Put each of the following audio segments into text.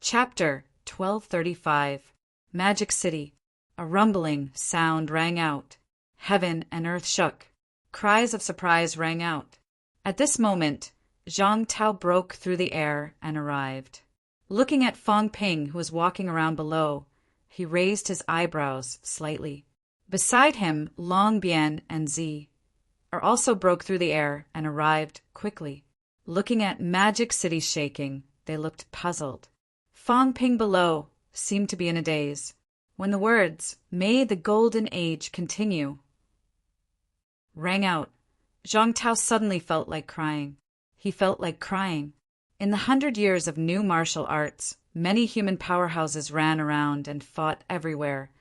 Chapter 1235. Magic City. A rumbling sound rang out. Heaven and earth shook. Cries of surprise rang out. At this moment, Zhang Tao broke through the air and arrived. Looking at Fang Ping, who was walking around below, he raised his eyebrows slightly. Beside him, Long Bian and Zi also broke through the air and arrived quickly. Looking at Magic City shaking, they looked puzzled. Fang Ping below seemed to be in a daze. When the words, "May the Golden Age continue," rang out, Zhang Tao suddenly felt like crying. He felt like crying. In the 100 years of new martial arts, many human powerhouses ran around and fought everywhere,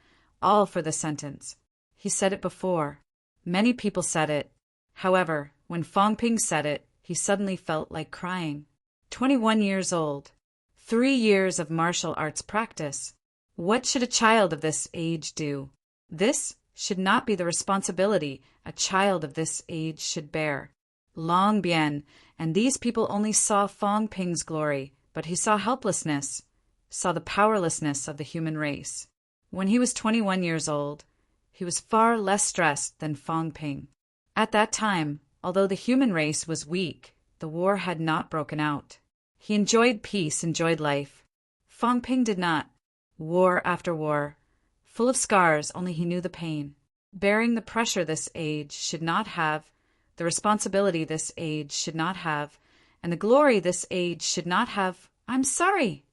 all for the sentence. He said it before. Many people said it. However, when Fang Ping said it, he suddenly felt like crying. 21 years old. 3 years of martial arts practice. What should a child of this age do? This should not be the responsibility a child of this age should bear. Long Bian and these people only saw Fang Ping's glory, but he saw helplessness, saw the powerlessness of the human race. When he was 21 years old, he was far less stressed than Fang Ping. At that time, although the human race was weak, the war had not broken out. He enjoyed peace, enjoyed life. Fang Ping did not. War after war, full of scars, only he knew the pain. Bearing the pressure this age should not have, the responsibility this age should not have, and the glory this age should not have. "I'm sorry."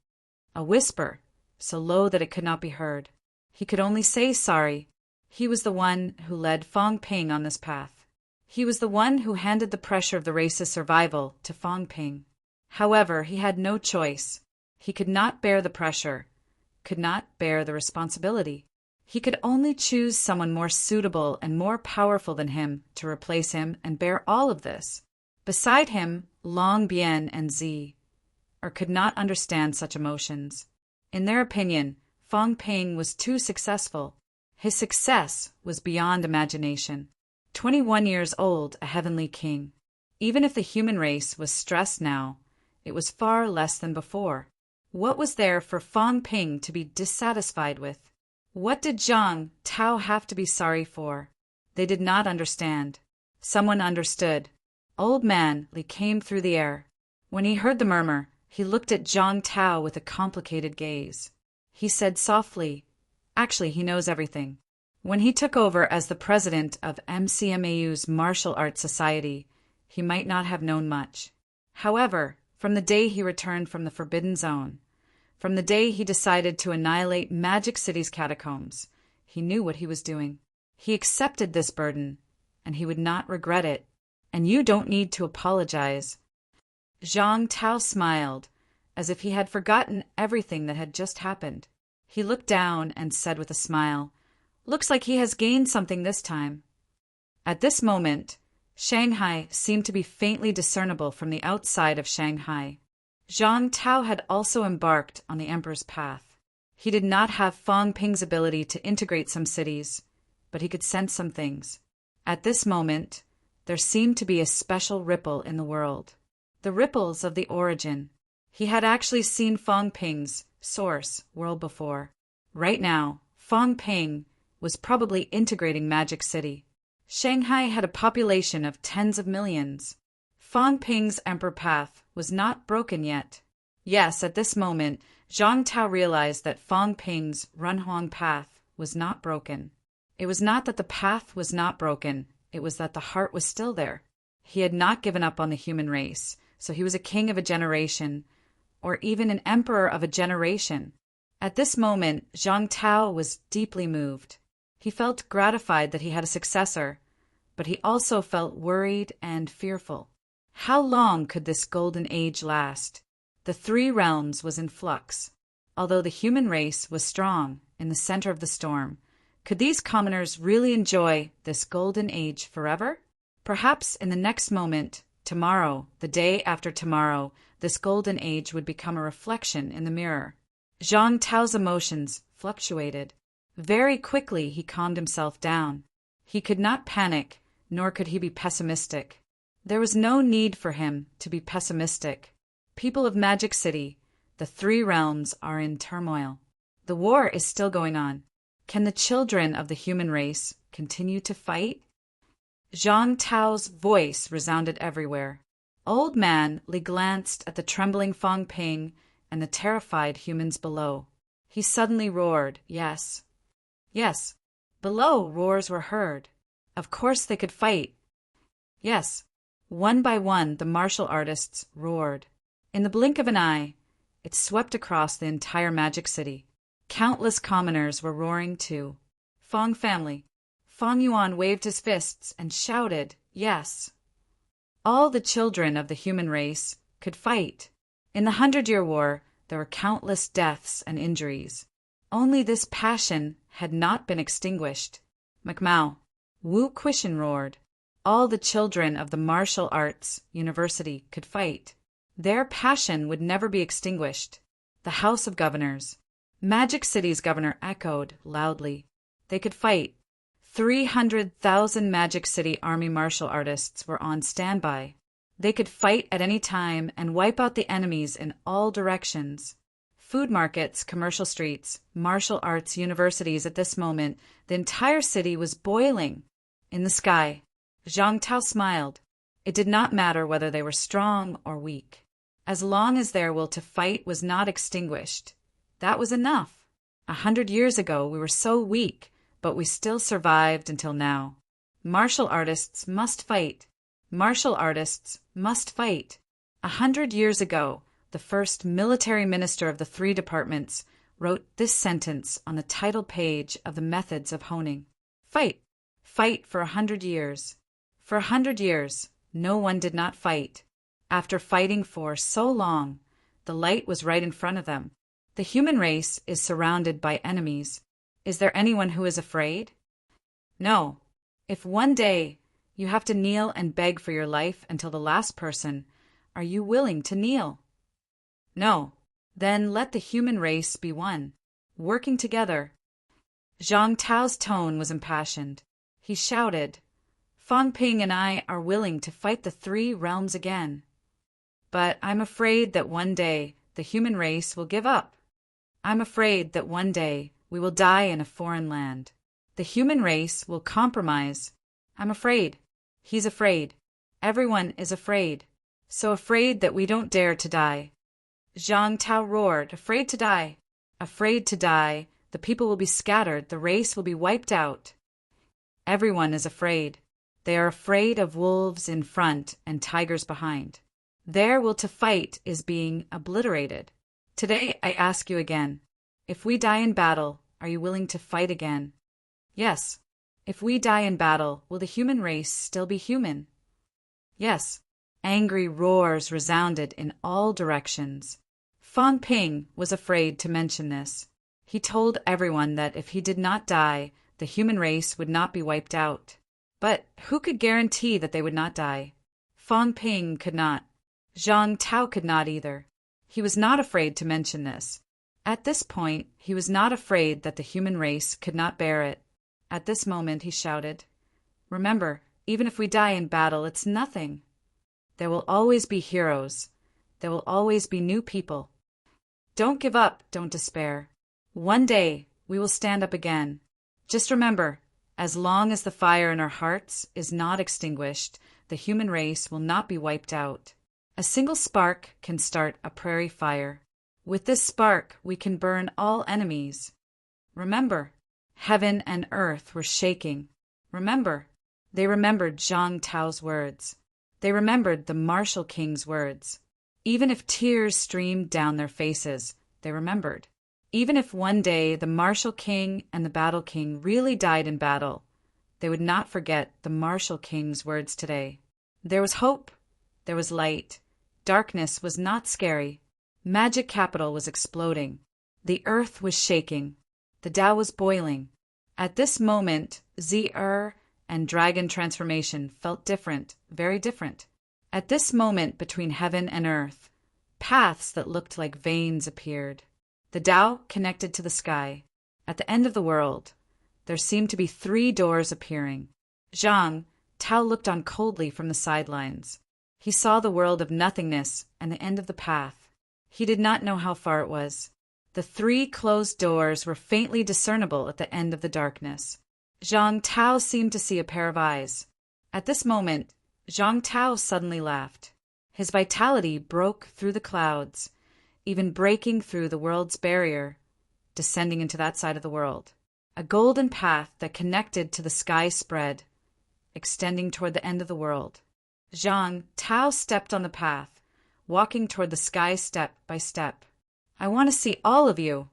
A whisper, so low that it could not be heard. He could only say sorry. He was the one who led Fang Ping on this path. He was the one who handed the pressure of the race's survival to Fang Ping. However, he had no choice. He could not bear the pressure, could not bear the responsibility. He could only choose someone more suitable and more powerful than him to replace him and bear all of this. Beside him, Long Bian and Zi could not understand such emotions. In their opinion, Fang Ping was too successful. His success was beyond imagination. 21 years old, a heavenly king. Even if the human race was stressed now, it was far less than before. What was there for Fang Ping to be dissatisfied with? What did Zhang Tao have to be sorry for? They did not understand. Someone understood. Old Man Li came through the air. When he heard the murmur, he looked at Zhang Tao with a complicated gaze. He said softly, "Actually, he knows everything." When he took over as the president of MCMAU's Martial Arts Society, he might not have known much. However, from the day he returned from the Forbidden Zone, from the day he decided to annihilate Magic City's catacombs, he knew what he was doing. He accepted this burden, and he would not regret it. And you don't need to apologize. Zhang Tao smiled, as if he had forgotten everything that had just happened. He looked down and said with a smile, "Looks like he has gained something this time." At this moment, Shanghai seemed to be faintly discernible from the outside of Shanghai. Zhang Tao had also embarked on the Emperor's path. He did not have Fang Ping's ability to integrate some cities, but he could sense some things. At this moment, there seemed to be a special ripple in the world. The ripples of the origin. He had actually seen Fang Ping's source world before. Right now, Fang Ping was probably integrating Magic City. Shanghai had a population of tens of millions. Fang Ping's Emperor path was not broken yet. Yes, at this moment, Zhang Tao realized that Fang Ping's Runhuang path was not broken. It was not that the path was not broken, it was that the heart was still there. He had not given up on the human race, so he was a king of a generation, or even an emperor of a generation. At this moment, Zhang Tao was deeply moved. He felt gratified that he had a successor, but he also felt worried and fearful. How long could this golden age last? The 3 realms was in flux. Although the human race was strong in the center of the storm, could these commoners really enjoy this golden age forever? Perhaps in the next moment, tomorrow, the day after tomorrow, this golden age would become a reflection in the mirror. Zhang Tao's emotions fluctuated. Very quickly he calmed himself down. He could not panic, nor could he be pessimistic. There was no need for him to be pessimistic. People of Magic City, The three realms are in turmoil. The war is still going on. Can the children of the human race continue to fight? Zhang Tao's voice resounded everywhere. Old Man Li glanced at the trembling Fang Ping and the terrified humans below. He suddenly roared, "Yes." Yes. Below, roars were heard. Of course they could fight. Yes. One by one, the martial artists roared. In the blink of an eye, it swept across the entire Magic City. Countless commoners were roaring too. Fang family. Fang Yuan waved his fists and shouted, "Yes." All the children of the human race could fight. In the 100-Year War, there were countless deaths and injuries. Only this passion had not been extinguished. Macmao. Wu Quishan roared. All the children of the martial arts university could fight. Their passion would never be extinguished. The House of Governors. Magic City's governor echoed loudly. They could fight. 300,000 Magic City Army martial artists were on standby. They could fight at any time and wipe out the enemies in all directions. Food markets, commercial streets, martial arts universities at this moment, the entire city was boiling. In the sky, Zhang Tao smiled. It did not matter whether they were strong or weak. As long as their will to fight was not extinguished, that was enough. 100 years ago we were so weak, but we still survived until now. Martial artists must fight. Martial artists must fight. 100 years ago, the first military minister of the three departments wrote this sentence on the title page of the Methods of Honing. Fight. Fight for 100 years. For 100 years, no one did not fight. After fighting for so long, the light was right in front of them. The human race is surrounded by enemies. Is there anyone who is afraid? No. If one day you have to kneel and beg for your life until the last person, are you willing to kneel? No. Then let the human race be one, working together. Zhang Tao's tone was impassioned. He shouted, "Fang Ping and I are willing to fight the three realms again. But I'm afraid that one day the human race will give up. I'm afraid that one day we will die in a foreign land. The human race will compromise. I'm afraid. He's afraid. Everyone is afraid. So afraid that we don't dare to die." Zhang Tao roared, "Afraid to die. Afraid to die. The people will be scattered. The race will be wiped out." Everyone is afraid. They are afraid of wolves in front and tigers behind. Their will to fight is being obliterated. Today I ask you again, if we die in battle, are you willing to fight again? Yes. If we die in battle, will the human race still be human? Yes. Angry roars resounded in all directions. Fang Ping was afraid to mention this. He told everyone that if he did not die, the human race would not be wiped out. But who could guarantee that they would not die? Fang Ping could not. Zhang Tao could not either. He was not afraid to mention this. At this point, he was not afraid that the human race could not bear it. At this moment, he shouted, "Remember, even if we die in battle, it's nothing. There will always be heroes. There will always be new people. Don't give up, don't despair. One day, we will stand up again. Just remember, as long as the fire in our hearts is not extinguished, the human race will not be wiped out. A single spark can start a prairie fire. With this spark, we can burn all enemies. Remember, heaven and earth were shaking. Remember, they remembered Zhang Tao's words. They remembered the martial king's words. Even if tears streamed down their faces, they remembered. Even if one day the martial king and the battle king really died in battle, they would not forget the martial king's words today. There was hope. There was light. Darkness was not scary. Magic capital was exploding. The earth was shaking. The Tao was boiling. At this moment, Zi-Er and dragon transformation felt different, very different. At this moment between heaven and earth, paths that looked like veins appeared. The Tao connected to the sky. At the end of the world, there seemed to be 3 doors appearing. Zhang Tao looked on coldly from the sidelines. He saw the world of nothingness and the end of the path. He did not know how far it was. The 3 closed doors were faintly discernible at the end of the darkness. Zhang Tao seemed to see a pair of eyes. At this moment, Zhang Tao suddenly laughed. His vitality broke through the clouds, even breaking through the world's barrier, descending into that side of the world. A golden path that connected to the sky spread, extending toward the end of the world. Zhang Tao stepped on the path, walking toward the sky step by step. I want to see all of you.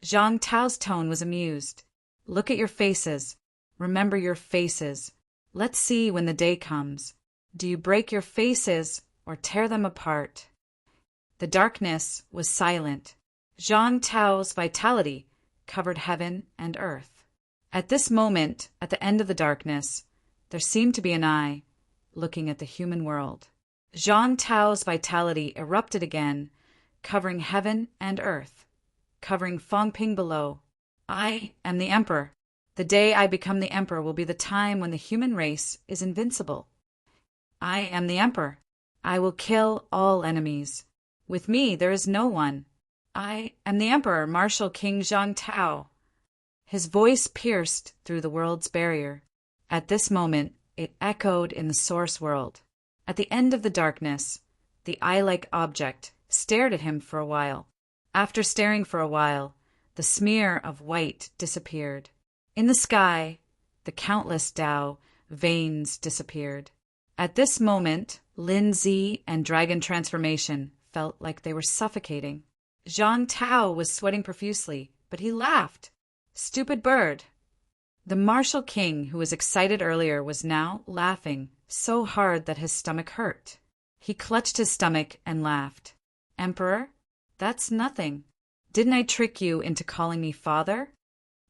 Zhang Tao's tone was amused. Look at your faces. Remember your faces. Let's see when the day comes. Do you break your faces or tear them apart? The darkness was silent. Zhang Tao's vitality covered heaven and earth. At this moment, at the end of the darkness, there seemed to be an eye looking at the human world. Zhang Tao's vitality erupted again, covering heaven and earth, covering Fangping below. I am the emperor. The day I become the emperor will be the time when the human race is invincible. I am the emperor. I will kill all enemies. With me there is no one. I am the emperor, Martial King Zhang Tao. His voice pierced through the world's barrier. At this moment, it echoed in the source world. At the end of the darkness, the eye-like object stared at him for a while. After staring for a while, the smear of white disappeared. In the sky, the countless Tao veins disappeared. At this moment, Lin Zi and Dragon Transformation felt like they were suffocating. Zhang Tao was sweating profusely, but he laughed. Stupid bird. The martial king, who was excited earlier, was now laughing so hard that his stomach hurt. He clutched his stomach and laughed. Emperor, that's nothing. Didn't I trick you into calling me father?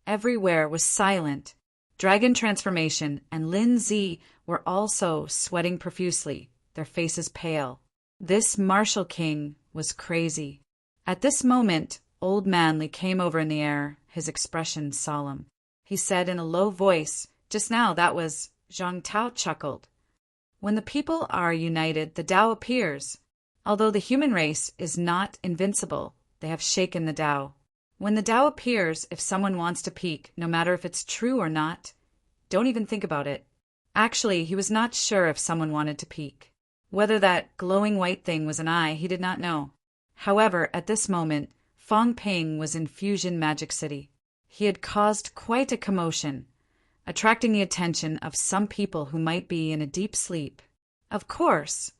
Everywhere was silent. Dragon Transformation and Lin Zi were also sweating profusely, their faces pale. This martial king was crazy. At this moment, Old Manly came over in the air, his expression solemn. He said in a low voice, just now that was, Zhang Tao chuckled. When the people are united, the Tao appears. Although the human race is not invincible, they have shaken the Tao. When the Tao appears, if someone wants to peek, no matter if it's true or not, don't even think about it. Actually, he was not sure if someone wanted to peek. Whether that glowing white thing was an eye, he did not know. However, at this moment, Fangping was in Fusion Magic City. He had caused quite a commotion, attracting the attention of some people who might be in a deep sleep. Of course,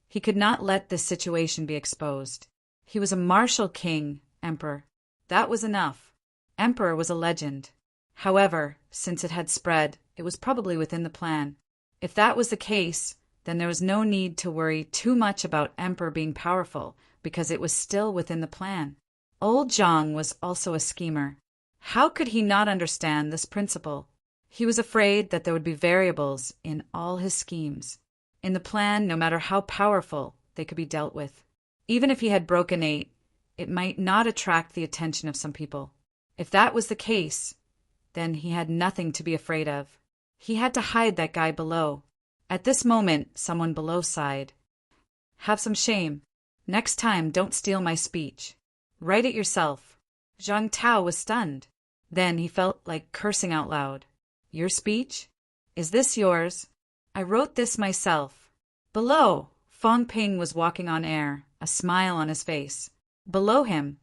he could not let this situation be exposed. He was a martial king, emperor. That was enough. Emperor was a legend. However, since it had spread, it was probably within the plan. If that was the case, then there was no need to worry too much about Emperor being powerful, because it was still within the plan. Old Zhang was also a schemer. How could he not understand this principle? He was afraid that there would be variables in all his schemes. In the plan, no matter how powerful, they could be dealt with. Even if he had broken 8, it might not attract the attention of some people. If that was the case, then he had nothing to be afraid of. He had to hide that guy below. At this moment, someone below sighed. Have some shame. Next time, don't steal my speech. Write it yourself. Zhang Tao was stunned. Then he felt like cursing out loud. Your speech? Is this yours? I wrote this myself. Below, Fangping was walking on air, a smile on his face. Below him,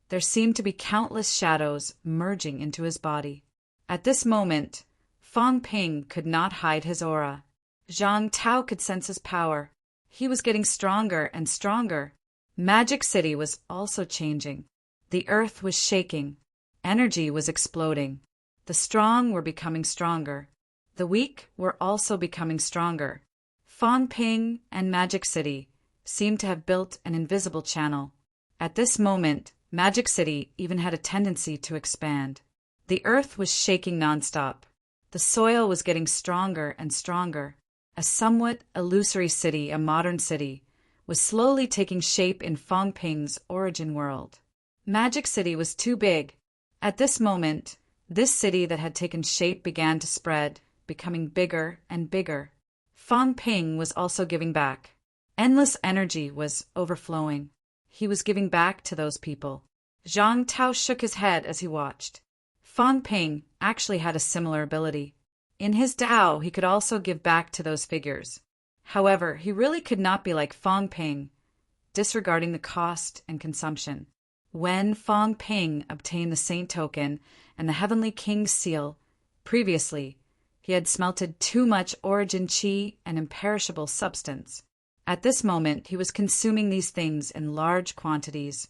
there seemed to be countless shadows merging into his body. At this moment, Fangping could not hide his aura. Zhang Tao could sense his power. He was getting stronger and stronger. Magic City was also changing. The earth was shaking. Energy was exploding. The strong were becoming stronger. The weak were also becoming stronger. Fangping and Magic City seemed to have built an invisible channel. At this moment, Magic City even had a tendency to expand. The earth was shaking nonstop. The soil was getting stronger and stronger. A somewhat illusory city, a modern city, was slowly taking shape in Fangping's origin world. Magic City was too big. At this moment, this city that had taken shape began to spread, becoming bigger and bigger. Fangping was also giving back. Endless energy was overflowing. He was giving back to those people. Zhang Tao shook his head as he watched. Fang Ping actually had a similar ability. In his Dao, he could also give back to those figures. However, he really could not be like Fang Ping, disregarding the cost and consumption. When Fang Ping obtained the Saint Token and the Heavenly King's Seal, previously, he had smelted too much origin qi and imperishable substance. At this moment, he was consuming these things in large quantities,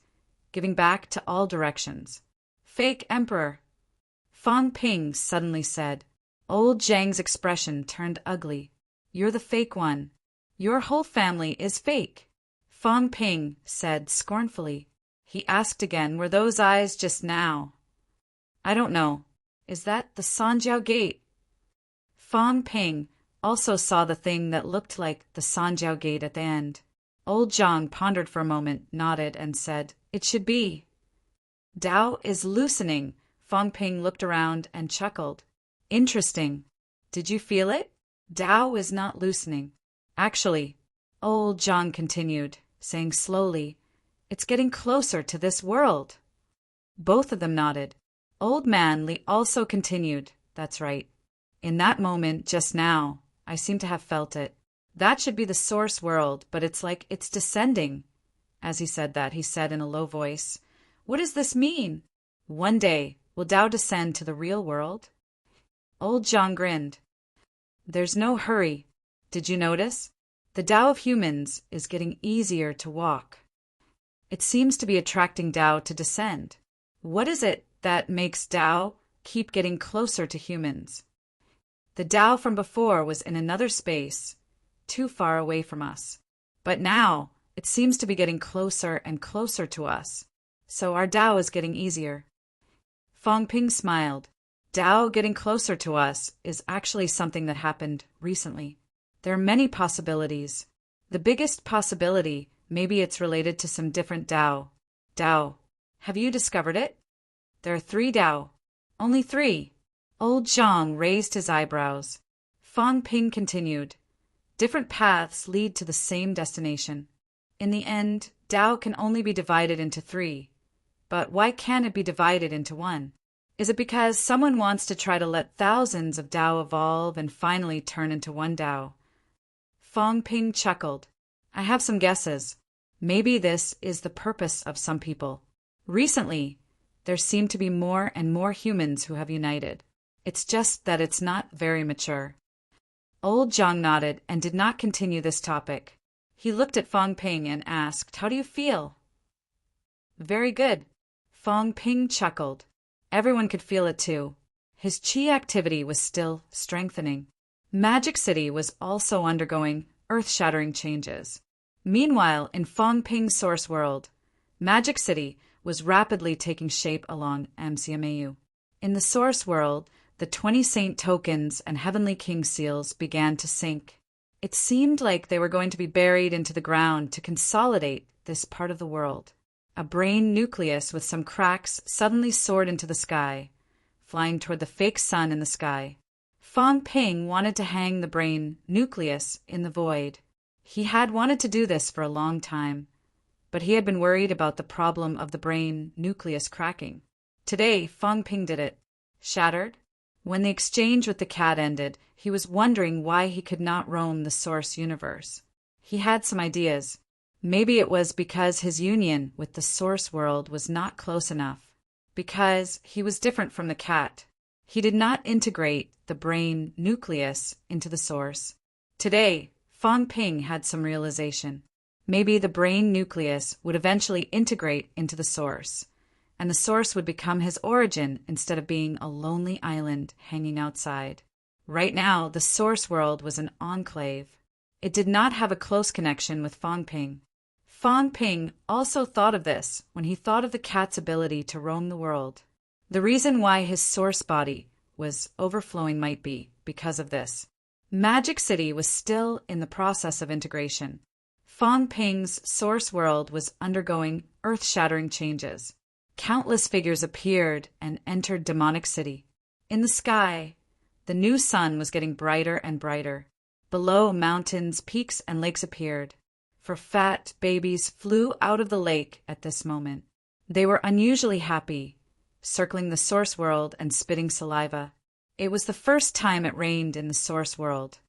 giving back to all directions. Fake Emperor! Fang Ping suddenly said. Old Zhang's expression turned ugly. You're the fake one. Your whole family is fake. Fang Ping said scornfully. He asked again, were those eyes just now? I don't know. Is that the Sanjiao Gate? Fang Ping also saw the thing that looked like the Sanjiao Gate at the end. Old Zhang pondered for a moment, nodded, and said, it should be. Dao is loosening. Fang Ping looked around and chuckled. Interesting. Did you feel it? Dao is not loosening. Actually, old Zhang continued, saying slowly, it's getting closer to this world. Both of them nodded. Old Man Li also continued, that's right. In that moment, just now, I seem to have felt it. That should be the source world, but it's like it's descending. As he said that, he said in a low voice, what does this mean? One day, will Dao descend to the real world? Old Zhang grinned. There's no hurry. Did you notice? The Dao of humans is getting easier to walk. It seems to be attracting Dao to descend. What is it that makes Dao keep getting closer to humans? The Dao from before was in another space, too far away from us. But now, it seems to be getting closer and closer to us. So our Dao is getting easier. Fang Ping smiled. Dao getting closer to us is actually something that happened recently. There are many possibilities. The biggest possibility, maybe it's related to some different Dao. Dao. Have you discovered it? There are 3 Dao. Only 3. Old Zhang raised his eyebrows. Fang Ping continued. Different paths lead to the same destination. In the end, Dao can only be divided into 3. But why can't it be divided into 1? Is it because someone wants to try to let thousands of Dao evolve and finally turn into 1 Dao? Fang Ping chuckled. I have some guesses. Maybe this is the purpose of some people. Recently, there seem to be more and more humans who have united. It's just that it's not very mature. Old Zhang nodded and did not continue this topic. He looked at Fang Ping and asked, how do you feel? Very good. Fang Ping chuckled. Everyone could feel it too. His qi activity was still strengthening. Magic City was also undergoing earth-shattering changes. Meanwhile, in Fang Ping's source world, Magic City was rapidly taking shape along MCMAU. In the source world, the 20 Saint Tokens and Heavenly King Seals began to sink. It seemed like they were going to be buried into the ground to consolidate this part of the world. A brain nucleus with some cracks suddenly soared into the sky, flying toward the fake sun in the sky. Fang Ping wanted to hang the brain nucleus in the void. He had wanted to do this for a long time, but he had been worried about the problem of the brain nucleus cracking. Today, Fang Ping did it. Shattered? When the exchange with the cat ended, he was wondering why he could not roam the source universe. He had some ideas. Maybe it was because his union with the source world was not close enough. Because he was different from the cat. He did not integrate the brain nucleus into the source. Today, Fang Ping had some realization. Maybe the brain nucleus would eventually integrate into the source, and the source would become his origin instead of being a lonely island hanging outside. Right now, the source world was an enclave. It did not have a close connection with Fang Ping. Fang Ping also thought of this when he thought of the cat's ability to roam the world. The reason why his source body was overflowing might be because of this. Magic City was still in the process of integration. Fang Ping's source world was undergoing earth-shattering changes. Countless figures appeared and entered Demonic City. In the sky, the new sun was getting brighter and brighter. Below, mountains, peaks, and lakes appeared. for fat babies flew out of the lake at this moment. They were unusually happy, circling the source world and spitting saliva. It was the first time it rained in the source world.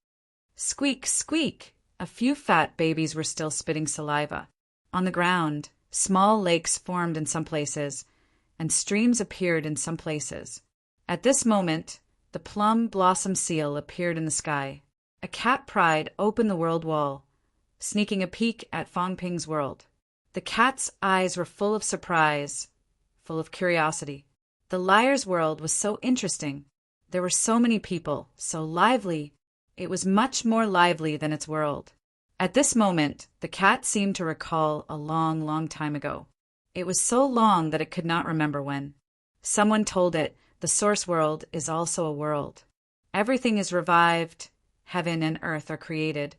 Squeak, squeak! A few fat babies were still spitting saliva. On the ground, small lakes formed in some places, and streams appeared in some places. At this moment, the plum blossom seal appeared in the sky. A cat pride opened the world wall, sneaking a peek at Fong Ping's world. The cat's eyes were full of surprise, full of curiosity. The liar's world was so interesting. There were so many people, so lively. It was much more lively than its world. At this moment, the cat seemed to recall a long, long time ago. It was so long that it could not remember when. Someone told it, the source world is also a world. Everything is revived, heaven and earth are created,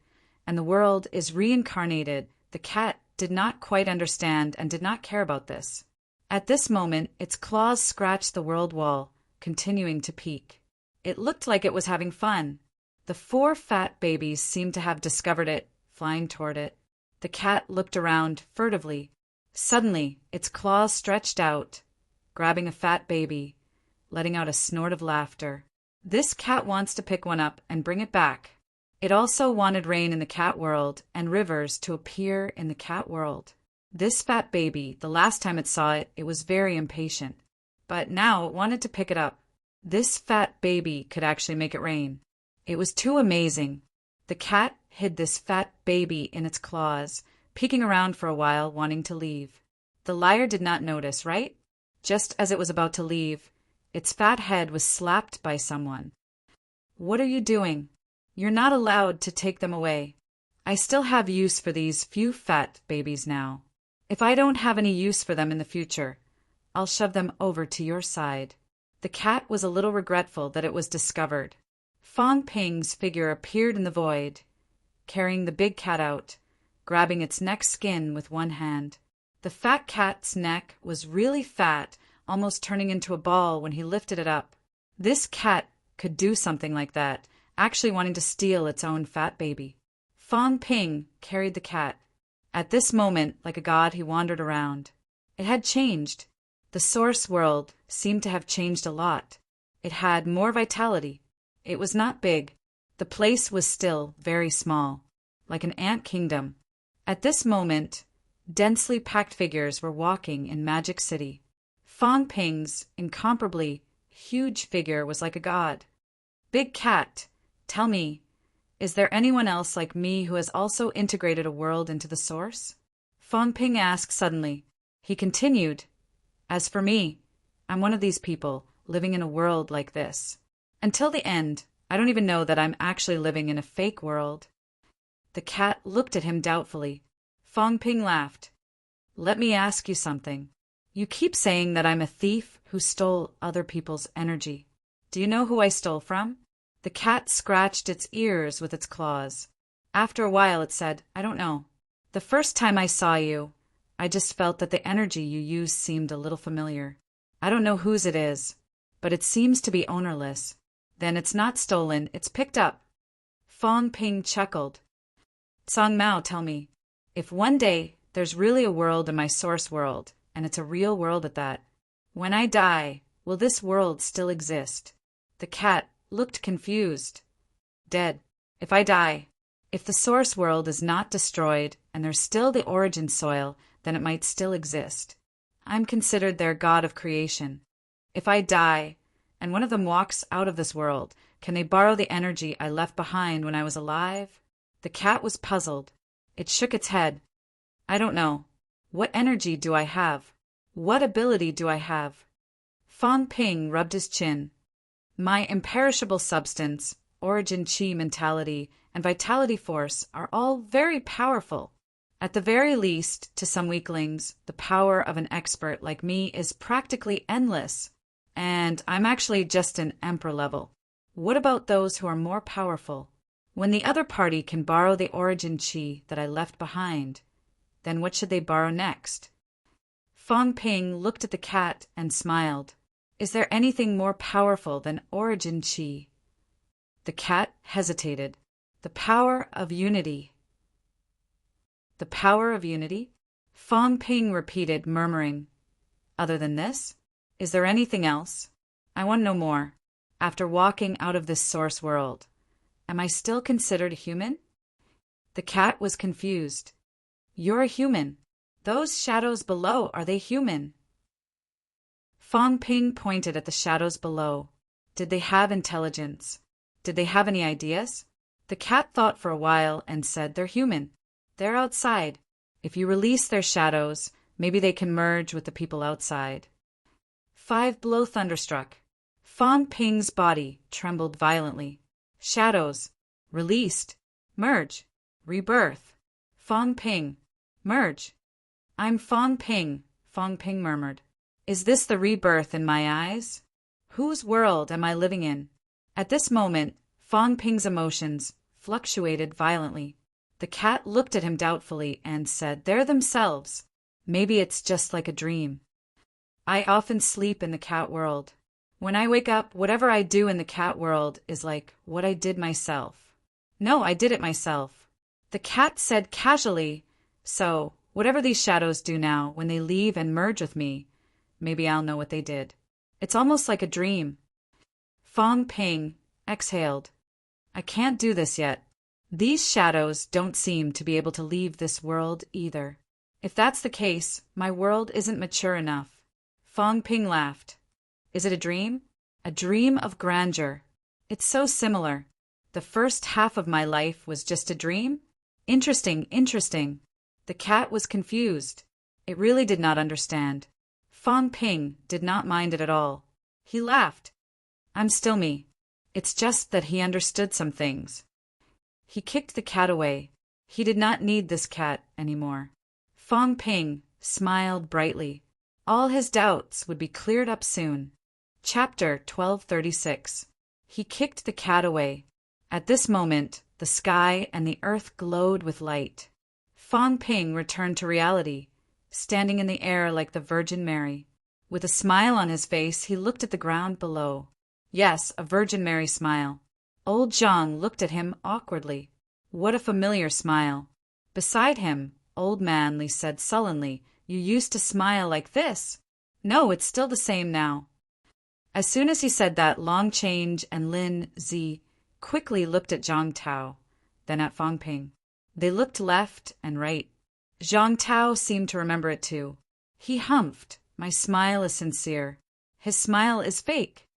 and the world is reincarnated. The cat did not quite understand and did not care about this. At this moment, its claws scratched the world wall, continuing to peek. It looked like it was having fun. The 4 fat babies seemed to have discovered it, flying toward it. The cat looked around furtively. Suddenly, its claws stretched out, grabbing a fat baby, letting out a snort of laughter. This cat wants to pick one up and bring it back. It also wanted rain in the cat world and rivers to appear in the cat world. This fat baby, the last time it saw it, it was very impatient. But now it wanted to pick it up. This fat baby could actually make it rain. It was too amazing. The cat hid this fat baby in its claws, peeking around for a while, wanting to leave. The liar did not notice, right? Just as it was about to leave, its fat head was slapped by someone. "What are you doing? You're not allowed to take them away. I still have use for these few fat babies now. If I don't have any use for them in the future, I'll shove them over to your side." The cat was a little regretful that it was discovered. Fong Ping's figure appeared in the void, carrying the big cat out, grabbing its neck skin with one hand. The fat cat's neck was really fat, almost turning into a ball when he lifted it up. This cat could do something like that, actually wanting to steal its own fat baby. Fong Ping carried the cat. At this moment, like a god, he wandered around. It had changed. The source world seemed to have changed a lot. It had more vitality. It was not big. The place was still very small, like an ant kingdom. At this moment, densely packed figures were walking in Magic City. Fong Ping's incomparably huge figure was like a god. "Big cat, tell me, is there anyone else like me who has also integrated a world into the source?" Fong Ping asked suddenly. He continued, "As for me, I'm one of these people living in a world like this. Until the end, I don't even know that I'm actually living in a fake world." The cat looked at him doubtfully. Fong Ping laughed. "Let me ask you something. You keep saying that I'm a thief who stole other people's energy. Do you know who I stole from?" The cat scratched its ears with its claws. After a while it said, "I don't know. The first time I saw you, I just felt that the energy you used seemed a little familiar. I don't know whose it is, but it seems to be ownerless. Then it's not stolen, it's picked up." Fong Ping chuckled. "Song Mao, tell me, if one day there's really a world in my source world, and it's a real world at that, when I die, will this world still exist?" The cat looked confused. "Dead. If I die, if the source world is not destroyed and there's still the origin soil, then it might still exist. I'm considered their god of creation. If I die, and one of them walks out of this world, can they borrow the energy I left behind when I was alive?" The cat was puzzled. It shook its head. "I don't know. What energy do I have? What ability do I have?" Fong Ping rubbed his chin. "My imperishable substance, origin chi mentality, and vitality force are all very powerful. At the very least, to some weaklings, the power of an expert like me is practically endless. And I'm actually just an emperor level. What about those who are more powerful? When the other party can borrow the origin chi that I left behind, then what should they borrow next?" Fong Ping looked at the cat and smiled. "Is there anything more powerful than origin chi?" The cat hesitated. "The power of unity." The power of unity? Fong Ping repeated, murmuring. Other than this? Is there anything else? I want to know more. After walking out of this source world, am I still considered human? The cat was confused. You're a human. Those shadows below, are they human? Fong Ping pointed at the shadows below. Did they have intelligence? Did they have any ideas? The cat thought for a while and said, they're human. They're outside. If you release their shadows, maybe they can merge with the people outside. 5 below thunderstruck. Fong Ping's body trembled violently. Shadows. Released. Merge. Rebirth. Fong Ping. Merge. I'm Fong Ping, Fong Ping murmured. Is this the rebirth in my eyes? Whose world am I living in? At this moment, Fong Ping's emotions fluctuated violently. The cat looked at him doubtfully and said, they're themselves. Maybe it's just like a dream. I often sleep in the cat world. When I wake up, whatever I do in the cat world is like what I did myself. No, I did it myself. The cat said casually, so whatever these shadows do now, when they leave and merge with me, maybe I'll know what they did. It's almost like a dream. Fong Ping exhaled. I can't do this yet. These shadows don't seem to be able to leave this world either. If that's the case, my world isn't mature enough. Fong Ping laughed. Is it a dream? A dream of grandeur. It's so similar. The first half of my life was just a dream? Interesting, interesting. The cat was confused. It really did not understand. Fong Ping did not mind it at all. He laughed. I'm still me. It's just that he understood some things. He kicked the cat away. He did not need this cat anymore. Fong Ping smiled brightly. All his doubts would be cleared up soon. Chapter 1236. He kicked the cat away. At this moment, the sky and the earth glowed with light. Fong Ping returned to reality, standing in the air like the Virgin Mary. With a smile on his face, he looked at the ground below. Yes, a Virgin Mary smile. Old Zhang looked at him awkwardly. What a familiar smile. Beside him, Old Manly said sullenly, you used to smile like this. No, it's still the same now. As soon as he said that, Long Change and Lin Zi quickly looked at Zhang Tao, then at Fong Ping. They looked left and right. Zhang Tao seemed to remember it too. He humphed. My smile is sincere. His smile is fake.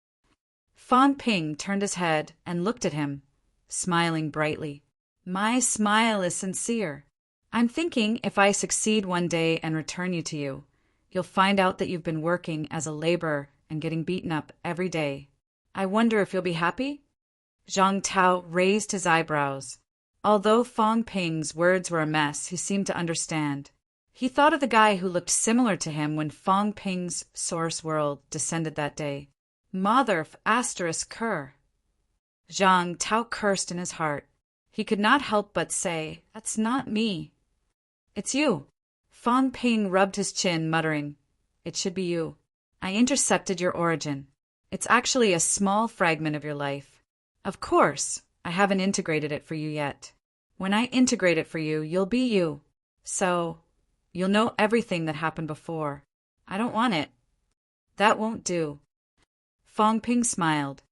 Fong Ping turned his head and looked at him, smiling brightly. My smile is sincere. I'm thinking if I succeed one day and return you to you, you'll find out that you've been working as a laborer and getting beaten up every day. I wonder if you'll be happy? Zhang Tao raised his eyebrows. Although Fong Ping's words were a mess, he seemed to understand. He thought of the guy who looked similar to him when Fong Ping's source world descended that day. Mother of asterisk cur. Zhang Tao cursed in his heart. He could not help but say, that's not me. It's you. Fong Ping rubbed his chin, muttering, it should be you. I intercepted your origin. It's actually a small fragment of your life. Of course, I haven't integrated it for you yet. When I integrate it for you, you'll be you. So, you'll know everything that happened before. I don't want it. That won't do. Fong Ping smiled.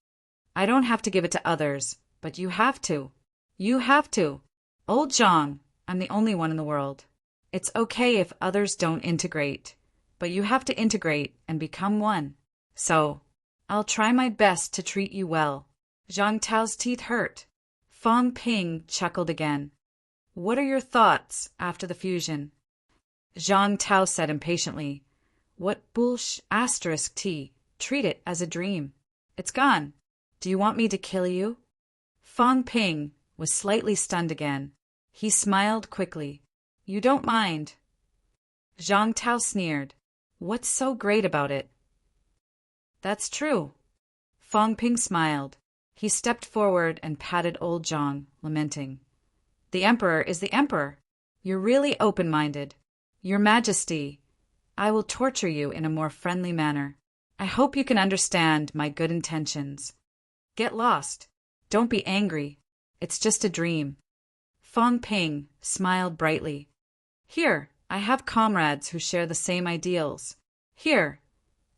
I don't have to give it to others, but you have to. You have to. Old Zhang, I'm the only one in the world. It's okay if others don't integrate, but you have to integrate and become one. So, I'll try my best to treat you well. Zhang Tao's teeth hurt. Fong Ping chuckled again. What are your thoughts after the fusion? Zhang Tao said impatiently, what bullsh asterisk T? Treat it as a dream. It's gone. Do you want me to kill you? Fong Ping was slightly stunned again. He smiled quickly. You don't mind. Zhang Tao sneered. What's so great about it? That's true. Fong Ping smiled. He stepped forward and patted old Zhang, lamenting. The Emperor is the Emperor. You're really open-minded. Your Majesty, I will torture you in a more friendly manner. I hope you can understand my good intentions. Get lost. Don't be angry. It's just a dream. Fong Ping smiled brightly. Here, I have comrades who share the same ideals. Here,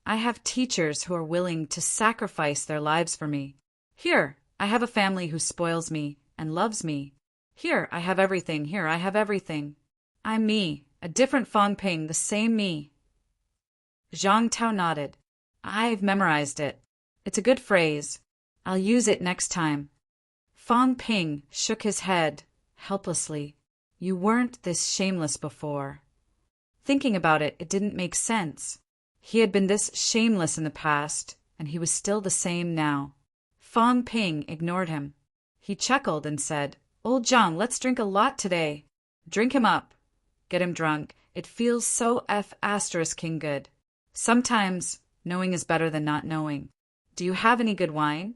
I have teachers who are willing to sacrifice their lives for me. Here, I have a family who spoils me and loves me. Here, I have everything. Here, I have everything. I'm me, a different Fong Ping, the same me. Zhang Tao nodded. I've memorized it. It's a good phrase. I'll use it next time. Fong Ping shook his head, helplessly. You weren't this shameless before. Thinking about it, it didn't make sense. He had been this shameless in the past, and he was still the same now. Fong Ping ignored him. He chuckled and said, Old Zhang, let's drink a lot today. Drink him up. Get him drunk. It feels so F***ing good. Sometimes knowing is better than not knowing. Do you have any good wine?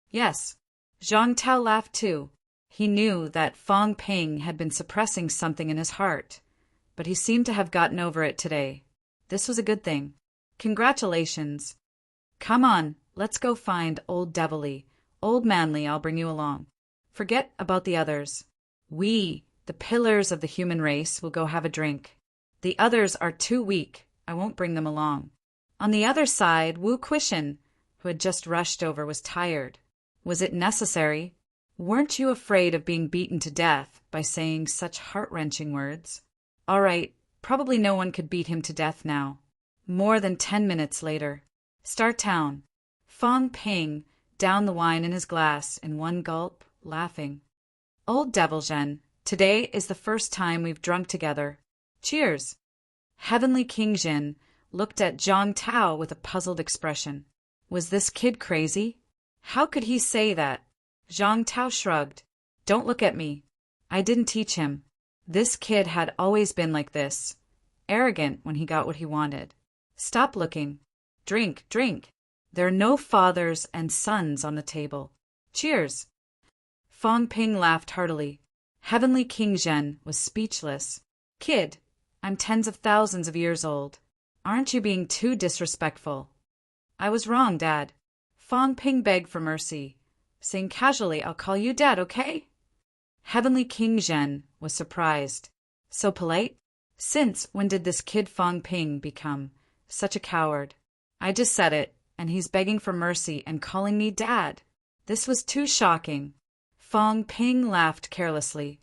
Yes. Zhang Tao laughed too. He knew that Fong Ping had been suppressing something in his heart, but he seemed to have gotten over it today. This was a good thing. Congratulations. Come on, let's go find old Devilly. Old Manly, I'll bring you along. Forget about the others. We, the pillars of the human race, will go have a drink. The others are too weak. I won't bring them along. On the other side, Wu Quishan, who had just rushed over, was tired. Was it necessary? Weren't you afraid of being beaten to death by saying such heart-wrenching words? All right, probably no one could beat him to death now. More than 10 minutes later. Star Town. Fong Ping downed the wine in his glass in one gulp, laughing. Old Devil Zhen, today is the first time we've drunk together. Cheers. Heavenly King Jin looked at Zhang Tao with a puzzled expression. Was this kid crazy? How could he say that? Zhang Tao shrugged. Don't look at me. I didn't teach him. This kid had always been like this. Arrogant when he got what he wanted. Stop looking. Drink, drink. There are no fathers and sons on the table. Cheers. Fong Ping laughed heartily. Heavenly King Zhen was speechless. Kid, I'm tens of thousands of years old. Aren't you being too disrespectful? I was wrong, Dad. Fong Ping begged for mercy, saying casually, I'll call you Dad, okay? Heavenly King Zhen was surprised. So polite? Since when did this kid Fong Ping become such a coward? I just said it, and he's begging for mercy and calling me Dad. This was too shocking. Fong Ping laughed carelessly.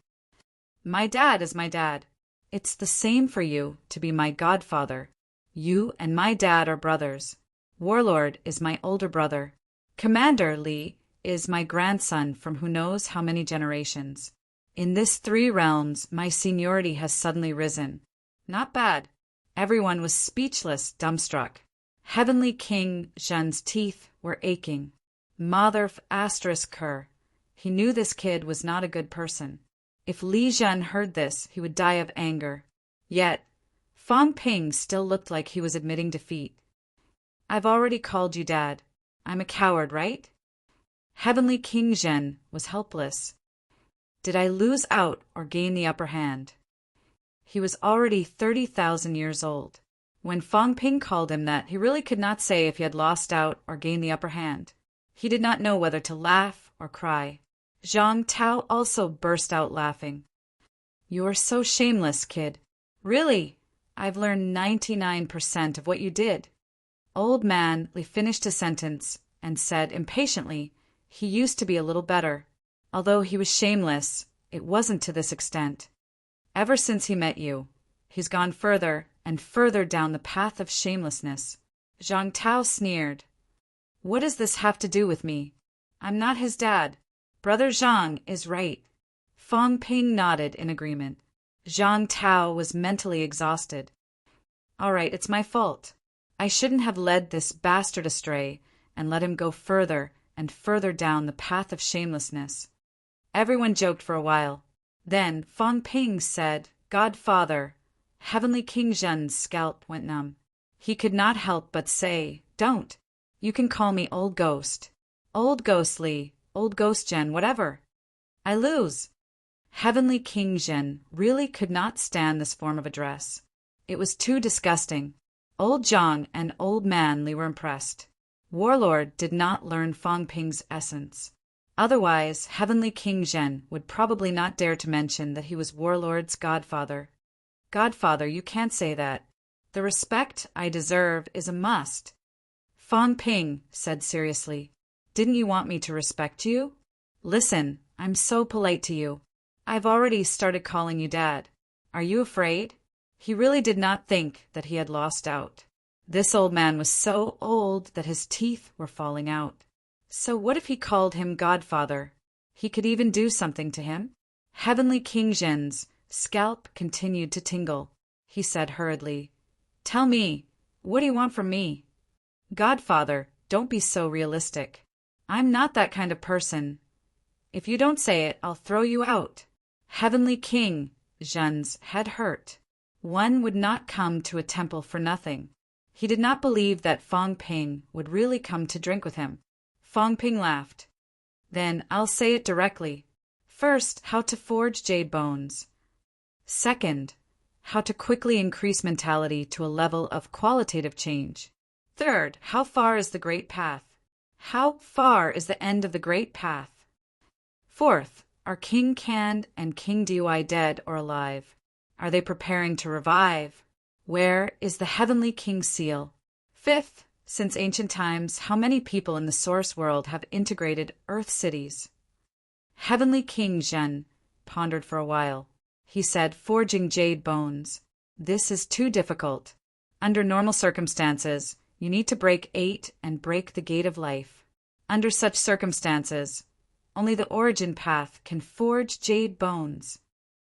My dad is my dad. It's the same for you to be my godfather. You and my dad are brothers. Warlord is my older brother. Commander Li is my grandson from who knows how many generations. In this 3 realms, my seniority has suddenly risen. Not bad. Everyone was speechless, dumbstruck. Heavenly King Zhen's teeth were aching. Mother asterisk her. He knew this kid was not a good person. If Li Zhen heard this, he would die of anger. Yet, Fong Ping still looked like he was admitting defeat. I've already called you Dad. I'm a coward, right? Heavenly King Zhen was helpless. Did I lose out or gain the upper hand? He was already 30,000 years old. When Fong Ping called him that, he really could not say if he had lost out or gained the upper hand. He did not know whether to laugh or cry. Zhang Tao also burst out laughing. You are so shameless, kid. Really, I've learned 99% of what you did. Old Man Li finished his sentence and said impatiently, he used to be a little better. Although he was shameless, it wasn't to this extent. Ever since he met you, he's gone further and further down the path of shamelessness. Zhang Tao sneered. What does this have to do with me? I'm not his dad. Brother Zhang is right. Fong Ping nodded in agreement. Zhang Tao was mentally exhausted. All right, it's my fault. I shouldn't have led this bastard astray and let him go further and further down the path of shamelessness. Everyone joked for a while. Then Fong Ping said, Godfather. Heavenly King Zhen's scalp went numb. He could not help but say, Don't. You can call me Old Ghost. Old Ghost Li, Old Ghost Zhen, whatever. I lose. Heavenly King Zhen really could not stand this form of address. It was too disgusting. Old Zhang and Old Man Li were impressed. Warlord did not learn Fong Ping's essence. Otherwise, Heavenly King Zhen would probably not dare to mention that he was Warlord's godfather. Godfather, you can't say that. The respect I deserve is a must. Fong Ping said seriously, didn't you want me to respect you? Listen, I'm so polite to you. I've already started calling you Dad. Are you afraid? He really did not think that he had lost out. This old man was so old that his teeth were falling out. So what if he called him Godfather? He could even do something to him. Heavenly King Zhen's scalp continued to tingle. He said hurriedly, Tell me, what do you want from me? Godfather, don't be so realistic. I'm not that kind of person. If you don't say it, I'll throw you out. Heavenly King Zhen's head hurt. One would not come to a temple for nothing. He did not believe that Fong Ping would really come to drink with him. Fong Ping laughed. Then I'll say it directly. First, how to forge jade bones. Second, how to quickly increase mentality to a level of qualitative change. Third, how far is the great path? How far is the end of the great path? Fourth, are King Can and King Dui dead or alive? Are they preparing to revive? Where is the Heavenly King's seal? Fifth, since ancient times, how many people in the source world have integrated Earth cities? Heavenly King Zhen pondered for a while. He said, forging jade bones. This is too difficult. Under normal circumstances, you need to break 8 and break the gate of life. Under such circumstances, only the origin path can forge jade bones.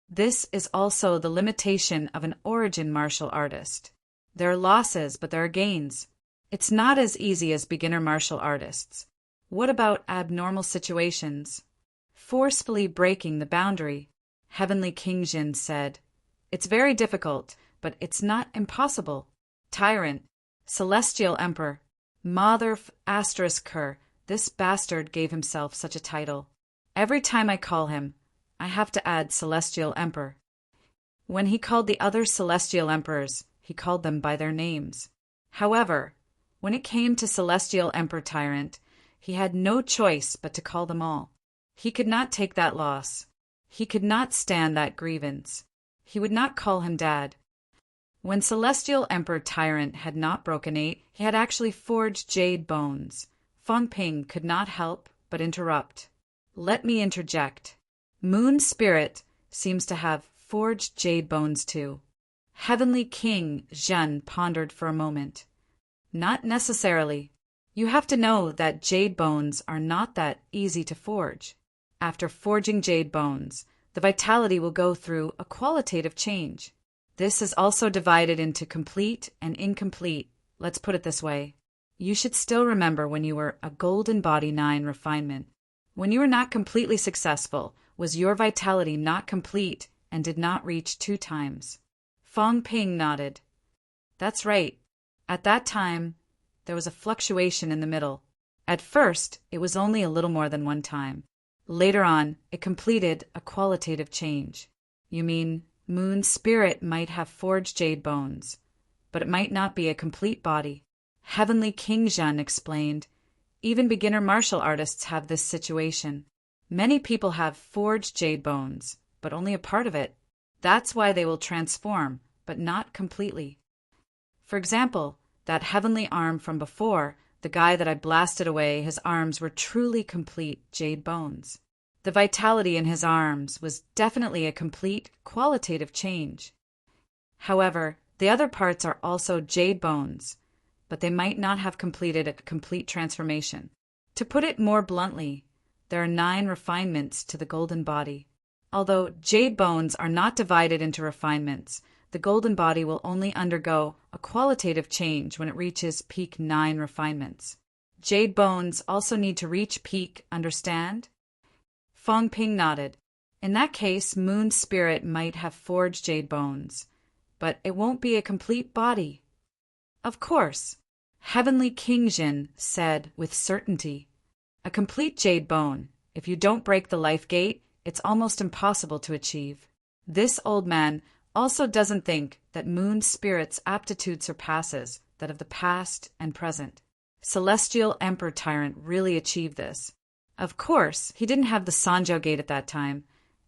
This is also the limitation of an origin martial artist. There are losses, but there are gains. It's not as easy as beginner martial artists. What about abnormal situations? Forcefully breaking the boundary. Heavenly King Jin said, It's very difficult, but it's not impossible. Tyrant, Celestial Emperor, Mother ***, this bastard gave himself such a title. Every time I call him, I have to add Celestial Emperor. When he called the other Celestial Emperors, he called them by their names. However, when it came to Celestial Emperor Tyrant, he had no choice but to call them all. He could not take that loss. He could not stand that grievance. He would not call him Dad. When Celestial Emperor Tyrant had not broken 8, he had actually forged jade bones. Fong Ping could not help but interrupt. Let me interject. Moon Spirit seems to have forged jade bones too. Heavenly King Zhen pondered for a moment. Not necessarily. You have to know that jade bones are not that easy to forge. After forging jade bones, the vitality will go through a qualitative change. This is also divided into complete and incomplete. Let's put it this way. You should still remember when you were a golden body 9 refinement. When you were not completely successful, was your vitality not complete and did not reach 2 times? Fong Ping nodded. That's right. At that time, there was a fluctuation in the middle. At first, it was only a little more than 1 time. Later on, it completed a qualitative change. You mean Moon Spirit might have forged jade bones, but it might not be a complete body. Heavenly King Zhen explained, even beginner martial artists have this situation. Many people have forged jade bones, but only a part of it. That's why they will transform, but not completely. For example, that heavenly arm from before, the guy that I blasted away, his arms were truly complete jade bones. The vitality in his arms was definitely a complete qualitative change. However, the other parts are also jade bones, but they might not have completed a complete transformation. To put it more bluntly, there are 9 refinements to the golden body. Although jade bones are not divided into refinements, the golden body will only undergo a qualitative change when it reaches peak 9 refinements. Jade bones also need to reach peak, understand? Fong Ping nodded. In that case, Moon Spirit might have forged jade bones, but it won't be a complete body. Of course, Heavenly King Jin said with certainty. A complete jade bone, if you don't break the life gate, it's almost impossible to achieve. This old man also doesn't think that Moon Spirit's aptitude surpasses that of the past and present. Celestial Emperor Tyrant really achieved this. Of course, he didn't have the Sanjiao Gate at that time,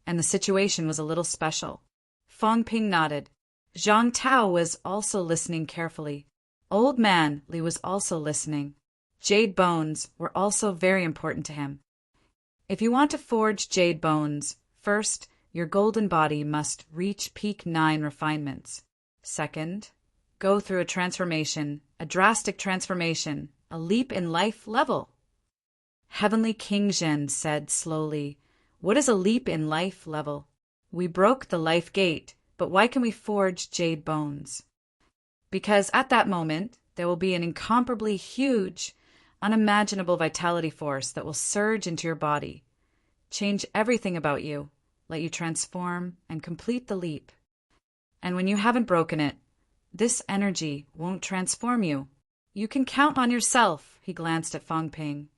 and the situation was a little special. Fong Ping nodded. Zhang Tao was also listening carefully. Old Man Li was also listening. Jade bones were also very important to him. If you want to forge jade bones, first, your golden body must reach peak 9 refinements. Second, go through a transformation, a drastic transformation, a leap in life level. Heavenly King Zhen said slowly, "What is a leap in life level? We broke the life gate, but why can we forge jade bones?" Because at that moment, there will be an incomparably huge, unimaginable vitality force that will surge into your body, change everything about you, let you transform and complete the leap. And when you haven't broken it, this energy won't transform you. You can count on yourself, he glanced at Fang Ping.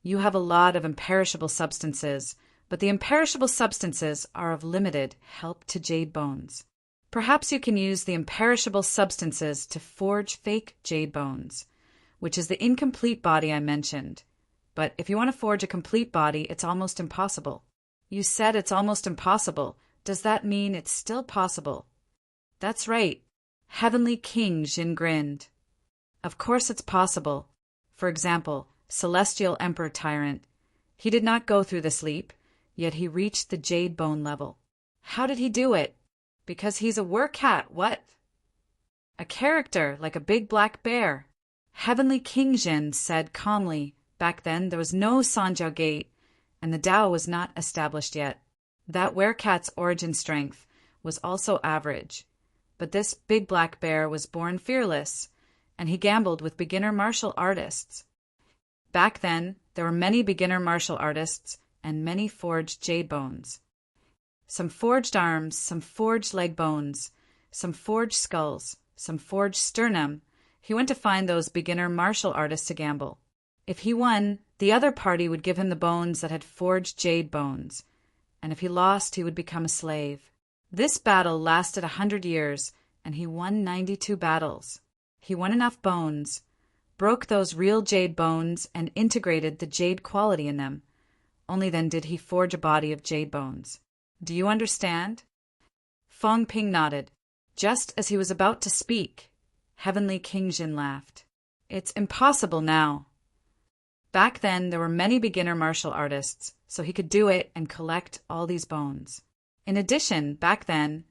You have a lot of imperishable substances, but the imperishable substances are of limited help to jade bones. Perhaps you can use the imperishable substances to forge fake jade bones, which is the incomplete body I mentioned. But if you want to forge a complete body, it's almost impossible. You said it's almost impossible. Does that mean it's still possible? That's right. Heavenly King Jin grinned. Of course it's possible. For example, Celestial Emperor Tyrant. He did not go through this leap, yet he reached the jade bone level. How did he do it? Because he's a wercat, what? A character like a big black bear. Heavenly King Jin said calmly, back then there was no Sanjiao Gate, and the Tao was not established yet. That werecat's origin strength was also average, but this big black bear was born fearless, and he gambled with beginner martial artists. Back then, there were many beginner martial artists and many forged jade bones. Some forged arms, some forged leg bones, some forged skulls, some forged sternum. He went to find those beginner martial artists to gamble. If he won, the other party would give him the bones that had forged jade bones, and if he lost, he would become a slave. This battle lasted 100 years, and he won 92 battles. He won enough bones, broke those real jade bones, and integrated the jade quality in them. Only then did he forge a body of jade bones. Do you understand? Fang Ping nodded. Just as he was about to speak, Heavenly King Jin laughed. It's impossible now. Back then, there were many beginner martial artists, so he could do it and collect all these bones. In addition, back then,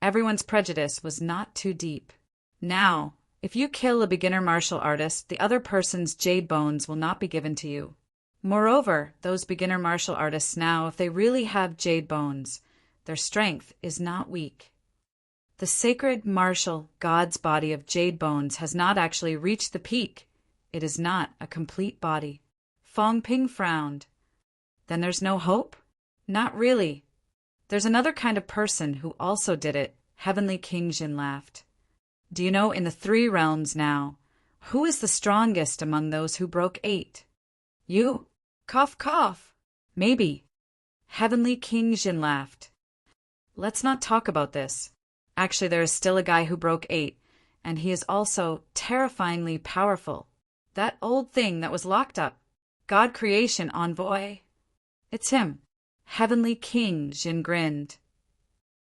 everyone's prejudice was not too deep. Now, if you kill a beginner martial artist, the other person's jade bones will not be given to you. Moreover, those beginner martial artists now, if they really have jade bones, their strength is not weak. The sacred martial god's body of jade bones has not actually reached the peak. It is not a complete body. Fang Ping frowned. Then there's no hope? Not really. There's another kind of person who also did it, Heavenly King Jin laughed. Do you know in the 3 realms now, who is the strongest among those who broke 8? You. Cough, cough. Maybe. Heavenly King Jin laughed. Let's not talk about this. Actually, there is still a guy who broke 8, and he is also terrifyingly powerful. That old thing that was locked up. God Creation Envoy. It's him. Heavenly King Jin grinned.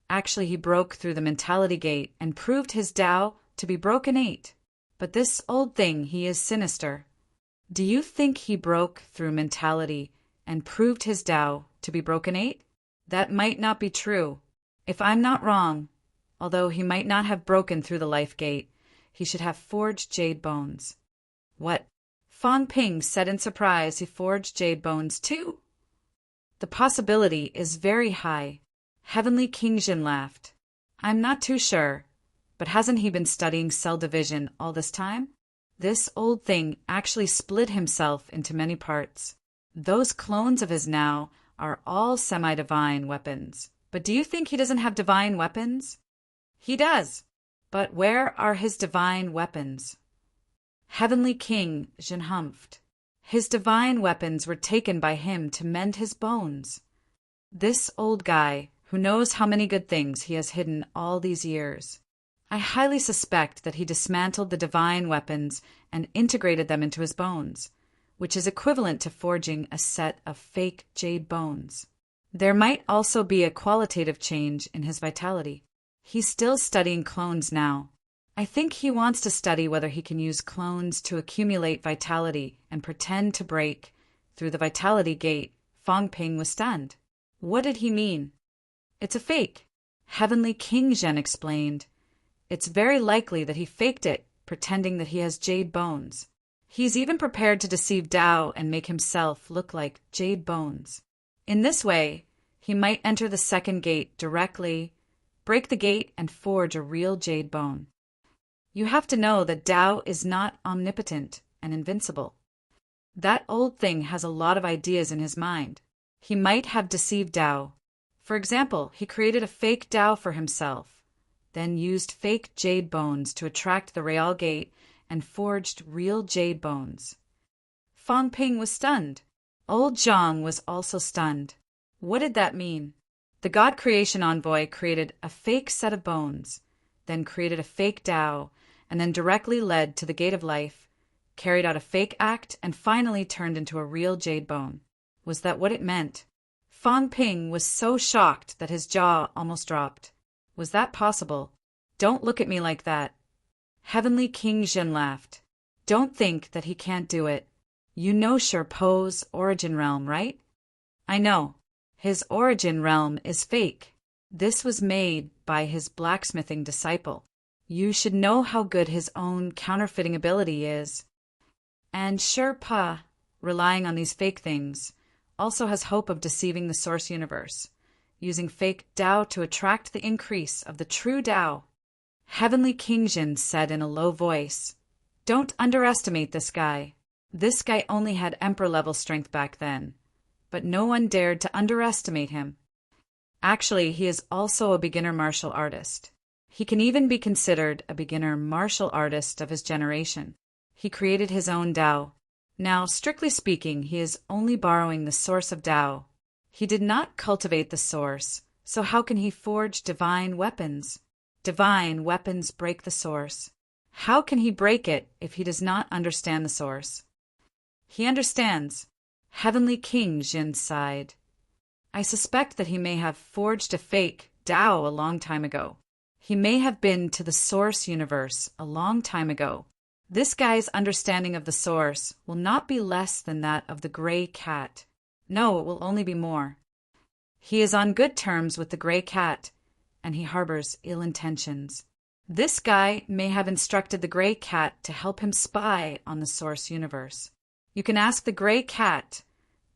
Actually, he broke through the mentality gate and proved his Tao to be broken 8. But this old thing, he is sinister. Do you think he broke through mentality and proved his Tao to be broken 8? That might not be true. If I'm not wrong, although he might not have broken through the life gate, he should have forged jade bones. What? Fang Ping said in surprise. He forged jade bones too? The possibility is very high. Heavenly King Jin laughed. I'm not too sure, but hasn't he been studying cell division all this time? This old thing actually split himself into many parts. Those clones of his now are all semi-divine weapons. But do you think he doesn't have divine weapons? He does. But where are his divine weapons? Heavenly King Jin humphed. His divine weapons were taken by him to mend his bones. This old guy, who knows how many good things he has hidden all these years. I highly suspect that he dismantled the divine weapons and integrated them into his bones, which is equivalent to forging a set of fake jade bones. There might also be a qualitative change in his vitality. He's still studying clones now. I think he wants to study whether he can use clones to accumulate vitality and pretend to break through the vitality gate. Fang Ping was stunned. What did he mean? It's a fake, Heavenly King Zhen explained. It's very likely that he faked it, pretending that he has jade bones. He's even prepared to deceive Dao and make himself look like jade bones. In this way, he might enter the second gate directly, break the gate, and forge a real jade bone. You have to know that Dao is not omnipotent and invincible. That old thing has a lot of ideas in his mind. He might have deceived Dao. For example, he created a fake Dao for himself, then used fake jade bones to attract the Real Gate and forged real jade bones. Fang Ping was stunned. Old Zhang was also stunned. What did that mean? The God Creation Envoy created a fake set of bones, then created a fake Dao, and then directly led to the Gate of Life, carried out a fake act, and finally turned into a real jade bone. Was that what it meant? Fang Ping was so shocked that his jaw almost dropped. Was that possible? Don't look at me like that. Heavenly King Zhen laughed. Don't think that he can't do it. You know Sher Po's origin realm, right? I know. His origin realm is fake. This was made by his blacksmithing disciple. You should know how good his own counterfeiting ability is. And Sher Pa, relying on these fake things, also has hope of deceiving the source universe, using fake Dao to attract the increase of the true Dao. Heavenly King Zhen said in a low voice, Don't underestimate this guy. This guy only had emperor-level strength back then, but no one dared to underestimate him. Actually, he is also a beginner martial artist. He can even be considered a beginner martial artist of his generation. He created his own Dao. Now, strictly speaking, he is only borrowing the source of Dao. He did not cultivate the source, so how can he forge divine weapons? Divine weapons break the source. How can he break it if he does not understand the source? He understands. Heavenly King Zhen sighed. I suspect that he may have forged a fake Dao a long time ago. He may have been to the source universe a long time ago. This guy's understanding of the source will not be less than that of the gray cat. No, it will only be more. He is on good terms with the gray cat, and he harbors ill intentions. This guy may have instructed the gray cat to help him spy on the source universe. You can ask the gray cat,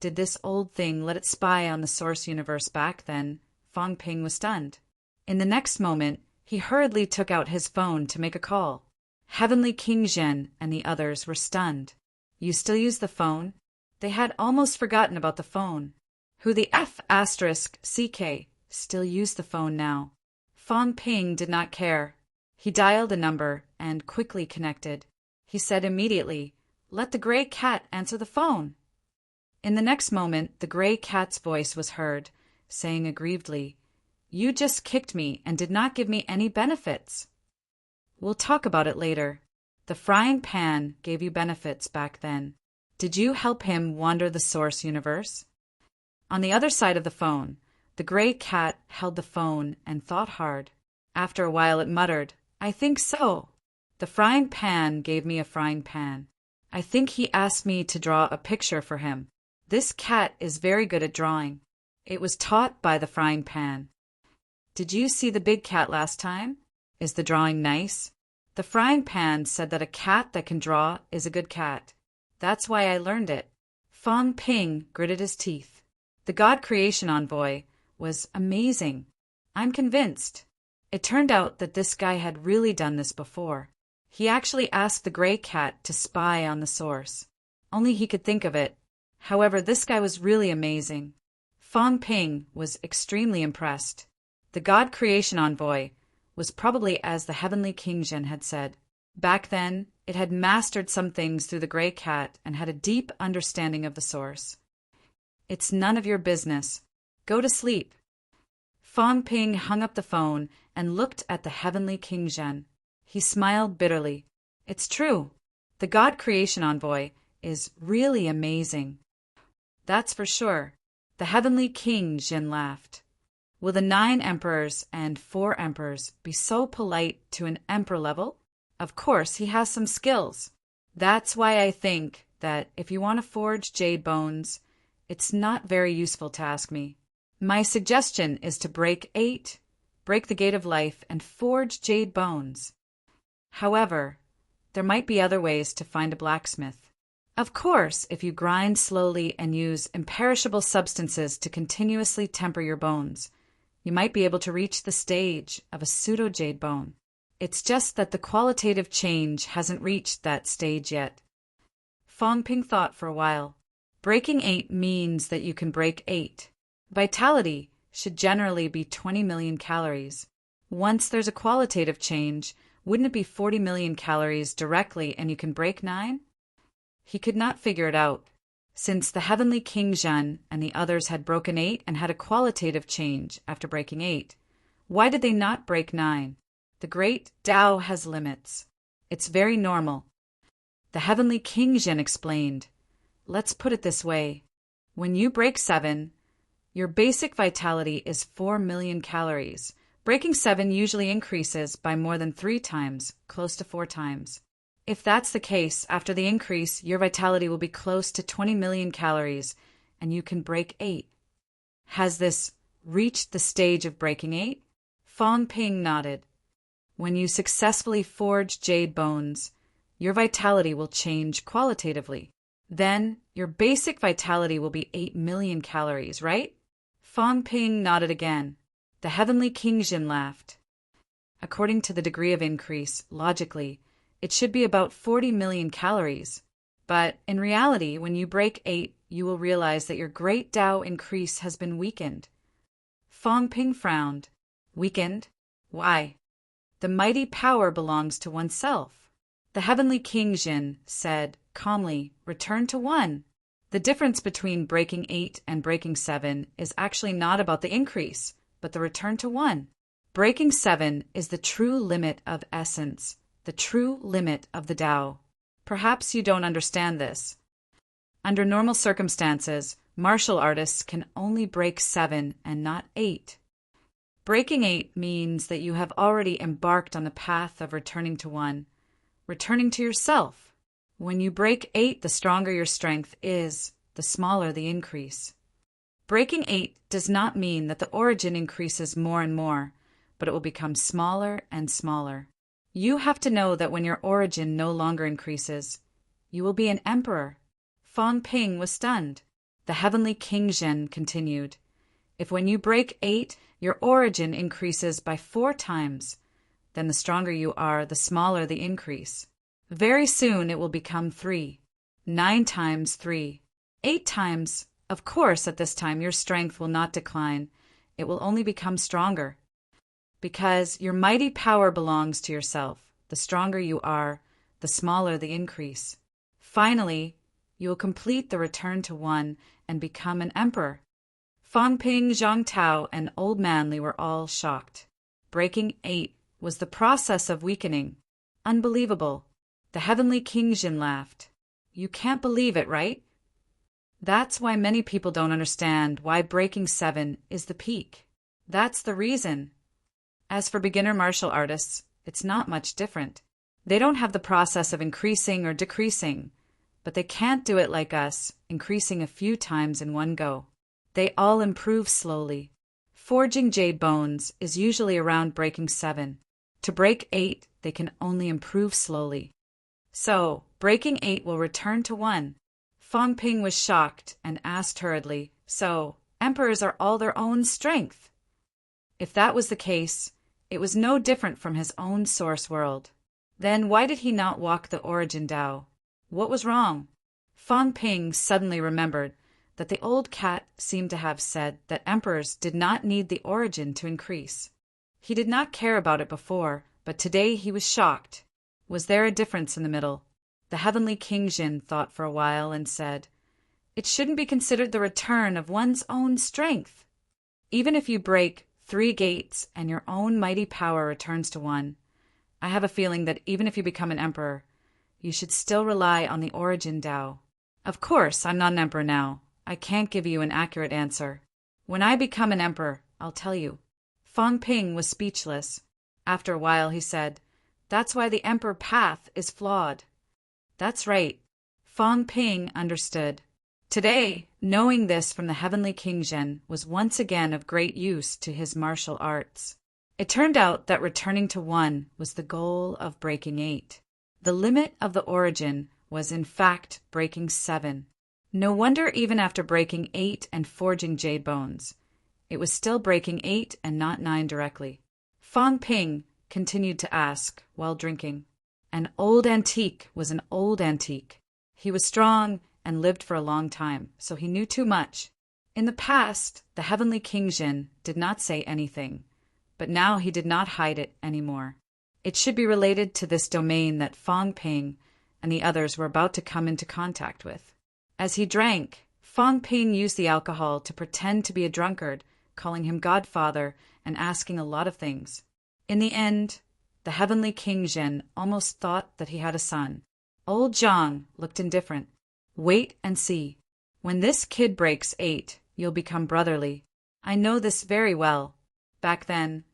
did this old thing let it spy on the source universe back then? Fang Ping was stunned. In the next moment, he hurriedly took out his phone to make a call. Heavenly King Zhen and the others were stunned. You still use the phone? They had almost forgotten about the phone. Who the F***CK still used the phone now. Fang Ping did not care. He dialed a number and quickly connected. He said immediately, Let the gray cat answer the phone. In the next moment, the gray cat's voice was heard, saying aggrievedly, You just kicked me and did not give me any benefits. We'll talk about it later. The frying pan gave you benefits back then. Did you help him wander the source universe? On the other side of the phone, the gray cat held the phone and thought hard. After a while it muttered, I think so. The frying pan gave me a frying pan. I think he asked me to draw a picture for him. This cat is very good at drawing. It was taught by the frying pan. Did you see the big cat last time? Is the drawing nice? The frying pan said that a cat that can draw is a good cat. That's why I learned it. Fang Ping gritted his teeth. The God Creation Envoy was amazing. I'm convinced. It turned out that this guy had really done this before. He actually asked the gray cat to spy on the source. Only he could think of it. However, this guy was really amazing. Fang Ping was extremely impressed. The God Creation Envoy was probably as the Heavenly King Zhen had said. Back then, it had mastered some things through the gray cat and had a deep understanding of the source. It's none of your business. Go to sleep. Fang Ping hung up the phone and looked at the Heavenly King Zhen. He smiled bitterly. It's true. The God Creation Envoy is really amazing. That's for sure. The Heavenly King Zhen laughed. Will the 9 emperors and 4 emperors be so polite to an emperor level? Of course, he has some skills. That's why I think that if you want to forge jade bones, it's not very useful to ask me. My suggestion is to break 8, break the gate of life, and forge jade bones. However, there might be other ways to find a blacksmith. Of course, if you grind slowly and use imperishable substances to continuously temper your bones, you might be able to reach the stage of a pseudo-jade bone. It's just that the qualitative change hasn't reached that stage yet. Fong Ping thought for a while. Breaking 8 means that you can break 8. Vitality should generally be 20 million calories. Once there's a qualitative change, wouldn't it be 40 million calories directly and you can break 9? He could not figure it out. Since the heavenly King Zhen and the others had broken 8 and had a qualitative change after breaking 8, why did they not break 9? The great Tao has limits. It's very normal. The heavenly King Zhen explained. Let's put it this way. When you break 7, your basic vitality is 4 million calories. Breaking 7 usually increases by more than 3 times, close to 4 times. If that's the case, after the increase, your vitality will be close to 20 million calories, and you can break 8. Has this reached the stage of breaking 8? Fong Ping nodded. When you successfully forge jade bones, your vitality will change qualitatively. Then, your basic vitality will be 8 million calories, right? Fong Ping nodded again. The heavenly King Jin laughed. According to the degree of increase, logically, it should be about 40 million calories. But in reality, when you break 8, you will realize that your great Tao increase has been weakened. Fong Ping frowned. Weakened? Why? The mighty power belongs to oneself. The heavenly King Jin said, calmly, return to 1. The difference between breaking 8 and breaking 7 is actually not about the increase, but the return to 1. Breaking 7 is the true limit of essence, the true limit of the Tao. Perhaps you don't understand this. Under normal circumstances, martial artists can only break 7 and not 8. Breaking 8 means that you have already embarked on the path of returning to 1, returning to yourself. When you break 8, the stronger your strength is, the smaller the increase. Breaking 8 does not mean that the origin increases more and more, but it will become smaller and smaller. You have to know that when your origin no longer increases, you will be an emperor. Fong Ping was stunned. The heavenly King Zhen continued. If when you break 8, your origin increases by 4 times, then the stronger you are, the smaller the increase. Very soon it will become 3. 9 times 3. 8 times. Of course, at this time your strength will not decline. It will only become stronger. Because your mighty power belongs to yourself. The stronger you are, the smaller the increase. Finally, you will complete the return to 1 and become an emperor. Fong Ping, Zhang Tao, and Old Manly were all shocked. Breaking 8 was the process of weakening. Unbelievable. The heavenly King Jin laughed. You can't believe it, right? That's why many people don't understand why breaking 7 is the peak. That's the reason. As for beginner martial artists, it's not much different. They don't have the process of increasing or decreasing, but they can't do it like us, increasing a few times in one go. They all improve slowly. Forging jade bones is usually around breaking 7. To break 8, they can only improve slowly. So, breaking 8 will return to 1. Fong Ping was shocked and asked hurriedly, so, emperors are all their own strength? If that was the case, it was no different from his own source world. Then why did he not walk the origin Tao? What was wrong? Fong Ping suddenly remembered that the old cat seemed to have said that emperors did not need the origin to increase. He did not care about it before, but today he was shocked. Was there a difference in the middle? The heavenly King Jin thought for a while and said, it shouldn't be considered the return of one's own strength. Even if you break 3 gates and your own mighty power returns to 1, I have a feeling that even if you become an emperor, you should still rely on the origin Tao. Of course, I'm not an emperor now. I can't give you an accurate answer. When I become an emperor, I'll tell you." Fong Ping was speechless. After a while he said, "That's why the Emperor path is flawed." That's right. Fong Ping understood. Today, knowing this from the heavenly King Zhen was once again of great use to his martial arts. It turned out that returning to 1 was the goal of breaking 8. The limit of the origin was in fact breaking 7. No wonder even after breaking 8 and forging jade bones, it was still breaking 8 and not 9 directly. Fong Ping continued to ask while drinking. An old antique was an old antique. He was strong and lived for a long time, so he knew too much. In the past, the heavenly King Zhen did not say anything, but now he did not hide it anymore. It should be related to this domain that Fong Ping and the others were about to come into contact with. As he drank, Fong Ping used the alcohol to pretend to be a drunkard, calling him Godfather and asking a lot of things. In the end, the heavenly King Zhen almost thought that he had a son. Old Zhang looked indifferent. "Wait and see. When this kid breaks 8, you'll become brotherly. I know this very well." Back then,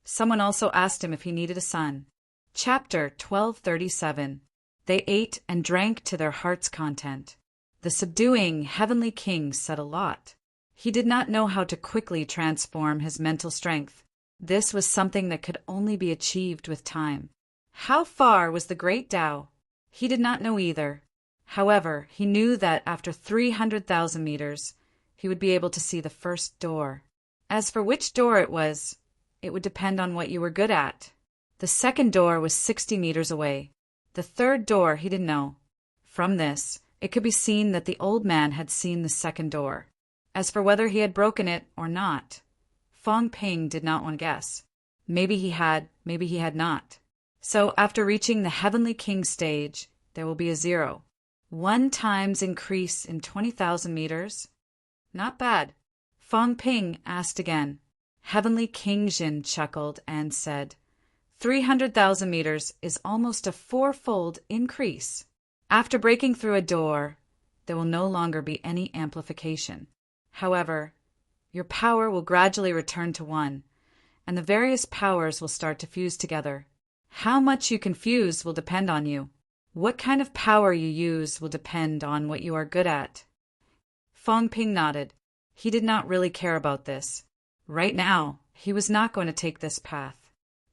someone also asked him if he needed a son. Chapter 1237. They ate and drank to their heart's content. The subduing heavenly king said a lot. He did not know how to quickly transform his mental strength. This was something that could only be achieved with time. How far was the great Tao? He did not know either. However, he knew that after 300,000 meters, he would be able to see the first door. As for which door it would depend on what you were good at. The second door was 60 meters away. The third door he didn't know. From this, it could be seen that the old man had seen the second door. As for whether he had broken it or not, Fong Ping did not want to guess. Maybe he had not. So after reaching the heavenly king stage, there will be a 0. 1 times increase in 20,000 meters? Not bad. Fong Ping asked again. Heavenly King Zhen chuckled and said, 300,000 meters is almost a 4-fold increase. After breaking through a door, there will no longer be any amplification. However, your power will gradually return to 1, and the various powers will start to fuse together. How much you can fuse will depend on you. What kind of power you use will depend on what you are good at. Fong Ping nodded. He did not really care about this. Right now, he was not going to take this path.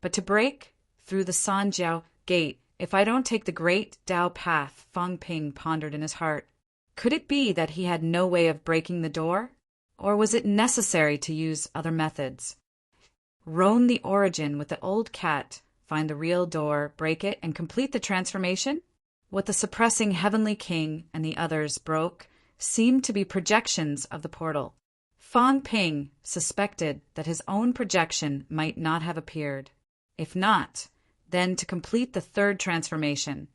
But to break through the Sanjiao gate, if I don't take the great Dao path, Fong Ping pondered in his heart. Could it be that he had no way of breaking the door? Or was it necessary to use other methods? Roam the origin with the old cat, find the real door, break it, and complete the transformation? What the suppressing heavenly king and the others broke seemed to be projections of the portal. Fong Ping suspected that his own projection might not have appeared. If not, then to complete the third transformation,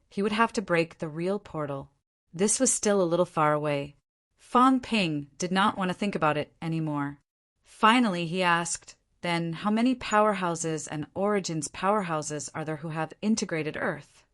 he would have to break the real portal. This was still a little far away. Fong Ping did not want to think about it anymore. Finally, he asked, then how many powerhouses and origins powerhouses are there who have integrated Earth?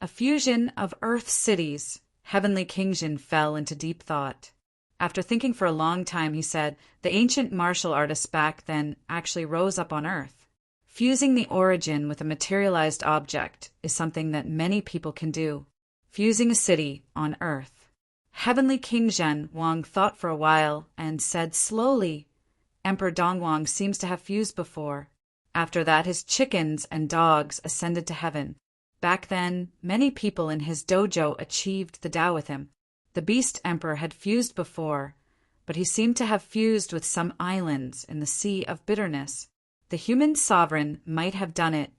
A fusion of Earth cities. Heavenly King Zhen fell into deep thought. After thinking for a long time, he said, the ancient martial artists back then actually rose up on Earth. Fusing the origin with a materialized object is something that many people can do. Fusing a city on Earth. Heavenly King Zhen Wang thought for a while and said slowly, Emperor Dongwang seems to have fused before. After that, his chickens and dogs ascended to heaven. Back then, many people in his dojo achieved the Tao with him. The Beast Emperor had fused before, but he seemed to have fused with some islands in the Sea of Bitterness. The human sovereign might have done it,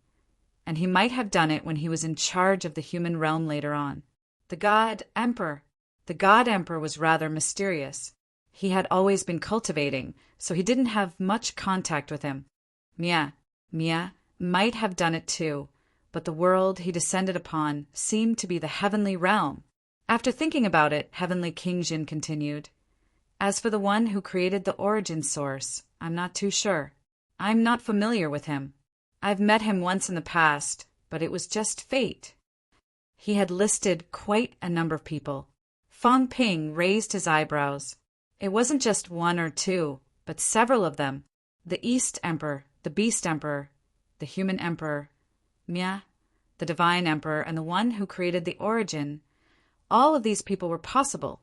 and he might have done it when he was in charge of the human realm later on. The God Emperor was rather mysterious. He had always been cultivating, so he didn't have much contact with him. Mia might have done it too, but the world he descended upon seemed to be the heavenly realm. After thinking about it, Heavenly King Zhen continued, as for the one who created the origin source, I'm not too sure. I'm not familiar with him. I've met him once in the past, but it was just fate. He had listed quite a number of people. Fong Ping raised his eyebrows. It wasn't just 1 or 2, but several of them, the East Emperor, the Beast Emperor, the Human Emperor, Mia, the Divine Emperor, and the one who created the Origin, all of these people were possible.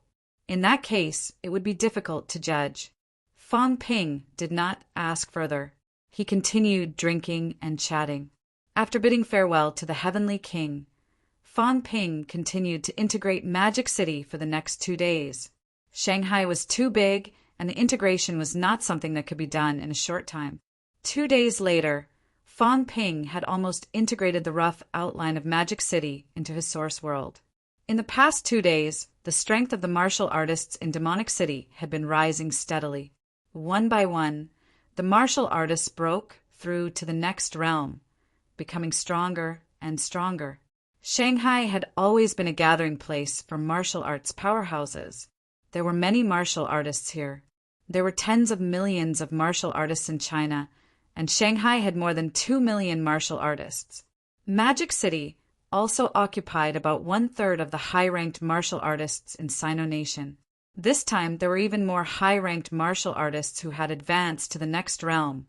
In that case, it would be difficult to judge. Fang Ping did not ask further. He continued drinking and chatting. After bidding farewell to the Heavenly King, Fang Ping continued to integrate Magic City for the next 2 days. Shanghai was too big, and the integration was not something that could be done in a short time. 2 days later, Fang Ping had almost integrated the rough outline of Magic City into his source world. In the past 2 days, the strength of the martial artists in Demonic City had been rising steadily. One by one, the martial artists broke through to the next realm, becoming stronger and stronger. Shanghai had always been a gathering place for martial arts powerhouses. There were many martial artists here. There were tens of millions of martial artists in China, and Shanghai had more than 2 million martial artists. Magic City also occupied about 1/3 of the high-ranked martial artists in Sino Nation. This time, there were even more high-ranked martial artists who had advanced to the next realm,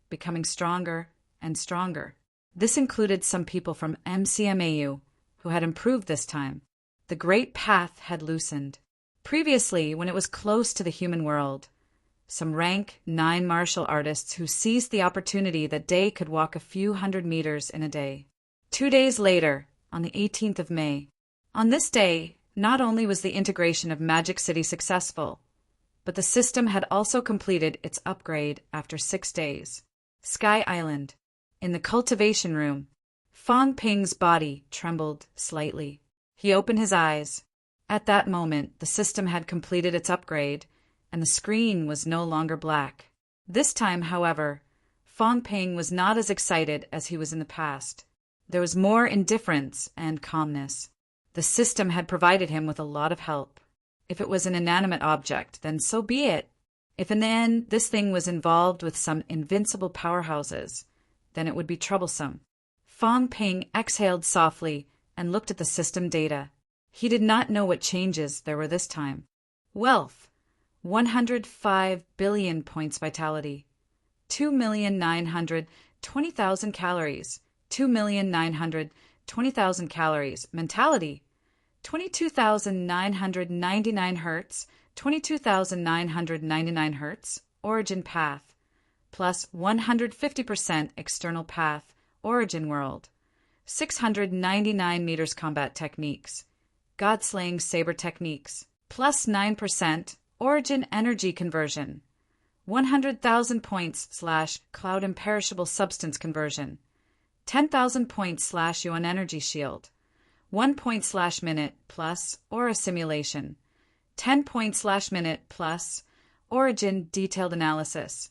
becoming stronger and stronger. This included some people from MCMAU who had improved this time. The Great Path had loosened. Previously, when it was close to the human world, some rank 9 martial artists who seized the opportunity that they could walk a few hundred meters in a day. 2 days later, on the 18th of May, on this day, not only was the integration of Magic City successful, but the system had also completed its upgrade after 6 days. Sky Island. In the cultivation room, Fang Ping's body trembled slightly. He opened his eyes. At that moment, the system had completed its upgrade, and the screen was no longer black. This time, however, Fang Ping was not as excited as he was in the past. There was more indifference and calmness. The system had provided him with a lot of help. If it was an inanimate object, then so be it. If in the end this thing was involved with some invincible powerhouses, then it would be troublesome. Fang Ping exhaled softly and looked at the system data. He did not know what changes there were this time. Wealth, 105 billion points vitality, 2,920,000 calories, 2,920,000 calories. Mentality, 22,999 hertz, 22,999 hertz. Origin path, plus 150% external path, origin world. 699 meters combat techniques, God-slaying saber techniques, plus 9% origin energy conversion. 100,000 points / cloud imperishable substance conversion. 10,000 points / yuan energy shield. 1 point / minute plus aura simulation. 10 points / minute plus origin detailed analysis.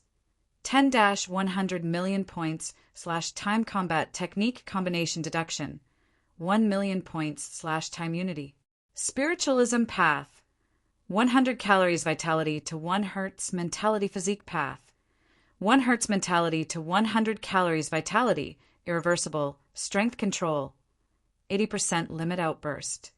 10-100 million points / time combat technique combination deduction. 1 million points / time unity. Spiritualism path. 100 calories vitality to 1 hertz mentality physique path. 1 hertz mentality to 100 calories vitality, irreversible, strength control. 80% limit outburst.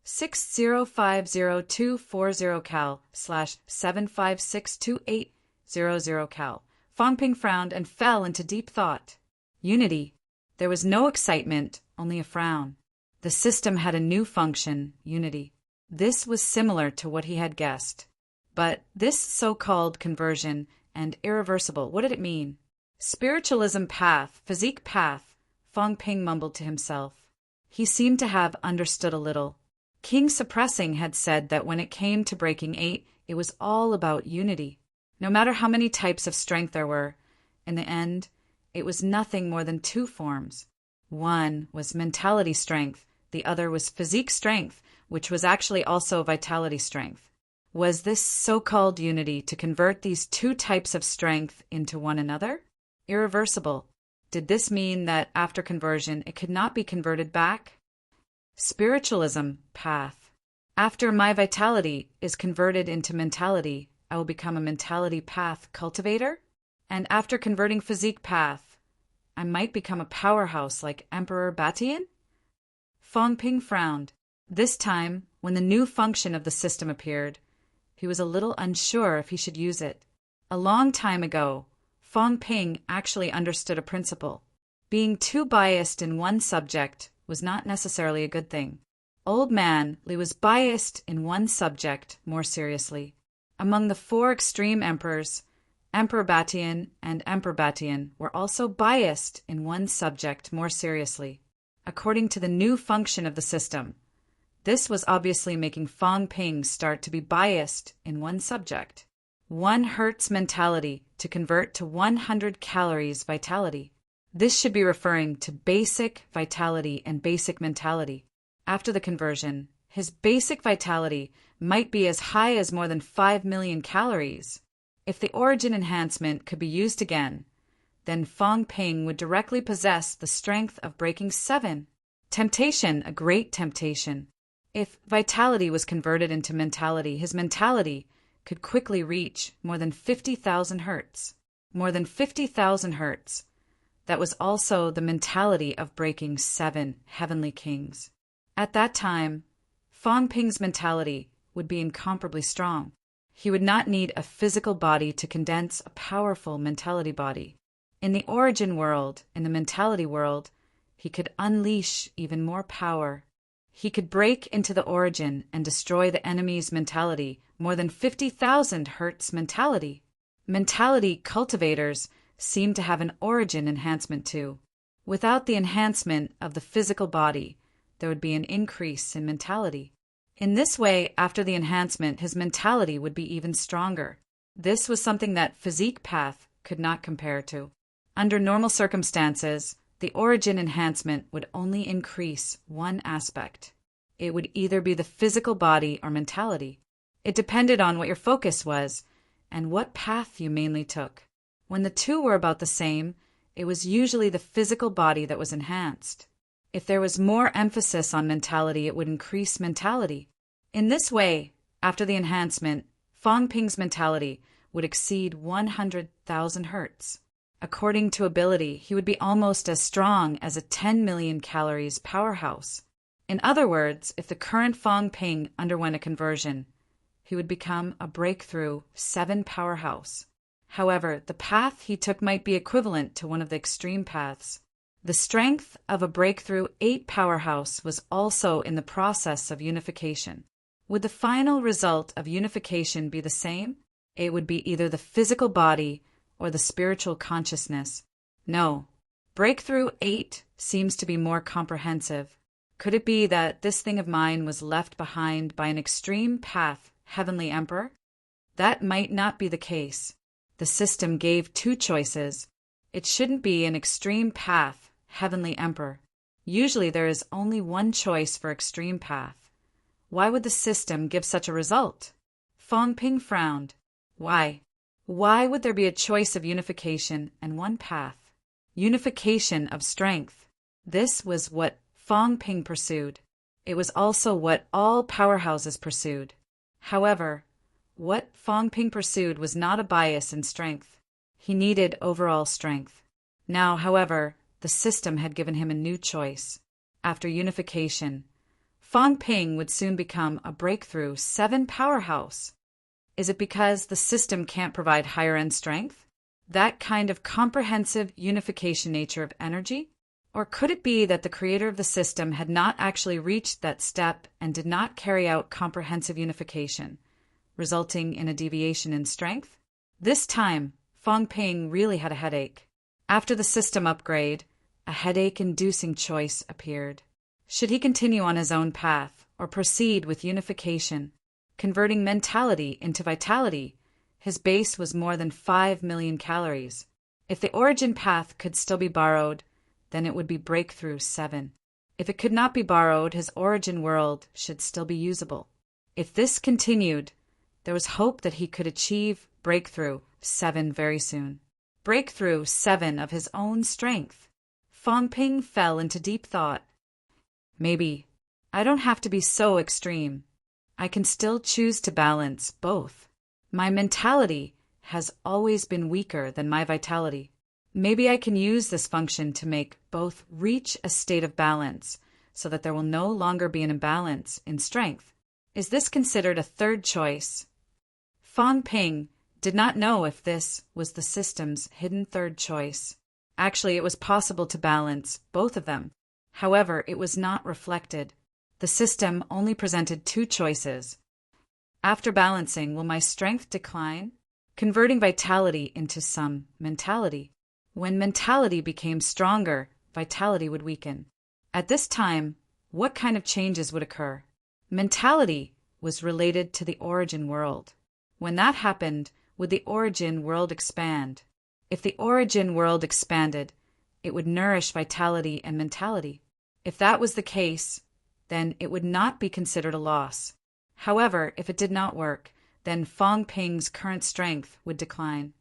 6050240 cal / 7562800 cal. Fang Ping frowned and fell into deep thought. Unity. There was no excitement, only a frown. The system had a new function, unity. This was similar to what he had guessed. But this so-called conversion and irreversible, what did it mean? Spiritualism path, physique path, Fang Ping mumbled to himself. He seemed to have understood a little. King Suppressing had said that when it came to breaking 8, it was all about unity. No matter how many types of strength there were, in the end, it was nothing more than 2 forms. One was mentality strength, the other was physique strength, which was actually also vitality strength. Was this so-called unity to convert these 2 types of strength into one another? Irreversible. Did this mean that after conversion it could not be converted back? Spiritualism path. After my vitality is converted into mentality, I will become a mentality path cultivator? And after converting physique path, I might become a powerhouse like Emperor Batian? Fang Ping frowned. This time, when the new function of the system appeared, he was a little unsure if he should use it. A long time ago, Fong Ping actually understood a principle. Being too biased in one subject was not necessarily a good thing. Old Man Li was biased in one subject more seriously. Among the four extreme emperors, Emperor Batian and Emperor Batian were also biased in one subject more seriously. According to the new function of the system, this was obviously making Fong Ping start to be biased in one subject. 1 Hertz mentality to convert to 100 calories vitality. This should be referring to basic vitality and basic mentality. After the conversion, his basic vitality might be as high as more than 5 million calories. If the origin enhancement could be used again, then Fong Ping would directly possess the strength of breaking 7. Temptation, a great temptation. If vitality was converted into mentality, his mentality could quickly reach more than 50,000 hertz. More than 50,000 hertz. That was also the mentality of breaking 7 heavenly kings. At that time, Fong Ping's mentality would be incomparably strong. He would not need a physical body to condense a powerful mentality body. In the origin world, in the mentality world, he could unleash even more power. He could break into the origin and destroy the enemy's mentality, more than 50,000 hertz mentality. Mentality cultivators seem to have an origin enhancement too. Without the enhancement of the physical body, there would be an increase in mentality. In this way, after the enhancement, his mentality would be even stronger. This was something that physique path could not compare to. Under normal circumstances, the origin enhancement would only increase one aspect. It would either be the physical body or mentality. It depended on what your focus was and what path you mainly took. When the two were about the same, it was usually the physical body that was enhanced. If there was more emphasis on mentality, it would increase mentality. In this way, after the enhancement, Fong Ping's mentality would exceed 100,000 hertz. According to ability, he would be almost as strong as a 10 million calories powerhouse. In other words, if the current Fong Ping underwent a conversion, he would become a breakthrough 7 powerhouse. However, the path he took might be equivalent to one of the extreme paths. The strength of a breakthrough 8 powerhouse was also in the process of unification. Would the final result of unification be the same? It would be either the physical body or the spiritual consciousness. No. Breakthrough 8 seems to be more comprehensive. Could it be that this thing of mine was left behind by an extreme path, Heavenly Emperor? That might not be the case. The system gave 2 choices. It shouldn't be an extreme path, Heavenly Emperor. Usually there is only one choice for extreme path. Why would the system give such a result? Fong Ping frowned. Why? Why would there be a choice of unification and one path? Unification of strength. This was what Fong Ping pursued. It was also what all powerhouses pursued. However, what Fong Ping pursued was not a bias in strength. He needed overall strength. Now, however, the system had given him a new choice. After unification, Fong Ping would soon become a breakthrough 7 powerhouse. Is it because the system can't provide higher-end strength? That kind of comprehensive unification nature of energy? Or could it be that the creator of the system had not actually reached that step and did not carry out comprehensive unification, resulting in a deviation in strength? This time, Fong Ping really had a headache. After the system upgrade, a headache-inducing choice appeared. Should he continue on his own path or proceed with unification, converting mentality into vitality? His base was more than 5 million calories. If the origin path could still be borrowed, then it would be breakthrough 7. If it could not be borrowed, his origin world should still be usable. If this continued, there was hope that he could achieve breakthrough 7 very soon. Breakthrough 7 of his own strength. Fong Ping fell into deep thought. Maybe I don't have to be so extreme. I can still choose to balance both. My mentality has always been weaker than my vitality. Maybe I can use this function to make both reach a state of balance so that there will no longer be an imbalance in strength. Is this considered a third choice? Fong Ping did not know if this was the system's hidden third choice. Actually, it was possible to balance both of them. However, it was not reflected. The system only presented two choices. After balancing, will my strength decline? Converting vitality into some mentality. When mentality became stronger, vitality would weaken. At this time, what kind of changes would occur? Mentality was related to the origin world. When that happened, would the origin world expand? If the origin world expanded, it would nourish vitality and mentality. If that was the case, then it would not be considered a loss. However, if it did not work, then Fong Ping's current strength would decline.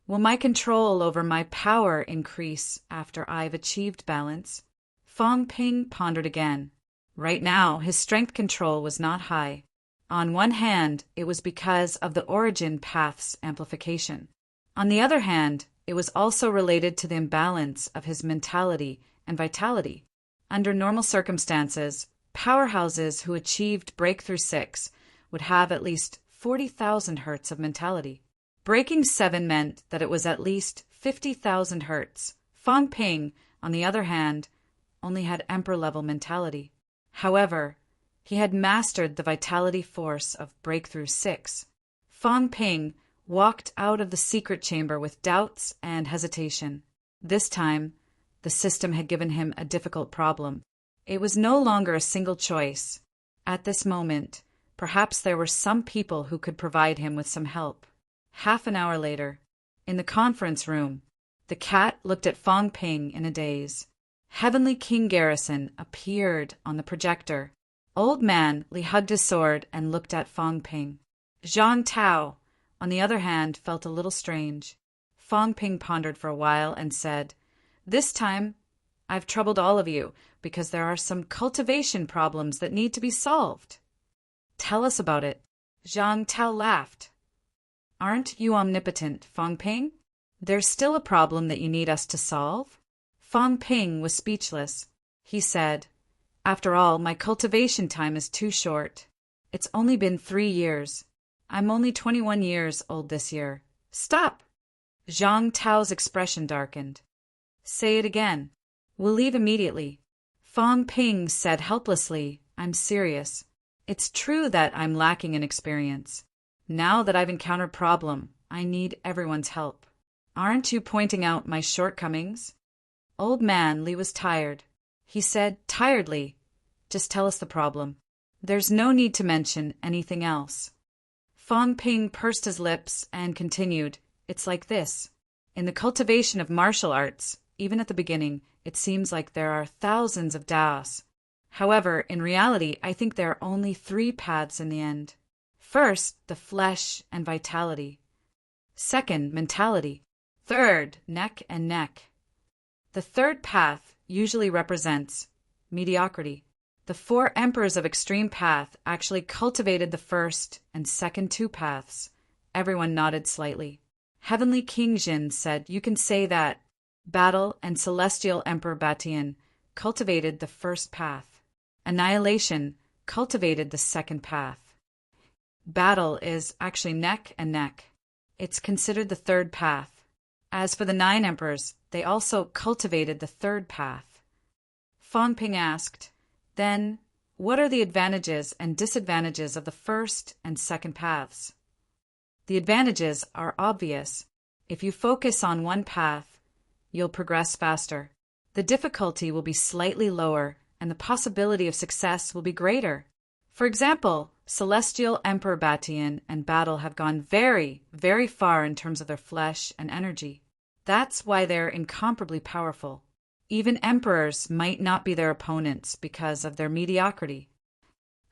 Will my control over my power increase after I've achieved balance? Fong Ping pondered again. Right now, his strength control was not high. On one hand, it was because of the origin path's amplification. On the other hand, it was also related to the imbalance of his mentality and vitality. Under normal circumstances, powerhouses who achieved Breakthrough 6 would have at least 40,000 hertz of mentality. Breaking 7 meant that it was at least 50,000 hertz. Fong Ping, on the other hand, only had emperor-level mentality. However, he had mastered the vitality force of Breakthrough 6. Fong Ping walked out of the secret chamber with doubts and hesitation. This time, the system had given him a difficult problem. It was no longer a single choice. At this moment, perhaps there were some people who could provide him with some help. Half an hour later, in the conference room, the cat looked at Fong Ping in a daze. Heavenly King Garrison appeared on the projector. Old Man Li hugged his sword and looked at Fong Ping. Zhang Tao, on the other hand, felt a little strange. Fong Ping pondered for a while and said, "This time, I've troubled all of you because there are some cultivation problems that need to be solved." "Tell us about it." Zhang Tao laughed. "Aren't you omnipotent, Fong Ping? There's still a problem that you need us to solve?" Fong Ping was speechless. He said, "After all, my cultivation time is too short. It's only been 3 years. I'm only 21 years old this year." "Stop!" Zhang Tao's expression darkened. "Say it again." "We'll leave immediately." Fong Ping said helplessly, "I'm serious. It's true that I'm lacking in experience. Now that I've encountered a problem, I need everyone's help. Aren't you pointing out my shortcomings?" Old Man Li was tired. He said tiredly, "Just tell us the problem. There's no need to mention anything else." Fong Ping pursed his lips and continued, "It's like this. In the cultivation of martial arts, even at the beginning, it seems like there are thousands of Daos. However, in reality, I think there are only 3 paths in the end. First, the flesh and vitality. Second, mentality. Third, neck and neck. The third path usually represents mediocrity. The 4 emperors of extreme path actually cultivated the first and second 2 paths." Everyone nodded slightly. Heavenly King Jin said, "You can say that Battle and Celestial Emperor Batian cultivated the first path. Annihilation cultivated the second path. Battle is actually neck and neck. It's considered the third path. As for the 9 emperors, they also cultivated the third path." Fong Ping asked, "Then, what are the advantages and disadvantages of the first and second paths?" "The advantages are obvious. If you focus on one path, you'll progress faster. The difficulty will be slightly lower, and the possibility of success will be greater. For example, Celestial Emperor Batian and Battle have gone very, very far in terms of their flesh and energy. That's why they're incomparably powerful. Even emperors might not be their opponents because of their mediocrity.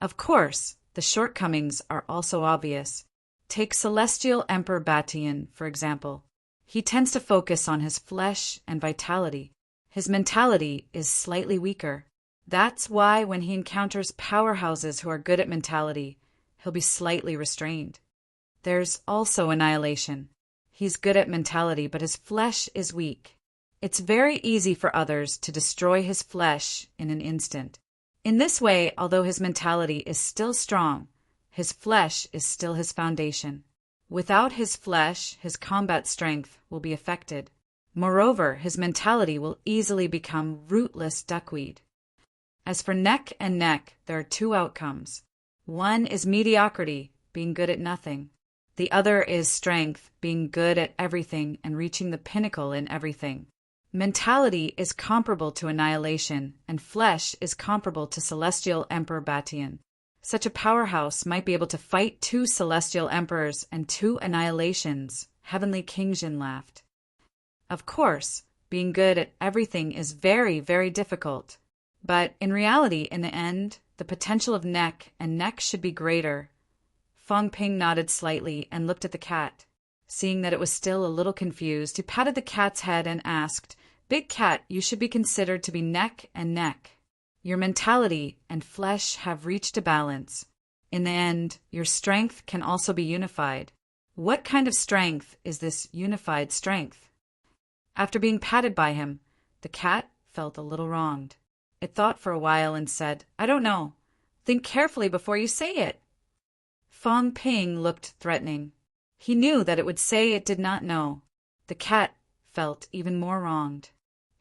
Of course, the shortcomings are also obvious. Take Celestial Emperor Batian, for example. He tends to focus on his flesh and vitality. His mentality is slightly weaker. That's why when he encounters powerhouses who are good at mentality, he'll be slightly restrained. There's also annihilation. He's good at mentality, but his flesh is weak. It's very easy for others to destroy his flesh in an instant. In this way, although his mentality is still strong, his flesh is still his foundation. Without his flesh, his combat strength will be affected. Moreover, his mentality will easily become rootless duckweed. As for neck and neck, there are two outcomes. One is mediocrity, being good at nothing. The other is strength, being good at everything and reaching the pinnacle in everything. Mentality is comparable to annihilation, and flesh is comparable to Celestial Emperor Batian. Such a powerhouse might be able to fight 2 Celestial Emperors and 2 annihilations, Heavenly King Jin laughed. Of course, being good at everything is very, very difficult. But in reality, in the end, the potential of neck and neck should be greater. Fong Ping nodded slightly and looked at the cat. Seeing that it was still a little confused, he patted the cat's head and asked, "Big cat, you should be considered to be neck and neck. Your mentality and flesh have reached a balance. In the end, your strength can also be unified. What kind of strength is this unified strength?" After being patted by him, the cat felt a little wronged. It thought for a while and said, "I don't know. Think carefully before you say it." Fong Ping looked threatening. He knew that it would say it did not know. The cat felt even more wronged.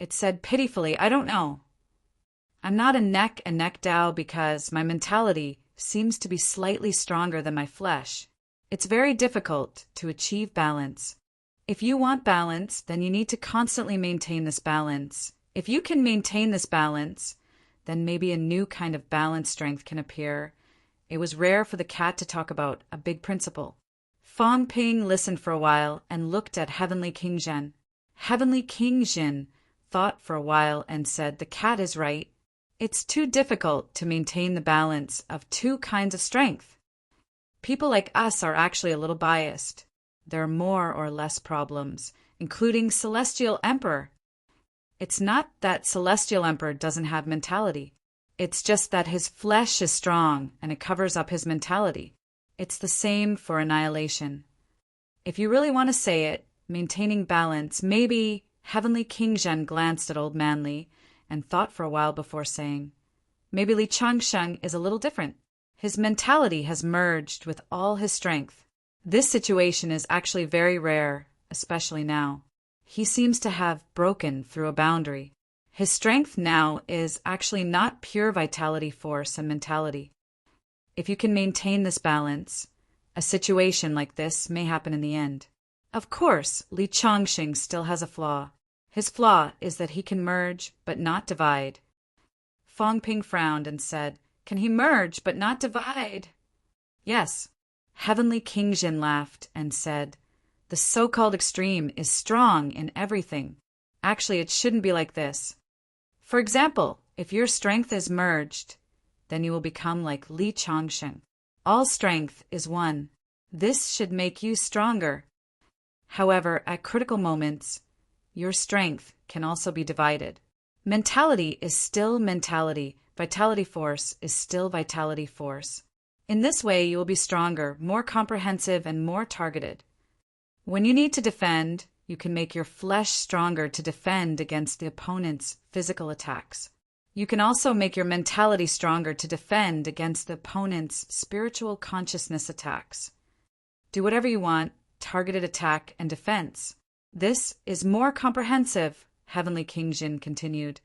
It said pitifully, "I don't know. I'm not a neck and neck Tao because my mentality seems to be slightly stronger than my flesh. It's very difficult to achieve balance. If you want balance, then you need to constantly maintain this balance. If you can maintain this balance, then maybe a new kind of balance strength can appear." It was rare for the cat to talk about a big principle. Fong Ping listened for a while and looked at Heavenly King Zhen. Heavenly King Jin thought for a while and said, "The cat is right. It's too difficult to maintain the balance of 2 kinds of strength. People like us are actually a little biased. There are more or less problems, including Celestial Emperor. It's not that Celestial Emperor doesn't have mentality. It's just that his flesh is strong and it covers up his mentality. It's the same for annihilation. If you really want to say it, maintaining balance, maybe." Heavenly King Zhen glanced at Old Manly and thought for a while before saying, "Maybe Li Changsheng is a little different. His mentality has merged with all his strength. This situation is actually very rare, especially now. He seems to have broken through a boundary. His strength now is actually not pure vitality, force, and mentality. If you can maintain this balance, a situation like this may happen in the end. Of course, Li Changxing still has a flaw. His flaw is that he can merge but not divide." Fong Ping frowned and said, "Can he merge but not divide?" "Yes." Heavenly King Jin laughed and said, "The so-called extreme is strong in everything. Actually, it shouldn't be like this. For example, if your strength is merged, then you will become like Li Changxing. All strength is one. This should make you stronger. However, at critical moments, your strength can also be divided. Mentality is still mentality. Vitality force is still vitality force. In this way, you will be stronger, more comprehensive, and more targeted. When you need to defend, you can make your flesh stronger to defend against the opponent's physical attacks. You can also make your mentality stronger to defend against the opponent's spiritual consciousness attacks. Do whatever you want, targeted attack and defense. This is more comprehensive," Heavenly King Jin continued.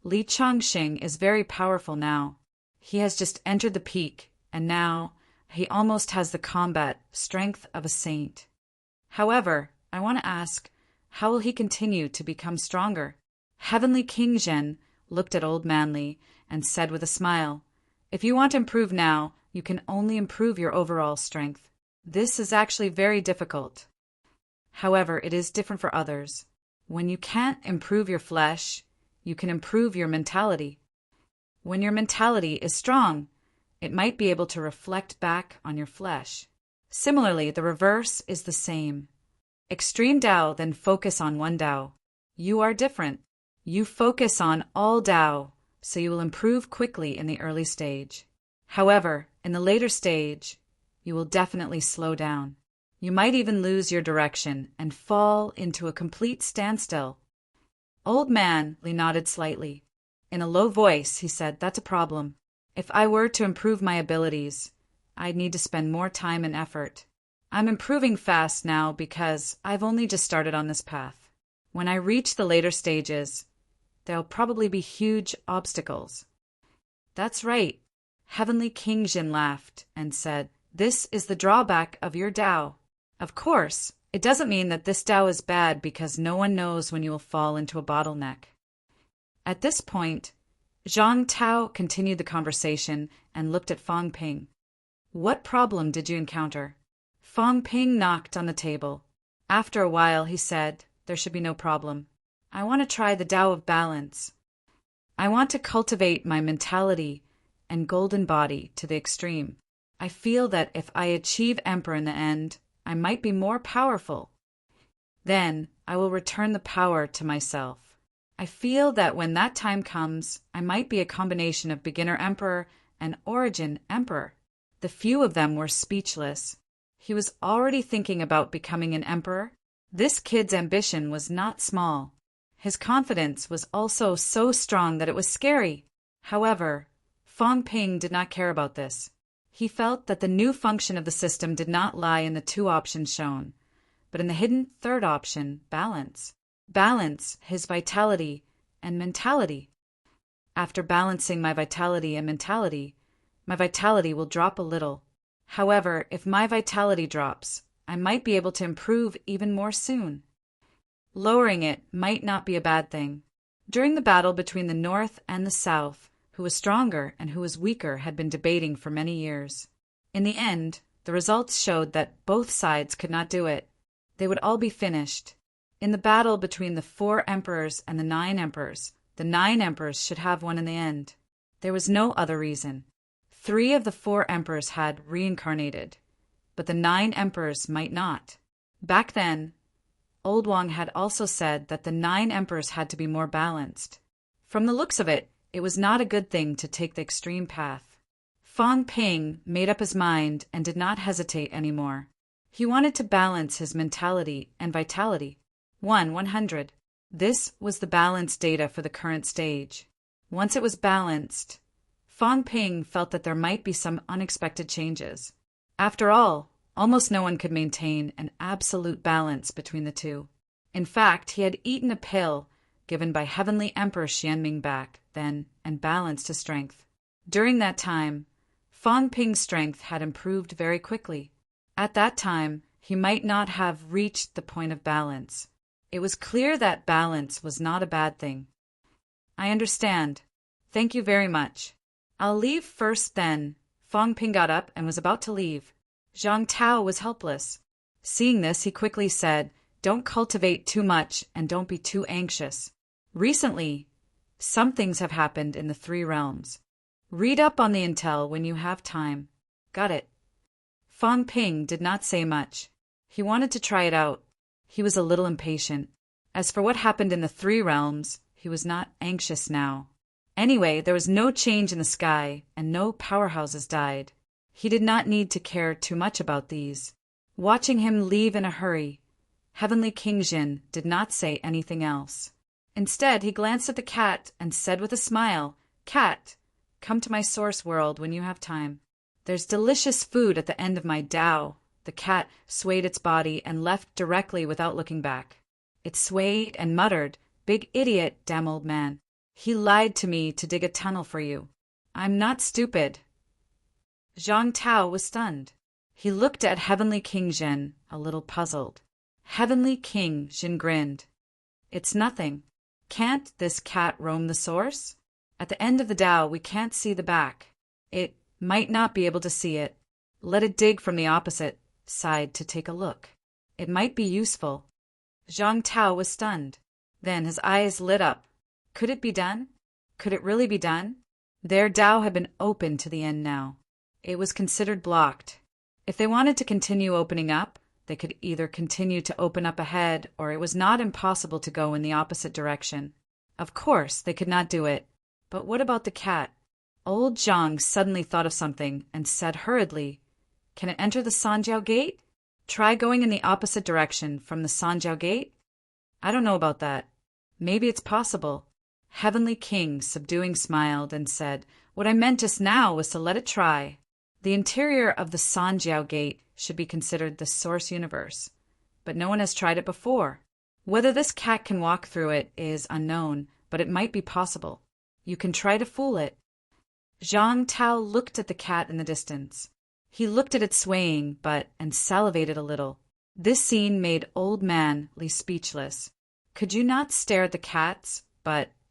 "Li Changxing is very powerful now. He has just entered the peak, and now he almost has the combat strength of a saint. However, I want to ask, how will he continue to become stronger?" Heavenly King Zhen looked at Old Manly and said with a smile, "If you want to improve now, you can only improve your overall strength. This is actually very difficult. However, it is different for others. When you can't improve your flesh, you can improve your mentality. When your mentality is strong, it might be able to reflect back on your flesh. Similarly, the reverse is the same. Extreme Tao, then focus on one Tao. You are different. You focus on all Tao, so you will improve quickly in the early stage. However, in the later stage, you will definitely slow down. You might even lose your direction and fall into a complete standstill." Old Man Li nodded slightly. In a low voice, he said, "That's a problem. If I were to improve my abilities, I'd need to spend more time and effort. I'm improving fast now because I've only just started on this path. When I reach the later stages, there'll probably be huge obstacles. That's right. Heavenly King Jin laughed and said, "This is the drawback of your Tao. Of course, it doesn't mean that this Tao is bad because no one knows when you will fall into a bottleneck." At this point, Zhang Tao continued the conversation and looked at Fang Ping. "What problem did you encounter?" Fang Ping knocked on the table. After a while, he said, "There should be no problem. I want to try the Tao of balance. I want to cultivate my mentality and golden body to the extreme. I feel that if I achieve Emperor in the end, I might be more powerful. Then I will return the power to myself. I feel that when that time comes, I might be a combination of beginner Emperor and origin Emperor." The few of them were speechless. He was already thinking about becoming an emperor. This kid's ambition was not small. His confidence was also so strong that it was scary. However, Fang Ping did not care about this. He felt that the new function of the system did not lie in the two options shown, but in the hidden third option, balance. Balance his vitality and mentality. After balancing my vitality and mentality, my vitality will drop a little. However, if my vitality drops, I might be able to improve even more soon. Lowering it might not be a bad thing. During the battle between the North and the South, who was stronger and who was weaker had been debating for many years. In the end, the results showed that both sides could not do it. They would all be finished. In the battle between the 4 emperors and the 9 emperors, the 9 emperors should have won in the end. There was no other reason. 3 of the 4 emperors had reincarnated, but the 9 emperors might not. Back then, Old Wang had also said that the 9 emperors had to be more balanced. From the looks of it, it was not a good thing to take the extreme path. Fang Ping made up his mind and did not hesitate anymore. He wanted to balance his mentality and vitality. 100. This was the balance data for the current stage. Once it was balanced, Fang Ping felt that there might be some unexpected changes. After all, almost no one could maintain an absolute balance between the two. In fact, he had eaten a pill given by Heavenly Emperor Xianming back then and balanced his strength. During that time, Fang Ping's strength had improved very quickly. At that time, he might not have reached the point of balance. It was clear that balance was not a bad thing. "I understand. Thank you very much. I'll leave first then." Fang Ping got up and was about to leave. Zhang Tao was helpless. Seeing this, he quickly said, "Don't cultivate too much and don't be too anxious. Recently, some things have happened in the 3 realms. Read up on the intel when you have time." "Got it." Fang Ping did not say much. He wanted to try it out. He was a little impatient. As for what happened in the 3 realms, he was not anxious now. Anyway, there was no change in the sky, and no powerhouses died. He did not need to care too much about these. Watching him leave in a hurry, Heavenly King Jin did not say anything else. Instead, he glanced at the cat and said with a smile, "Cat, come to my source world when you have time. There's delicious food at the end of my Tao." The cat swayed its body and left directly without looking back. It swayed and muttered, "Big idiot, damn old man. He lied to me to dig a tunnel for you. I'm not stupid." Zhang Tao was stunned. He looked at Heavenly King Jin, a little puzzled. Heavenly King Jin grinned. "It's nothing. Can't this cat roam the source? At the end of the Tao, we can't see the back. It might not be able to see it. Let it dig from the opposite side to take a look. It might be useful." Zhang Tao was stunned. Then his eyes lit up. Could it be done? Could it really be done? Their Tao had been open to the end now. It was considered blocked. If they wanted to continue opening up, they could either continue to open up ahead, or it was not impossible to go in the opposite direction. Of course, they could not do it. But what about the cat? Old Zhang suddenly thought of something and said hurriedly, "Can it enter the Sanjiao Gate? Try going in the opposite direction from the Sanjiao Gate?" "I don't know about that. Maybe it's possible." Heavenly King, subduing, smiled and said, "What I meant just now was to let it try." The interior of the Sanjiao Gate should be considered the source universe, but no one has tried it before. Whether this cat can walk through it is unknown, but it might be possible. You can try to fool it. Zhang Tao looked at the cat in the distance. He looked at it swaying, and salivated a little. This scene made Old Man Li speechless. Could you not stare at the cats,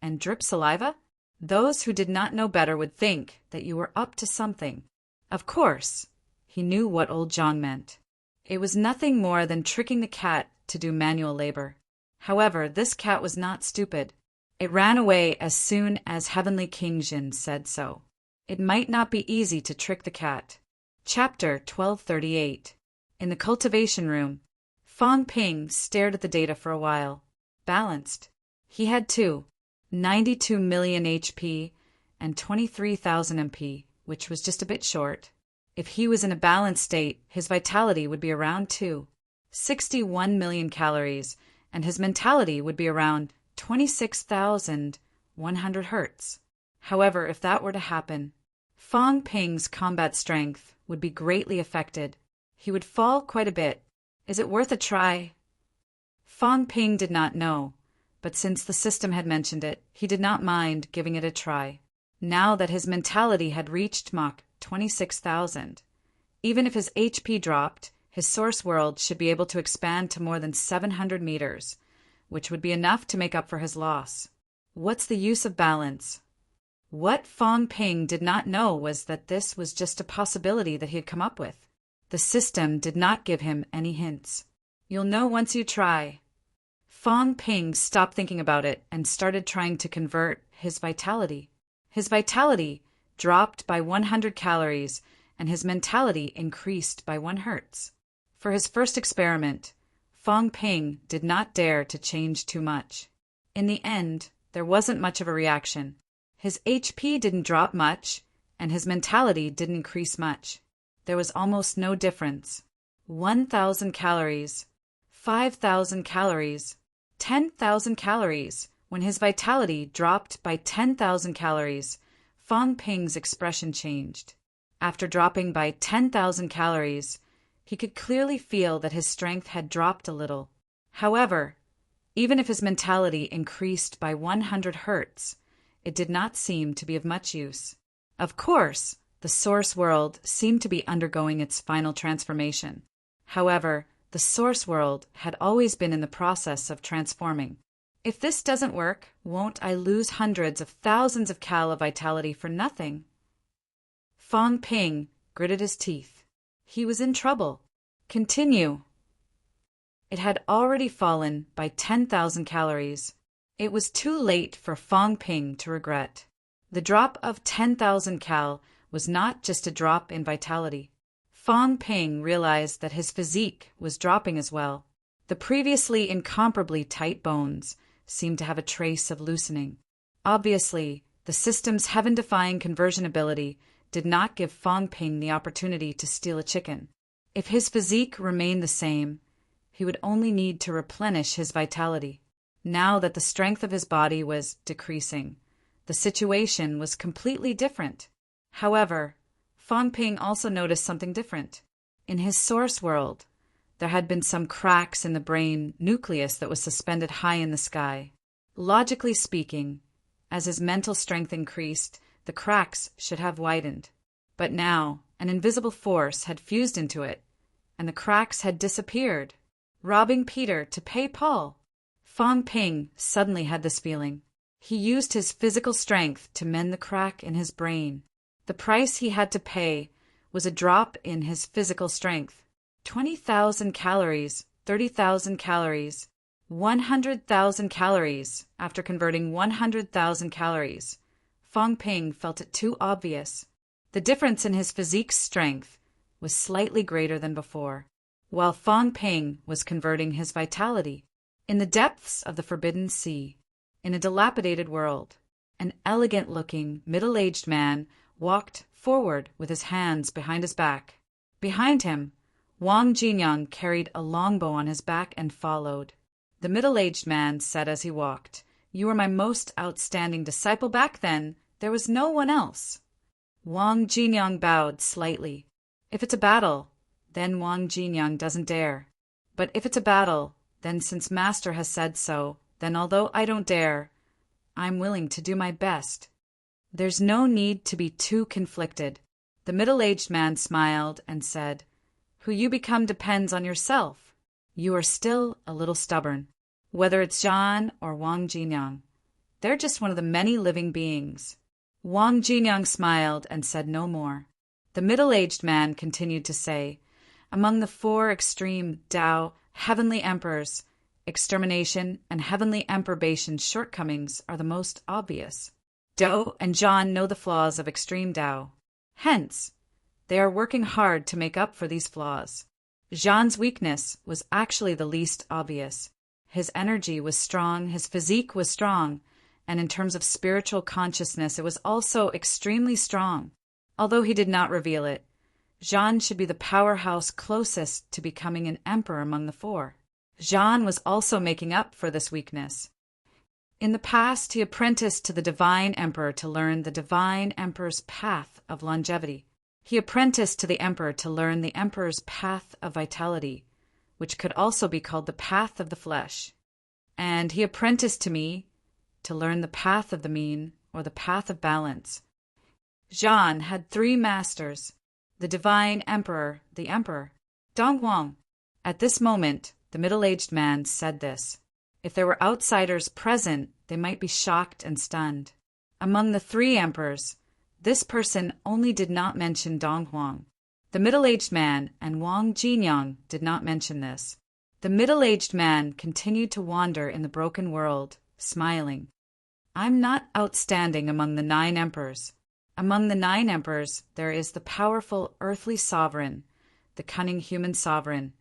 and drip saliva? Those who did not know better would think that you were up to something. Of course, he knew what old Zhang meant. It was nothing more than tricking the cat to do manual labor. However, this cat was not stupid. It ran away as soon as Heavenly King Jin said so. It might not be easy to trick the cat. Chapter 1238. In the cultivation room, Fang Ping stared at the data for a while. Balanced. He had 92 million HP and 23,000 MP, which was just a bit short. If he was in a balanced state, his vitality would be around 61 million calories, and his mentality would be around 26,100 hertz. However, if that were to happen, Fang Ping's combat strength would be greatly affected. He would fall quite a bit. Is it worth a try? Fang Ping did not know, but since the system had mentioned it, he did not mind giving it a try. Now that his mentality had reached Mach 26,000, even if his HP dropped, his source world should be able to expand to more than 700 meters, which would be enough to make up for his loss. What's the use of balance? What Fang Ping did not know was that this was just a possibility that he had come up with. The system did not give him any hints. You'll know once you try. Fang Ping stopped thinking about it and started trying to convert his vitality. His vitality dropped by 100 calories and his mentality increased by 1 hertz. For his first experiment, Fang Ping did not dare to change too much. In the end, there wasn't much of a reaction. His HP didn't drop much, and his mentality didn't increase much. There was almost no difference. 1,000 calories, 5,000 calories, 10,000 calories. When his vitality dropped by 10,000 calories, Fang Ping's expression changed. After dropping by 10,000 calories, he could clearly feel that his strength had dropped a little. However, even if his mentality increased by 100 hertz, it did not seem to be of much use. Of course, the source world seemed to be undergoing its final transformation. However, the source world had always been in the process of transforming. If this doesn't work, won't I lose hundreds of thousands of cal of vitality for nothing? Fang Ping gritted his teeth. He was in trouble. Continue. It had already fallen by 10,000 calories. It was too late for Fang Ping to regret. The drop of 10,000 cal was not just a drop in vitality. Fang Ping realized that his physique was dropping as well. The previously incomparably tight bones seemed to have a trace of loosening. Obviously, the system's heaven-defying conversion ability did not give Fang Ping the opportunity to steal a chicken. If his physique remained the same, he would only need to replenish his vitality. Now that the strength of his body was decreasing, the situation was completely different. However, Fang Ping also noticed something different. In his source world, there had been some cracks in the brain nucleus that was suspended high in the sky. Logically speaking, as his mental strength increased, the cracks should have widened. But now, an invisible force had fused into it, and the cracks had disappeared, robbing Peter to pay Paul. Fang Ping suddenly had this feeling. He used his physical strength to mend the crack in his brain. The price he had to pay was a drop in his physical strength. 20,000 calories, 30,000 calories, 100,000 calories. After converting 100,000 calories, Fang Ping felt it too obvious. The difference in his physique strength was slightly greater than before, while Fang Ping was converting his vitality. In the depths of the Forbidden Sea, in a dilapidated world, an elegant-looking, middle-aged man walked forward with his hands behind his back. Behind him, Wang Jinyang carried a longbow on his back and followed. The middle-aged man said as he walked, "You were my most outstanding disciple back then. There was no one else." Wang Jinyang bowed slightly. If it's a battle, then Wang Jinyang doesn't dare. But if it's a battle, then since Master has said so, then although I don't dare, I'm willing to do my best. There's no need to be too conflicted. The middle-aged man smiled and said, Who you become depends on yourself. You are still a little stubborn. Whether it's Zhan or Wang Jinyang, they're just one of the many living beings. Wang Jinyang smiled and said no more. The middle-aged man continued to say, Among the four extreme Tao, heavenly emperors, extermination and heavenly emperbation's shortcomings are the most obvious. Dou and Zhan know the flaws of extreme Tao. Hence, they are working hard to make up for these flaws. Zhan's weakness was actually the least obvious. His energy was strong, his physique was strong, and in terms of spiritual consciousness, it was also extremely strong. Although he did not reveal it, Zhan should be the powerhouse closest to becoming an emperor among the four. Zhan was also making up for this weakness. In the past, he apprenticed to the Divine Emperor to learn the Divine Emperor's path of longevity. He apprenticed to the Emperor to learn the Emperor's path of vitality, which could also be called the path of the flesh. And he apprenticed to me to learn the path of the mean, or the path of balance. Zhan had three masters, the Divine Emperor, the Emperor, Donghuang. At this moment, the middle-aged man said this. If there were outsiders present, they might be shocked and stunned. Among the three emperors, this person only did not mention Donghuang. The middle-aged man and Wang Jinyang did not mention this. The middle-aged man continued to wander in the broken world, smiling. I'm not outstanding among the 9 emperors. Among the 9 emperors, there is the powerful earthly sovereign, the cunning human sovereign,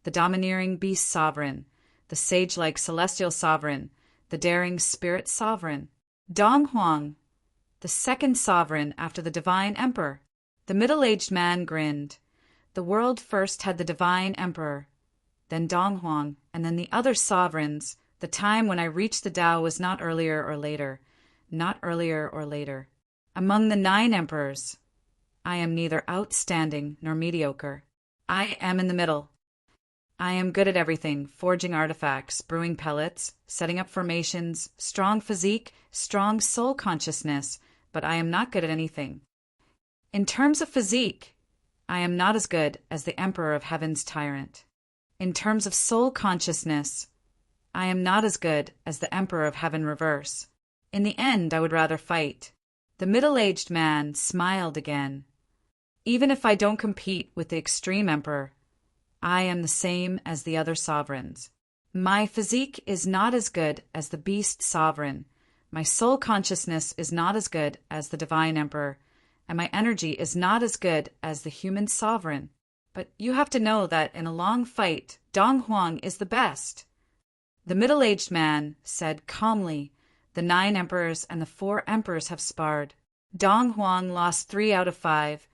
the domineering beast sovereign, the sage-like celestial sovereign, the daring spirit sovereign. Donghuang, the second sovereign after the divine emperor. The middle-aged man grinned. The world first had the divine emperor, then Donghuang, and then the other sovereigns. The time when I reached the Tao was not earlier or later, not earlier or later. Among the 9 emperors, I am neither outstanding nor mediocre. I am in the middle. I am good at everything, forging artifacts, brewing pellets, setting up formations, strong physique, strong soul consciousness, but I am not good at anything. In terms of physique, I am not as good as the Emperor of Heaven's tyrant. In terms of soul consciousness, I am not as good as the Emperor of Heaven reverse. In the end, I would rather fight. The middle-aged man smiled again. Even if I don't compete with the extreme emperor, I am the same as the other sovereigns. My physique is not as good as the beast sovereign. My soul consciousness is not as good as the divine emperor, and my energy is not as good as the human sovereign. But you have to know that in a long fight, Donghuang is the best. The middle-aged man said calmly, the 9 emperors and the 4 emperors have sparred. Donghuang lost 3 out of 5,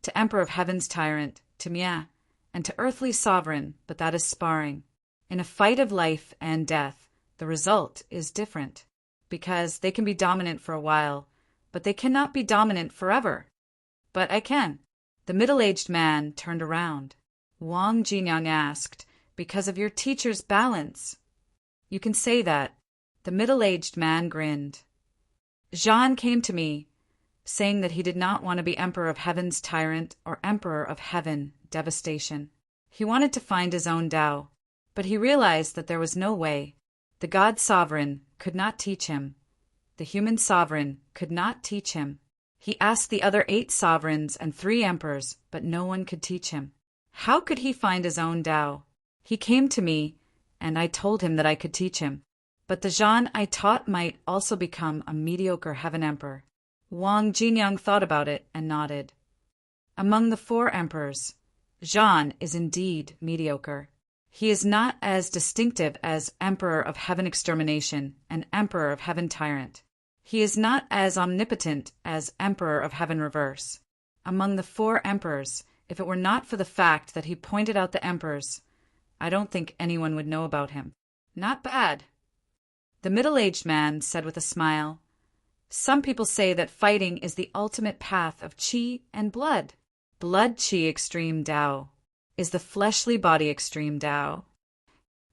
to Emperor of Heaven's tyrant, to Mia, and to earthly sovereign, but that is sparring. In a fight of life and death, the result is different, because they can be dominant for a while, but they cannot be dominant forever. But I can. The middle-aged man turned around. Wang Jinyang asked, because of your teacher's balance. You can say that. The middle-aged man grinned. Zhan came to me, saying that he did not want to be Emperor of Heaven's tyrant or Emperor of Heaven, devastation. He wanted to find his own Tao, but he realized that there was no way. The God Sovereign could not teach him. The human sovereign could not teach him. He asked the other 8 sovereigns and 3 emperors, but no one could teach him. How could he find his own Tao? He came to me, and I told him that I could teach him. But the Zhan I taught might also become a mediocre heaven emperor. Wang Jinyang thought about it and nodded. Among the 4 emperors, Zhan is indeed mediocre. He is not as distinctive as Emperor of Heaven Extermination and Emperor of Heaven Tyrant. He is not as omnipotent as Emperor of Heaven Reverse. Among the 4 emperors, if it were not for the fact that he pointed out the emperors, I don't think anyone would know about him. Not bad. The middle-aged man said with a smile, Some people say that fighting is the ultimate path of qi and blood. Blood qi extreme Tao is the fleshly body extreme Tao.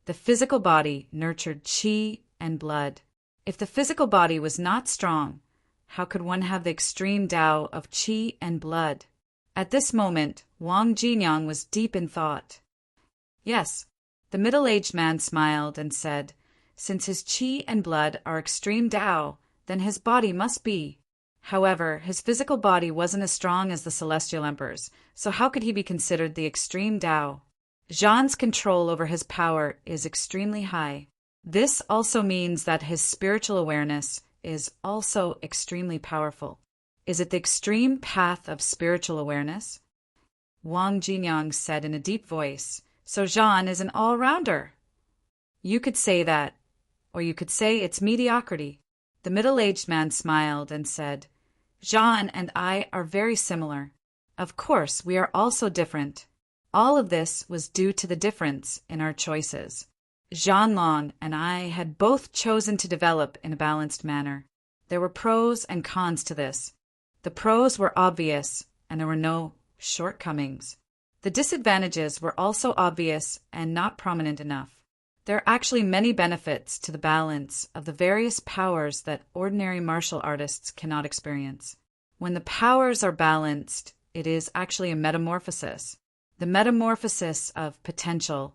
The physical body nurtured qi and blood. If the physical body was not strong, how could one have the extreme Tao of qi and blood? At this moment, Wang Jinyang was deep in thought. Yes, the middle-aged man smiled and said, since his qi and blood are extreme Tao, then his body must be. However, his physical body wasn't as strong as the celestial emperor's, so how could he be considered the extreme Tao? Zhan's control over his power is extremely high. This also means that his spiritual awareness is also extremely powerful. Is it the extreme path of spiritual awareness? Wang Jinyang said in a deep voice, so Zhan is an all-rounder. You could say that, or you could say it's mediocrity. The middle-aged man smiled and said, Zhan and I are very similar. Of course, we are also different. All of this was due to the difference in our choices. Zhan Long and I had both chosen to develop in a balanced manner. There were pros and cons to this. The pros were obvious, and there were no shortcomings. The disadvantages were also obvious and not prominent enough. There are actually many benefits to the balance of the various powers that ordinary martial artists cannot experience. When the powers are balanced, it is actually a metamorphosis. The metamorphosis of potential,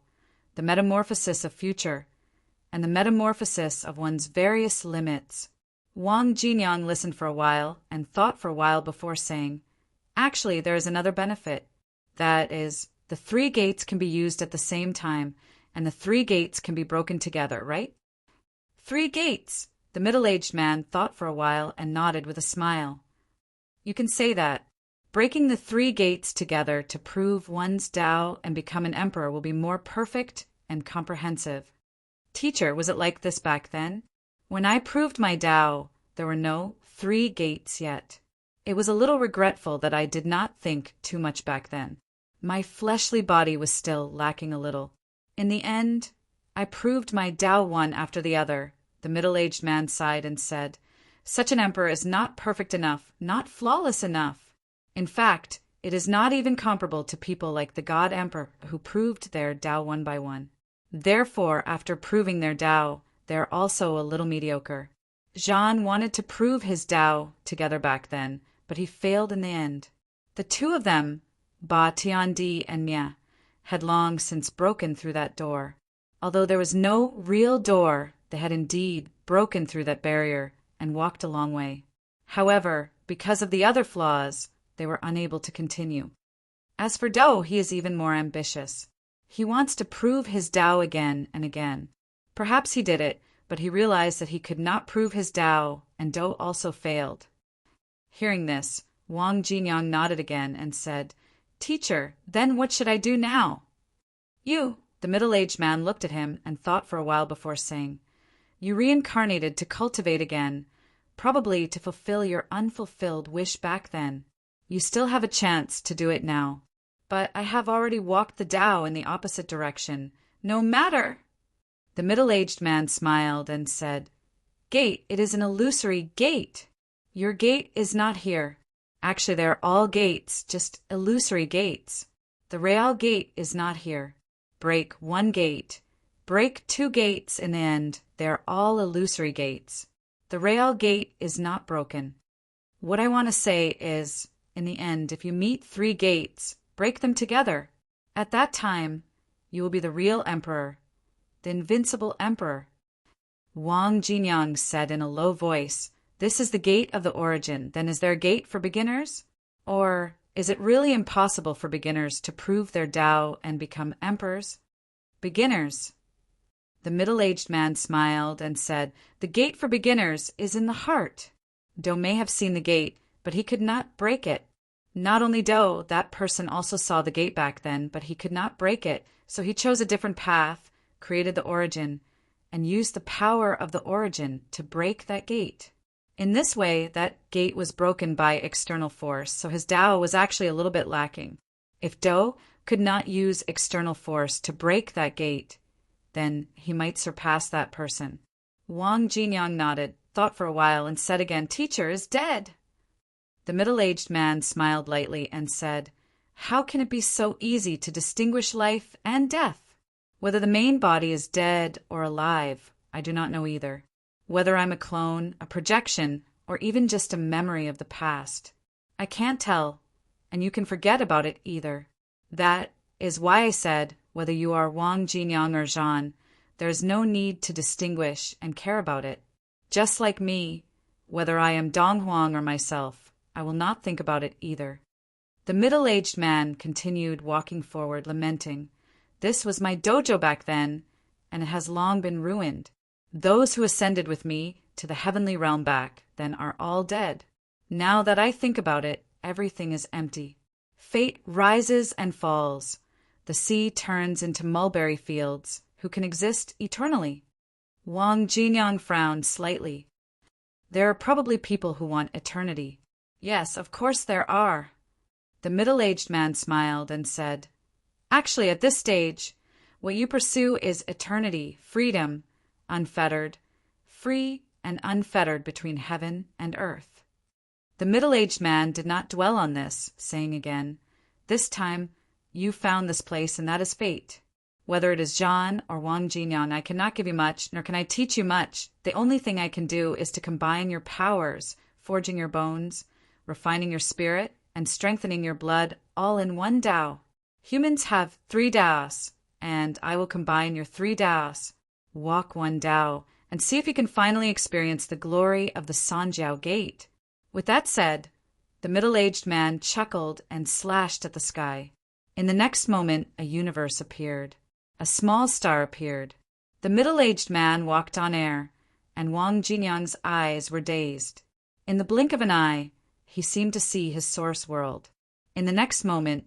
the metamorphosis of future, and the metamorphosis of one's various limits. Wang Jinyang listened for a while and thought for a while before saying, actually, there is another benefit. That is, the 3 gates can be used at the same time, and the 3 gates can be broken together, right? 3 gates! The middle-aged man thought for a while and nodded with a smile. You can say that. Breaking the 3 gates together to prove one's Tao and become an emperor will be more perfect and comprehensive. Teacher, was it like this back then? When I proved my Tao, there were no 3 gates yet. It was a little regretful that I did not think too much back then. My fleshly body was still lacking a little. In the end, I proved my Tao one after the other. The middle-aged man sighed and said, such an emperor is not perfect enough, not flawless enough. In fact, it is not even comparable to people like the God Emperor who proved their Tao one by one. Therefore, after proving their Tao, they are also a little mediocre. Zhan wanted to prove his Tao together back then, but he failed in the end. The 2 of them, Ba Tiandi and Mia, had long since broken through that door. Although there was no real door, they had indeed broken through that barrier and walked a long way. However, because of the other flaws, they were unable to continue. As for Dou, he is even more ambitious. He wants to prove his Tao again and again. Perhaps he did it, but he realized that he could not prove his Tao, and Dou also failed. Hearing this, Wang Jinyang nodded again and said, Teacher, then what should I do now? You, the middle-aged man looked at him and thought for a while before saying, you reincarnated to cultivate again, probably to fulfill your unfulfilled wish back then. You still have a chance to do it now. But I have already walked the Tao in the opposite direction. No matter! The middle-aged man smiled and said, Gate, it is an illusory gate. Your gate is not here. Actually, they are all gates, just illusory gates. The real gate is not here. Break 1 gate. Break 2 gates in the end. They are all illusory gates. The real gate is not broken. What I want to say is, in the end, if you meet 3 gates, break them together. At that time, you will be the real emperor, the invincible emperor. Wang Jinyang said in a low voice, This is the gate of the origin. Then is there a gate for beginners? Or is it really impossible for beginners to prove their Tao and become emperors? Beginners. The middle-aged man smiled and said, The gate for beginners is in the heart. Dou may have seen the gate, but he could not break it. Not only Dou, that person also saw the gate back then, but he could not break it, so he chose a different path, created the origin, and used the power of the origin to break that gate. In this way, that gate was broken by external force, so his Tao was actually a little bit lacking. If Dou could not use external force to break that gate, then he might surpass that person. Wang Jinyang nodded. thought for a while, and said again, "Teacher is dead." The middle-aged man smiled lightly and said, "How can it be so easy to distinguish life and death? Whether the main body is dead or alive, I do not know either. Whether I'm a clone, a projection, or even just a memory of the past, I can't tell, and you can forget about it either. That is why I said, whether you are Wang Jinyang or Zhan, there is no need to distinguish and care about it. Just like me, whether I am Dong Huang or myself, I will not think about it either." The middle-aged man continued walking forward, lamenting, "This was my dojo back then, and it has long been ruined. Those who ascended with me to the heavenly realm back then are all dead. Now that I think about it, everything is empty. Fate rises and falls. The sea turns into mulberry fields. Who can exist eternally?" Wang Jinyang frowned slightly. "There are probably people who want eternity." "Yes, of course there are." The middle-aged man smiled and said, "Actually, at this stage, what you pursue is eternity, freedom, unfettered, free and unfettered between heaven and earth." The middle-aged man did not dwell on this, saying again, "This time you found this place, and that is fate. Whether it is Zhan or Wang Jinyang, I cannot give you much, nor can I teach you much. The only thing I can do is to combine your powers, forging your bones, refining your spirit, and strengthening your blood, all in one Tao. Humans have 3 Taos, and I will combine your 3 Taos. Walk one Tao, and see if you can finally experience the glory of the Sanjiao Gate." With that said, the middle-aged man chuckled and slashed at the sky. In the next moment, a universe appeared. A small star appeared. The middle-aged man walked on air, and Wang Jinyang's eyes were dazed. In the blink of an eye, he seemed to see his source world. In the next moment,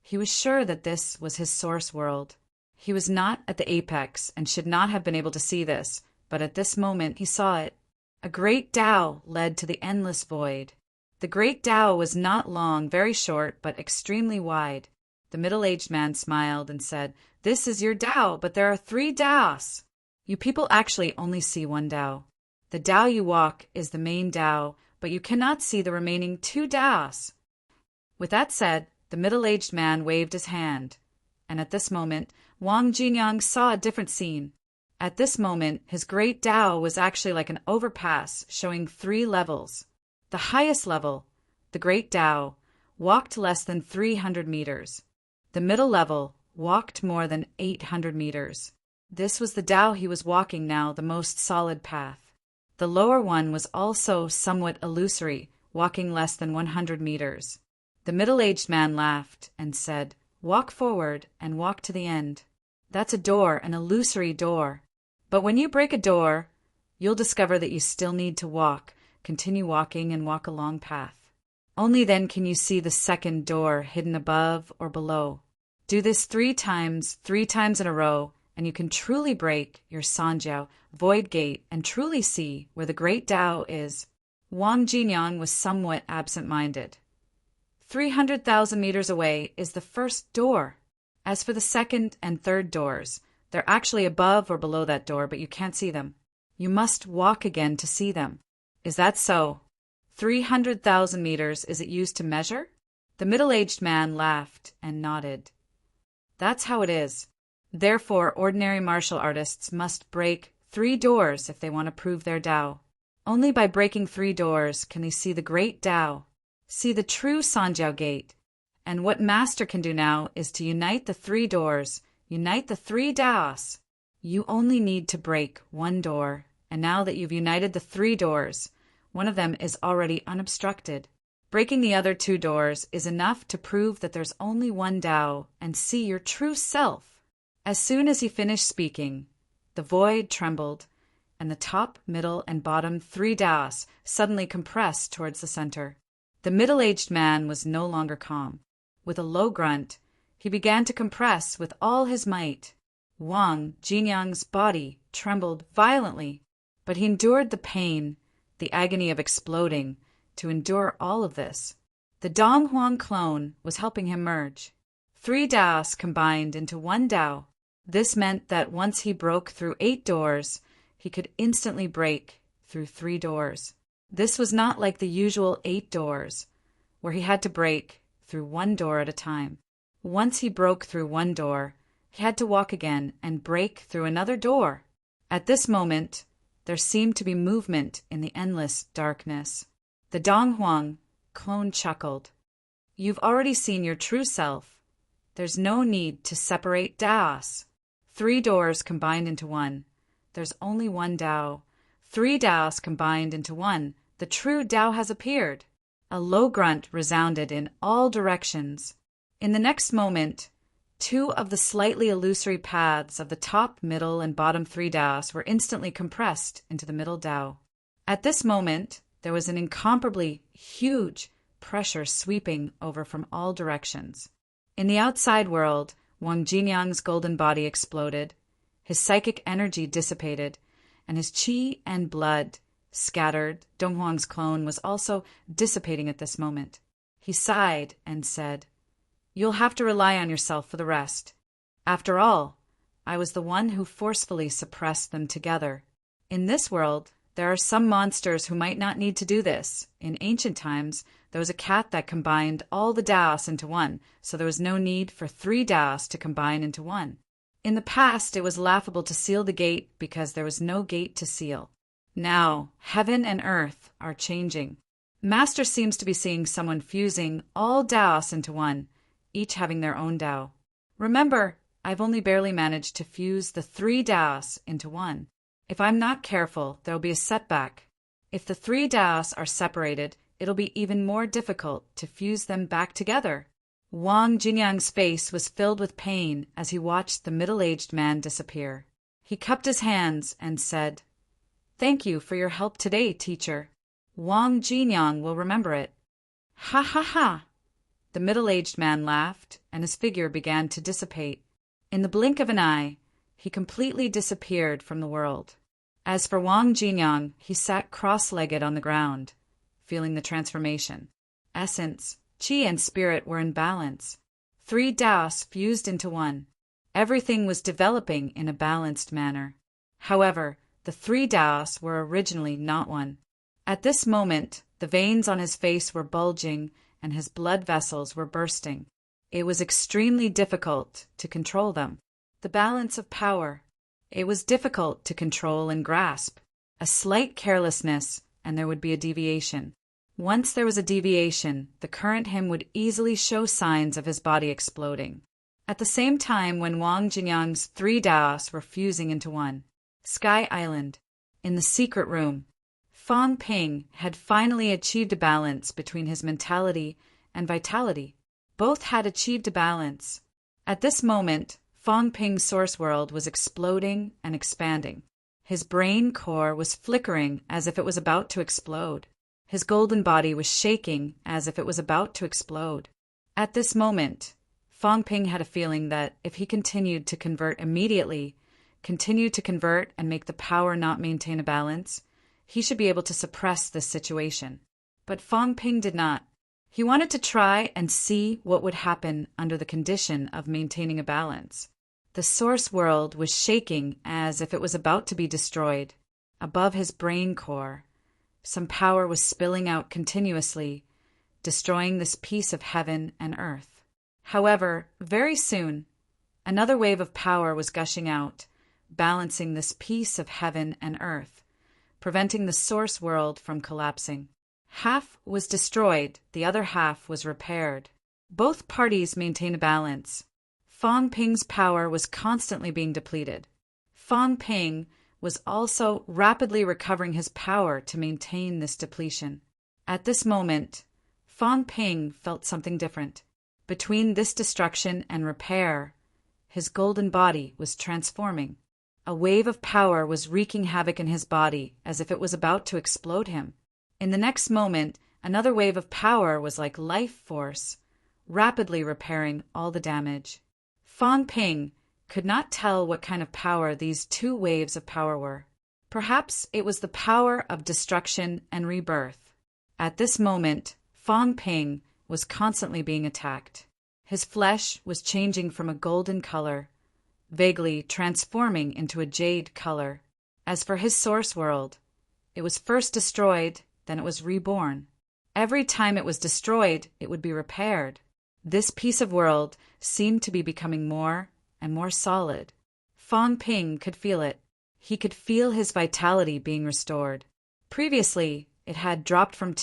he was sure that this was his source world. He was not at the apex and should not have been able to see this, but at this moment he saw it. A great Tao led to the endless void. The great Tao was not long, very short, but extremely wide. The middle-aged man smiled and said, "This is your Tao, but there are 3 Taos. You people actually only see one Tao. The Tao you walk is the main Tao, but you cannot see the remaining 2 Taos." With that said, the middle-aged man waved his hand, and at this moment, Wang Jinyang saw a different scene. At this moment, his great Tao was actually like an overpass showing 3 levels. The highest level, the great Tao, walked less than 300 meters. The middle level walked more than 800 meters. This was the Tao he was walking now, the most solid path. The lower one was also somewhat illusory, walking less than 100 meters. The middle-aged man laughed and said, "Walk forward and walk to the end. That's a door, an illusory door. But when you break a door, you'll discover that you still need to walk, continue walking and walk a long path. Only then can you see the second door hidden above or below. Do this 3 times in a row, and you can truly break your Sanjiao void gate and truly see where the great Tao is." Wang Jinyang was somewhat absent-minded. 300,000 meters away is the first door. As for the second and third doors, they're actually above or below that door, but you can't see them. You must walk again to see them. Is that so? 300,000 meters, is it used to measure? The middle-aged man laughed and nodded. That's how it is. Therefore, ordinary martial artists must break 3 doors if they want to prove their Tao. Only by breaking 3 doors can they see the great Tao, see the true Sanjiao Gate. And what master can do now is to unite the 3 doors, unite the 3 Taos. You only need to break 1 door, and now that you've united the 3 doors, one of them is already unobstructed. Breaking the other 2 doors is enough to prove that there's only one Tao and see your true self. As soon as he finished speaking, the void trembled, and the top, middle, and bottom 3 Taos suddenly compressed towards the center. The middle-aged man was no longer calm. With a low grunt, he began to compress with all his might. Wang Jinyang's body trembled violently, but he endured the pain, the agony of exploding, to endure all of this. The Dong Huang clone was helping him merge. 3 Taos combined into 1 Tao. This meant that once he broke through 8 doors, he could instantly break through 3 doors. This was not like the usual 8 doors, where he had to break through 1 door at a time. Once he broke through 1 door, he had to walk again and break through another door. At this moment, there seemed to be movement in the endless darkness. The Donghuang clone chuckled. You've already seen your true self. There's no need to separate Daos. 3 doors combined into 1. There's only 1 Dao. 3 Daos combined into 1. The true Dao has appeared. A low grunt resounded in all directions. In the next moment, 2 of the slightly illusory paths of the top, middle, and bottom 3 Daos were instantly compressed into the middle Dao. At this moment, there was an incomparably huge pressure sweeping over from all directions. In the outside world, Wang Jinyang's golden body exploded, his psychic energy dissipated, and his qi and blood scattered. Donghuang's clone was also dissipating at this moment. He sighed and said, You'll have to rely on yourself for the rest. After all, I was the one who forcefully suppressed them together. In this world, there are some monsters who might not need to do this. In ancient times, there was a cat that combined all the Daos into 1, so there was no need for 3 Daos to combine into 1. In the past, it was laughable to seal the gate because there was no gate to seal. Now, heaven and earth are changing. Master seems to be seeing someone fusing all Daos into 1, each having their own Dao. Remember, I've only barely managed to fuse the 3 Daos into 1. If I'm not careful, there'll be a setback. If the 3 Daos are separated, it'll be even more difficult to fuse them back together. Wang Jinyang's face was filled with pain as he watched the middle-aged man disappear. He cupped his hands and said, Thank you for your help today, teacher. Wang Jinyang will remember it. Ha ha ha! The middle-aged man laughed, and his figure began to dissipate. In the blink of an eye, he completely disappeared from the world. As for Wang Jinyang, he sat cross-legged on the ground, feeling the transformation. Essence, qi, and spirit were in balance. 3 Daos fused into 1. Everything was developing in a balanced manner. However, the 3 Daos were originally not 1. At this moment, the veins on his face were bulging and his blood vessels were bursting. It was extremely difficult to control them. The balance of power. It was difficult to control and grasp. A slight carelessness, and there would be a deviation. Once there was a deviation, the current him would easily show signs of his body exploding. At the same time when Wang Jinyang's 3 Daos were fusing into 1. Sky Island. In the secret room, Fang Ping had finally achieved a balance between his mentality and vitality. Both had achieved a balance. At this moment, Fang Ping's source world was exploding and expanding. His brain core was flickering as if it was about to explode. His golden body was shaking as if it was about to explode. At this moment, Fang Ping had a feeling that if he continued to convert immediately, continue to convert and make the power not maintain a balance, he should be able to suppress this situation. But Fang Ping did not. He wanted to try and see what would happen under the condition of maintaining a balance. The source world was shaking as if it was about to be destroyed. Above his brain core, some power was spilling out continuously, destroying this piece of heaven and earth. However, very soon, another wave of power was gushing out, balancing this piece of heaven and earth, preventing the source world from collapsing. Half was destroyed, the other half was repaired. Both parties maintained a balance. Fang Ping's power was constantly being depleted. Fang Ping was also rapidly recovering his power to maintain this depletion. At this moment, Fang Ping felt something different. Between this destruction and repair, his golden body was transforming. A wave of power was wreaking havoc in his body as if it was about to explode him. In the next moment, another wave of power was like life force, rapidly repairing all the damage. Fang Ping could not tell what kind of power these 2 waves of power were. Perhaps it was the power of destruction and rebirth. At this moment, Fang Ping was constantly being attacked. His flesh was changing from a golden color, vaguely transforming into a jade color. As for his source world, It was first destroyed, then it was reborn. Every time it was destroyed, it would be repaired. This piece of world seemed to be becoming more and more solid. Fong Ping could feel it. He could feel his vitality being restored. Previously, it had dropped from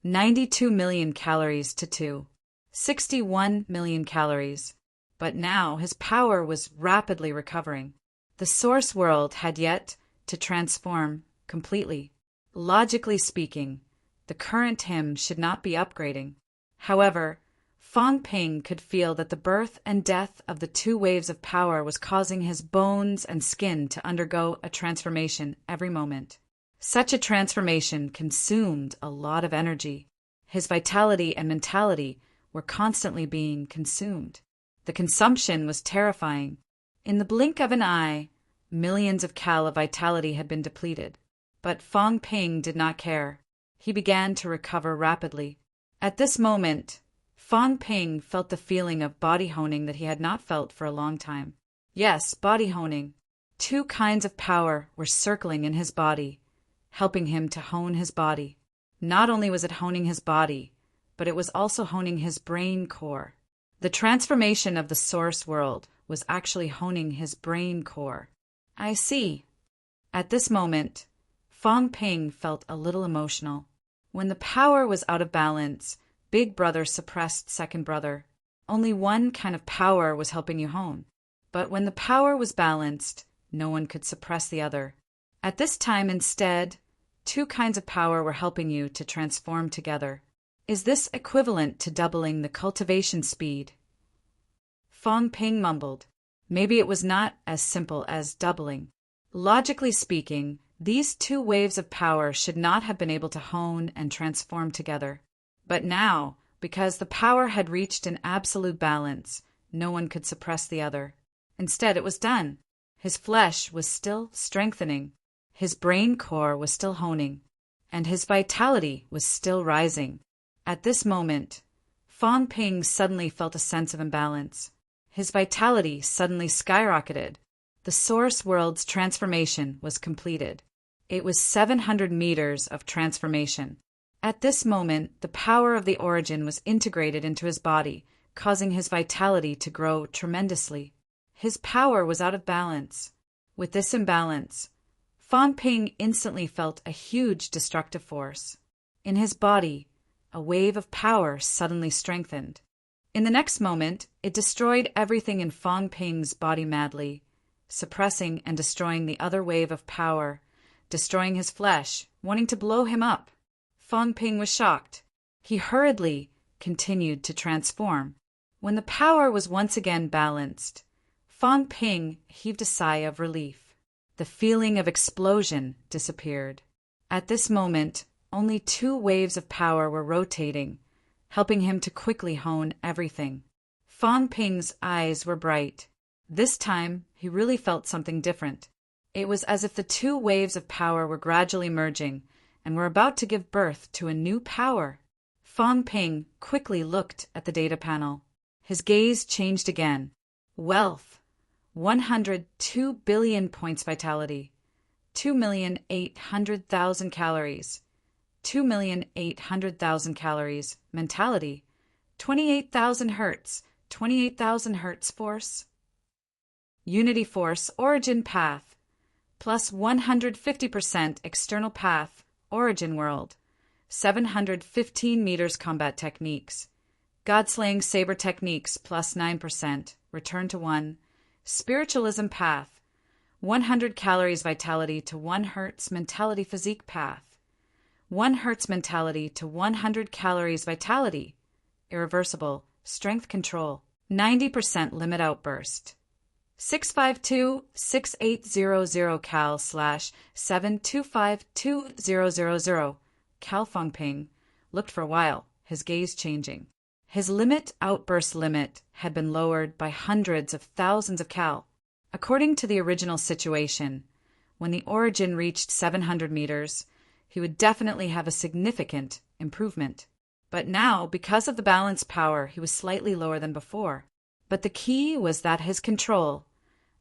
92 million calories to 61 million calories. But now his power was rapidly recovering. The source world had yet to transform completely. Logically speaking, the current him should not be upgrading. However, Fong Ping could feel that the birth and death of the two waves of power was causing his bones and skin to undergo a transformation every moment. Such a transformation consumed a lot of energy. His vitality and mentality were constantly being consumed. The consumption was terrifying. In the blink of an eye, millions of cal of vitality had been depleted. But Fong Ping did not care. He began to recover rapidly. At this moment, Fong Ping felt the feeling of body honing that he had not felt for a long time. Yes, body honing. Two kinds of power were circling in his body, helping him to hone his body. Not only was it honing his body, but it was also honing his brain core. The transformation of the source world was actually honing his brain core. I see. At this moment, Fong Ping felt a little emotional. When the power was out of balance, Big Brother suppressed Second Brother. Only one kind of power was helping you hone. But when the power was balanced, no one could suppress the other. At this time, instead, two kinds of power were helping you to transform together. Is this equivalent to doubling the cultivation speed? Fong Ping mumbled. Maybe it was not as simple as doubling. Logically speaking, these two waves of power should not have been able to hone and transform together. But now, because the power had reached an absolute balance, no one could suppress the other. Instead, it was done. His flesh was still strengthening, his brain core was still honing, and his vitality was still rising. At this moment, Fong Ping suddenly felt a sense of imbalance. His vitality suddenly skyrocketed. The source world's transformation was completed. It was 700 meters of transformation. At this moment, the power of the origin was integrated into his body, causing his vitality to grow tremendously. His power was out of balance. With this imbalance, Fong Ping instantly felt a huge destructive force. In his body, a wave of power suddenly strengthened. In the next moment, it destroyed everything in Fong Ping's body madly, suppressing and destroying the other wave of power, destroying his flesh, wanting to blow him up. Fong Ping was shocked. He hurriedly continued to transform. When the power was once again balanced, Fong Ping heaved a sigh of relief. The feeling of explosion disappeared. At this moment, only two waves of power were rotating, helping him to quickly hone everything. Fong Ping's eyes were bright. This time, he really felt something different. It was as if the two waves of power were gradually merging and were about to give birth to a new power. Fong Ping quickly looked at the data panel. His gaze changed again. Wealth, 102 billion points vitality, 2,800,000 calories, 2,800,000 calories mentality, 28,000 hertz, 28,000 hertz force, unity force origin path, plus 150% external path origin world, 715 meters combat techniques, God-slaying saber techniques plus 9%, return to 1, spiritualism path, 100 calories vitality to 1 hertz mentality physique path, 1 hertz mentality to 100 calories vitality, irreversible, strength control, 90% limit outburst. 652-6800 cal /7252000 Cal Fong Ping looked for a while, his gaze changing. His limit outburst limit had been lowered by hundreds of thousands of cal. According to the original situation, when the origin reached 700 meters, he would definitely have a significant improvement. But now, because of the balance power, he was slightly lower than before. But the key was that his control,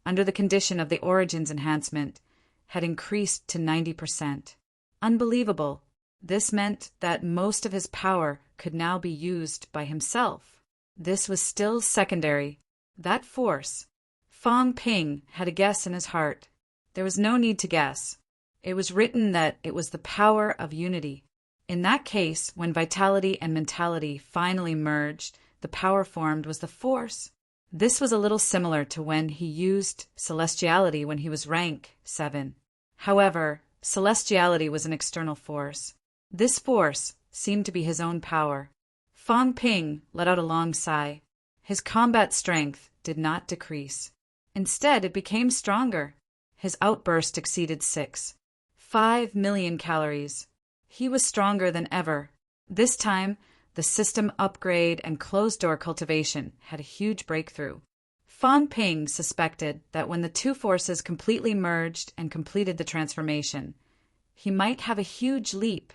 under the condition of the origin's enhancement, had increased to 90%. Unbelievable. This meant that most of his power could now be used by himself. This was still secondary. That force. Fang Ping had a guess in his heart. There was no need to guess. It was written that it was the power of unity. In that case, when vitality and mentality finally merged, the power formed was the force. This was a little similar to when he used celestiality when he was rank 7. However, celestiality was an external force. This force seemed to be his own power. Fang Ping let out a long sigh. His combat strength did not decrease. Instead, it became stronger. His outburst exceeded 5 million calories. He was stronger than ever. This time, the system upgrade and closed-door cultivation had a huge breakthrough. Fang Ping suspected that when the two forces completely merged and completed the transformation, he might have a huge leap.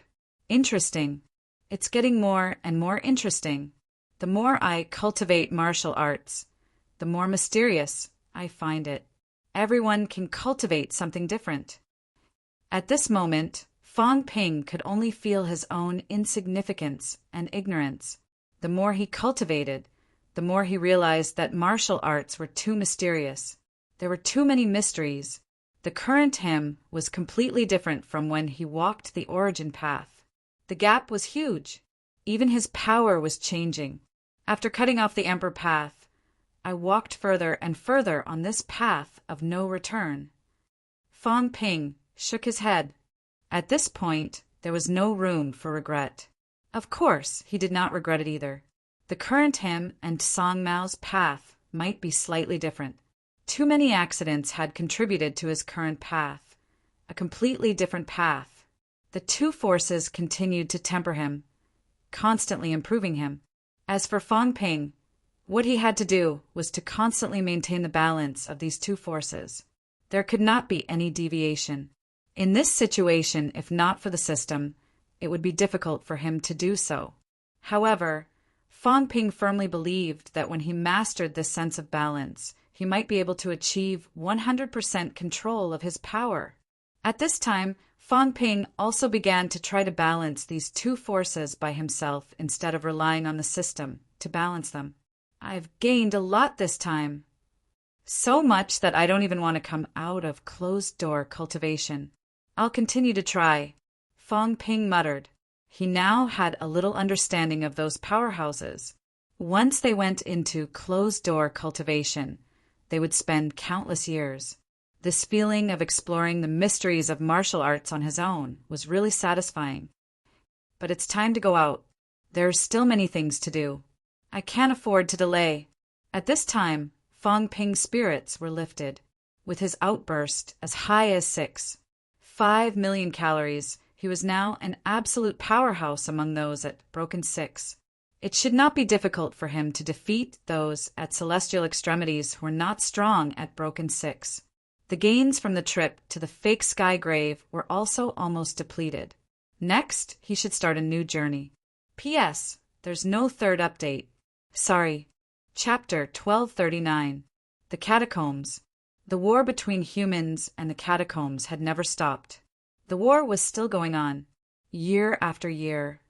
Interesting. It's getting more and more interesting. The more I cultivate martial arts, the more mysterious I find it. Everyone can cultivate something different. At this moment, Fang Ping could only feel his own insignificance and ignorance. The more he cultivated, the more he realized that martial arts were too mysterious. There were too many mysteries. The current him was completely different from when he walked the origin path. The gap was huge. Even his power was changing. After cutting off the Emperor path, I walked further and further on this path of no return. Fang Ping shook his head. At this point, there was no room for regret. Of course, he did not regret it either. The current him and Song Mao's path might be slightly different. Too many accidents had contributed to his current path, a completely different path. The two forces continued to temper him, constantly improving him. As for Fang Ping, what he had to do was to constantly maintain the balance of these two forces. There could not be any deviation. In this situation, if not for the system, it would be difficult for him to do so. However, Fang Ping firmly believed that when he mastered this sense of balance, he might be able to achieve 100% control of his power. At this time, Fang Ping also began to try to balance these two forces by himself instead of relying on the system to balance them. I've gained a lot this time. So much that I don't even want to come out of closed-door cultivation. I'll continue to try, Fang Ping muttered. He now had a little understanding of those powerhouses. Once they went into closed-door cultivation, they would spend countless years. This feeling of exploring the mysteries of martial arts on his own was really satisfying. But it's time to go out. There are still many things to do. I can't afford to delay. At this time, Fang Ping's spirits were lifted. With his outburst as high as 5 million calories, he was now an absolute powerhouse among those at Broken 6. It should not be difficult for him to defeat those at celestial extremities who were not strong at Broken 6. The gains from the trip to the fake sky grave were also almost depleted. Next, he should start a new journey. P.S. There's no third update. Sorry. Chapter 1239. The Catacombs. The war between humans and the catacombs had never stopped. The war was still going on. Year after year.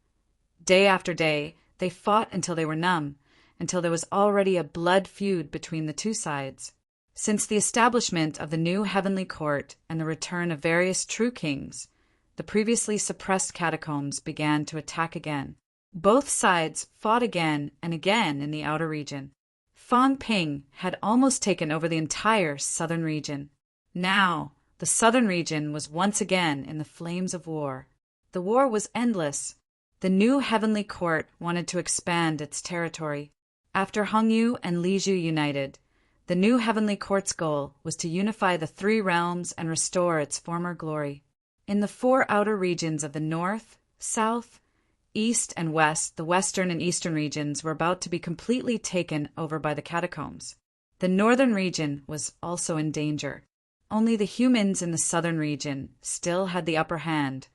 Day after day, they fought until they were numb, until there was already a blood feud between the two sides. Since the establishment of the new heavenly court and the return of various true kings, the previously suppressed catacombs began to attack again. Both sides fought again and again in the outer region. Fang Ping had almost taken over the entire southern region. Now, the southern region was once again in the flames of war. The war was endless. The new heavenly court wanted to expand its territory. After Hongyu and Lizhu united, the new heavenly court's goal was to unify the three realms and restore its former glory. In the four outer regions of the north, south, east, and west, the western and eastern regions were about to be completely taken over by the catacombs. The northern region was also in danger. Only the humans in the southern region still had the upper hand,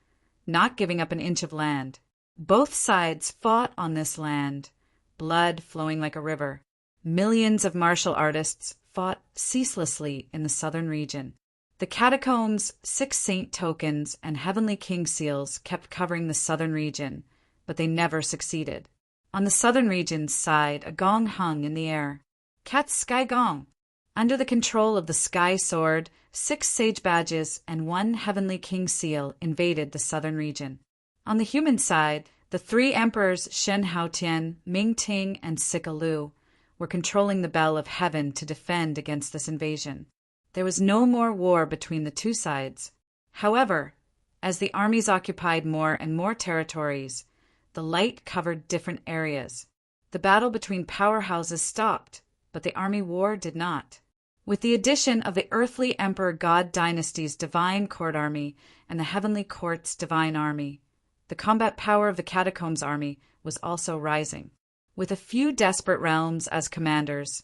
not giving up an inch of land. Both sides fought on this land, blood flowing like a river. Millions of martial artists fought ceaselessly in the southern region. The catacombs, 6 saint tokens, and heavenly king seals kept covering the southern region, but they never succeeded. On the southern region's side, a gong hung in the air. Cat's sky gong. Under the control of the sky sword, 6 sage badges and 1 heavenly king seal invaded the southern region. On the human side, the 3 emperors Shen Haotian, Ming Ting, and Sika Lu were controlling the bell of heaven to defend against this invasion. There was no more war between the 2 sides. However, as the armies occupied more and more territories, the light covered different areas. The battle between powerhouses stopped, but the army war did not. With the addition of the earthly Emperor God Dynasty's divine court army and the heavenly court's divine army, the combat power of the Catacombs army was also rising. With a few desperate realms as commanders,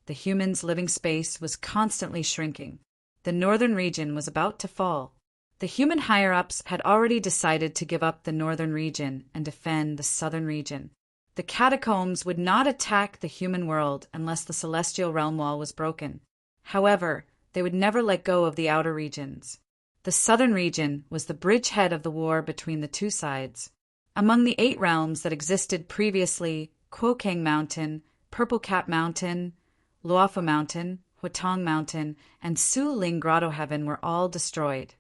the humans' living space was constantly shrinking. The northern region was about to fall. The human higher-ups had already decided to give up the northern region and defend the southern region. The catacombs would not attack the human world unless the celestial realm wall was broken. However, they would never let go of the outer regions. The southern region was the bridgehead of the war between the 2 sides. Among the 8 realms that existed previously, Kuokang Mountain, Purple Cap Mountain, Luofu Mountain, Huatong Mountain, and Su Ling Grotto Heaven were all destroyed.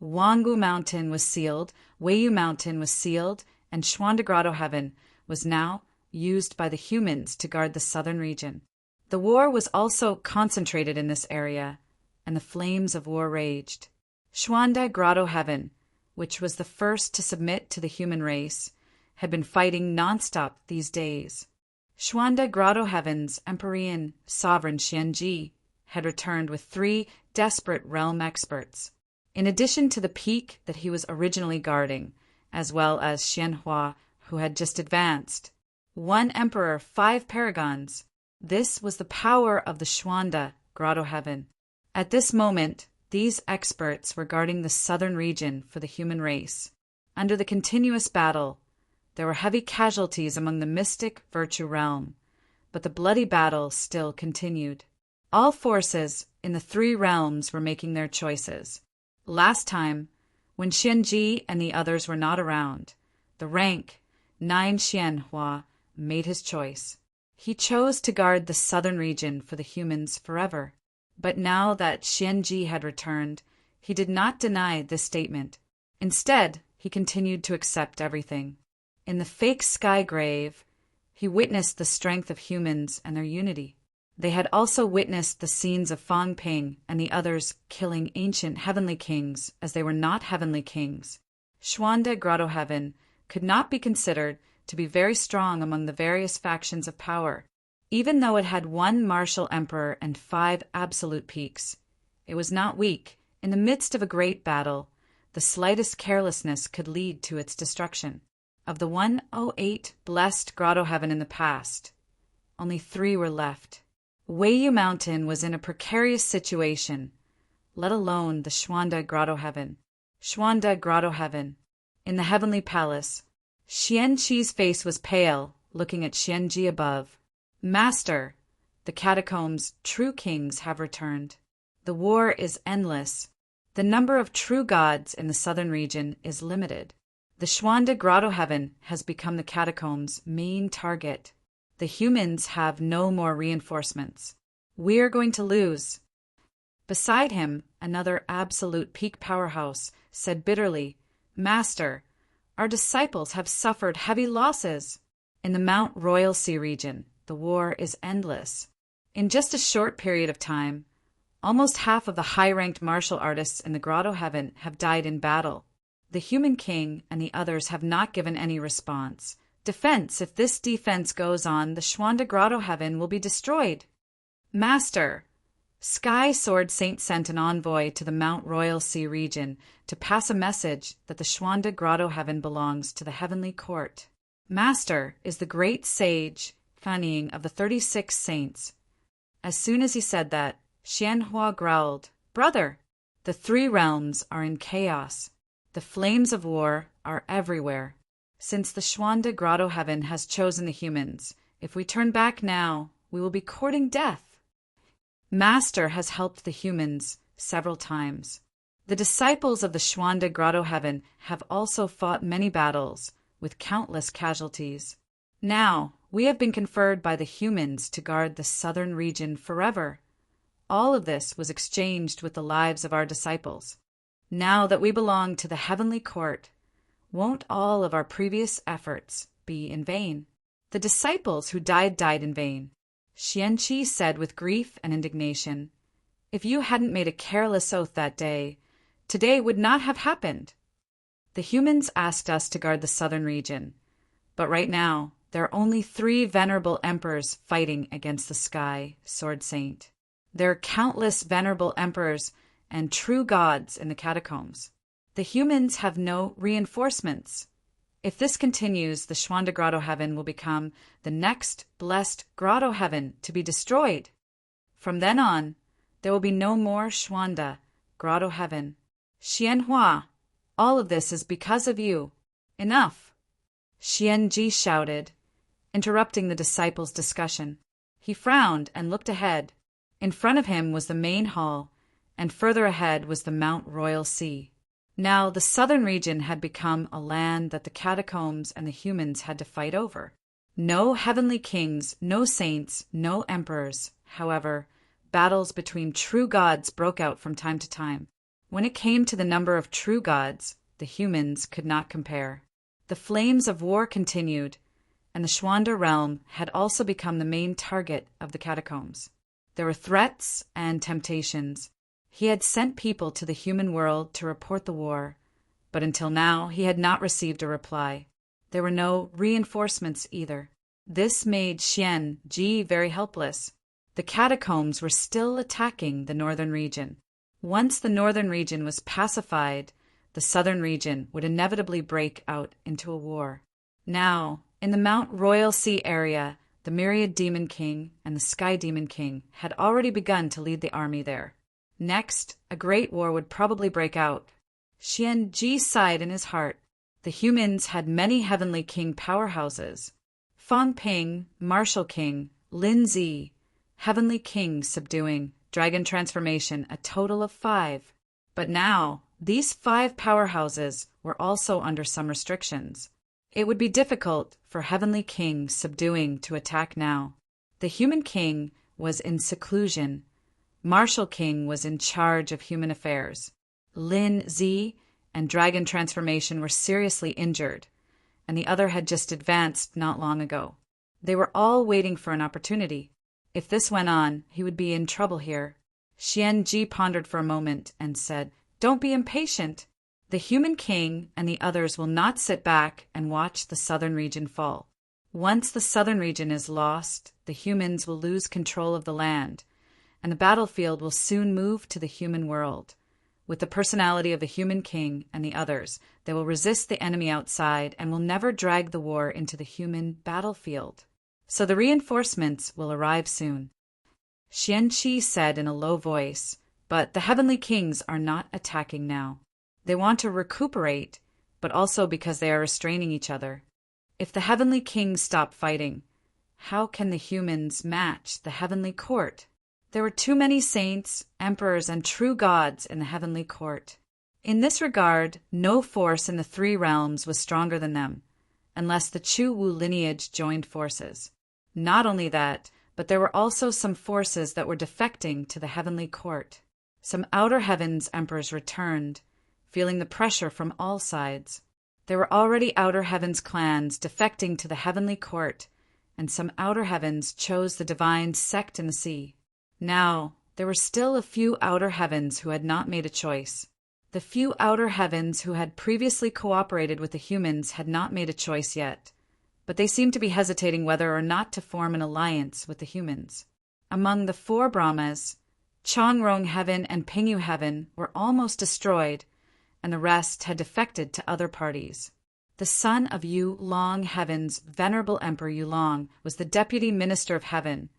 Wanggu Mountain was sealed, Weiyu Mountain was sealed, and Xuanda Grotto Heaven was now used by the humans to guard the southern region. The war was also concentrated in this area, and the flames of war raged. Xuanda Grotto Heaven, which was the first to submit to the human race, had been fighting nonstop these days. Xuanda Grotto Heaven's Emperorian sovereign Xianji had returned with 3 desperate realm experts. In addition to the peak that he was originally guarding, as well as Xianhua, who had just advanced, 1 emperor, 5 paragons. This was the power of the Xuanda Grotto Heaven. At this moment, these experts were guarding the southern region for the human race. Under the continuous battle, there were heavy casualties among the mystic virtue realm, but the bloody battle still continued. All forces in the 3 realms were making their choices. Last time, when Xianji and the others were not around, the rank 9 Xianhua made his choice. He chose to guard the southern region for the humans forever. But now that Xianji had returned, he did not deny this statement. Instead, he continued to accept everything. In the fake sky grave, he witnessed the strength of humans and their unity. They had also witnessed the scenes of Fang Ping and the others killing ancient heavenly kings as they were not heavenly kings. Xuanda Grotto Heaven could not be considered to be very strong among the various factions of power. Even though it had 1 martial emperor and 5 absolute peaks, it was not weak. In the midst of a great battle, the slightest carelessness could lead to its destruction. Of the 108 blessed Grotto Heaven in the past, only 3 were left. Weiyu Mountain was in a precarious situation, let alone the Xuanda Grotto Heaven. Xuanda Grotto Heaven. In the heavenly palace, Xianqi's face was pale, looking at Xianji above. Master, the catacombs' true kings have returned. The war is endless. The number of true gods in the southern region is limited. The Xuanda Grotto Heaven has become the catacombs' main target. The humans have no more reinforcements. We're going to lose. Beside him, another absolute peak powerhouse said bitterly, Master, our disciples have suffered heavy losses. In the Mount Royal Sea region, the war is endless. In just a short period of time, almost half of the high-ranked martial artists in the Grotto Heaven have died in battle. The human king and the others have not given any response. Defense, if this defense goes on, the Xuanda Grotto Heaven will be destroyed. Master, Sky Sword Saint sent an envoy to the Mount Royal Sea region to pass a message that the Xuanda Grotto Heaven belongs to the heavenly court. Master is the great sage Fanning of the 36 saints. As soon as he said that, Xianhua growled, Brother, the 3 realms are in chaos. The flames of war are everywhere. Since the Xuanda Grotto Heaven has chosen the humans, if we turn back now, we will be courting death. Master has helped the humans several times. The disciples of the Schwanda Grotto Heaven have also fought many battles, with countless casualties. Now, we have been conferred by the humans to guard the southern region forever. All of this was exchanged with the lives of our disciples. Now that we belong to the heavenly court, won't all of our previous efforts be in vain? The disciples who died in vain. Xianqi said with grief and indignation, "If you hadn't made a careless oath that day, today would not have happened." The humans asked us to guard the southern region, but right now there are only 3 venerable emperors fighting against the sky sword saint. There are countless venerable emperors and true gods in the catacombs. The humans have no reinforcements. If this continues, the Schwanda Grotto Heaven will become the next blessed Grotto Heaven to be destroyed. From then on, there will be no more Schwanda Grotto Heaven. Xianhua, all of this is because of you. Enough! Xianji shouted, interrupting the disciples' discussion. He frowned and looked ahead. In front of him was the main hall, and further ahead was the Mount Royal Sea. Now the southern region had become a land that the catacombs and the humans had to fight over. No heavenly kings, no saints, no emperors. However, battles between true gods broke out from time to time. When it came to the number of true gods, the humans could not compare. The flames of war continued, and the Schwanda realm had also become the main target of the catacombs. There were threats and temptations. He had sent people to the human world to report the war, but until now he had not received a reply. There were no reinforcements either. This made Xian Ji very helpless. The catacombs were still attacking the northern region. Once the northern region was pacified, the southern region would inevitably break out into a war. Now, in the Mount Royal Sea area, the Myriad Demon King and the Sky Demon King had already begun to lead the army there. Next, a great war would probably break out. Xian Ji sighed in his heart. The humans had many heavenly king powerhouses. Fang Ping, Martial King, Lin Zi, heavenly king subduing, dragon transformation, a total of 5. But now, these 5 powerhouses were also under some restrictions. It would be difficult for heavenly king subduing to attack now. The human king was in seclusion. Martial King was in charge of human affairs. Lin Zi and Dragon Transformation were seriously injured, and the other had just advanced not long ago. They were all waiting for an opportunity. If this went on, he would be in trouble here. Xian Ji pondered for a moment and said, "Don't be impatient. The human king and the others will not sit back and watch the southern region fall. Once the southern region is lost, the humans will lose control of the land, and the battlefield will soon move to the human world. With the personality of the human king and the others, they will resist the enemy outside and will never drag the war into the human battlefield. So the reinforcements will arrive soon." Xianqi said in a low voice, "But the heavenly kings are not attacking now. They want to recuperate, but also because they are restraining each other. If the heavenly kings stop fighting, how can the humans match the heavenly court? There were too many saints, emperors, and true gods in the heavenly court. In this regard, no force in the 3 realms was stronger than them, unless the Chu Wu lineage joined forces. Not only that, but there were also some forces that were defecting to the heavenly court. Some outer heavens emperors returned, feeling the pressure from all sides. There were already outer heavens clans defecting to the heavenly court, and some outer heavens chose the divine sect in the sea. Now, there were still a few outer heavens who had not made a choice. The few outer heavens who had previously cooperated with the humans had not made a choice yet, but they seemed to be hesitating whether or not to form an alliance with the humans. Among the 4 Brahmas, Changrong Heaven and Pingyu Heaven were almost destroyed, and the rest had defected to other parties. The son of Yu Long Heaven's venerable Emperor Yu Long was the deputy minister of heaven,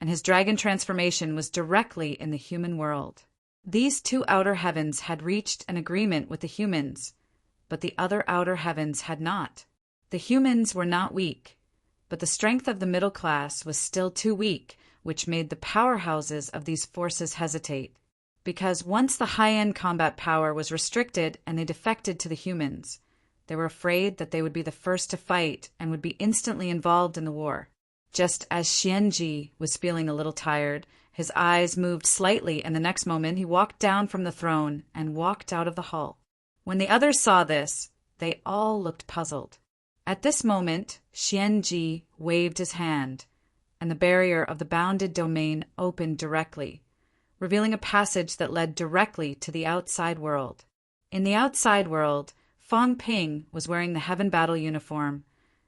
and his dragon transformation was directly in the human world. These 2 outer heavens had reached an agreement with the humans, but the other outer heavens had not. The humans were not weak, but the strength of the middle class was still too weak, which made the powerhouses of these forces hesitate. because once the high-end combat power was restricted and they defected to the humans, they were afraid that they would be the first to fight and would be instantly involved in the war. Just as Xianji was feeling a little tired, his eyes moved slightly, and the next moment he walked down from the throne and walked out of the hall. When the others saw this, they all looked puzzled. At this moment, Xianji waved his hand, and the barrier of the bounded domain opened directly, revealing a passage that led directly to the outside world. In the outside world, Fang Ping was wearing the heaven battle uniform,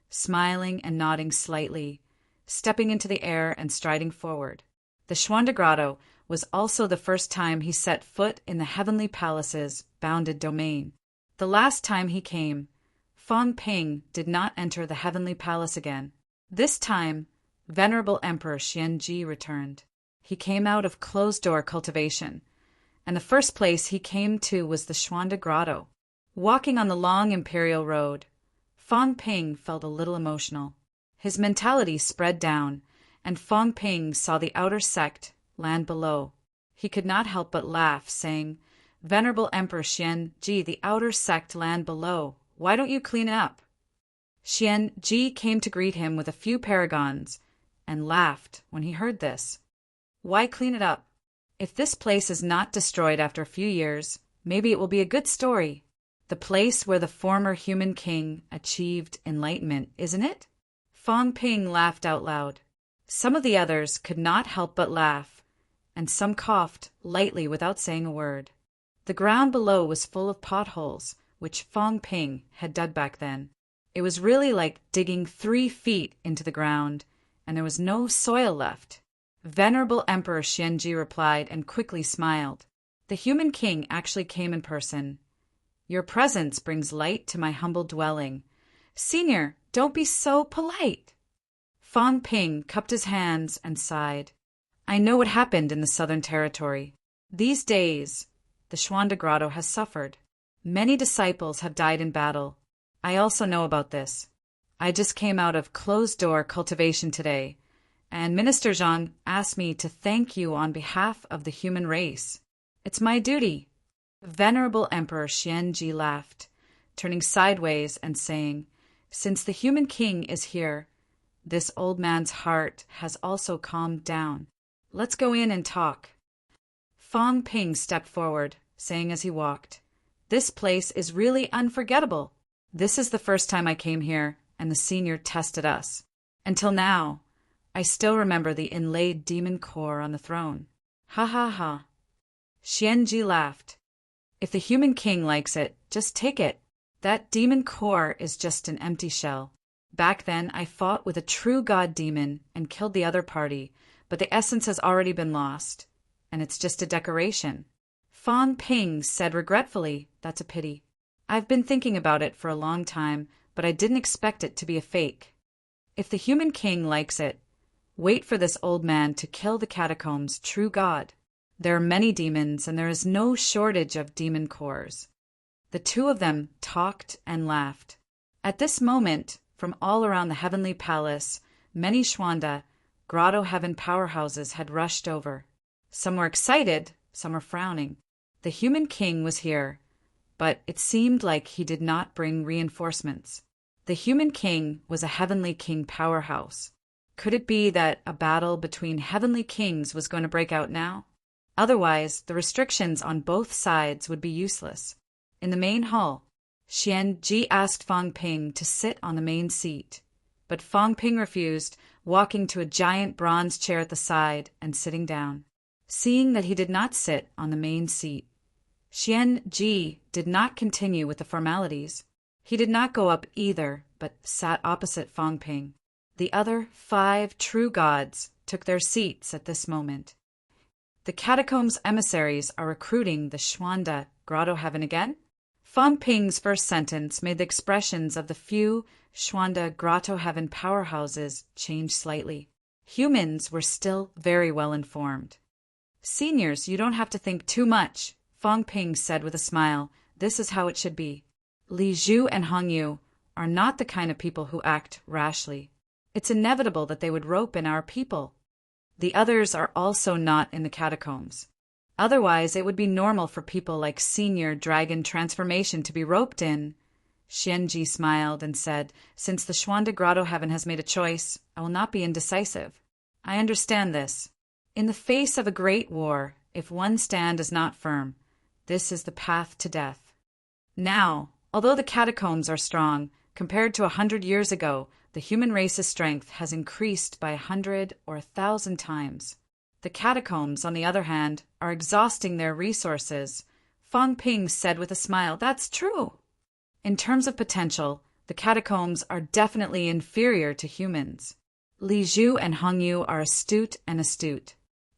smiling and nodding slightly, stepping into the air and striding forward. The Xuanda Grotto was also the first time he set foot in the heavenly palace's bounded domain. The last time he came, Fang Ping did not enter the heavenly palace again. This time, Venerable Emperor Xianji returned. He came out of closed-door cultivation, and the first place he came to was the Xuanda Grotto. Walking on the long imperial road, Fang Ping felt a little emotional. His mentality spread down, and Fang Ping saw the outer sect land below. He could not help but laugh, saying, "Venerable Emperor Xianji, the outer sect land below. Why don't you clean it up?" Xianji came to greet him with a few paragons, and laughed when he heard this. "Why clean it up? If this place is not destroyed after a few years, maybe it will be a good story. The place where the former human king achieved enlightenment, isn't it?" Fang Ping laughed out loud. Some of the others could not help but laugh, and some coughed lightly without saying a word. The ground below was full of potholes, which Fang Ping had dug back then. It was really like digging 3 feet into the ground, and there was no soil left. Venerable Emperor Xianji replied and quickly smiled. "The human king actually came in person. Your presence brings light to my humble dwelling. Senior, don't be so polite." Fang Ping cupped his hands and sighed. "I know what happened in the Southern Territory. These days, the Xuanda Grotto has suffered. Many disciples have died in battle. I also know about this. I just came out of closed-door cultivation today, and Minister Zhang asked me to thank you on behalf of the human race. It's my duty." Venerable Emperor Xianji laughed, turning sideways and saying, "Since the human king is here, this old man's heart has also calmed down. Let's go in and talk." Fang Ping stepped forward, saying as he walked, "This place is really unforgettable. This is the first time I came here, and the senior tested us. Until now, I still remember the inlaid demon core on the throne. Ha ha ha." Xianji laughed. "If the human king likes it, just take it. That demon core is just an empty shell. Back then, I fought with a true god demon and killed the other party, but the essence has already been lost, and it's just a decoration." Fang Ping said regretfully, "That's a pity. I've been thinking about it for a long time, but I didn't expect it to be a fake. If the human king likes it, wait for this old man to kill the catacombs' true god. There are many demons, and there is no shortage of demon cores." The two of them talked and laughed. At this moment, from all around the heavenly palace, many Xuanda Grotto heaven powerhouses had rushed over. Some were excited, some were frowning. The human king was here, but it seemed like he did not bring reinforcements. The human king was a heavenly king powerhouse. Could it be that a battle between heavenly kings was going to break out now? Otherwise, the restrictions on both sides would be useless. In the main hall, Xianji asked Fang Ping to sit on the main seat, but Fang Ping refused, walking to a giant bronze chair at the side and sitting down. Seeing that he did not sit on the main seat, Xianji did not continue with the formalities. He did not go up either, but sat opposite Fang Ping. The other 5 true gods took their seats at this moment. The catacombs emissaries are recruiting the Xuanda Grotto heaven again? Fang Ping's first sentence made the expressions of the few Xuanda Grotto heaven powerhouses change slightly. Humans were still very well informed. "Seniors, you don't have to think too much," Fang Ping said with a smile. "This is how it should be. Li Zhu and Hong Yu are not the kind of people who act rashly. It's inevitable that they would rope in our people. The others are also not in the catacombs. Otherwise, it would be normal for people like Senior Dragon Transformation to be roped in. Xianji smiled and said, "Since the Xuanda Grotto Heaven has made a choice, I will not be indecisive. I understand this. In the face of a great war, if one stand is not firm, this is the path to death." Now, although the catacombs are strong, compared to 100 years ago, the human race's strength has increased by 100 or 1,000 times. The catacombs, on the other hand, are exhausting their resources. Fang Ping said with a smile, "That's true." In terms of potential, the catacombs are definitely inferior to humans. Li Zhu and Hong Yu are astute.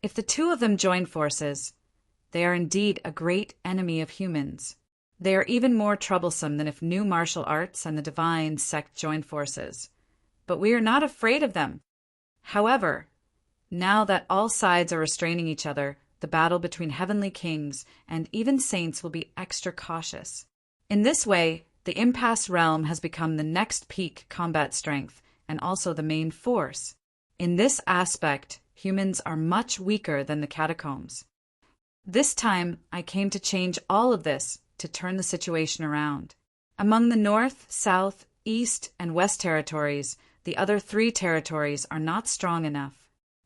If the two of them join forces, they are indeed a great enemy of humans. They are even more troublesome than if new martial arts and the divine sect join forces. But we are not afraid of them. However, now that all sides are restraining each other, the battle between heavenly kings and even saints will be extra cautious. In this way, the impasse realm has become the next peak combat strength and also the main force. In this aspect, humans are much weaker than the catacombs. This time, I came to change all of this to turn the situation around. Among the North, South, East, and West territories, the other 3 territories are not strong enough.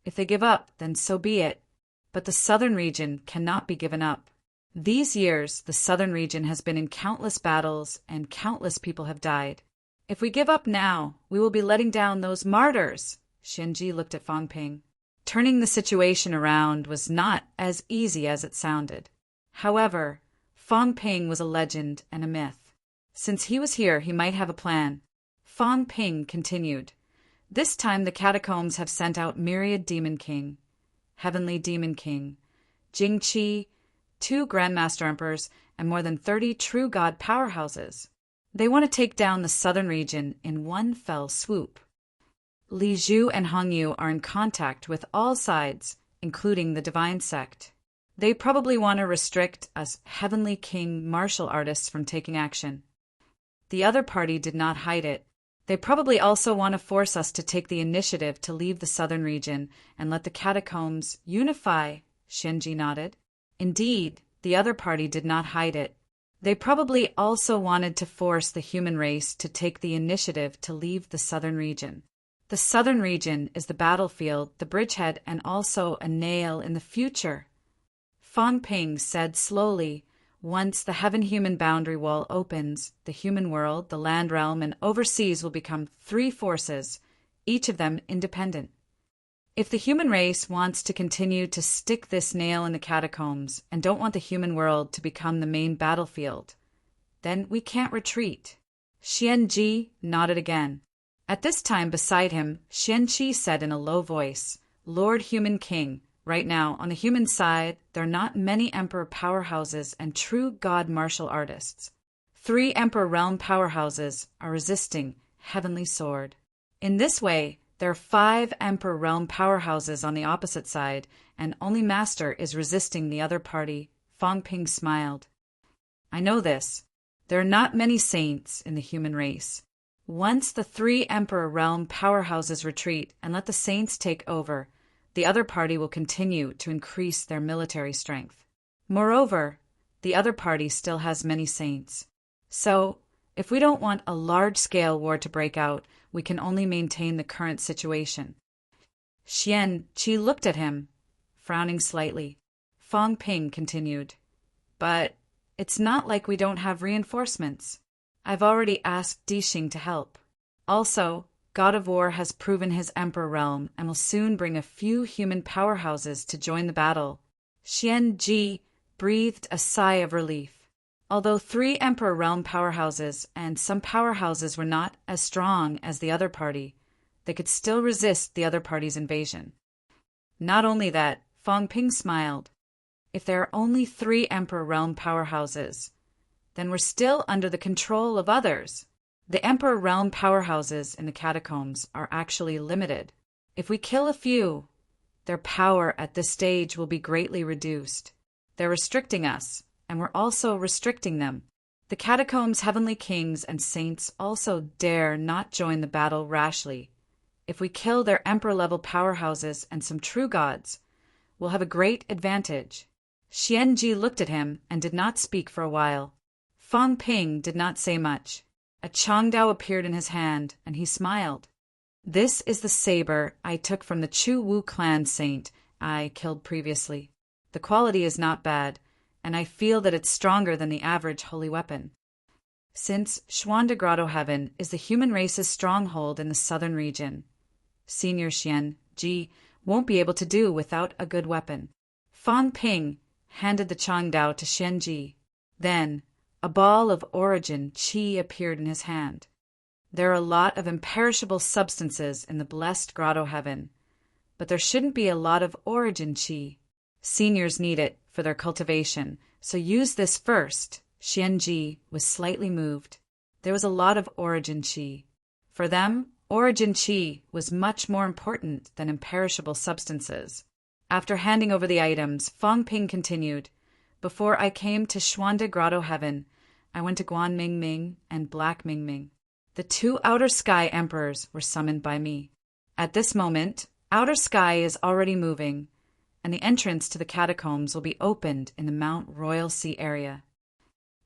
If they give up, then so be it. But the southern region cannot be given up. These years, the southern region has been in countless battles, and countless people have died. If we give up now, we will be letting down those martyrs. Xianji looked at Fang Ping. Turning the situation around was not as easy as it sounded. However, Fang Ping was a legend and a myth. Since he was here, he might have a plan. Fang Ping continued. This time the catacombs have sent out myriad Demon King, Heavenly Demon King, Jingqi, 2 Grandmaster Emperors, and more than 30 true god powerhouses. They want to take down the southern region in one fell swoop. Li Zhu and Hong Yu are in contact with all sides, including the divine sect. They probably want to restrict us Heavenly King martial artists from taking action. The other party did not hide it. They probably also want to force us to take the initiative to leave the southern region and let the catacombs unify, Xianji nodded. Indeed, the other party did not hide it. They probably also wanted to force the human race to take the initiative to leave the southern region. The southern region is the battlefield, the bridgehead, and also a nail in the future. Fang Ping said slowly, "Once the heaven-human boundary wall opens, the human world, the land realm, and overseas will become 3 forces, each of them independent. If the human race wants to continue to stick this nail in the catacombs and don't want the human world to become the main battlefield, then we can't retreat." Xianji nodded again. At this time beside him, Xianqi said in a low voice, "Lord Human King, right now, on the human side, there are not many Emperor powerhouses and true god martial artists. 3 Emperor realm powerhouses are resisting Heavenly Sword. In this way, there are 5 Emperor realm powerhouses on the opposite side, and only Master is resisting the other party." Fang Ping smiled. "I know this. There are not many saints in the human race. Once the 3 Emperor realm powerhouses retreat and let the saints take over, the other party will continue to increase their military strength. Moreover, the other party still has many saints. So, if we don't want a large-scale war to break out, we can only maintain the current situation." Xianqi looked at him, frowning slightly. Fang Ping continued, "But it's not like we don't have reinforcements. I've already asked Dixing to help. Also, God of War has proven his Emperor realm and will soon bring a few human powerhouses to join the battle." Xianji breathed a sigh of relief. Although 3 Emperor realm powerhouses and some powerhouses were not as strong as the other party, they could still resist the other party's invasion. Not only that, Fang Ping smiled. If there are only 3 Emperor realm powerhouses, then we're still under the control of others. The Emperor realm powerhouses in the catacombs are actually limited. If we kill a few, their power at this stage will be greatly reduced. They're restricting us, and we're also restricting them. The catacombs' heavenly kings and saints also dare not join the battle rashly. If we kill their emperor-level powerhouses and some true gods, we'll have a great advantage. Xianji looked at him and did not speak for a while. Fang Ping did not say much. A Changdao appeared in his hand, and he smiled. This is the saber I took from the Chu Wu clan saint I killed previously. The quality is not bad, and I feel that it's stronger than the average holy weapon. Since Xuande Grotto Heaven is the human race's stronghold in the southern region, Senior Xian Ji won't be able to do without a good weapon. Fang Ping handed the Changdao to Xian Ji. Then, a ball of origin qi appeared in his hand. There are a lot of imperishable substances in the blessed Grotto Heaven, but there shouldn't be a lot of origin qi. Seniors need it for their cultivation, so use this first. Xianji was slightly moved. There was a lot of origin qi. For them, origin qi was much more important than imperishable substances. After handing over the items, Fang Ping continued, Before I came to Xuande Grotto Heaven, I went to Guan Ming Ming and Black Ming Ming. The two Outer Sky Emperors were summoned by me. At this moment, Outer Sky is already moving, and the entrance to the catacombs will be opened in the Mount Royal Sea area.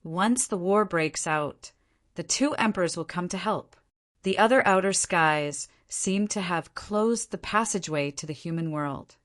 Once the war breaks out, the two emperors will come to help. The other outer skies seem to have closed the passageway to the human world.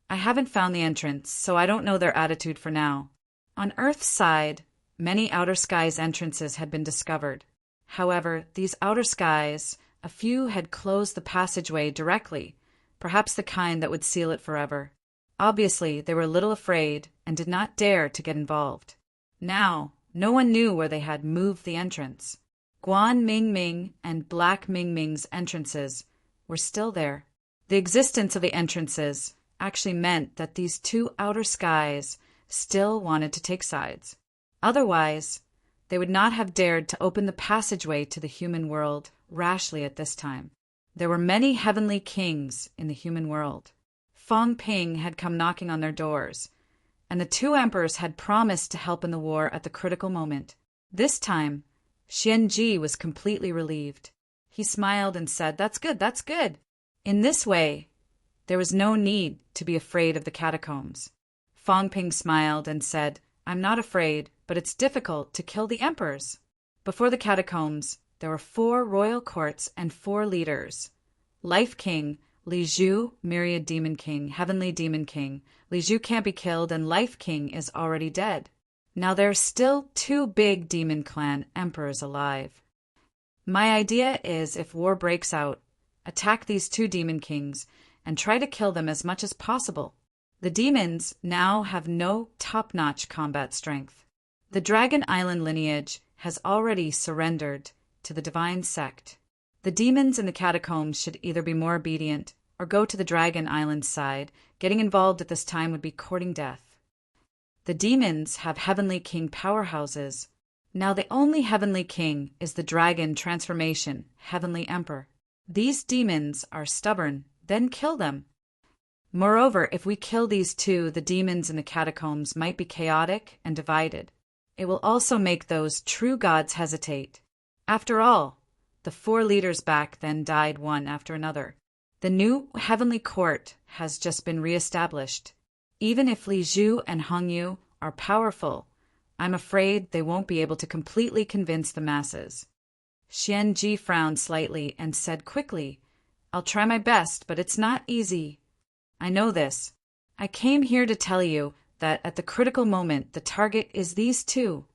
I haven't found the entrance, so I don't know their attitude for now. On Earth's side, many outer skies entrances had been discovered. However, these outer skies, a few had closed the passageway directly, perhaps the kind that would seal it forever. Obviously, they were a little afraid and did not dare to get involved. Now, no one knew where they had moved the entrance. Guan Ming Ming and Black Ming Ming's entrances were still there. The existence of the entrances actually meant that these two outer skies still wanted to take sides. Otherwise, they would not have dared to open the passageway to the human world rashly at this time. There were many heavenly kings in the human world. Fang Ping had come knocking on their doors, and the two emperors had promised to help in the war at the critical moment. This time, Xian Ji was completely relieved. He smiled and said, That's good, that's good. In this way, there was no need to be afraid of the catacombs. Fang Ping smiled and said, I'm not afraid, but it's difficult to kill the emperors. Before the catacombs, there were 4 royal courts and 4 leaders. Life King, Li Zhu, Myriad Demon King, Heavenly Demon King. Li Zhu can't be killed and Life King is already dead. Now there are still 2 big demon clan emperors alive. My idea is if war breaks out, attack these 2 demon kings and try to kill them as much as possible. The demons now have no top-notch combat strength. The Dragon Island lineage has already surrendered to the divine sect. The demons in the catacombs should either be more obedient or go to the Dragon Island side. Getting involved at this time would be courting death. The demons have Heavenly King powerhouses. Now the only Heavenly King is the Dragon Transformation, Heavenly Emperor. These demons are stubborn, then kill them. Moreover, if we kill these 2, the demons in the catacombs might be chaotic and divided. It will also make those true gods hesitate. After all, the 4 leaders back then died one after another. The new heavenly court has just been re-established. Even if Li Zhu and Hong Yu are powerful, I'm afraid they won't be able to completely convince the masses. Xian Ji frowned slightly and said quickly, I'll try my best, but it's not easy. I know this. I came here to tell you that at the critical moment the target is these 2.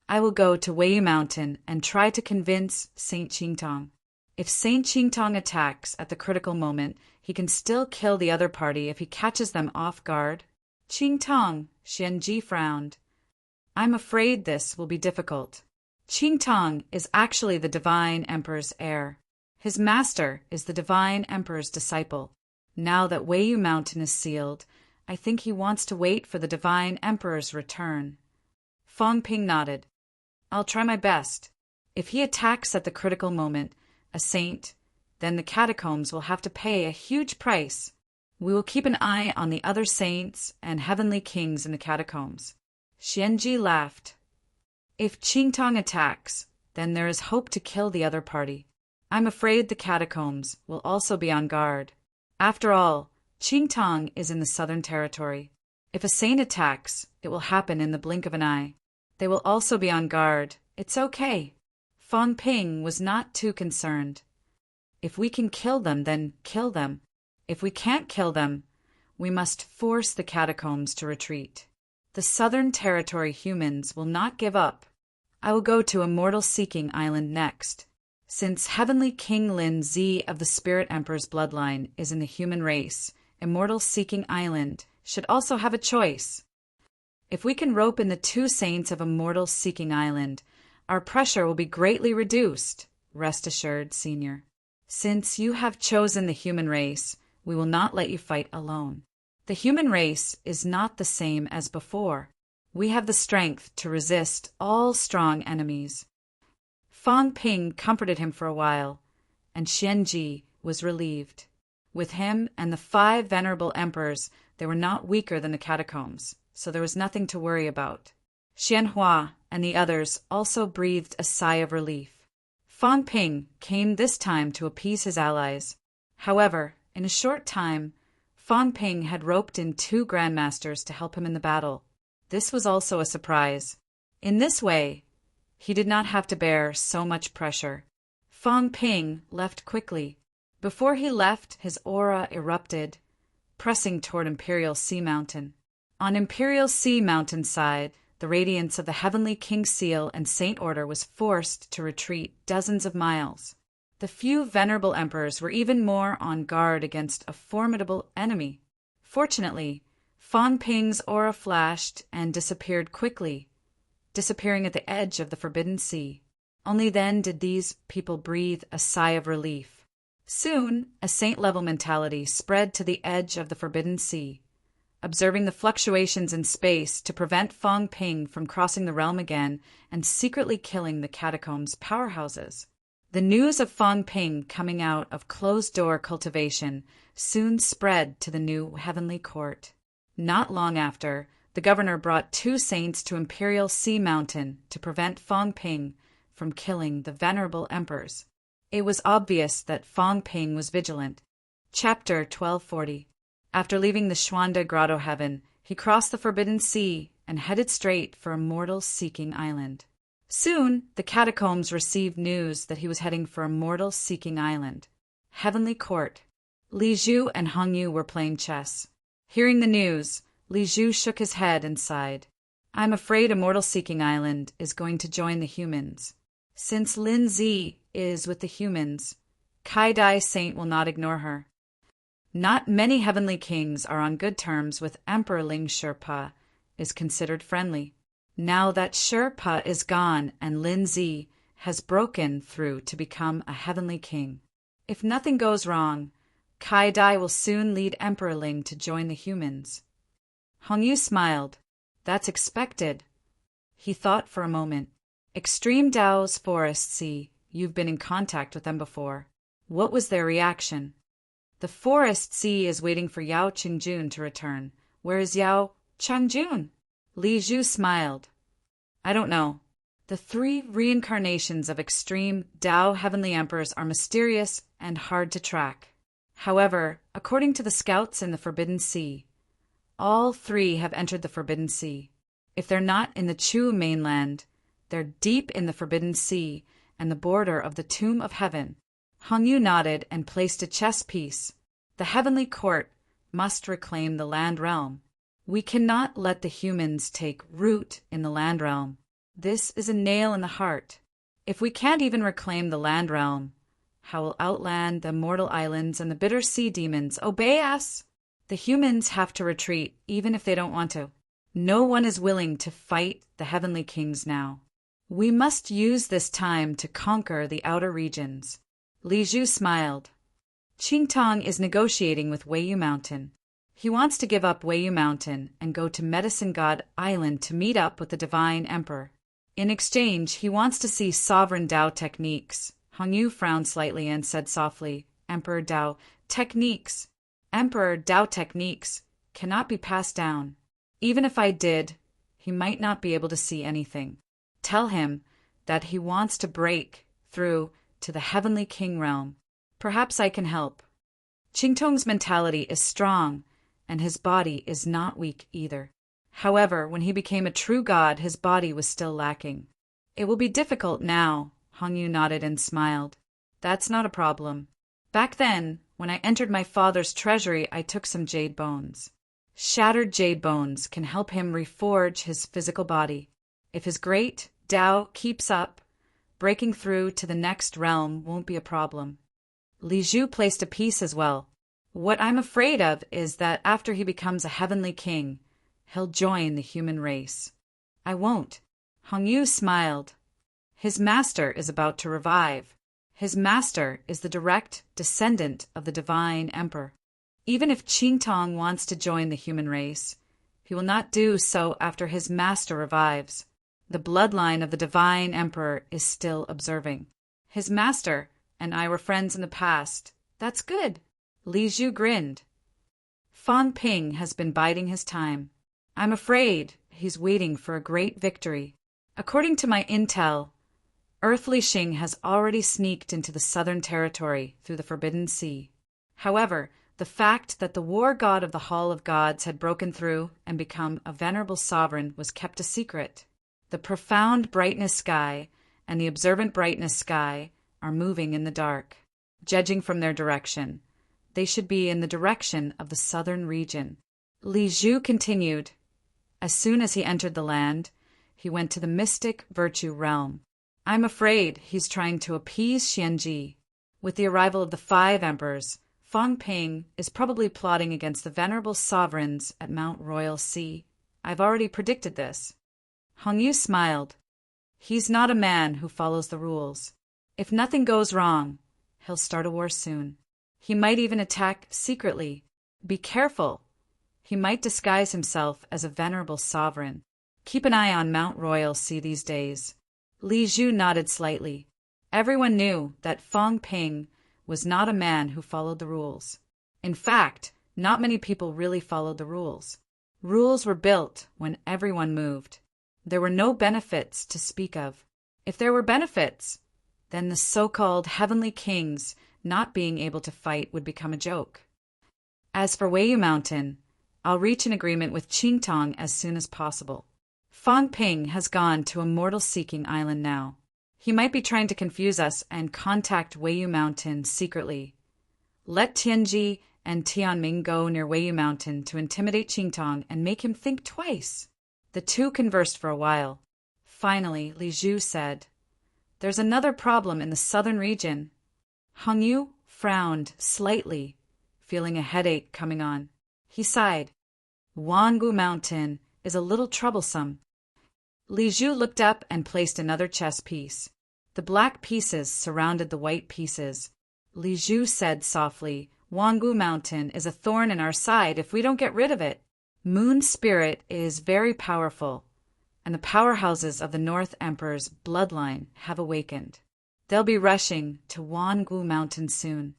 I will go to Weiyu Mountain and try to convince Saint Qingtong. If Saint Qingtong attacks at the critical moment, he can still kill the other party if he catches them off guard. Qingtong, Xian Ji frowned. I'm afraid this will be difficult. Qingtong is actually the Divine Emperor's heir. His master is the Divine Emperor's disciple. Now that Weiyu Mountain is sealed, I think he wants to wait for the Divine Emperor's return. Fang Ping nodded. I'll try my best. If he attacks at the critical moment, a saint, then the catacombs will have to pay a huge price. We will keep an eye on the other saints and heavenly kings in the catacombs. Xianji laughed. If Qingtong attacks, then there is hope to kill the other party. I'm afraid the catacombs will also be on guard. After all, Qingtong is in the southern territory. If a saint attacks, it will happen in the blink of an eye. They will also be on guard. It's okay. Fang Ping was not too concerned. If we can kill them, then kill them. If we can't kill them, we must force the catacombs to retreat. The Southern Territory humans will not give up. I will go to Immortal Seeking Island next. Since Heavenly King Lin Zi of the Spirit Emperor's bloodline is in the human race, Immortal Seeking Island should also have a choice. If we can rope in the 2 saints of Immortal Seeking Island, our pressure will be greatly reduced. Rest assured, Senior. Since you have chosen the human race, we will not let you fight alone. The human race is not the same as before. We have the strength to resist all strong enemies. Fang Ping comforted him for a while, and Xianji was relieved. With him and the 5 venerable emperors, they were not weaker than the catacombs, so there was nothing to worry about. Xianhua and the others also breathed a sigh of relief. Fang Ping came this time to appease his allies. However, in a short time, Fang Ping had roped in 2 grandmasters to help him in the battle. This was also a surprise. In this way, he did not have to bear so much pressure. Fang Ping left quickly. Before he left, his aura erupted, pressing toward Imperial Sea Mountain. On Imperial Sea Mountain side, the radiance of the Heavenly King Seal and Saint Order was forced to retreat dozens of miles. The few venerable emperors were even more on guard against a formidable enemy. Fortunately, Fang Ping's aura flashed and disappeared quickly, disappearing at the edge of the Forbidden Sea. Only then did these people breathe a sigh of relief. Soon, a saint-level mentality spread to the edge of the Forbidden Sea, observing the fluctuations in space to prevent Fang Ping from crossing the realm again and secretly killing the catacombs' powerhouses. The news of Fang Ping coming out of closed-door cultivation soon spread to the new heavenly court. Not long after, the governor brought 2 saints to Imperial Sea Mountain to prevent Fang Ping from killing the venerable emperors. It was obvious that Fang Ping was vigilant. Chapter 1240. After leaving the Xuanda Grotto Heaven, he crossed the Forbidden Sea and headed straight for Immortal Seeking Island. Soon, the catacombs received news that he was heading for Immortal Seeking Island. Heavenly Court. Li Zhu and Hong Yu were playing chess. Hearing the news, Li Zhu shook his head and sighed. I'm afraid Immortal Seeking Island is going to join the humans. Since Lin Zi is with the humans, Kai Dai Saint will not ignore her. Not many heavenly kings are on good terms with Emperor Ling Sherpa is considered friendly. Now that Sherpa is gone and Lin Zi has broken through to become a heavenly king. If nothing goes wrong, Kai Dai will soon lead Emperor Ling to join the humans. Hong Yu smiled. That's expected. He thought for a moment. Extreme Dao's Forest Sea, you've been in contact with them before. What was their reaction? The Forest Sea is waiting for Yao Qingjun to return. Where is Yao Qingjun? Li Zhu smiled. I don't know. The 3 reincarnations of extreme Dao heavenly emperors are mysterious and hard to track. However, according to the scouts in the Forbidden Sea, all 3 have entered the Forbidden Sea. If they're not in the Chu mainland, they're deep in the Forbidden Sea and the border of the Tomb of Heaven. Hong Yu nodded and placed a chess piece. The heavenly court must reclaim the land realm. We cannot let the humans take root in the land realm. This is a nail in the heart. If we can't even reclaim the land realm, how will Outland, the Immortal Islands, and the Bitter Sea Demons obey us? The humans have to retreat, even if they don't want to. No one is willing to fight the heavenly kings now. We must use this time to conquer the outer regions. Li Zhu smiled. Qingtong is negotiating with Weiyu Mountain. He wants to give up Weiyu Mountain and go to Medicine God Island to meet up with the Divine Emperor. In exchange, he wants to see sovereign Dao techniques. Hong Yu frowned slightly and said softly, Emperor Dao techniques. Emperor Dao techniques cannot be passed down. Even if I did, he might not be able to see anything. Tell him that he wants to break through to the Heavenly King realm. Perhaps I can help. Qingtong's mentality is strong, and his body is not weak either. However, when he became a true god, his body was still lacking. It will be difficult now, Hongyu nodded and smiled. That's not a problem. Back then, when I entered my father's treasury, I took some jade bones. Shattered jade bones can help him reforge his physical body. If his great Tao keeps up, breaking through to the next realm won't be a problem. Li Zhu placed a piece as well. What I'm afraid of is that after he becomes a heavenly king, he'll join the human race. I won't. Hongyu smiled. His master is about to revive. His master is the direct descendant of the divine emperor. Even if Qingtong wants to join the human race, he will not do so after his master revives. The bloodline of the divine emperor is still observing. His master and I were friends in the past. That's good. Li Zhu grinned. Fang Ping has been biding his time. I'm afraid he's waiting for a great victory. According to my intel, Earthly Xing has already sneaked into the southern territory through the Forbidden Sea. However, the fact that the war god of the Hall of Gods had broken through and become a venerable sovereign was kept a secret. The profound brightness sky and the observant brightness sky are moving in the dark. Judging from their direction, they should be in the direction of the southern region. Li Zhu continued. As soon as he entered the land, he went to the mystic virtue realm. I'm afraid he's trying to appease Xianji. With the arrival of the 5 emperors, Fang Ping is probably plotting against the venerable sovereigns at Mount Royal Sea. I've already predicted this. Hongyu smiled. He's not a man who follows the rules. If nothing goes wrong, he'll start a war soon. He might even attack secretly. Be careful. He might disguise himself as a venerable sovereign. Keep an eye on Mount Royal Sea these days. Li Zhu nodded slightly. Everyone knew that Fang Ping was not a man who followed the rules. In fact, not many people really followed the rules. Rules were built when everyone moved. There were no benefits to speak of. If there were benefits, then the so-called heavenly kings not being able to fight would become a joke. As for Weiyu Mountain, I'll reach an agreement with Qingtong as soon as possible. Fang Ping has gone to a mortal-seeking island now. He might be trying to confuse us and contact Weiyu Mountain secretly. Let Tianji and Tianming go near Weiyu Mountain to intimidate Qingtong and make him think twice. The two conversed for a while. Finally, Li Zhu said, There's another problem in the southern region. Hongyu frowned slightly, feeling a headache coming on. He sighed. Wangu Mountain is a little troublesome. Li Zhu looked up and placed another chess piece. The black pieces surrounded the white pieces. Li Zhu said softly, Wangu Mountain is a thorn in our side if we don't get rid of it. Moon spirit is very powerful, and the powerhouses of the North Emperor's bloodline have awakened. They'll be rushing to Wangu Mountain soon.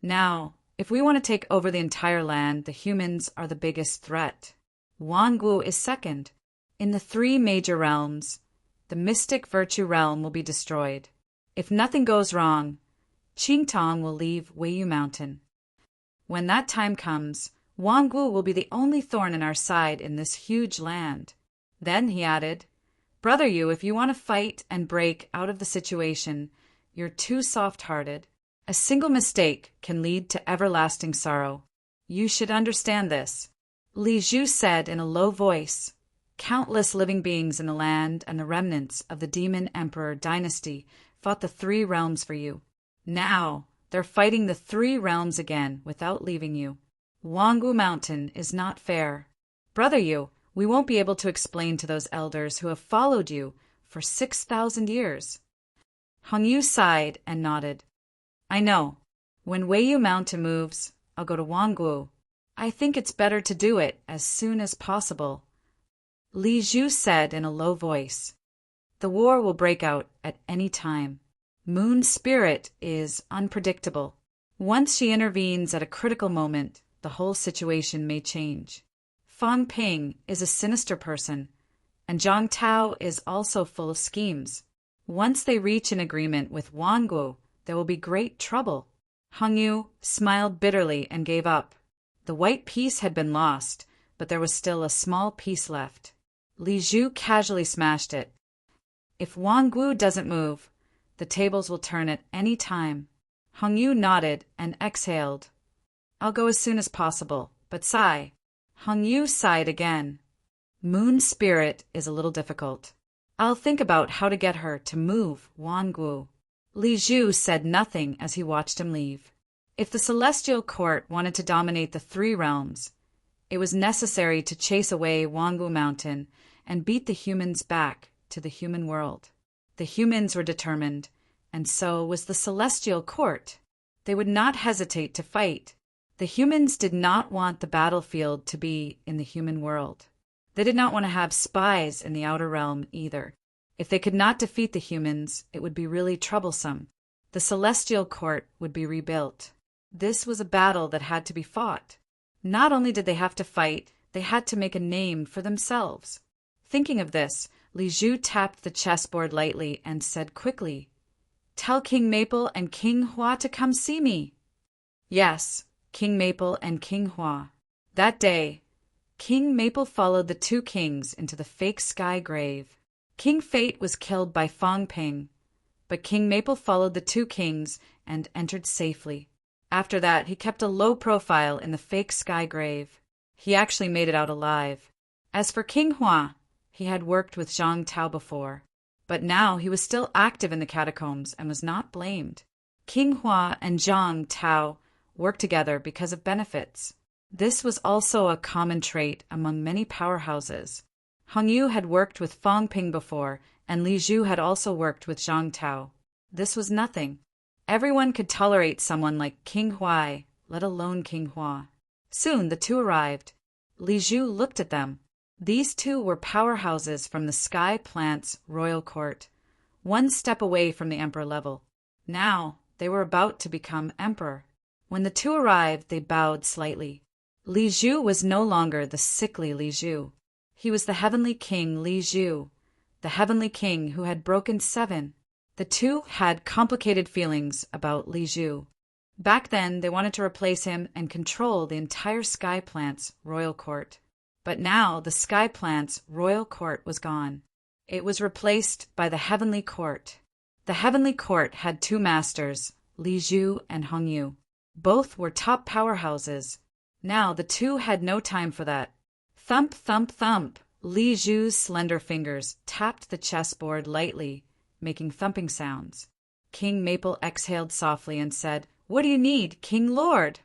Now, if we want to take over the entire land, the humans are the biggest threat. Wangu is second. In the 3 major realms, the mystic virtue realm will be destroyed. If nothing goes wrong, Qingtong will leave Weiyu Mountain. When that time comes, Wangu will be the only thorn in our side in this huge land. Then, he added, Brother Yu, if you want to fight and break out of the situation, you're too soft-hearted. A single mistake can lead to everlasting sorrow. You should understand this. Li Zhu said in a low voice. Countless living beings in the land and the remnants of the Demon Emperor dynasty fought the 3 realms for you. Now, they're fighting the 3 realms again without leaving you. Wangu Mountain is not fair. Brother Yu, we won't be able to explain to those elders who have followed you for 6,000 years. Hongyu sighed and nodded. I know. When Weiyu Mountain moves, I'll go to Wangu. I think it's better to do it as soon as possible. Li Zhu said in a low voice. The war will break out at any time. Moon spirit is unpredictable. Once she intervenes at a critical moment, the whole situation may change. Fang Ping is a sinister person, and Zhang Tao is also full of schemes. Once they reach an agreement with Wangu, there will be great trouble. Hongyu smiled bitterly and gave up. The white piece had been lost, but there was still a small piece left. Li Zhu casually smashed it. If Wang Gu doesn't move, the tables will turn at any time. Hong Yu nodded and exhaled. I'll go as soon as possible, but sigh. Hong Yu sighed again. Moon spirit is a little difficult. I'll think about how to get her to move Wang Gu. Li Zhu said nothing as he watched him leave. If the celestial court wanted to dominate the three realms, it was necessary to chase away Wangwu Mountain and beat the humans back to the human world. The humans were determined, and so was the celestial court. They would not hesitate to fight. The humans did not want the battlefield to be in the human world. They did not want to have spies in the outer realm either. If they could not defeat the humans, it would be really troublesome. The celestial court would be rebuilt. This was a battle that had to be fought. Not only did they have to fight, they had to make a name for themselves. Thinking of this, Li Zhu tapped the chessboard lightly and said quickly, "Tell King Maple and King Hua to come see me." Yes, King Maple and King Hua. That day, King Maple followed the two kings into the fake sky grave. King Fate was killed by Fong Ping, but King Maple followed the two kings and entered safely. After that, he kept a low profile in the fake sky grave. He actually made it out alive. As for King Hua, he had worked with Zhang Tao before, but now he was still active in the catacombs and was not blamed. King Hua and Zhang Tao worked together because of benefits. This was also a common trait among many powerhouses. Hong Yu had worked with Fong Ping before, and Li Zhu had also worked with Zhang Tao. This was nothing. Everyone could tolerate someone like King Huai, let alone King Hua. Soon the two arrived. Li Zhu looked at them. These two were powerhouses from the Sky Plant's royal court, one step away from the emperor level. Now they were about to become emperor. When the two arrived, they bowed slightly. Li Zhu was no longer the sickly Li Zhu. He was the heavenly king Li Zhu, the heavenly king who had broken 7. The two had complicated feelings about Li Zhu. Back then, they wanted to replace him and control the entire Sky Plant's royal court. But now the Sky Plant's royal court was gone. It was replaced by the heavenly court. The heavenly court had 2 masters, Li Zhu and Hong Yu. Both were top powerhouses. Now the two had no time for that. Thump, thump, thump. Li Zhu's slender fingers tapped the chessboard lightly, making thumping sounds. King Maple exhaled softly and said, "What do you need, King Lord?"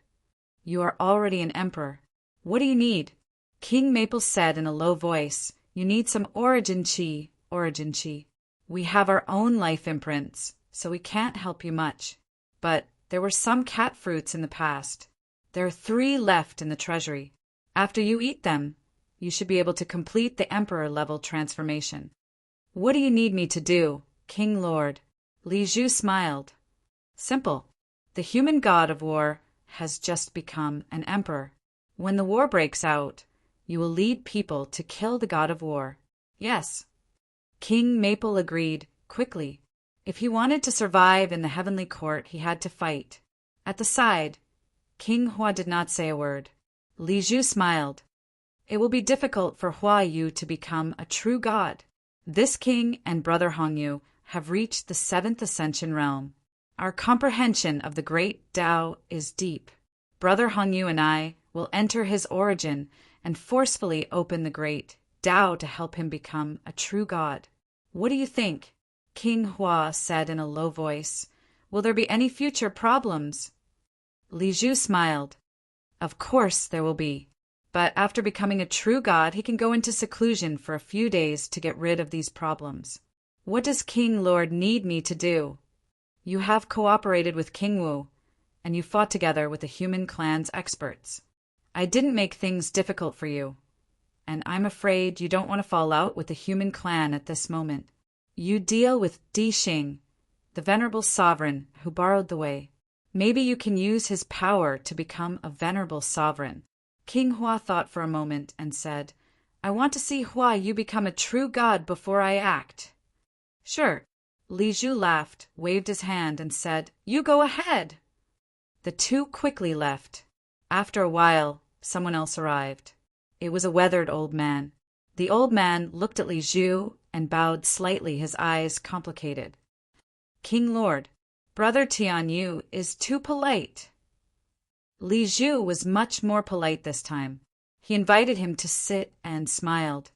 "You are already an emperor. What do you need?" King Maple said in a low voice, "You need some origin chi, origin chi. We have our own life imprints, so we can't help you much. But there were some cat fruits in the past. There are 3 left in the treasury. After you eat them, you should be able to complete the emperor-level transformation." "What do you need me to do, King Lord?" Li Zhu smiled. "Simple. The human god of war has just become an emperor. When the war breaks out, you will lead people to kill the god of war." "Yes." King Maple agreed quickly. If he wanted to survive in the heavenly court, he had to fight. At the side, King Hua did not say a word. Li Zhu smiled. "It will be difficult for Hua Yu to become a true god. This king and brother Hong Yu have reached the 7th ascension realm. Our comprehension of the great Tao is deep. Brother Hong Yu and I will enter his origin and forcefully open the great Tao to help him become a true god. What do you think?" King Hua said in a low voice. "Will there be any future problems?" Li Zhu smiled. "Of course there will be. But after becoming a true god, he can go into seclusion for a few days to get rid of these problems." "What does King Lord need me to do?" "You have cooperated with King Wu, and you fought together with the human clan's experts. I didn't make things difficult for you, and I'm afraid you don't want to fall out with the human clan at this moment. You deal with Di Xing, the venerable sovereign who borrowed the way. Maybe you can use his power to become a venerable sovereign." King Hua thought for a moment and said, "I want to see Hua Yu become a true god before I act." "Sure." Li Zhu laughed, waved his hand, and said, "You go ahead." The two quickly left. After a while, someone else arrived. It was a weathered old man. The old man looked at Li Zhu and bowed slightly, his eyes complicated. King Lord, Brother Tianyu is too polite. Li Zhu was much more polite this time. He invited him to sit and smiled.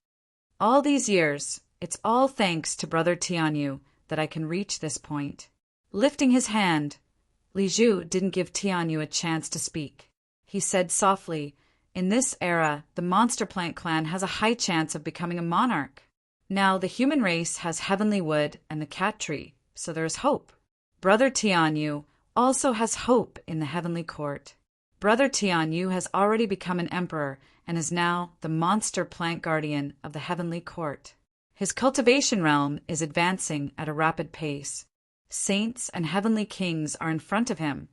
All these years, it's all thanks to Brother Tianyu that I can reach this point. Lifting his hand, Li Zhu didn't give Tianyu a chance to speak. He said softly, "In this era, the monster plant clan has a high chance of becoming a monarch. Now the human race has heavenly wood and the cat tree, so there is hope. Brother Tianyu also has hope in the heavenly court. Brother Tianyu has already become an emperor and is now the monster plant guardian of the heavenly court. His cultivation realm is advancing at a rapid pace. Saints and heavenly kings are in front of him.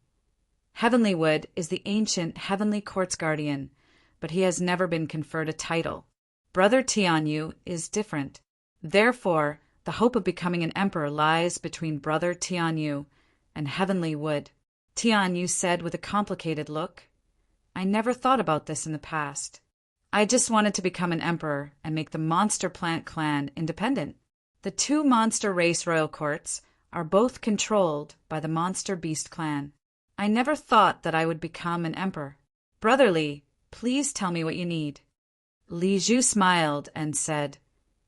Heavenly wood is the ancient heavenly court's guardian, but he has never been conferred a title. Brother Tianyu is different. Therefore, the hope of becoming an emperor lies between Brother Tianyu and heavenly wood." Tianyu said with a complicated look. "I never thought about this in the past. I just wanted to become an emperor and make the monster plant clan independent. The two monster race royal courts are both controlled by the monster beast clan. I never thought that I would become an emperor. Brother Li, please tell me what you need." Li Zhu smiled and said,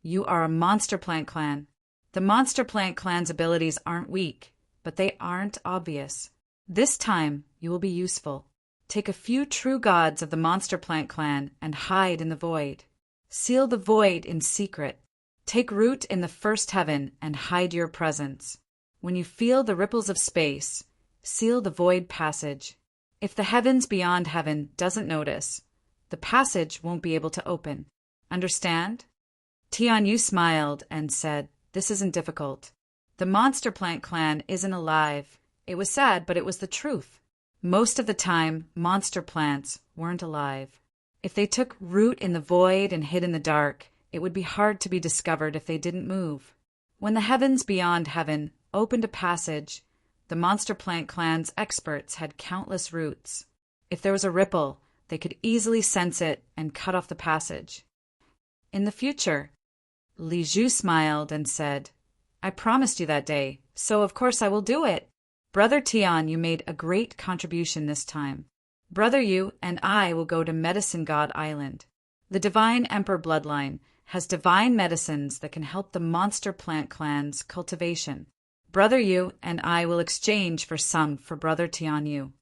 "You are a monster plant clan. The monster plant clan's abilities aren't weak, but they aren't obvious. This time you will be useful. Take a few true gods of the monster plant clan and hide in the void. Seal the void in secret. Take root in the first heaven and hide your presence. When you feel the ripples of space, seal the void passage. If the heavens beyond heaven doesn't notice, the passage won't be able to open. Understand?" Tianyu smiled and said, "This isn't difficult. The monster plant clan isn't alive. It was sad, but it was the truth. Most of the time, monster plants weren't alive. If they took root in the void and hid in the dark, it would be hard to be discovered if they didn't move. When the heavens beyond heaven opened a passage, the monster plant clan's experts had countless roots. If there was a ripple, they could easily sense it and cut off the passage. In the future," Li Zhu smiled and said, "I promised you that day, so of course I will do it. Brother Tian, you made a great contribution this time. Brother Yu and I will go to Medicine God Island. The Divine Emperor bloodline has divine medicines that can help the monster plant clan's cultivation. Brother Yu and I will exchange for some for Brother Tianyu."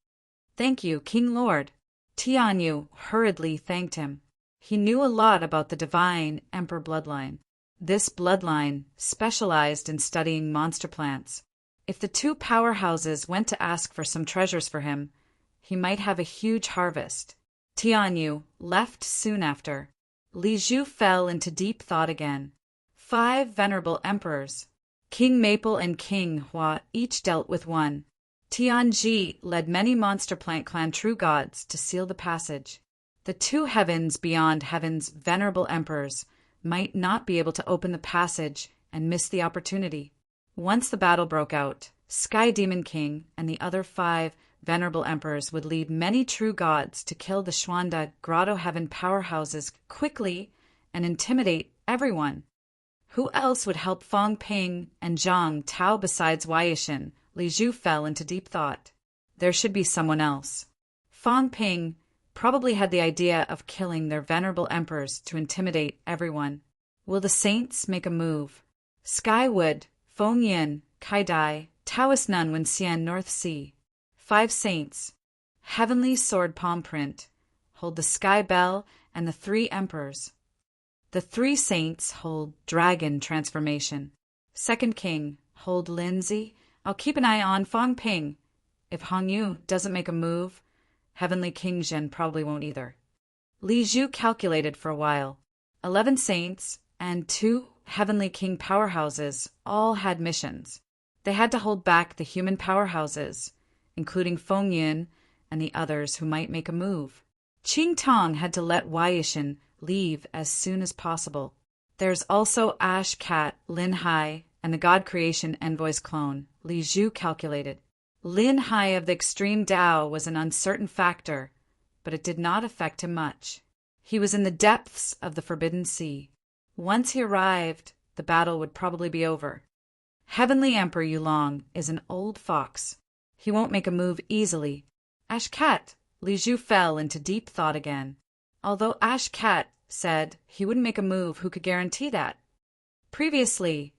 "Thank you, King Lord." Tianyu hurriedly thanked him. He knew a lot about the Divine Emperor bloodline. This bloodline specialized in studying monster plants. If the two powerhouses went to ask for some treasures for him, he might have a huge harvest. Tianyu left soon after. Li Zhu fell into deep thought again. 5 venerable emperors. King Maple and King Hua each dealt with one. Tianji led many monster plant clan true gods to seal the passage. The 2 heavens beyond heaven's venerable emperors might not be able to open the passage and miss the opportunity. Once the battle broke out, Sky Demon King and the other 5 venerable emperors would lead many true gods to kill the Xuanda Grotto Heaven powerhouses quickly and intimidate everyone. Who else would help Fong Ping and Zhang Tao besides Wei Yishin? Li Zhu fell into deep thought. There should be someone else. Fong Ping probably had the idea of killing their venerable emperors to intimidate everyone. Will the saints make a move? Skywood, Feng Yin, Kai Dai, Taoist Nun Wen Xian North Sea. 5 saints. Heavenly sword palm print. Hold the sky bell and the 3 emperors. The 3 saints hold dragon transformation. 2nd king, hold Lindsay. I'll keep an eye on Fong Ping. If Hong Yu doesn't make a move, Heavenly King Zhen probably won't either. Li Zhu calculated for a while. 11 saints and 2 Heavenly King powerhouses all had missions. They had to hold back the human powerhouses, including Feng Yun and the others who might make a move. Qing Tong had to let Wei Yishin leave as soon as possible. There's also Ash Cat, Lin Hai, and the God Creation Envoy's clone, Li Zhu calculated. Lin Hai of the Extreme Tao was an uncertain factor, but it did not affect him much. He was in the depths of the Forbidden Sea. Once he arrived, the battle would probably be over. Heavenly Emperor Yulong is an old fox. He won't make a move easily. Ashkat, Li Zhu fell into deep thought again. Although Ashkat said he wouldn't make a move, who could guarantee that? Previously,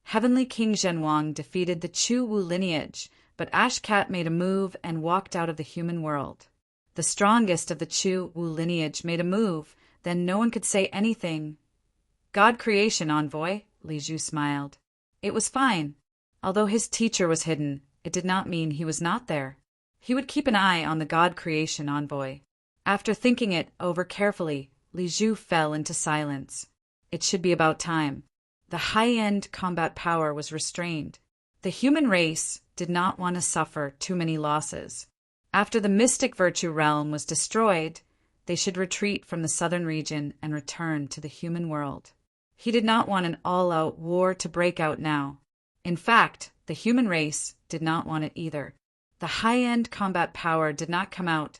Heavenly King Zhenwang defeated the Chu Wu lineage, but Ashkat made a move and walked out of the human world. The strongest of the Chu Wu lineage made a move, then no one could say anything. God creation envoy, Li Zhu smiled. It was fine. Although his teacher was hidden, it did not mean he was not there. He would keep an eye on the God creation envoy. After thinking it over carefully, Li Zhu fell into silence. It should be about time. The high-end combat power was restrained. The human race did not want to suffer too many losses. After the mystic virtue realm was destroyed, they should retreat from the southern region and return to the human world. He did not want an all-out war to break out now. In fact, the human race did not want it either. The high-end combat power did not come out,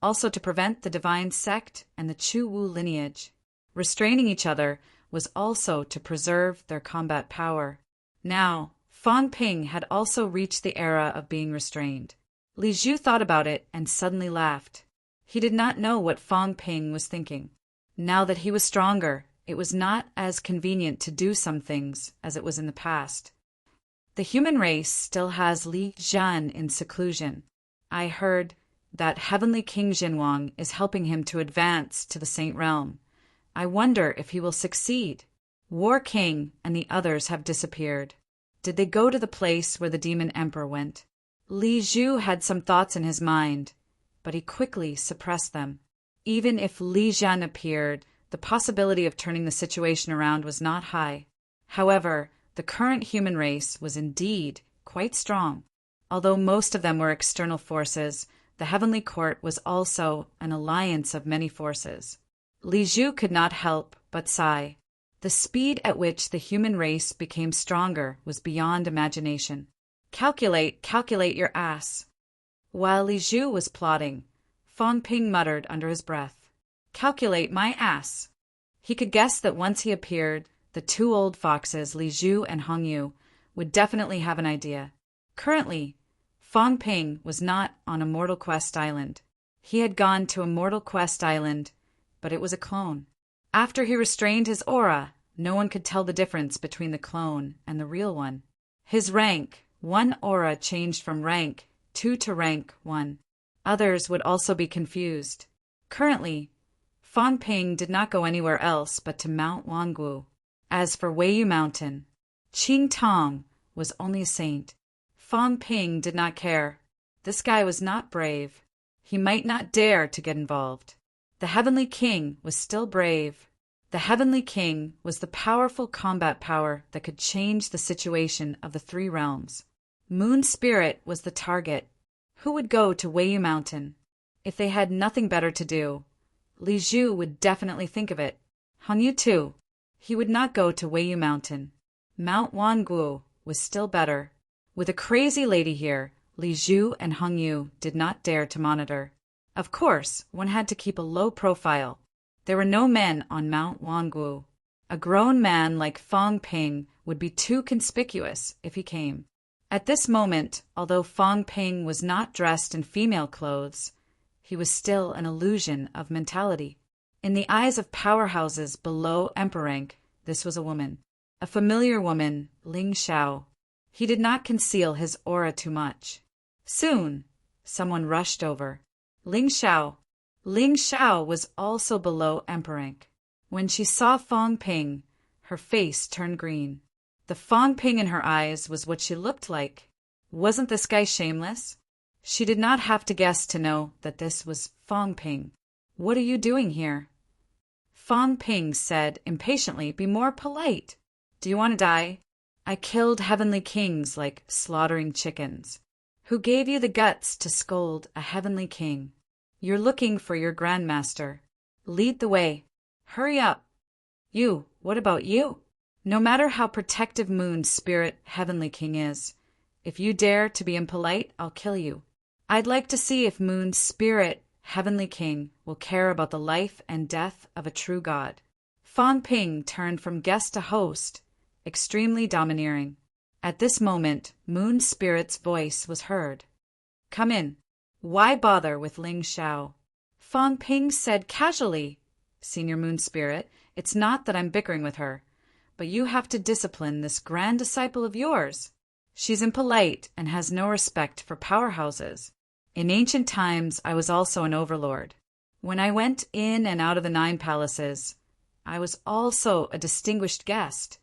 also to prevent the divine sect and the Chu Wu lineage. Restraining each other was also to preserve their combat power. Now, Fang Ping had also reached the era of being restrained. Li Zhu thought about it and suddenly laughed. He did not know what Fang Ping was thinking. Now that he was stronger, it was not as convenient to do some things as it was in the past. The human race still has Li Zhan in seclusion. I heard that Heavenly King Zhenwang is helping him to advance to the Saint Realm. I wonder if he will succeed. War King and the others have disappeared. Did they go to the place where the Demon Emperor went? Li Zhu had some thoughts in his mind, but he quickly suppressed them. Even if Li Zhan appeared, the possibility of turning the situation around was not high. However, the current human race was indeed quite strong. Although most of them were external forces, the Heavenly Court was also an alliance of many forces. Li Zhu could not help but sigh. The speed at which the human race became stronger was beyond imagination. Calculate your ass. While Li Zhu was plotting, Fang Ping muttered under his breath, "Calculate my ass." He could guess that once he appeared, the two old foxes, Li Zhu and Hong Yu, would definitely have an idea. Currently, Fang Ping was not on Immortal Quest Island. He had gone to Immortal Quest Island, but it was a clone. After he restrained his aura, no one could tell the difference between the clone and the real one. His rank, one aura changed from rank 2 to rank 1. Others would also be confused. Currently, Fang Ping did not go anywhere else but to Mount Wanggu. As for Weiyu Mountain, Qing Tong was only a saint. Fang Ping did not care. This guy was not brave. He might not dare to get involved. The Heavenly King was still brave. The Heavenly King was the powerful combat power that could change the situation of the three realms. Moon Spirit was the target. Who would go to Weiyu Mountain? If they had nothing better to do, Li Zhu would definitely think of it. Hong Yu too. He would not go to Weiyu Mountain. Mount Wanguo was still better. With a crazy lady here, Li Zhu and Hong Yu did not dare to monitor. Of course, one had to keep a low profile. There were no men on Mount Wanguo. A grown man like Fang Ping would be too conspicuous if he came. At this moment, although Fang Ping was not dressed in female clothes, he was still an illusion of mentality. In the eyes of powerhouses below Emperor rank, this was a woman. A familiar woman, Ling Xiao. He did not conceal his aura too much. Soon, someone rushed over. Ling Xiao. Ling Xiao was also below Emperor rank. When she saw Fang Ping, her face turned green. The Fang Ping in her eyes was what she looked like. Wasn't this guy shameless? She did not have to guess to know that this was Fang Ping. What are you doing here? Fang Ping said impatiently, "Be more polite. Do you want to die? I killed heavenly kings like slaughtering chickens. Who gave you the guts to scold a heavenly king? You're looking for your grandmaster. Lead the way. Hurry up. You, what about you? No matter how protective Moon Spirit Heavenly King is, if you dare to be impolite, I'll kill you. I'd like to see if Moon Spirit Heavenly King, will care about the life and death of a true god. Fang Ping turned from guest to host, extremely domineering. At this moment, Moon Spirit's voice was heard. Come in. Why bother with Ling Xiao? Fang Ping said casually. Senior Moon Spirit, it's not that I'm bickering with her, but you have to discipline this grand disciple of yours. She's impolite and has no respect for powerhouses. In ancient times, I was also an overlord. When I went in and out of the 9 palaces, I was also a distinguished guest.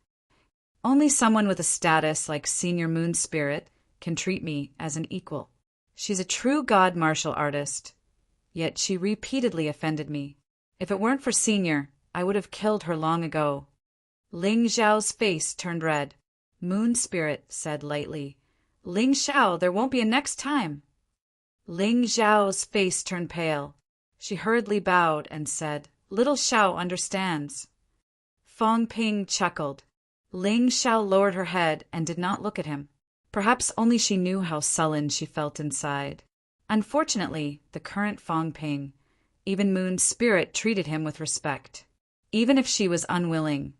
Only someone with a status like Senior Moon Spirit can treat me as an equal. She's a true god martial artist, yet she repeatedly offended me. If it weren't for Senior, I would have killed her long ago. Ling Xiao's face turned red. Moon Spirit said lightly, Ling Xiao, there won't be a next time. Ling Xiao's face turned pale. She hurriedly bowed and said, Little Xiao understands. Fang Ping chuckled. Ling Xiao lowered her head and did not look at him. Perhaps only she knew how sullen she felt inside. Unfortunately, the current Fang Ping, even Moon Spirit, treated him with respect. Even if she was unwilling,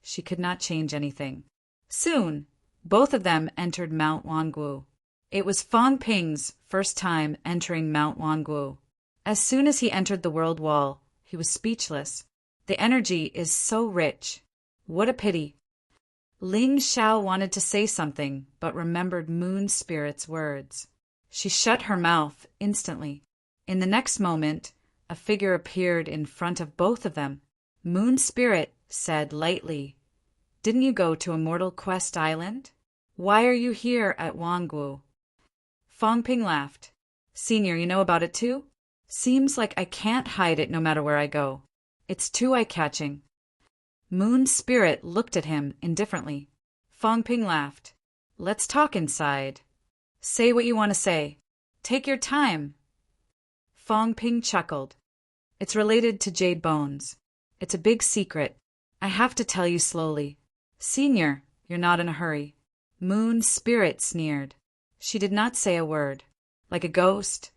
she could not change anything. Soon, both of them entered Mount Wanguo. It was Fang Ping's first time entering Mount Wanguo. As soon as he entered the world wall, he was speechless. The energy is so rich. What a pity. Ling Xiao wanted to say something, but remembered Moon Spirit's words. She shut her mouth instantly. In the next moment, a figure appeared in front of both of them. Moon Spirit said lightly, Didn't you go to Immortal Quest Island? Why are you here at Wanguo? Fang Ping laughed. Senior, you know about it too? Seems like I can't hide it no matter where I go. It's too eye-catching. Moon Spirit looked at him indifferently. Fang Ping laughed. Let's talk inside. Say what you want to say. Take your time. Fang Ping chuckled. It's related to jade bones. It's a big secret. I have to tell you slowly. Senior, you're not in a hurry. Moon Spirit sneered. She did not say a word. Like a ghost,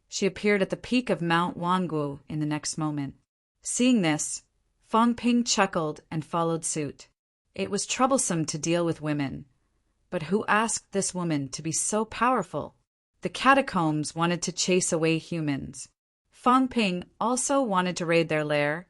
she appeared at the peak of Mount Wanguo in the next moment. Seeing this, Fang Ping chuckled and followed suit. It was troublesome to deal with women. But who asked this woman to be so powerful? The catacombs wanted to chase away humans. Fang Ping also wanted to raid their lair,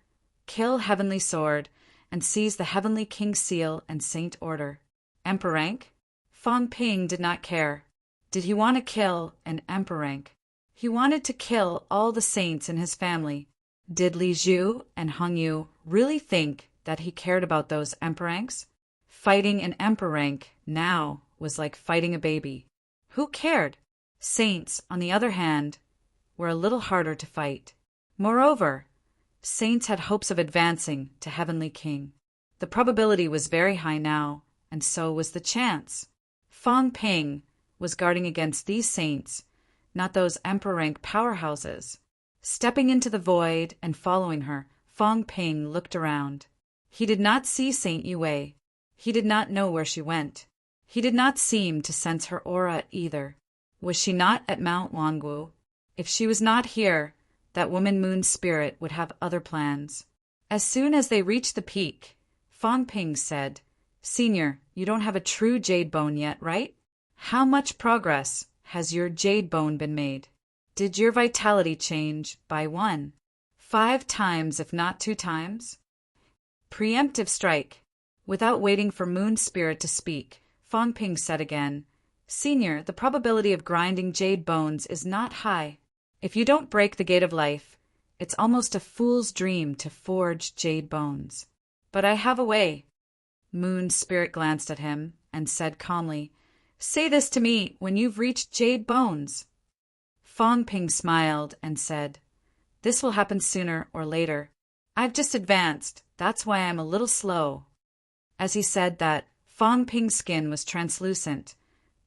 kill Heavenly Sword, and seize the Heavenly King Seal and Saint Order. Emperor rank? Fang Ping did not care. Did he want to kill an emperor rank? He wanted to kill all the saints in his family. Did Li Zhu and Heng Yu really think that he cared about those emperor ranks? Fighting an emperor rank now was like fighting a baby. Who cared? Saints, on the other hand, were a little harder to fight. Moreover, saints had hopes of advancing to Heavenly King. The probability was very high now, and so was the chance. Fang Ping was guarding against these saints, not those emperor rank powerhouses. Stepping into the void and following her, Fang Ping looked around. He did not see Saint Yue. He did not know where she went. He did not seem to sense her aura either. Was she not at Mount Wanguo? If she was not here, that woman Moon Spirit would have other plans. As soon as they reached the peak, Fang Ping said, Senior, you don't have a true jade bone yet, right? How much progress has your jade bone been made? Did your vitality change by 1, 5 times if not 2 times? Preemptive strike. Without waiting for Moon Spirit to speak, Fang Ping said again, Senior, the probability of grinding jade bones is not high. If you don't break the gate of life, it's almost a fool's dream to forge jade bones. But I have a way. Moon Spirit glanced at him and said calmly, Say this to me when you've reached jade bones. Fang Ping smiled and said, This will happen sooner or later. I've just advanced, that's why I'm a little slow. As he said that, Fang Ping's skin was translucent,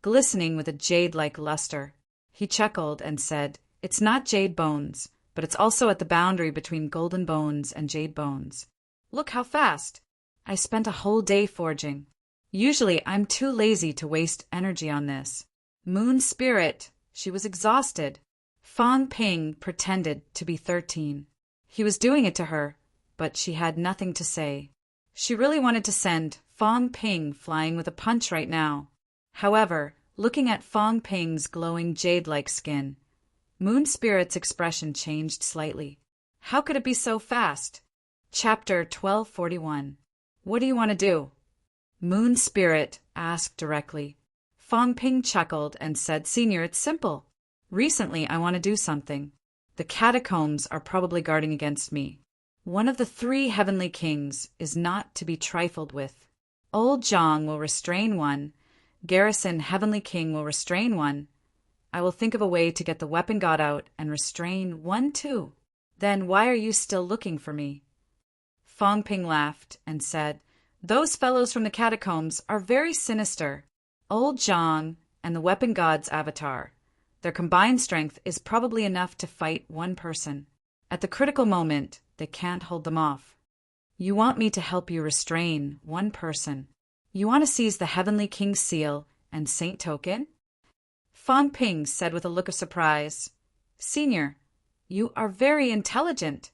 glistening with a jade-like luster. He chuckled and said, It's not jade bones, but it's also at the boundary between golden bones and jade bones. Look how fast! I spent a whole day forging. Usually I'm too lazy to waste energy on this. Moon Spirit, she was exhausted. Fang Ping pretended to be 13. He was doing it to her, but she had nothing to say. She really wanted to send Fang Ping flying with a punch right now. However, looking at Fang Ping's glowing jade-like skin, Moon Spirit's expression changed slightly. How could it be so fast? Chapter 1241. What do you want to do? Moon Spirit asked directly. Fang Ping chuckled and said, Senior, it's simple. Recently, I want to do something. The catacombs are probably guarding against me. One of the 3 heavenly kings is not to be trifled with. Old Zhang will restrain one. Garrison Heavenly King will restrain one. I will think of a way to get the weapon god out and restrain one too. Then why are you still looking for me? Fang Ping laughed and said, Those fellows from the catacombs are very sinister. Old Zhang and the weapon god's avatar. Their combined strength is probably enough to fight one person. At the critical moment, they can't hold them off. You want me to help you restrain one person. You want to seize the Heavenly King's seal and Saint Token? Fang Ping said with a look of surprise, Senior, you are very intelligent.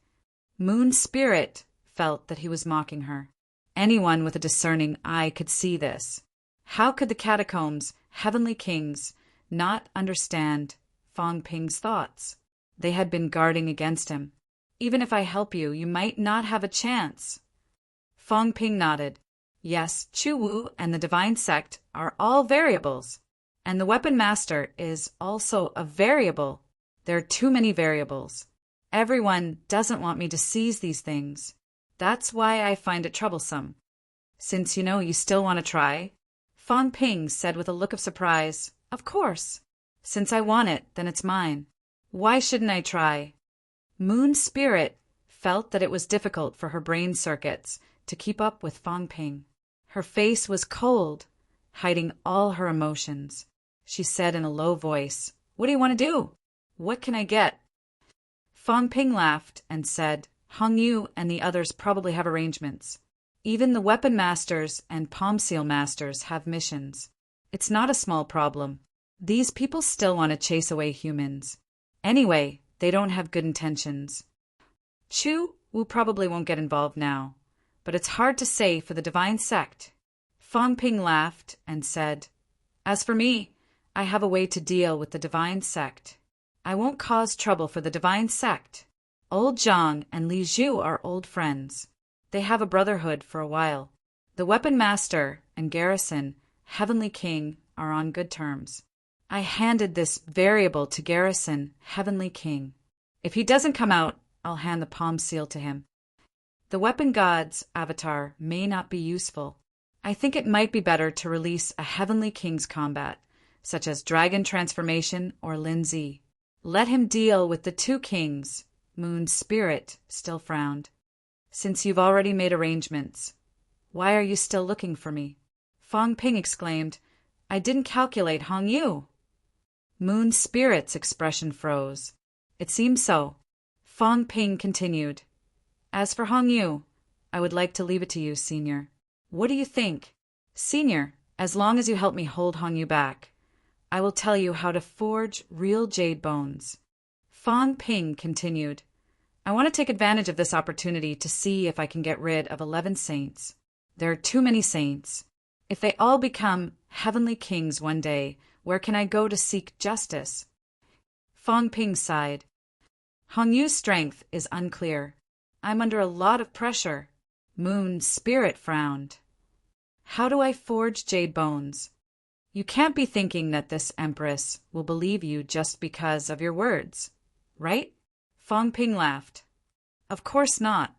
Moon Spirit felt that he was mocking her. Anyone with a discerning eye could see this. How could the catacombs, Heavenly Kings, not understand Fang Ping's thoughts? They had been guarding against him. Even if I help you, you might not have a chance. Fang Ping nodded. Yes, Chu Wu and the Divine Sect are all variables. And the Weapon Master is also a variable. There are too many variables. Everyone doesn't want me to seize these things. That's why I find it troublesome. Since you still want to try? Fang Ping said with a look of surprise, Of course. Since I want it, then it's mine. Why shouldn't I try? Moon Spirit felt that it was difficult for her brain circuits to keep up with Fang Ping. Her face was cold, hiding all her emotions. She said in a low voice, What do you want to do? What can I get? Fang Ping laughed and said, Hong Yu and the others probably have arrangements. Even the Weapon Masters and Palm Seal Masters have missions. It's not a small problem. These people still want to chase away humans. Anyway, they don't have good intentions. Chu Wu probably won't get involved now, but it's hard to say for the Divine Sect. Fang Ping laughed and said, As for me, I have a way to deal with the Divine Sect. I won't cause trouble for the Divine Sect. Old Zhang and Li Zhu are old friends. They have a brotherhood for a while. The Weapon Master and Garrison, Heavenly King, are on good terms. I handed this variable to Garrison, Heavenly King. If he doesn't come out, I'll hand the palm seal to him. The Weapon God's avatar may not be useful. I think it might be better to release a Heavenly King's combat, such as Dragon Transformation or Lin Zi. Let him deal with the 2 kings. Moon Spirit still frowned. Since you've already made arrangements, why are you still looking for me? Fang Ping exclaimed, I didn't calculate Hong Yu. Moon Spirit's expression froze. It seems so. Fang Ping continued, As for Hong Yu, I would like to leave it to you, Senior. What do you think? Senior, as long as you help me hold Hong Yu back, I will tell you how to forge real jade bones. Fang Ping continued, I want to take advantage of this opportunity to see if I can get rid of 11 saints. There are too many saints. If they all become Heavenly Kings one day, where can I go to seek justice? Fang Ping sighed. Hong Yu's strength is unclear. I'm under a lot of pressure. Moon Spirit frowned. How do I forge jade bones? You can't be thinking that this Empress will believe you just because of your words, right? Fang Ping laughed. Of course not.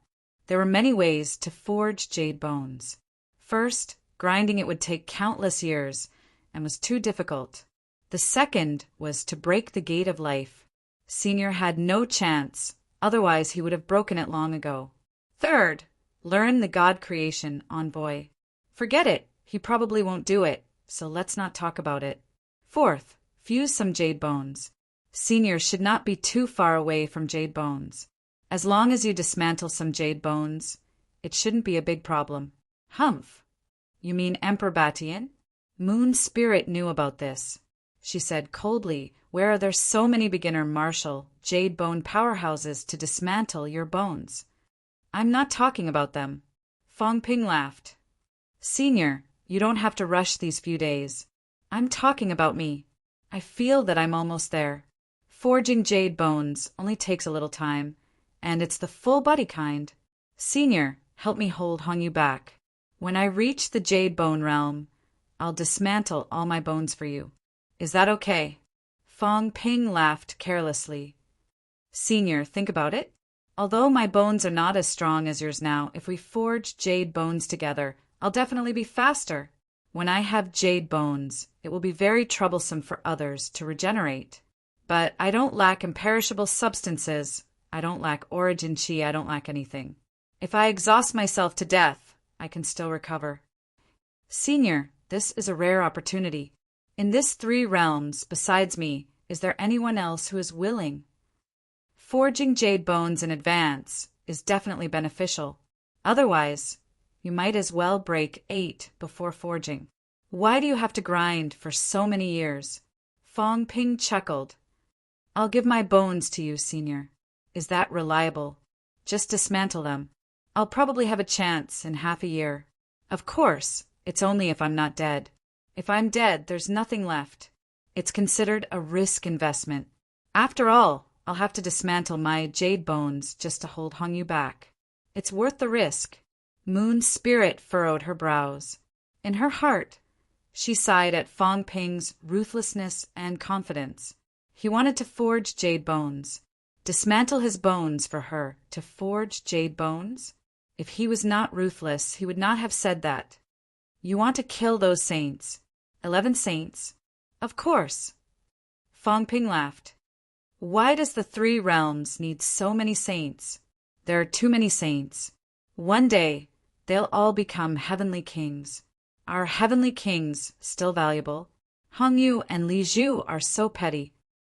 There were many ways to forge jade bones. First, grinding it would take countless years and was too difficult. The second was to break the gate of life. Senior had no chance, otherwise he would have broken it long ago. Third, learn the God creation envoy. Forget it, he probably won't do it, so let's not talk about it. Fourth, fuse some jade bones. Senior should not be too far away from jade bones. As long as you dismantle some jade bones, it shouldn't be a big problem. Humph. You mean Emperor Batian? Moon Spirit knew about this. she said coldly. Where are there so many beginner martial, jade bone powerhouses to dismantle your bones? I'm not talking about them. Fong Ping laughed. Senior, you don't have to rush these few days. I'm talking about me. I feel that I'm almost there. Forging jade bones only takes a little time, and it's the full body kind. Senior, help me hold Hongyu back. When I reach the jade bone realm, I'll dismantle all my bones for you. Is that okay? Fong Ping laughed carelessly. Senior, think about it. Although my bones are not as strong as yours now, if we forge jade bones together, I'll definitely be faster. When I have jade bones, it will be very troublesome for others to regenerate. But I don't lack imperishable substances. I don't lack origin chi. I don't lack anything. If I exhaust myself to death, I can still recover. Senior, this is a rare opportunity. In this 3 realms, besides me, is there anyone else who is willing? Forging jade bones in advance is definitely beneficial. Otherwise, you might as well break 8 before forging. Why do you have to grind for so many years? Fong Ping chuckled. I'll give my bones to you, Senior. Is that reliable? Just dismantle them. I'll probably have a chance in half a year. Of course, it's only if I'm not dead. If I'm dead, there's nothing left. It's considered a risk investment. After all, I'll have to dismantle my jade bones just to hold Hongyu back. It's worth the risk. Moon's spirit furrowed her brows. In her heart, she sighed at Fong Ping's ruthlessness and confidence. He wanted to forge jade bones. Dismantle his bones for her to forge jade bones? If he was not ruthless, he would not have said that. You want to kill those saints. 11 saints? Of course. Fong Ping laughed. Why does the 3 realms need so many saints? There are too many saints. One day, they'll all become heavenly kings. Are heavenly kings still valuable? Hongyu and Li Zhu are so petty.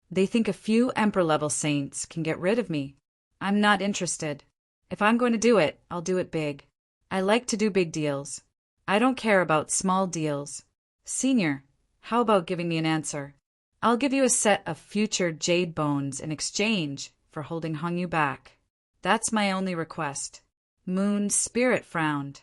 They think a few emperor-level saints can get rid of me. I'm not interested. If I'm going to do it, I'll do it big. I like to do big deals. I don't care about small deals. Senior, how about giving me an answer? I'll give you a set of future jade bones in exchange for holding Hongyu back. That's my only request. Moon's spirit frowned.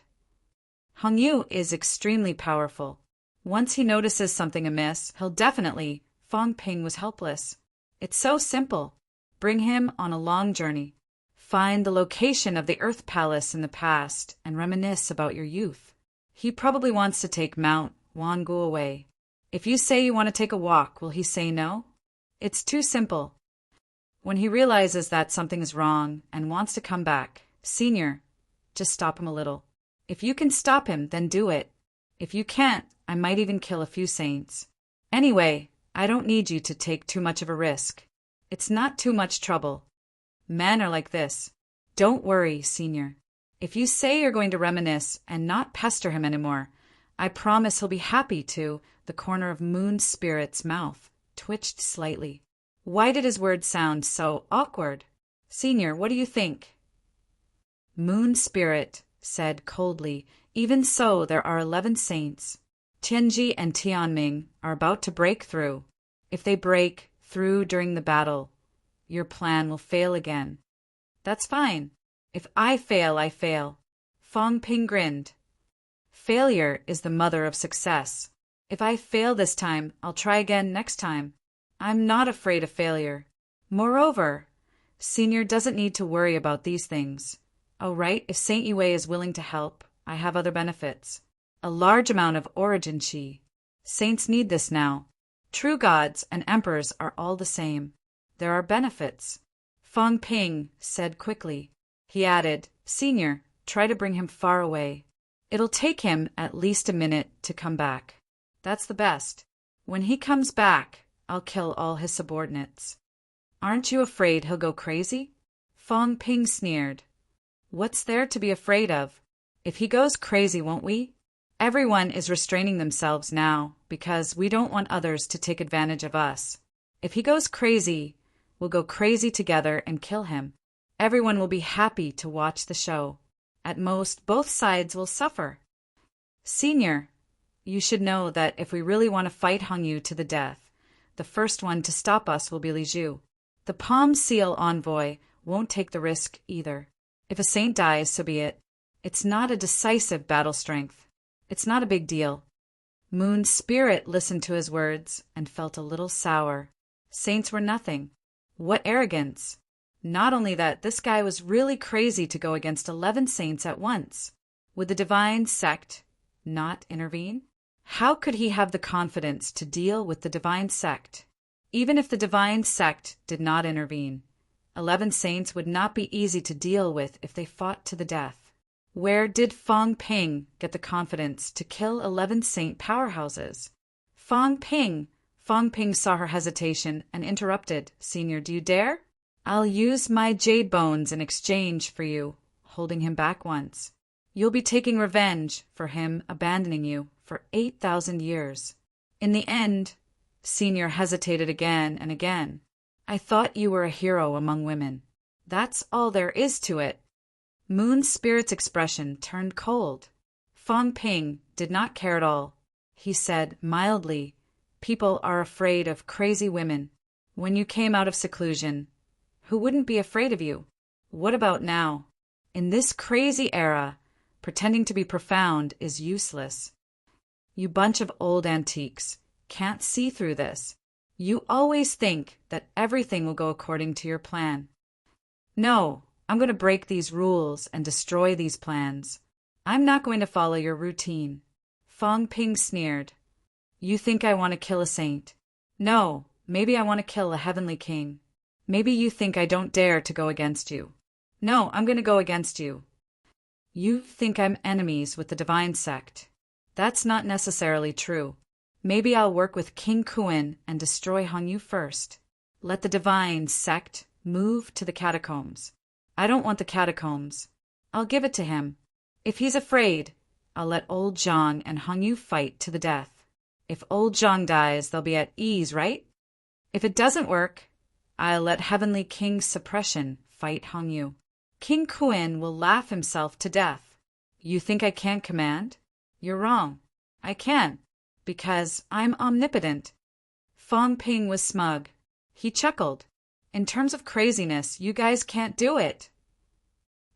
Hongyu is extremely powerful. Once he notices something amiss, he'll definitely. Fong Ping was helpless. It's so simple. Bring him on a long journey. Find the location of the Earth Palace in the past and reminisce about your youth. He probably wants to take Mount Wangu away. If you say you want to take a walk, will he say no? It's too simple. When he realizes that something is wrong and wants to come back, Senior, just stop him a little. If you can stop him, then do it. If you can't, I might even kill a few saints. Anyway, I don't need you to take too much of a risk. It's not too much trouble. Men are like this. Don't worry, Senior. If you say you're going to reminisce and not pester him anymore, I promise he'll be happy to. The corner of Moon's spirit's mouth twitched slightly. Why did his words sound so awkward? Senior, what do you think? Moon's spirit said coldly, even so, there are 11 saints. Tianji and Tianming are about to break through. If they break through during the battle, your plan will fail again. That's fine. If I fail, I fail. Fong Ping grinned. Failure is the mother of success. If I fail this time, I'll try again next time. I'm not afraid of failure. Moreover, Senior doesn't need to worry about these things. Oh, right, if Saint Yue is willing to help, I have other benefits. A large amount of origin chi. Saints need this now. True gods and emperors are all the same. There are benefits. Fong Ping said quickly. He added, Senior, try to bring him far away. It'll take him at least a minute to come back. That's the best. When he comes back, I'll kill all his subordinates. Aren't you afraid he'll go crazy? Fong Ping sneered. What's there to be afraid of? If he goes crazy, won't we? Everyone is restraining themselves now because we don't want others to take advantage of us. If he goes crazy, we'll go crazy together and kill him. Everyone will be happy to watch the show. At most, both sides will suffer. Senior, you should know that if we really want to fight Hongyu to the death, the first one to stop us will be Li Zhu. The Palm Seal envoy won't take the risk either. If a saint dies, so be it. It's not a decisive battle strength. It's not a big deal. Moon's spirit listened to his words and felt a little sour. Saints were nothing. What arrogance! Not only that, this guy was really crazy to go against 11 saints at once. Would the divine sect not intervene? How could he have the confidence to deal with the divine sect? Even if the divine sect did not intervene, 11 saints would not be easy to deal with if they fought to the death. Where did Fang Ping get the confidence to kill 11 saint powerhouses? Fang Ping saw her hesitation and interrupted. Senior, do you dare? I'll use my jade bones in exchange for you, holding him back once. You'll be taking revenge for him abandoning you for 8,000 years. In the end, Senior hesitated again and again. I thought you were a hero among women. That's all there is to it. Moon's spirit's expression turned cold. Fang Ping did not care at all. He said mildly, people are afraid of crazy women. When you came out of seclusion, who wouldn't be afraid of you? What about now? In this crazy era, pretending to be profound is useless. You bunch of old antiques can't see through this. You always think that everything will go according to your plan. No, I'm going to break these rules and destroy these plans. I'm not going to follow your routine. Fang Ping sneered. You think I want to kill a saint? No, maybe I want to kill a heavenly king. Maybe you think I don't dare to go against you. No, I'm going to go against you. You think I'm enemies with the divine sect. That's not necessarily true. Maybe I'll work with King Kuan and destroy Hongyu first. Let the divine sect move to the catacombs. I don't want the catacombs. I'll give it to him. If he's afraid, I'll let old Zhang and Hongyu fight to the death. If old Zhang dies, they'll be at ease, right? If it doesn't work, I'll let Heavenly King Suppression fight Hongyu. King Kuan will laugh himself to death. You think I can't command? You're wrong. I can, because I'm omnipotent. Fang Ping was smug. He chuckled. In terms of craziness, you guys can't do it.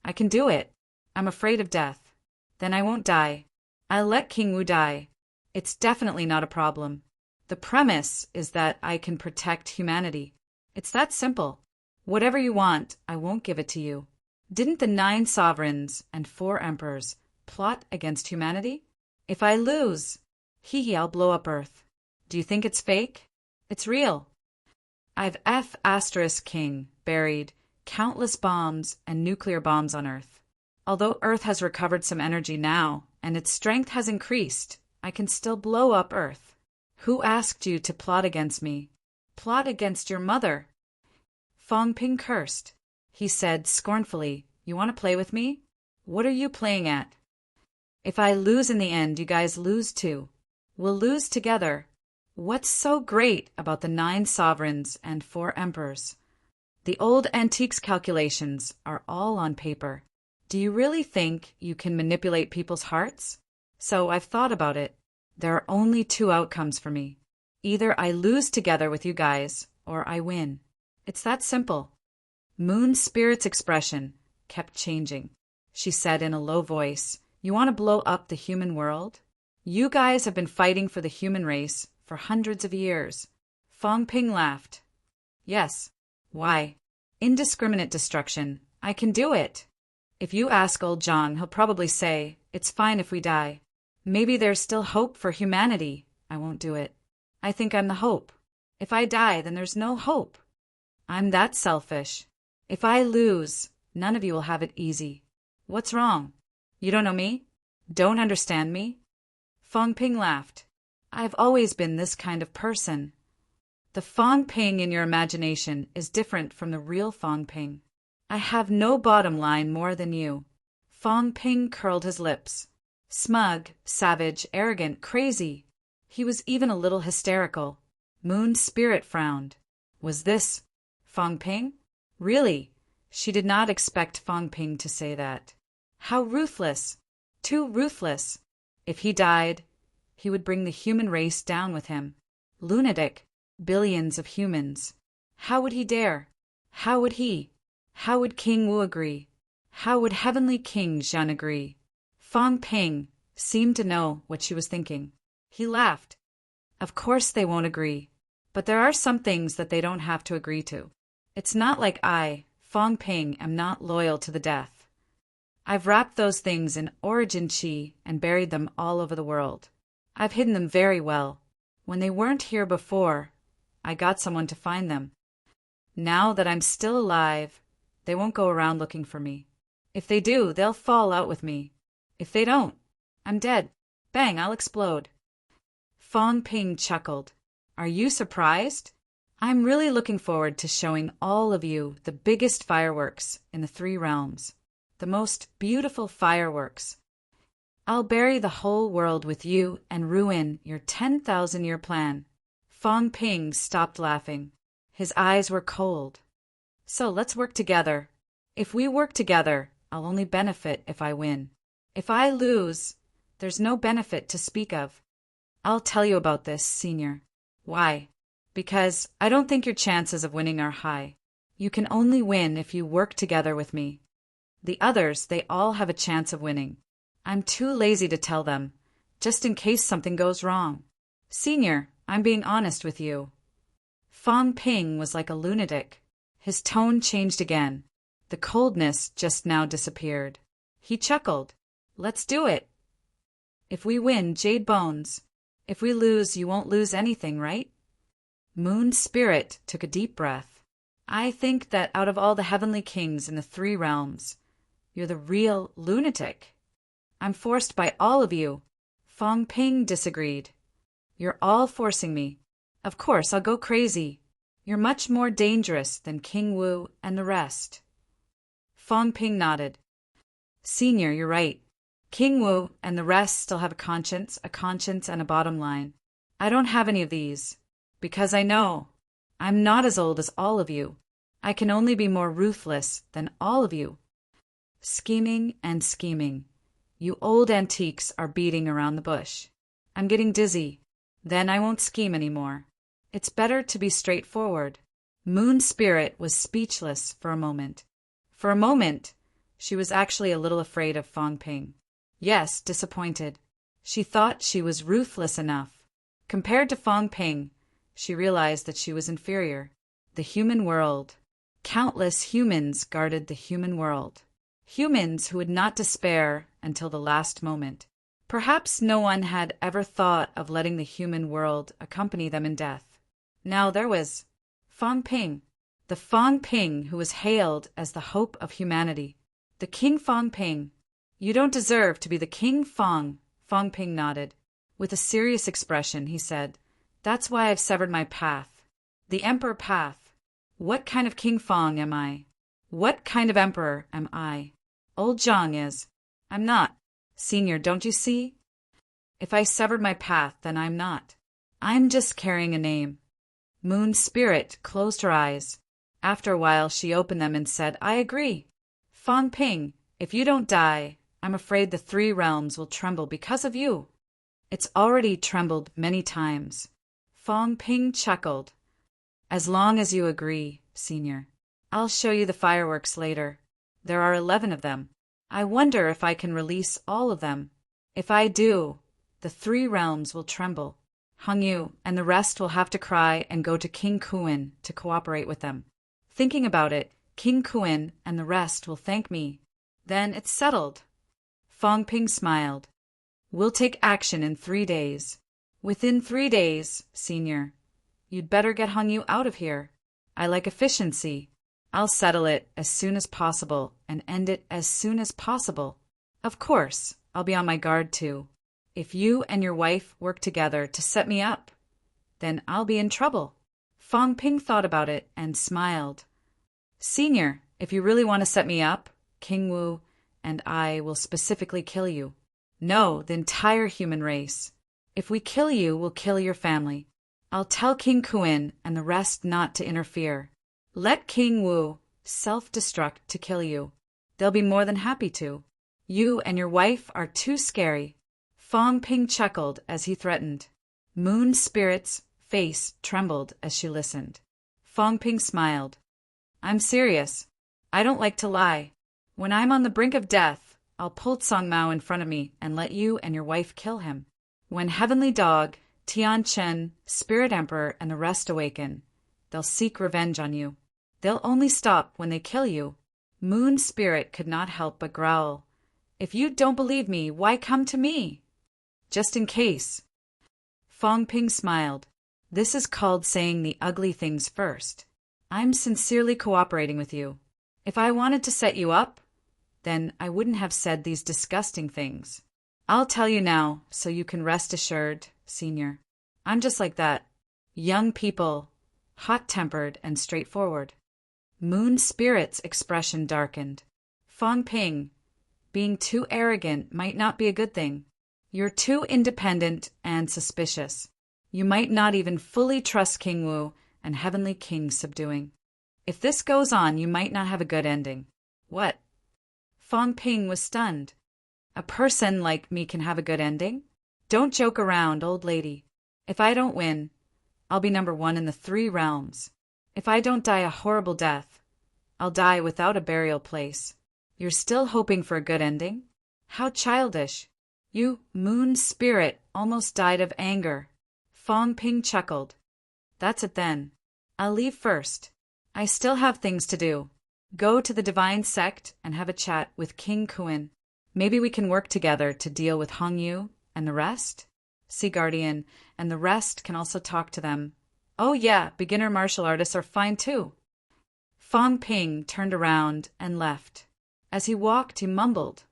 I can do it. I'm afraid of death. Then I won't die. I'll let King Wu die. It's definitely not a problem. The premise is that I can protect humanity. It's that simple. Whatever you want, I won't give it to you. Didn't the 9 sovereigns and 4 emperors plot against humanity? If I lose, I'll blow up Earth. Do you think it's fake? It's real. I've King buried countless bombs and nuclear bombs on Earth. Although Earth has recovered some energy now, and its strength has increased, I can still blow up Earth. Who asked you to plot against me? Plot against your mother. Fang Ping cursed. He said scornfully, you want to play with me? What are you playing at? If I lose in the end, you guys lose too. We'll lose together. What's so great about the 9 sovereigns and 4 emperors? The old antiques calculations are all on paper. Do you really think you can manipulate people's hearts? So I've thought about it. There are only 2 outcomes for me. Either I lose together with you guys, or I win. It's that simple. Moon's spirit's expression kept changing. She said in a low voice, you want to blow up the human world? You guys have been fighting for the human race for hundreds of years. Fang Ping laughed. Yes. Why? Indiscriminate destruction. I can do it. If you ask old Zhang, he'll probably say, it's fine if we die. Maybe there's still hope for humanity. I won't do it. I think I'm the hope. If I die, then there's no hope. I'm that selfish. If I lose, none of you will have it easy. What's wrong? You don't know me? Don't understand me? Fang Ping laughed. I've always been this kind of person. The Fang Ping in your imagination is different from the real Fang Ping. I have no bottom line more than you. Fang Ping curled his lips. Smug, savage, arrogant, crazy. He was even a little hysterical. Moon's spirit frowned. Was this Fang Ping? Really? She did not expect Fang Ping to say that. How ruthless! Too ruthless! If he died, he would bring the human race down with him. Lunatic! Billions of humans. How would he dare? How would he? How would King Wu agree? How would Heavenly King Zhen agree? Fang Ping seemed to know what she was thinking. He laughed. Of course they won't agree. But there are some things that they don't have to agree to. It's not like I, Fang Ping, am not loyal to the death. I've wrapped those things in origin chi and buried them all over the world. I've hidden them very well. When they weren't here before, I got someone to find them. Now that I'm still alive, they won't go around looking for me. If they do, they'll fall out with me. If they don't, I'm dead. Bang, I'll explode. Fang Ping chuckled. Are you surprised? I'm really looking forward to showing all of you the biggest fireworks in the 3 realms. The most beautiful fireworks. I'll bury the whole world with you and ruin your 10,000-year plan. Fang Ping stopped laughing. His eyes were cold. So let's work together. If we work together, I'll only benefit if I win. If I lose, there's no benefit to speak of. I'll tell you about this, Senior. Why? Because I don't think your chances of winning are high. You can only win if you work together with me. The others, they all have a chance of winning. I'm too lazy to tell them, just in case something goes wrong. Senior, I'm being honest with you. Fang Ping was like a lunatic. His tone changed again. The coldness just now disappeared. He chuckled. Let's do it. If we win, jade bones. If we lose, you won't lose anything, right? Moon Spirit took a deep breath. I think that out of all the heavenly kings in the 3 realms, you're the real lunatic. I'm forced by all of you. Fang Ping disagreed. You're all forcing me. Of course, I'll go crazy. You're much more dangerous than King Wu and the rest. Fang Ping nodded. Senior, you're right. King Wu and the rest still have a conscience and a bottom line. I don't have any of these. Because I know. I'm not as old as all of you. I can only be more ruthless than all of you. Scheming and scheming. You old antiques are beating around the bush. I'm getting dizzy. Then I won't scheme anymore. It's better to be straightforward. Moon Spirit was speechless for a moment. For a moment, she was actually a little afraid of Fang Ping. Yes, disappointed. She thought she was ruthless enough. Compared to Fang Ping, she realized that she was inferior. The human world. Countless humans guarded the human world. Humans who would not despair until the last moment. Perhaps no one had ever thought of letting the human world accompany them in death. Now there was Fang Ping, the Fang Ping who was hailed as the hope of humanity. The King Fang Ping. You don't deserve to be the King Fang. Fang Ping nodded. With a serious expression, he said, That's why I've severed my path. The Emperor path. What kind of King Fang am I? What kind of emperor am I? Old Zhang is. I'm not. Senior, don't you see? If I severed my path, then I'm not. I'm just carrying a name. Moon Spirit closed her eyes. After a while, she opened them and said, I agree. Fang Ping, if you don't die, I'm afraid the 3 realms will tremble because of you. It's already trembled many times. Fang Ping chuckled. As long as you agree, Senior. I'll show you the fireworks later. There are 11 of them. I wonder if I can release all of them. If I do, the 3 realms will tremble. Hung Yu and the rest will have to cry and go to King Kuan to cooperate with them. Thinking about it, King Kuan and the rest will thank me. Then it's settled. Fang Ping smiled. We'll take action in 3 days. Within 3 days, Senior. You'd better get Hung Yu out of here. I like efficiency. I'll settle it as soon as possible and end it as soon as possible. Of course, I'll be on my guard too. If you and your wife work together to set me up, then I'll be in trouble. Fang Ping thought about it and smiled. Senior, if you really want to set me up, King Wu and I will specifically kill you. No, the entire human race. If we kill you, we'll kill your family. I'll tell King Kuan and the rest not to interfere. Let King Wu self-destruct to kill you. They'll be more than happy to. You and your wife are too scary. Fang Ping chuckled as he threatened. Moon Spirit's face trembled as she listened. Fong Ping smiled. I'm serious. I don't like to lie. When I'm on the brink of death, I'll pull Song Mao in front of me and let you and your wife kill him. When Heavenly Dog, Tian Chen, Spirit Emperor, and the rest awaken, they'll seek revenge on you. They'll only stop when they kill you. Moon Spirit could not help but growl. If you don't believe me, why come to me? Just in case. Fong Ping smiled. This is called saying the ugly things first. I'm sincerely cooperating with you. If I wanted to set you up, then I wouldn't have said these disgusting things. I'll tell you now, so you can rest assured, Senior. I'm just like that. Young people, hot-tempered and straightforward. Moon Spirit's expression darkened. Fong Ping, being too arrogant might not be a good thing. You're too independent and suspicious. You might not even fully trust King Wu and Heavenly King subduing. If this goes on, you might not have a good ending. What? Fong Ping was stunned. A person like me can have a good ending? Don't joke around, old lady. If I don't win, I'll be number 1 in the 3 realms. If I don't die a horrible death, I'll die without a burial place. You're still hoping for a good ending? How childish. You, Moon Spirit, almost died of anger. Fong Ping chuckled. That's it then. I'll leave first. I still have things to do. Go to the Divine Sect and have a chat with King Kuan. Maybe we can work together to deal with Hong Yu and the rest? Sea Guardian, and the rest can also talk to them. Oh yeah, beginner martial artists are fine too. Fong Ping turned around and left. As he walked, he mumbled,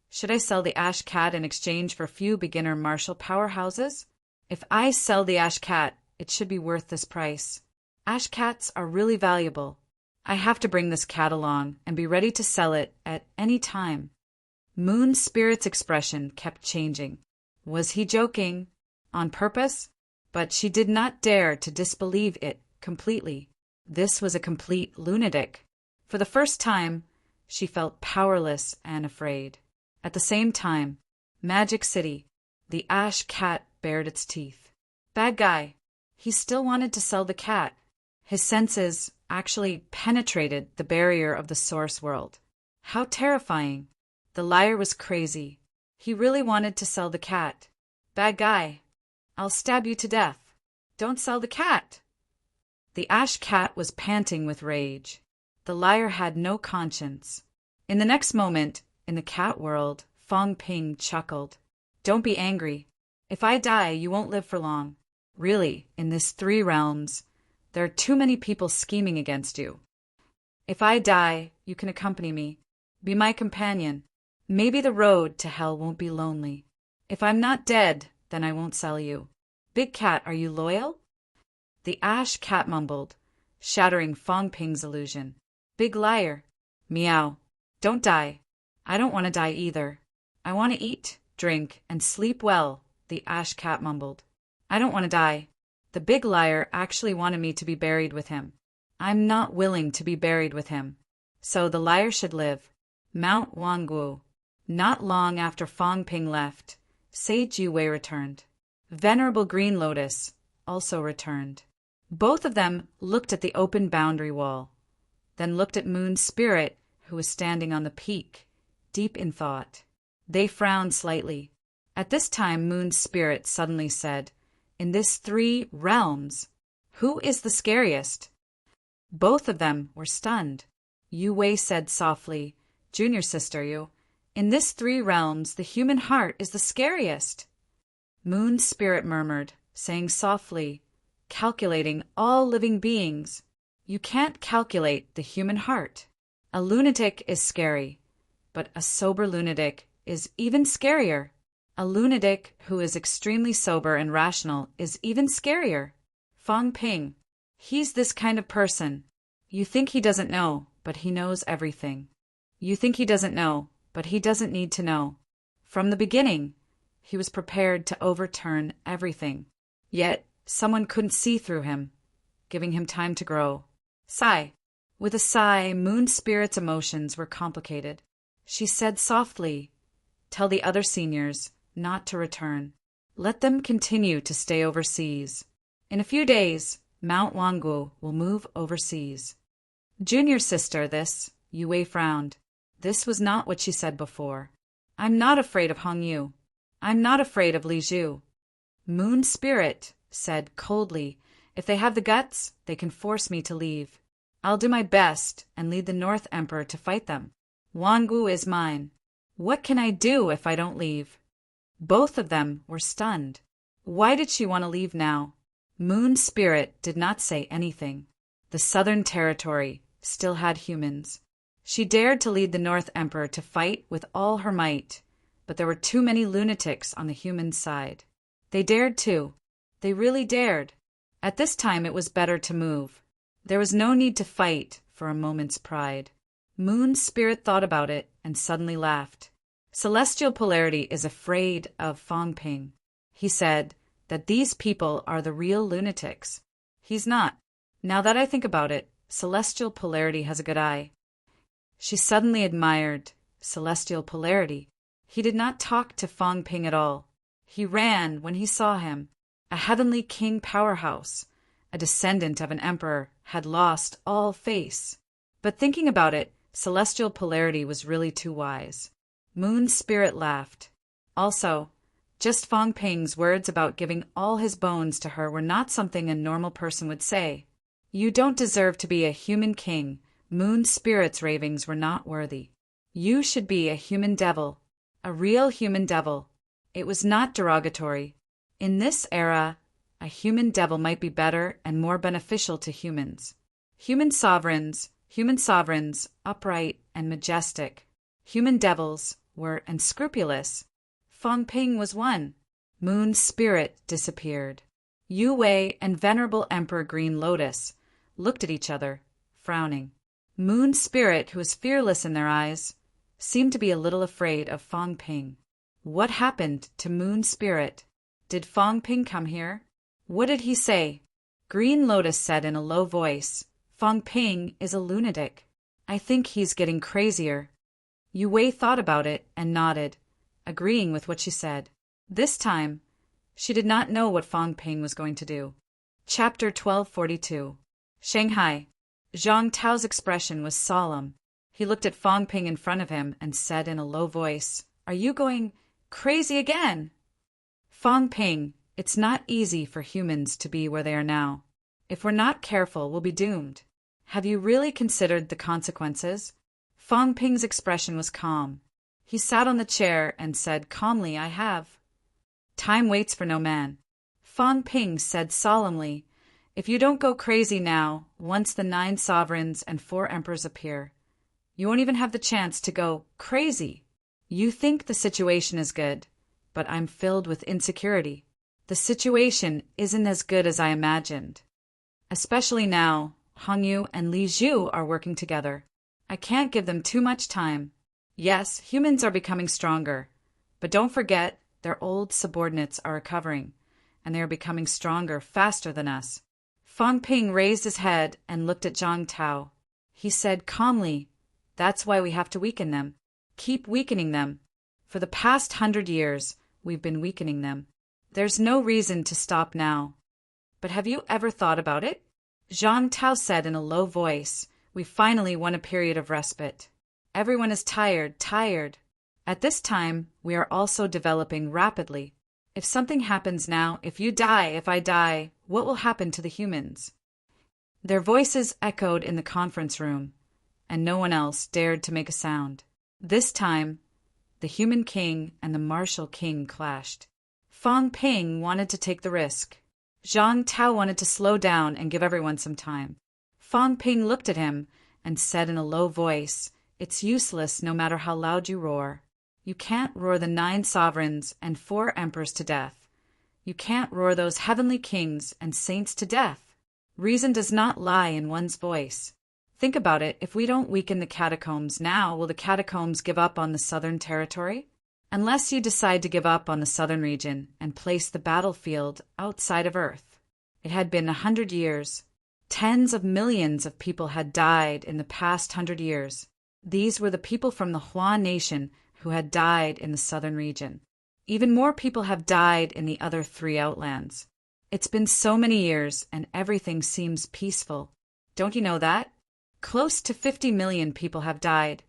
should I sell the Ash Cat in exchange for a few beginner martial powerhouses? If I sell the Ash Cat, it should be worth this price. Ash Cats are really valuable. I have to bring this cat along and be ready to sell it at any time. Moon Spirit's expression kept changing. Was he joking? On purpose? But she did not dare to disbelieve it completely. This was a complete lunatic. For the first time, she felt powerless and afraid. At the same time, Magic City, the Ash Cat bared its teeth. Bad guy. He still wanted to sell the cat. His senses actually penetrated the barrier of the source world. How terrifying. The liar was crazy. He really wanted to sell the cat. Bad guy. I'll stab you to death. Don't sell the cat. The Ash Cat was panting with rage. The liar had no conscience. In the next moment, in the cat world, Fong Ping chuckled. Don't be angry. If I die, you won't live for long. Really, in this 3 realms, there are too many people scheming against you. If I die, you can accompany me. Be my companion. Maybe the road to hell won't be lonely. If I'm not dead, then I won't sell you. Big Cat, are you loyal? The Ash Cat mumbled, shattering Fong Ping's illusion. Big liar. Meow. Don't die. I don't want to die either. I want to eat, drink, and sleep well, the Ash Cat mumbled. I don't want to die. The big liar actually wanted me to be buried with him. I'm not willing to be buried with him. So the liar should live. Mount Wanggu. Not long after Fong Ping left, Sage Yue returned. Venerable Green Lotus also returned. Both of them looked at the open boundary wall, then looked at Moon Spirit, who was standing on the peak, deep in thought. They frowned slightly. At this time, Moon Spirit suddenly said, in this 3 realms, who is the scariest? Both of them were stunned. Yu Wei said softly, Junior sister, you. In this 3 realms, the human heart is the scariest. Moon Spirit murmured, saying softly, calculating all living beings. You can't calculate the human heart. A lunatic is scary, but a sober lunatic is even scarier. A lunatic who is extremely sober and rational is even scarier. Fong Ping. He's this kind of person. You think he doesn't know, but he knows everything. You think he doesn't know, but he doesn't need to know. From the beginning, he was prepared to overturn everything. Yet, someone couldn't see through him, giving him time to grow. Sigh. With a sigh, Moon Spirit's emotions were complicated. She said softly, tell the other seniors not to return. Let them continue to stay overseas. In a few days, Mount Wangu will move overseas. Junior sister, this, Yue frowned. This was not what she said before. I'm not afraid of Hong Yu. I'm not afraid of Li Zhu. Moon Spirit said coldly, if they have the guts, they can force me to leave. I'll do my best and lead the North Emperor to fight them. Wangu is mine. What can I do if I don't leave? Both of them were stunned. Why did she want to leave now? Moon Spirit did not say anything. The Southern Territory still had humans. She dared to lead the North Emperor to fight with all her might, but there were too many lunatics on the human side. They dared too. They really dared. At this time it was better to move. There was no need to fight for a moment's pride. Moon Spirit thought about it and suddenly laughed. Celestial Polarity is afraid of Fong Ping. He said that these people are the real lunatics. He's not. Now that I think about it, Celestial Polarity has a good eye. She suddenly admired Celestial Polarity. He did not talk to Fong Ping at all. He ran when he saw him. A heavenly king powerhouse, a descendant of an emperor, had lost all face. But thinking about it, Celestial Polarity was really too wise. Moon Spirit laughed. Also, just Fong Ping's words about giving all his bones to her were not something a normal person would say. You don't deserve to be a human king. Moon Spirit's ravings were not worthy. You should be a human devil. A real human devil. It was not derogatory. In this era, a human devil might be better and more beneficial to humans. Human sovereigns, upright and majestic. Human devils were unscrupulous. Fong Ping was one. Moon Spirit disappeared. Yu Wei and Venerable Emperor Green Lotus looked at each other, frowning. Moon Spirit, who was fearless in their eyes, seemed to be a little afraid of Fong Ping. What happened to Moon Spirit? Did Fong Ping come here? What did he say? Green Lotus said in a low voice, Fong Ping is a lunatic. I think he's getting crazier. Yue Wei thought about it and nodded, agreeing with what she said. This time, she did not know what Fong Ping was going to do. Chapter 1242. Shanghai. Zhang Tao's expression was solemn. He looked at Fong Ping in front of him and said in a low voice, Are you going crazy again? Fong Ping, it's not easy for humans to be where they are now. If we're not careful, we'll be doomed. Have you really considered the consequences? Fong Ping's expression was calm. He sat on the chair and said calmly, I have. Time waits for no man. Fong Ping said solemnly, If you don't go crazy now, once the 9 sovereigns and 4 emperors appear, you won't even have the chance to go crazy. You think the situation is good, but I'm filled with insecurity. The situation isn't as good as I imagined. Especially now, Hong Yu and Li Zhu are working together. I can't give them too much time. Yes, humans are becoming stronger, but don't forget their old subordinates are recovering, and they are becoming stronger faster than us. Fong Ping raised his head and looked at Zhang Tao. He said calmly, That's why we have to weaken them. Keep weakening them. For the past 100 years, we've been weakening them. There's no reason to stop now. But have you ever thought about it? Zhang Tao said in a low voice, We finally won a period of respite. Everyone is tired. At this time, we are also developing rapidly. If something happens now, if you die, if I die, what will happen to the humans? Their voices echoed in the conference room, and no one else dared to make a sound. This time, the human king and the martial king clashed. Fong Ping wanted to take the risk. Zhang Tao wanted to slow down and give everyone some time. Fong Ping looked at him and said in a low voice, It's useless no matter how loud you roar. You can't roar the 9 sovereigns and 4 emperors to death. You can't roar those heavenly kings and saints to death. Reason does not lie in one's voice. Think about it, if we don't weaken the catacombs now, will the catacombs give up on the Southern Territory? Unless you decide to give up on the southern region and place the battlefield outside of Earth. It had been 100 years. Tens of millions of people had died in the past 100 years. These were the people from the Hua Nation who had died in the southern region. Even more people have died in the other 3 outlands. It's been so many years and everything seems peaceful. Don't you know that? Close to 50 million people have died.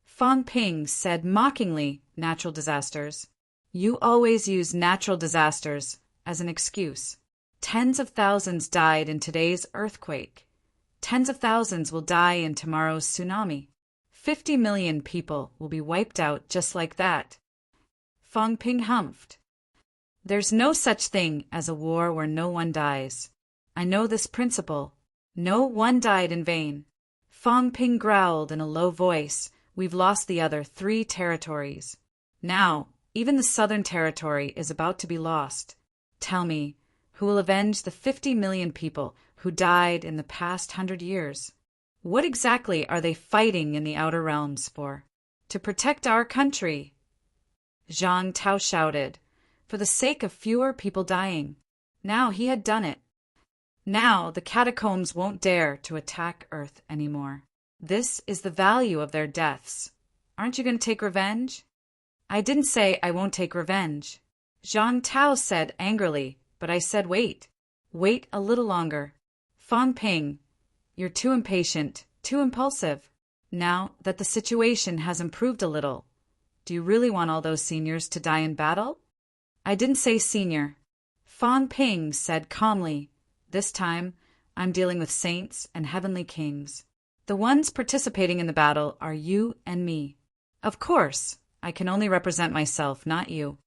Fang Ping said mockingly, natural disasters. You always use natural disasters as an excuse. Tens of thousands died in today's earthquake. Tens of thousands will die in tomorrow's tsunami. 50 million people will be wiped out just like that. Fang Ping humphed. There's no such thing as a war where no one dies. I know this principle. No one died in vain. Fang Ping growled in a low voice. We've lost the other 3 territories. Now, even the southern territory is about to be lost. Tell me, who will avenge the 50 million people who died in the past 100 years? What exactly are they fighting in the outer realms for? To protect our country. Zhang Tao shouted, for the sake of fewer people dying. Now he had done it. Now the catacombs won't dare to attack Earth anymore. This is the value of their deaths. Aren't you going to take revenge? I didn't say I won't take revenge. Zhang Tao said angrily, but I said wait. Wait a little longer. Fang Ping, you're too impatient, too impulsive. Now that the situation has improved a little, do you really want all those seniors to die in battle? I didn't say senior. Fang Ping said calmly, this time I'm dealing with saints and heavenly kings. The ones participating in the battle are you and me. Of course, I can only represent myself, not you.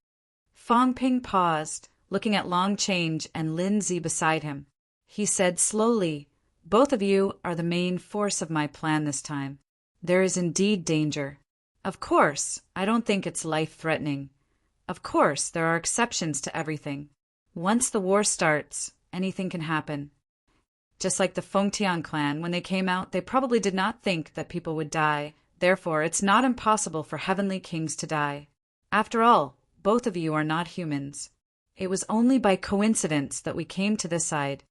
Fang Ping paused, looking at Long Change and Lin Zi beside him. He said slowly, both of you are the main force of my plan this time. There is indeed danger. Of course, I don't think it's life-threatening. Of course, there are exceptions to everything. Once the war starts, anything can happen. Just like the Fengtian clan, when they came out, they probably did not think that people would die. Therefore, it's not impossible for heavenly kings to die. After all, both of you are not humans. It was only by coincidence that we came to this side.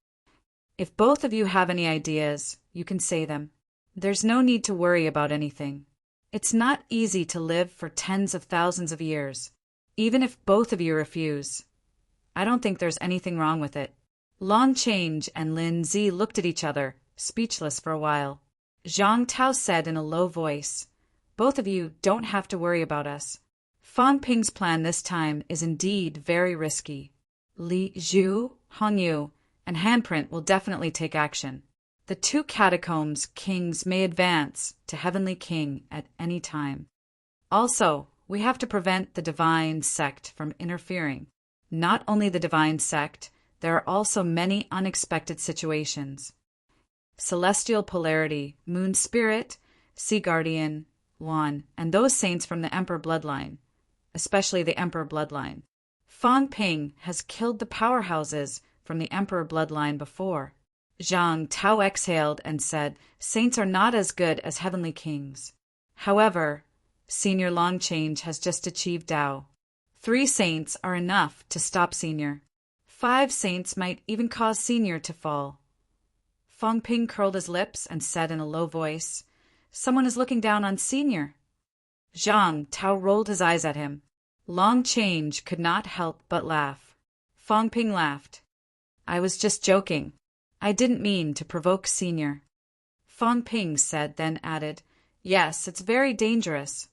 If both of you have any ideas, you can say them. There's no need to worry about anything. It's not easy to live for tens of thousands of years, even if both of you refuse. I don't think there's anything wrong with it. Long Change and Lin Zi looked at each other, speechless for a while. Zhang Tao said in a low voice, both of you don't have to worry about us. Fang Ping's plan this time is indeed very risky. Li Zhu, Hong Yu, and Handprint will definitely take action. The 2 catacombs kings may advance to Heavenly King at any time. Also, we have to prevent the divine sect from interfering. Not only the divine sect, there are also many unexpected situations. Celestial Polarity, Moon Spirit, Sea Guardian, Wan, and those saints from the Emperor bloodline, especially the Emperor bloodline. Fang Ping has killed the powerhouses from the Emperor bloodline before. Zhang Tao exhaled and said, saints are not as good as heavenly kings. However, Senior Long Change has just achieved Tao. 3 saints are enough to stop Senior. 5 saints might even cause Senior to fall. Fang Ping curled his lips and said in a low voice, someone is looking down on Senior. Zhang Tao rolled his eyes at him. Long Change could not help but laugh. Fang Ping laughed. I was just joking. I didn't mean to provoke Senior. Fang Ping said, then added, yes, it's very dangerous.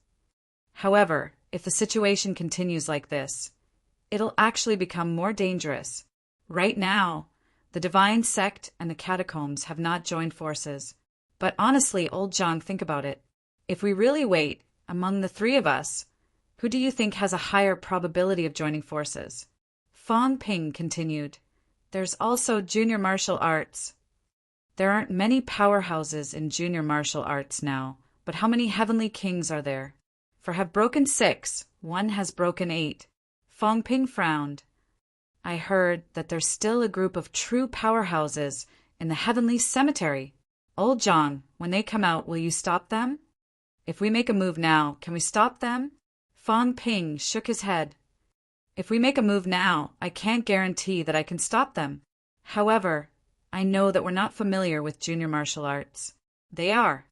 However, if the situation continues like this, it'll actually become more dangerous. Right now, the divine sect and the catacombs have not joined forces. But honestly, old Zhang, think about it. If we really wait, among the 3 of us, who do you think has a higher probability of joining forces? Fang Ping continued, there's also junior martial arts. There aren't many powerhouses in junior martial arts now, but how many heavenly kings are there? For have broken 6, one has broken 8. Fang Ping frowned. I heard that there's still a group of true powerhouses in the heavenly cemetery. Old Zhang, when they come out, will you stop them? If we make a move now, can we stop them? Fang Ping shook his head. If we make a move now, I can't guarantee that I can stop them. However, I know that we're not familiar with junior martial arts. They are.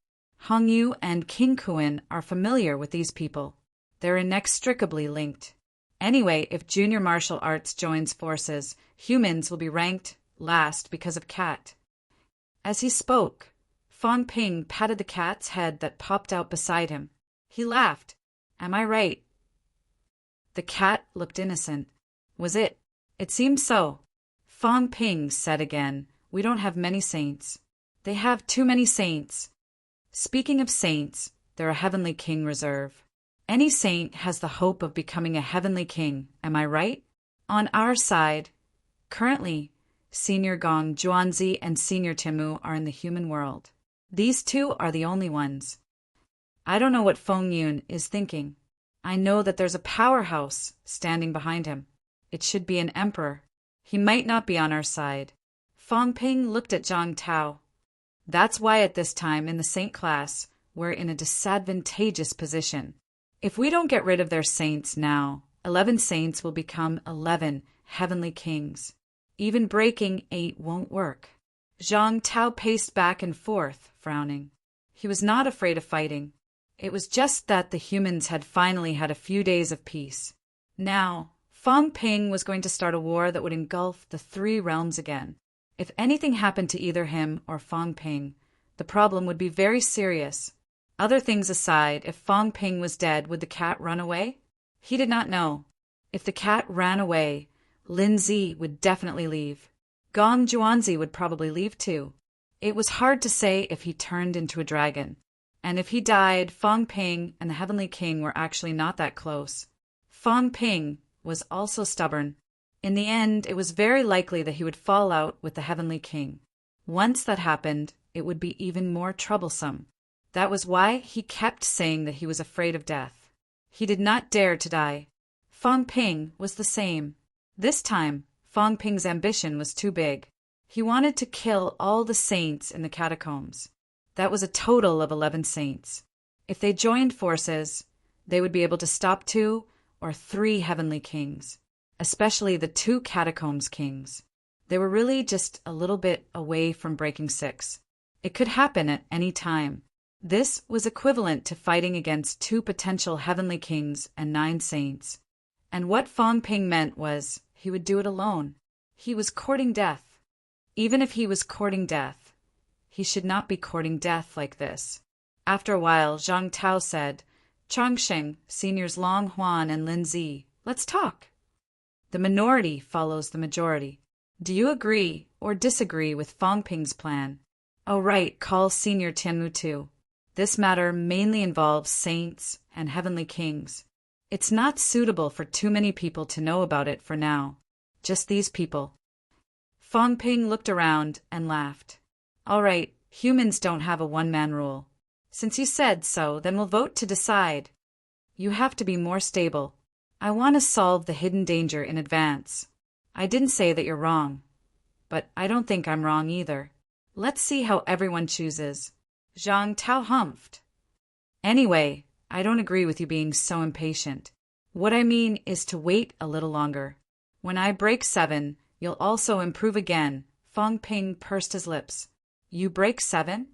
Hong Yu and King Kuan are familiar with these people. They're inextricably linked. Anyway, if Junior Martial Arts joins forces, humans will be ranked last because of cat. As he spoke, Fong Ping patted the cat's head that popped out beside him. He laughed. Am I right? The cat looked innocent. Was it? It seems so. Fong Ping said again, we don't have many saints. They have too many saints. Speaking of saints, they're a heavenly king reserve. Any saint has the hope of becoming a heavenly king, am I right? On our side, currently, Senior Gong Juanzi and Senior Timu are in the human world. These two are the only ones. I don't know what Feng Yun is thinking. I know that there's a powerhouse standing behind him. It should be an emperor. He might not be on our side. Fong Ping looked at Zhang Tao. That's why at this time in the saint class, we're in a disadvantageous position. If we don't get rid of their saints now, 11 saints will become 11 heavenly kings. Even breaking 8 won't work. Zhang Tao paced back and forth, frowning. He was not afraid of fighting. It was just that the humans had finally had a few days of peace. Now, Fong Ping was going to start a war that would engulf the 3 realms again. If anything happened to either him or Fong Ping, the problem would be very serious. Other things aside, if Fong Ping was dead, would the cat run away? He did not know. If the cat ran away, Lin Zi would definitely leave. Gong Juanzi would probably leave too. It was hard to say if he turned into a dragon. And if he died, Fong Ping and the Heavenly King were actually not that close. Fong Ping was also stubborn. In the end, it was very likely that he would fall out with the Heavenly King. Once that happened, it would be even more troublesome. That was why he kept saying that he was afraid of death. He did not dare to die. Fong Ping was the same. This time, Fong Ping's ambition was too big. He wanted to kill all the saints in the catacombs. That was a total of 11 saints. If they joined forces, they would be able to stop 2 or 3 heavenly kings, especially the 2 catacombs kings. They were really just a little bit away from breaking 6. It could happen at any time. This was equivalent to fighting against 2 potential heavenly kings and 9 saints. And what Fong Ping meant was he would do it alone. He was courting death. Even if he was courting death, he should not be courting death like this. After a while, Zhang Tao said, Changsheng, Seniors Long Huan and Lin Zi, let's talk. The minority follows the majority. Do you agree or disagree with Fong Ping's plan? Oh right, call Senior Tianmu too. This matter mainly involves saints and heavenly kings. It's not suitable for too many people to know about it for now. Just these people. Fong Ping looked around and laughed. All right, humans don't have a one-man rule. Since you said so, then we'll vote to decide. You have to be more stable. I want to solve the hidden danger in advance. I didn't say that you're wrong, but I don't think I'm wrong either. Let's see how everyone chooses. Zhang Tao humphed. Anyway, I don't agree with you being so impatient. What I mean is to wait a little longer. When I break 7, you'll also improve again. Fong Ping pursed his lips. You break 7?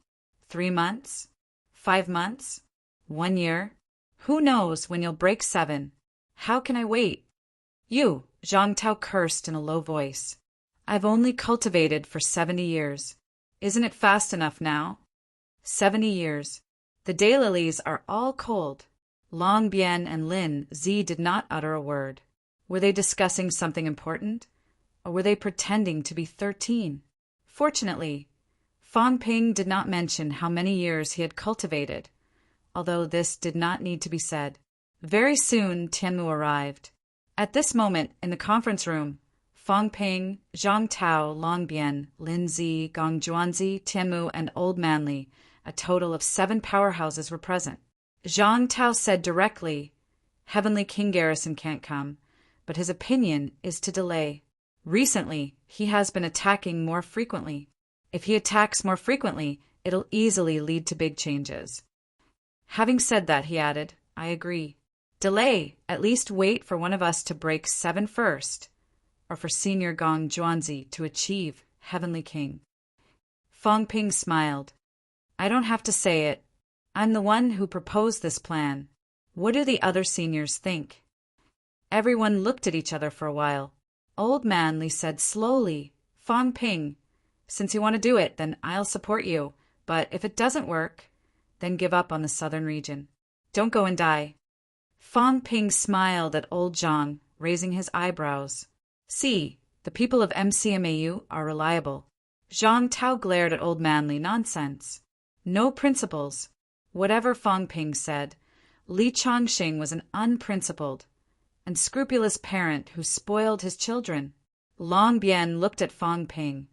3 months? 5 months? 1 year? Who knows when you'll break 7? How can I wait? You, Zhang Tao cursed in a low voice. I've only cultivated for 70 years. Isn't it fast enough now? 70 years. The daylilies are all cold. Long Bian and Lin Zi did not utter a word. Were they discussing something important? Or were they pretending to be 13? Fortunately, Fong Ping did not mention how many years he had cultivated, although this did not need to be said. Very soon, Tianmu arrived. At this moment, in the conference room, Fong Ping, Zhang Tao, Long Bian, Lin Zi, Gong Juanzi, Tianmu, and Old Manly, a total of 7 powerhouses were present. Zhang Tao said directly, Heavenly King Garrison can't come, but his opinion is to delay. Recently, he has been attacking more frequently. If he attacks more frequently, it'll easily lead to big changes. Having said that, he added, I agree. Delay, at least wait for one of us to break 7 first, or for Senior Gong Juanzi to achieve Heavenly King. Fong Ping smiled. I don't have to say it. I'm the one who proposed this plan. What do the other seniors think? Everyone looked at each other for a while. Old Man Li said slowly, Fang Ping, since you want to do it, then I'll support you. But if it doesn't work, then give up on the southern region. Don't go and die. Fang Ping smiled at old Zhang, raising his eyebrows. See, the people of MCMAU are reliable. Zhang Tao glared at old Man Li. Nonsense. No principles. Whatever Fang Ping said, Li Changxing was an unprincipled and scrupulous parent who spoiled his children. Long Bian looked at Fang Ping,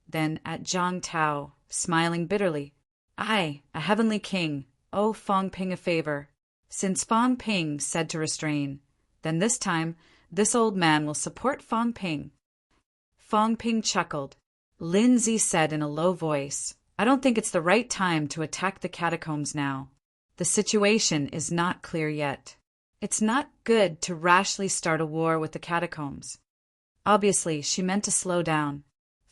then at Zhang Tao, smiling bitterly. I, a heavenly king, owe Fang Ping a favor. Since Fang Ping said to restrain, then this time, this old man will support Fang Ping. Fang Ping chuckled. Lin Zi said in a low voice, I don't think it's the right time to attack the catacombs now. The situation is not clear yet. It's not good to rashly start a war with the catacombs. Obviously, she meant to slow down.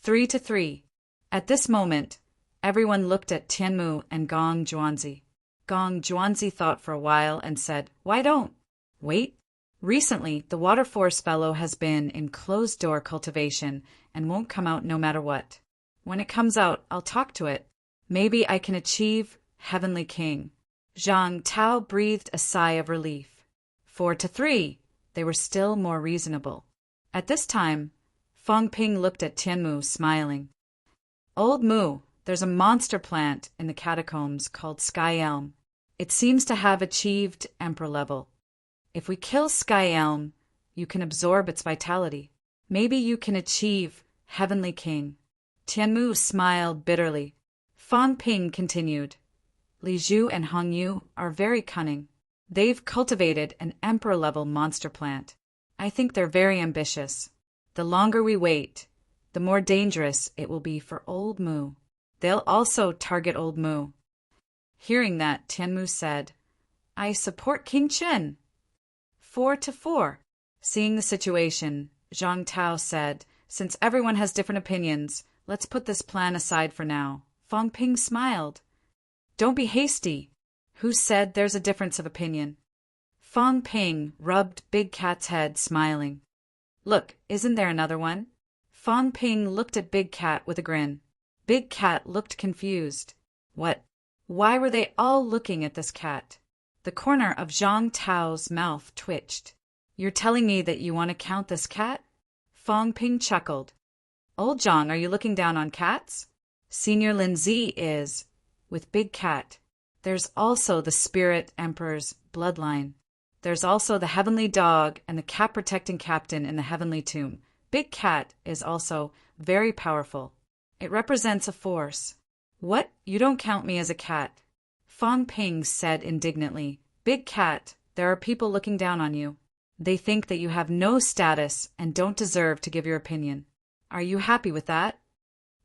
3-3. At this moment, everyone looked at Tianmu and Gong Zhuanzi. Gong Zhuanzi thought for a while and said, Why don't? Wait. Recently, the Water Force fellow has been in closed-door cultivation and won't come out no matter what. When it comes out, I'll talk to it. Maybe I can achieve Heavenly King. Zhang Tao breathed a sigh of relief. 4-3. They were still more reasonable. At this time, Fang Ping looked at Tianmu, smiling. Old Mu, there's a monster plant in the catacombs called Sky Elm. It seems to have achieved Emperor level. If we kill Sky Elm, you can absorb its vitality. Maybe you can achieve Heavenly King. Tianmu smiled bitterly. Fang Ping continued. Li Zhu and Hong Yu are very cunning. They've cultivated an emperor-level monster plant. I think they're very ambitious. The longer we wait, the more dangerous it will be for Old Mu. They'll also target Old Mu. Hearing that, Tianmu said, I support King Chen. 4-4. Seeing the situation, Zhang Tao said, Since everyone has different opinions, let's put this plan aside for now. Fang Ping smiled. Don't be hasty. Who said there's a difference of opinion? Fang Ping rubbed Big Cat's head, smiling. Look, isn't there another one? Fang Ping looked at Big Cat with a grin. Big Cat looked confused. What? Why were they all looking at this cat? The corner of Zhang Tao's mouth twitched. You're telling me that you want to count this cat? Fang Ping chuckled. Old Zhang, are you looking down on cats? Senior Lin Zi is. With Big Cat. There's also the Spirit Emperor's bloodline. There's also the Heavenly Dog and the cat-protecting captain in the Heavenly Tomb. Big Cat is also very powerful. It represents a force. What? You don't count me as a cat? Fang Ping said indignantly. Big Cat, there are people looking down on you. They think that you have no status and don't deserve to give your opinion. Are you happy with that?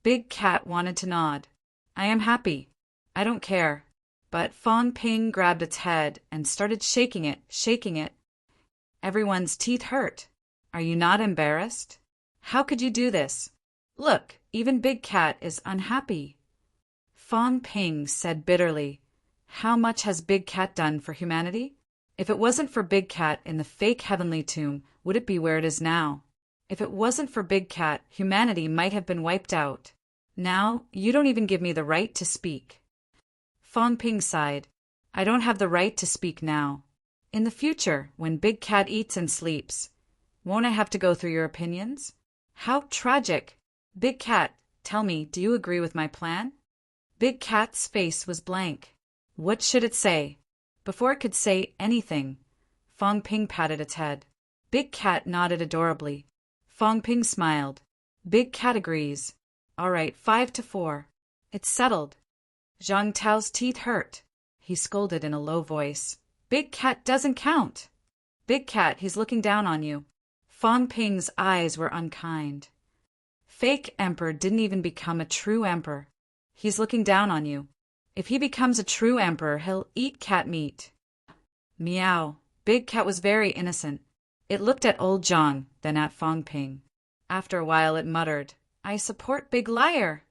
Big Cat wanted to nod. I am happy. I don't care. But Fang Ping grabbed its head and started shaking it. Everyone's teeth hurt. Are you not embarrassed? How could you do this? Look, even Big Cat is unhappy. Fang Ping said bitterly, How much has Big Cat done for humanity? If it wasn't for Big Cat in the fake Heavenly Tomb, would it be where it is now? If it wasn't for Big Cat, humanity might have been wiped out. Now, you don't even give me the right to speak. Fang Ping sighed. I don't have the right to speak now. In the future, when Big Cat eats and sleeps, won't I have to go through your opinions? How tragic. Big Cat, tell me, do you agree with my plan? Big Cat's face was blank. What should it say? Before it could say anything, Fang Ping patted its head. Big Cat nodded adorably. Fang Ping smiled. Big Cat agrees. All right, 5-4. It's settled. Zhang Tao's teeth hurt. He scolded in a low voice. Big Cat doesn't count. Big Cat, he's looking down on you. Fang Ping's eyes were unkind. Fake Emperor didn't even become a true Emperor. He's looking down on you. If he becomes a true Emperor, he'll eat cat meat. Meow. Big Cat was very innocent. It looked at old Zhang, then at Fang Ping. After a while it muttered, I support Big Liar.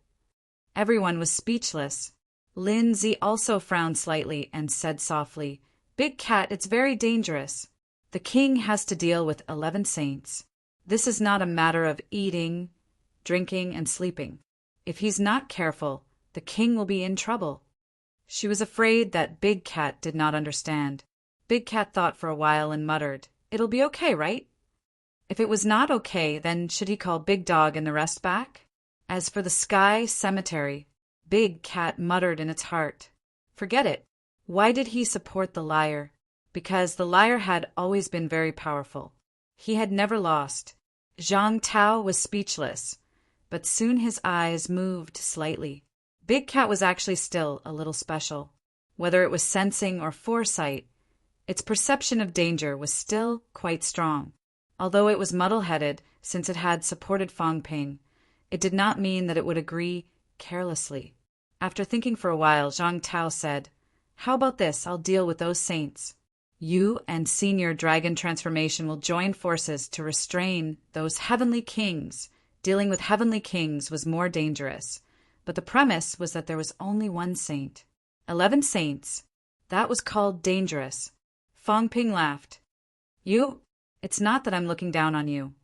Everyone was speechless. Lin Zi also frowned slightly and said softly, Big Cat, it's very dangerous. The king has to deal with 11 saints. This is not a matter of eating, drinking, and sleeping. If he's not careful, the king will be in trouble. She was afraid that Big Cat did not understand. Big Cat thought for a while and muttered, "It'll be okay, right?" If it was not okay, then should he call Big Dog and the rest back? As for the Sky Cemetery, Big Cat muttered in its heart, "Forget it." Why did he support the liar? Because the liar had always been very powerful. He had never lost. Zhang Tao was speechless, but soon his eyes moved slightly. Big Cat was actually still a little special. Whether it was sensing or foresight, its perception of danger was still quite strong. Although it was muddle-headed, since it had supported Fang Ping, it did not mean that it would agree carelessly. After thinking for a while, Zhang Tao said, "How about this? I'll deal with those saints. You and Senior Dragon Transformation will join forces to restrain those heavenly kings." Dealing with heavenly kings was more dangerous, but the premise was that there was only one saint. 11 saints. That was called dangerous. Fang Ping laughed. It's not that I'm looking down on you,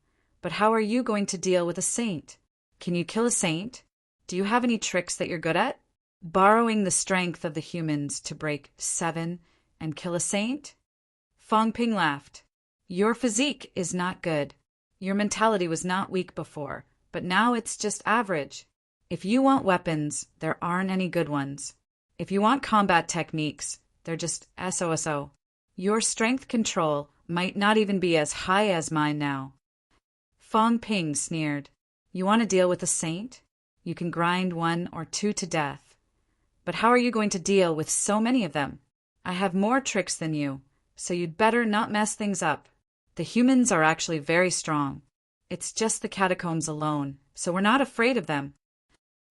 but how are you going to deal with a saint? Can you kill a saint? Do you have any tricks that you're good at? Borrowing the strength of the humans to break 7 and kill a saint? Fang Ping laughed. Your physique is not good. Your mentality was not weak before, but now it's just average. If you want weapons, there aren't any good ones. If you want combat techniques, they're just SOSO. Your strength control might not even be as high as mine now. Fang Ping sneered. You want to deal with a saint? You can grind 1 or 2 to death. But how are you going to deal with so many of them? I have more tricks than you, so you'd better not mess things up. The humans are actually very strong. It's just the catacombs alone, so we're not afraid of them.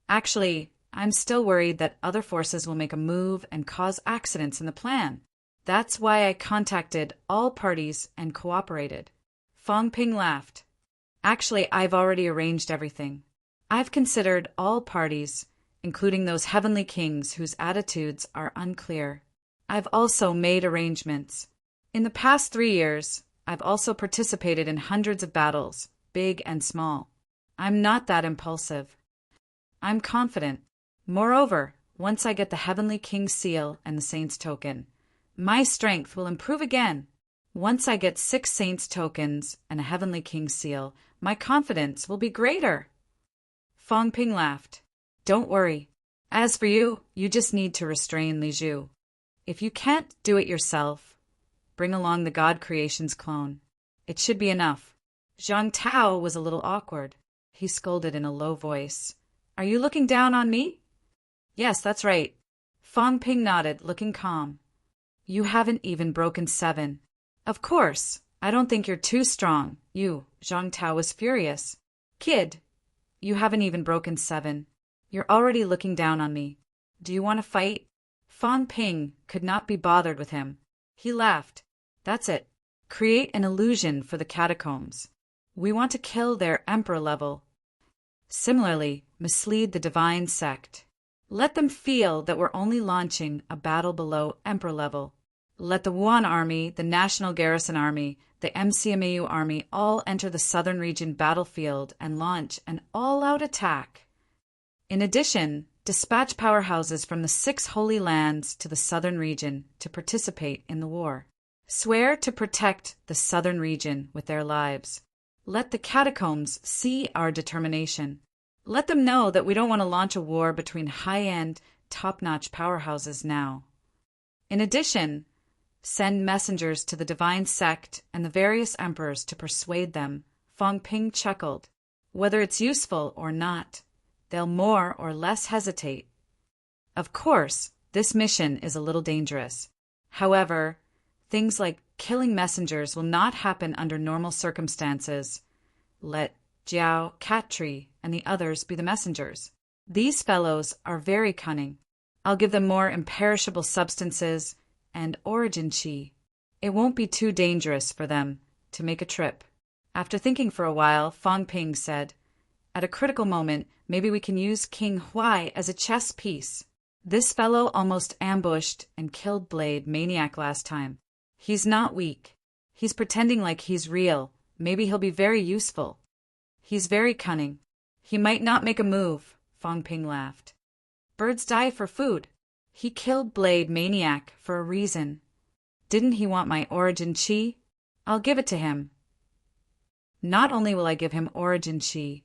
Actually, I'm still worried that other forces will make a move and cause accidents in the plan. That's why I contacted all parties and cooperated. Fang Ping laughed. Actually, I've already arranged everything. I've considered all parties, including those heavenly kings whose attitudes are unclear. I've also made arrangements. In the past 3 years, I've also participated in hundreds of battles, big and small. I'm not that impulsive. I'm confident. Moreover, once I get the Heavenly King's seal and the Saint's token, my strength will improve again. Once I get 6 Saint's tokens and a Heavenly King's seal, my confidence will be greater. Fang Ping laughed. Don't worry. As for you, you just need to restrain Li Zhu. If you can't do it yourself, bring along the God Creation's clone. It should be enough. Zhang Tao was a little awkward. He scolded in a low voice. Are you looking down on me? Yes, that's right. Fang Ping nodded, looking calm. You haven't even broken 7. Of course, I don't think you're too strong. Zhang Tao was furious. Kid, you haven't even broken 7. You're already looking down on me. Do you want to fight? Fang Ping could not be bothered with him. He laughed. That's it. Create an illusion for the catacombs. We want to kill their emperor level. Similarly, mislead the divine sect. Let them feel that we're only launching a battle below emperor level. Let the Wuan Army, the National Garrison Army, the MCMAU Army all enter the southern region battlefield and launch an all-out attack. In addition, dispatch powerhouses from the 6 Holy Lands to the southern region to participate in the war. Swear to protect the southern region with their lives. Let the catacombs see our determination. Let them know that we don't want to launch a war between high-end, top-notch powerhouses now. In addition, send messengers to the divine sect and the various emperors to persuade them. Fang Ping chuckled. Whether it's useful or not, they'll more or less hesitate. Of course, this mission is a little dangerous. However, things like killing messengers will not happen under normal circumstances. Let Jiao, Cat Tree, and the others be the messengers. These fellows are very cunning. I'll give them more imperishable substances and origin chi. It won't be too dangerous for them to make a trip. After thinking for a while, Fang Ping said, at a critical moment, maybe we can use King Huai as a chess piece. This fellow almost ambushed and killed Blade Maniac last time. He's not weak. He's pretending like he's real. Maybe he'll be very useful. He's very cunning. He might not make a move, Fong Ping laughed. Birds die for food. He killed Blade Maniac for a reason. Didn't he want my origin chi? I'll give it to him. Not only will I give him origin chi,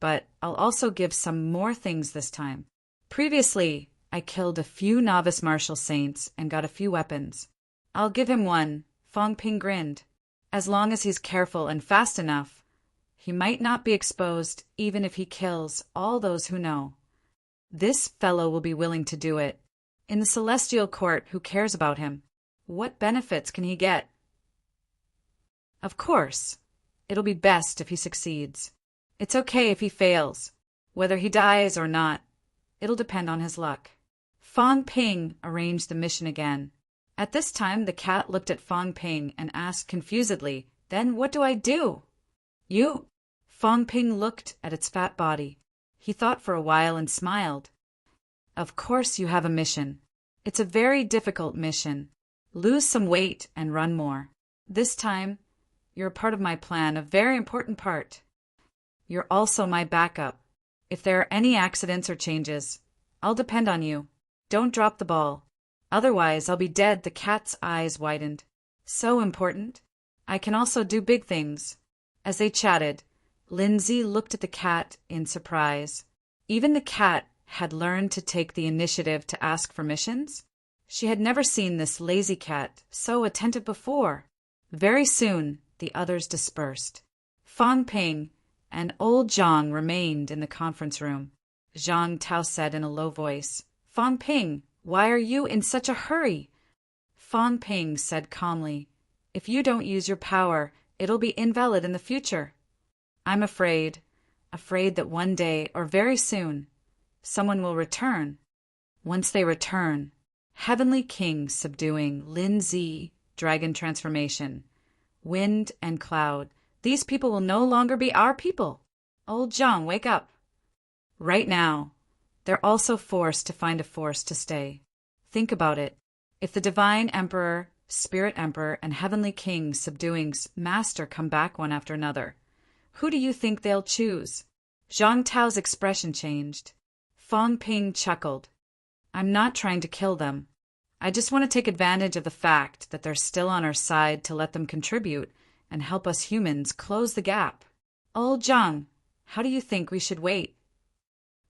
but I'll also give some more things this time. Previously, I killed a few novice martial saints and got a few weapons. I'll give him one, Fong Ping grinned. As long as he's careful and fast enough, he might not be exposed even if he kills all those who know. This fellow will be willing to do it. In the celestial court, who cares about him? What benefits can he get? Of course, it'll be best if he succeeds. It's okay if he fails. Whether he dies or not, it'll depend on his luck. Fong Ping arranged the mission again. At this time, the cat looked at Fong Ping and asked confusedly, "Then what do I do?" "You." Fong Ping looked at its fat body. He thought for a while and smiled. "Of course you have a mission. It's a very difficult mission. Lose some weight and run more. This time, you're a part of my plan, a very important part. You're also my backup. If there are any accidents or changes, I'll depend on you. Don't drop the ball. Otherwise, I'll be dead." The cat's eyes widened. "So important. I can also do big things." As they chatted, Lindsay looked at the cat in surprise. Even the cat had learned to take the initiative to ask for missions. She had never seen this lazy cat so attentive before. Very soon, the others dispersed. Fong Ping and old Zhang remained in the conference room. Zhang Tao said in a low voice, "Fong Ping, why are you in such a hurry?" Fong Ping said calmly, "If you don't use your power, it'll be invalid in the future. I'm afraid that one day, or very soon, someone will return. Once they return, Heavenly King subduing, Lin Zi, dragon transformation, wind and cloud, these people will no longer be our people. Old Zhang, wake up. Right now, they're also forced to find a force to stay. Think about it. If the Divine Emperor, Spirit Emperor, and Heavenly King subduing's master come back one after another, who do you think they'll choose?" Zhang Tao's expression changed. Fong Ping chuckled. "I'm not trying to kill them. I just want to take advantage of the fact that they're still on our side to let them contribute and help us humans close the gap. Old Zhang, how do you think we should wait?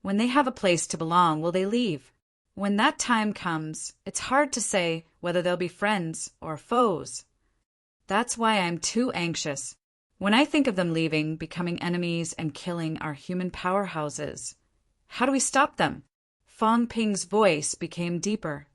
When they have a place to belong, will they leave? When that time comes, it's hard to say whether they'll be friends or foes. That's why I'm too anxious. When I think of them leaving, becoming enemies, and killing our human powerhouses, how do we stop them?" Fong Ping's voice became deeper.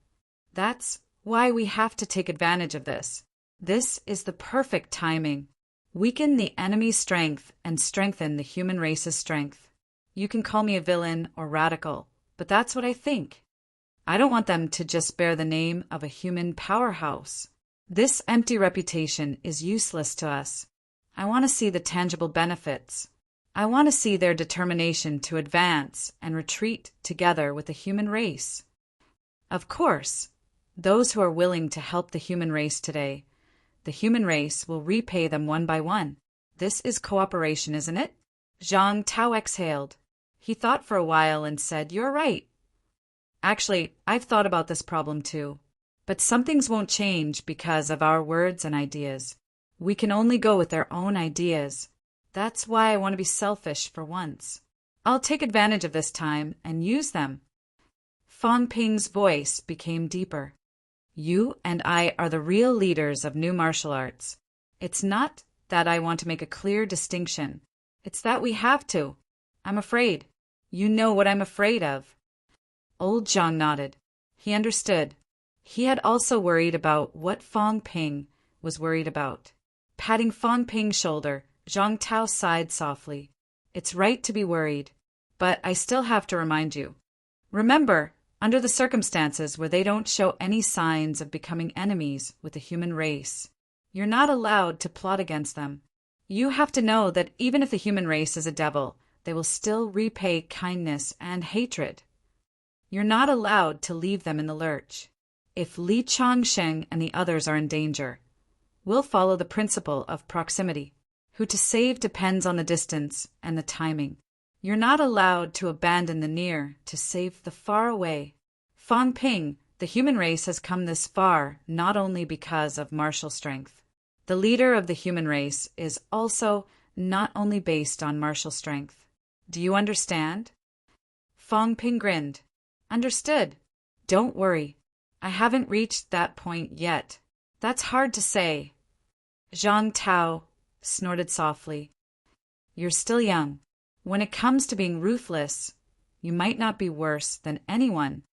"That's why we have to take advantage of this. This is the perfect timing. Weaken the enemy's strength and strengthen the human race's strength. You can call me a villain or radical, but that's what I think. I don't want them to just bear the name of a human powerhouse. This empty reputation is useless to us. I want to see the tangible benefits. I want to see their determination to advance and retreat together with the human race. Of course, those who are willing to help the human race today, the human race will repay them one by one. This is cooperation, isn't it?" Zhang Tao exhaled. He thought for a while and said, "You're right. Actually, I've thought about this problem too. But some things won't change because of our words and ideas. We can only go with their own ideas. That's why I want to be selfish for once. I'll take advantage of this time and use them." Fong Ping's voice became deeper. "You and I are the real leaders of new martial arts. It's not that I want to make a clear distinction. It's that we have to. I'm afraid. You know what I'm afraid of." Old Zhang nodded. He understood. He had also worried about what Fong Ping was worried about. Patting Fong Ping's shoulder, Zhang Tao sighed softly. "It's right to be worried, but I still have to remind you. Remember, under the circumstances where they don't show any signs of becoming enemies with the human race, you're not allowed to plot against them. You have to know that even if the human race is a devil, they will still repay kindness and hatred. You're not allowed to leave them in the lurch. If Li Changsheng and the others are in danger, We'll follow the principle of proximity. Who to save depends on the distance and the timing. You're not allowed to abandon the near to save the far away. Fang Ping, the human race has come this far not only because of martial strength. The leader of the human race is also not only based on martial strength. Do you understand? Fang Ping grinned. Understood. Don't worry. I haven't reached that point yet. That's hard to say. Zhang Tao snorted softly. You're still young. When it comes to being ruthless, you might not be worse than anyone.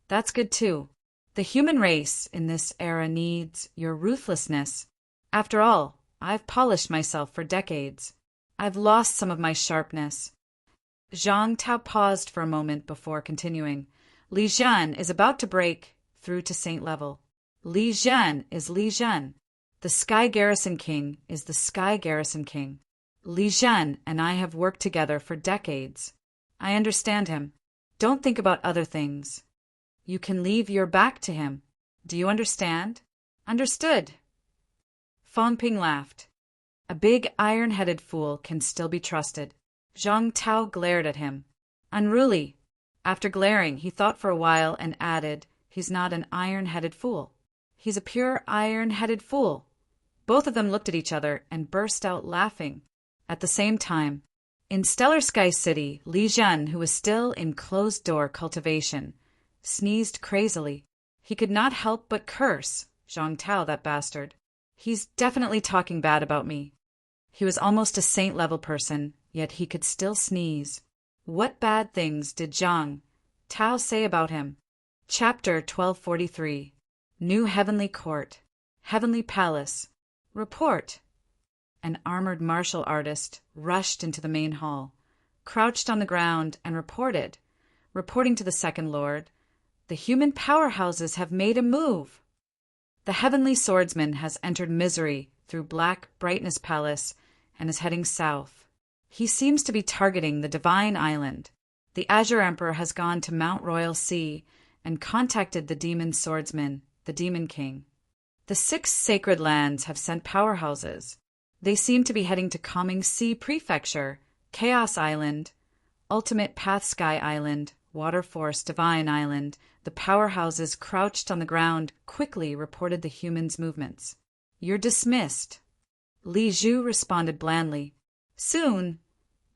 That's good too. The human race in this era needs your ruthlessness. After all, I've polished myself for decades. I've lost some of my sharpness. Zhang Tao paused for a moment before continuing. Li Zhan is about to break through to Saint level. Li Zhan is Li Zhan. The Sky Garrison King is the Sky Garrison King. Li Zhan and I have worked together for decades. I understand him. Don't think about other things. You can leave your back to him. Do you understand? Understood. Fang Ping laughed. A big iron-headed fool can still be trusted. Zhang Tao glared at him. Unruly. After glaring, he thought for a while and added, he's not an iron-headed fool. He's a pure iron-headed fool. Both of them looked at each other and burst out laughing. At the same time, in Stellar Sky City, Li Zhan, who was still in closed-door cultivation, sneezed crazily. He could not help but curse. Zhang Tao, that bastard. He's definitely talking bad about me. He was almost a saint-level person, yet he could still sneeze. What bad things did Zhang Tao say about him? Chapter 1243. New Heavenly Court. Heavenly Palace. Report. An armored martial artist rushed into the main hall, crouched on the ground, and reporting to the Second Lord, the human powerhouses have made a move. The Heavenly Swordsman has entered Misery through Black Brightness Palace and is heading south. He seems to be targeting the Divine Island. The Azure Emperor has gone to Mount Royal Sea and contacted the Demon Swordsman, the Demon King. The 6 sacred lands have sent powerhouses. They seem to be heading to Calming Sea Prefecture, Chaos Island, Ultimate Path Sky Island, Water Force Divine Island. The powerhouses crouched on the ground quickly reported the humans' movements. You're dismissed. Li Zhu responded blandly. Soon,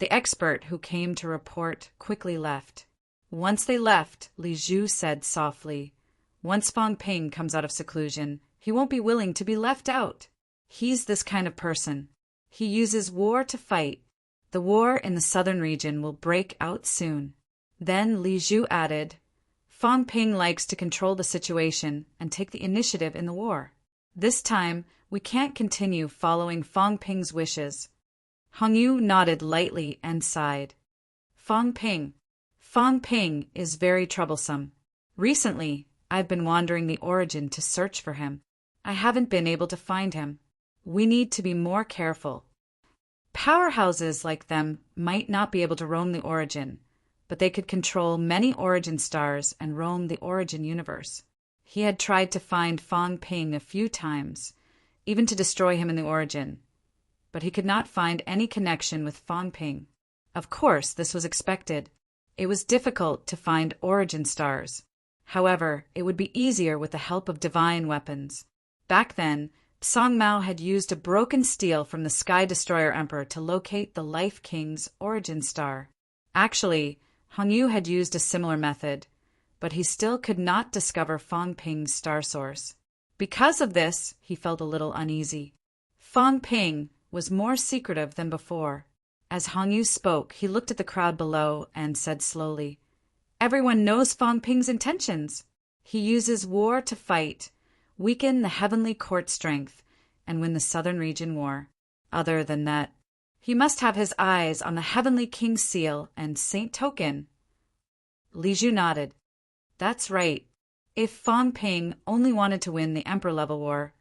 the expert who came to report quickly left. Once they left, Li Zhu said softly, once Fang Ping comes out of seclusion, he won't be willing to be left out. He's this kind of person. He uses war to fight. The war in the southern region will break out soon. Then Li Zhu added, Fang Ping likes to control the situation and take the initiative in the war. This time, we can't continue following Fang Ping's wishes. Hong Yu nodded lightly and sighed. Fang Ping is very troublesome. Recently, I've been wandering the origin to search for him. I haven't been able to find him. We need to be more careful. Powerhouses like them might not be able to roam the origin, but they could control many origin stars and roam the origin universe. He had tried to find Fang Ping a few times, even to destroy him in the origin, but he could not find any connection with Fang Ping. Of course, this was expected. It was difficult to find origin stars. However, it would be easier with the help of divine weapons. Back then, Song Mao had used a broken steel from the Sky Destroyer Emperor to locate the Life King's origin star. Actually, Hong Yu had used a similar method, but he still could not discover Fang Ping's star source. Because of this, he felt a little uneasy. Fang Ping was more secretive than before. As Hong Yu spoke, he looked at the crowd below and said slowly, Everyone knows Fang Ping's intentions. He uses war to fight, weaken the heavenly court strength, and win the southern region war. Other than that, he must have his eyes on the heavenly king's seal and saint token. Li Zhu nodded. That's right. If Fang Ping only wanted to win the emperor-level war,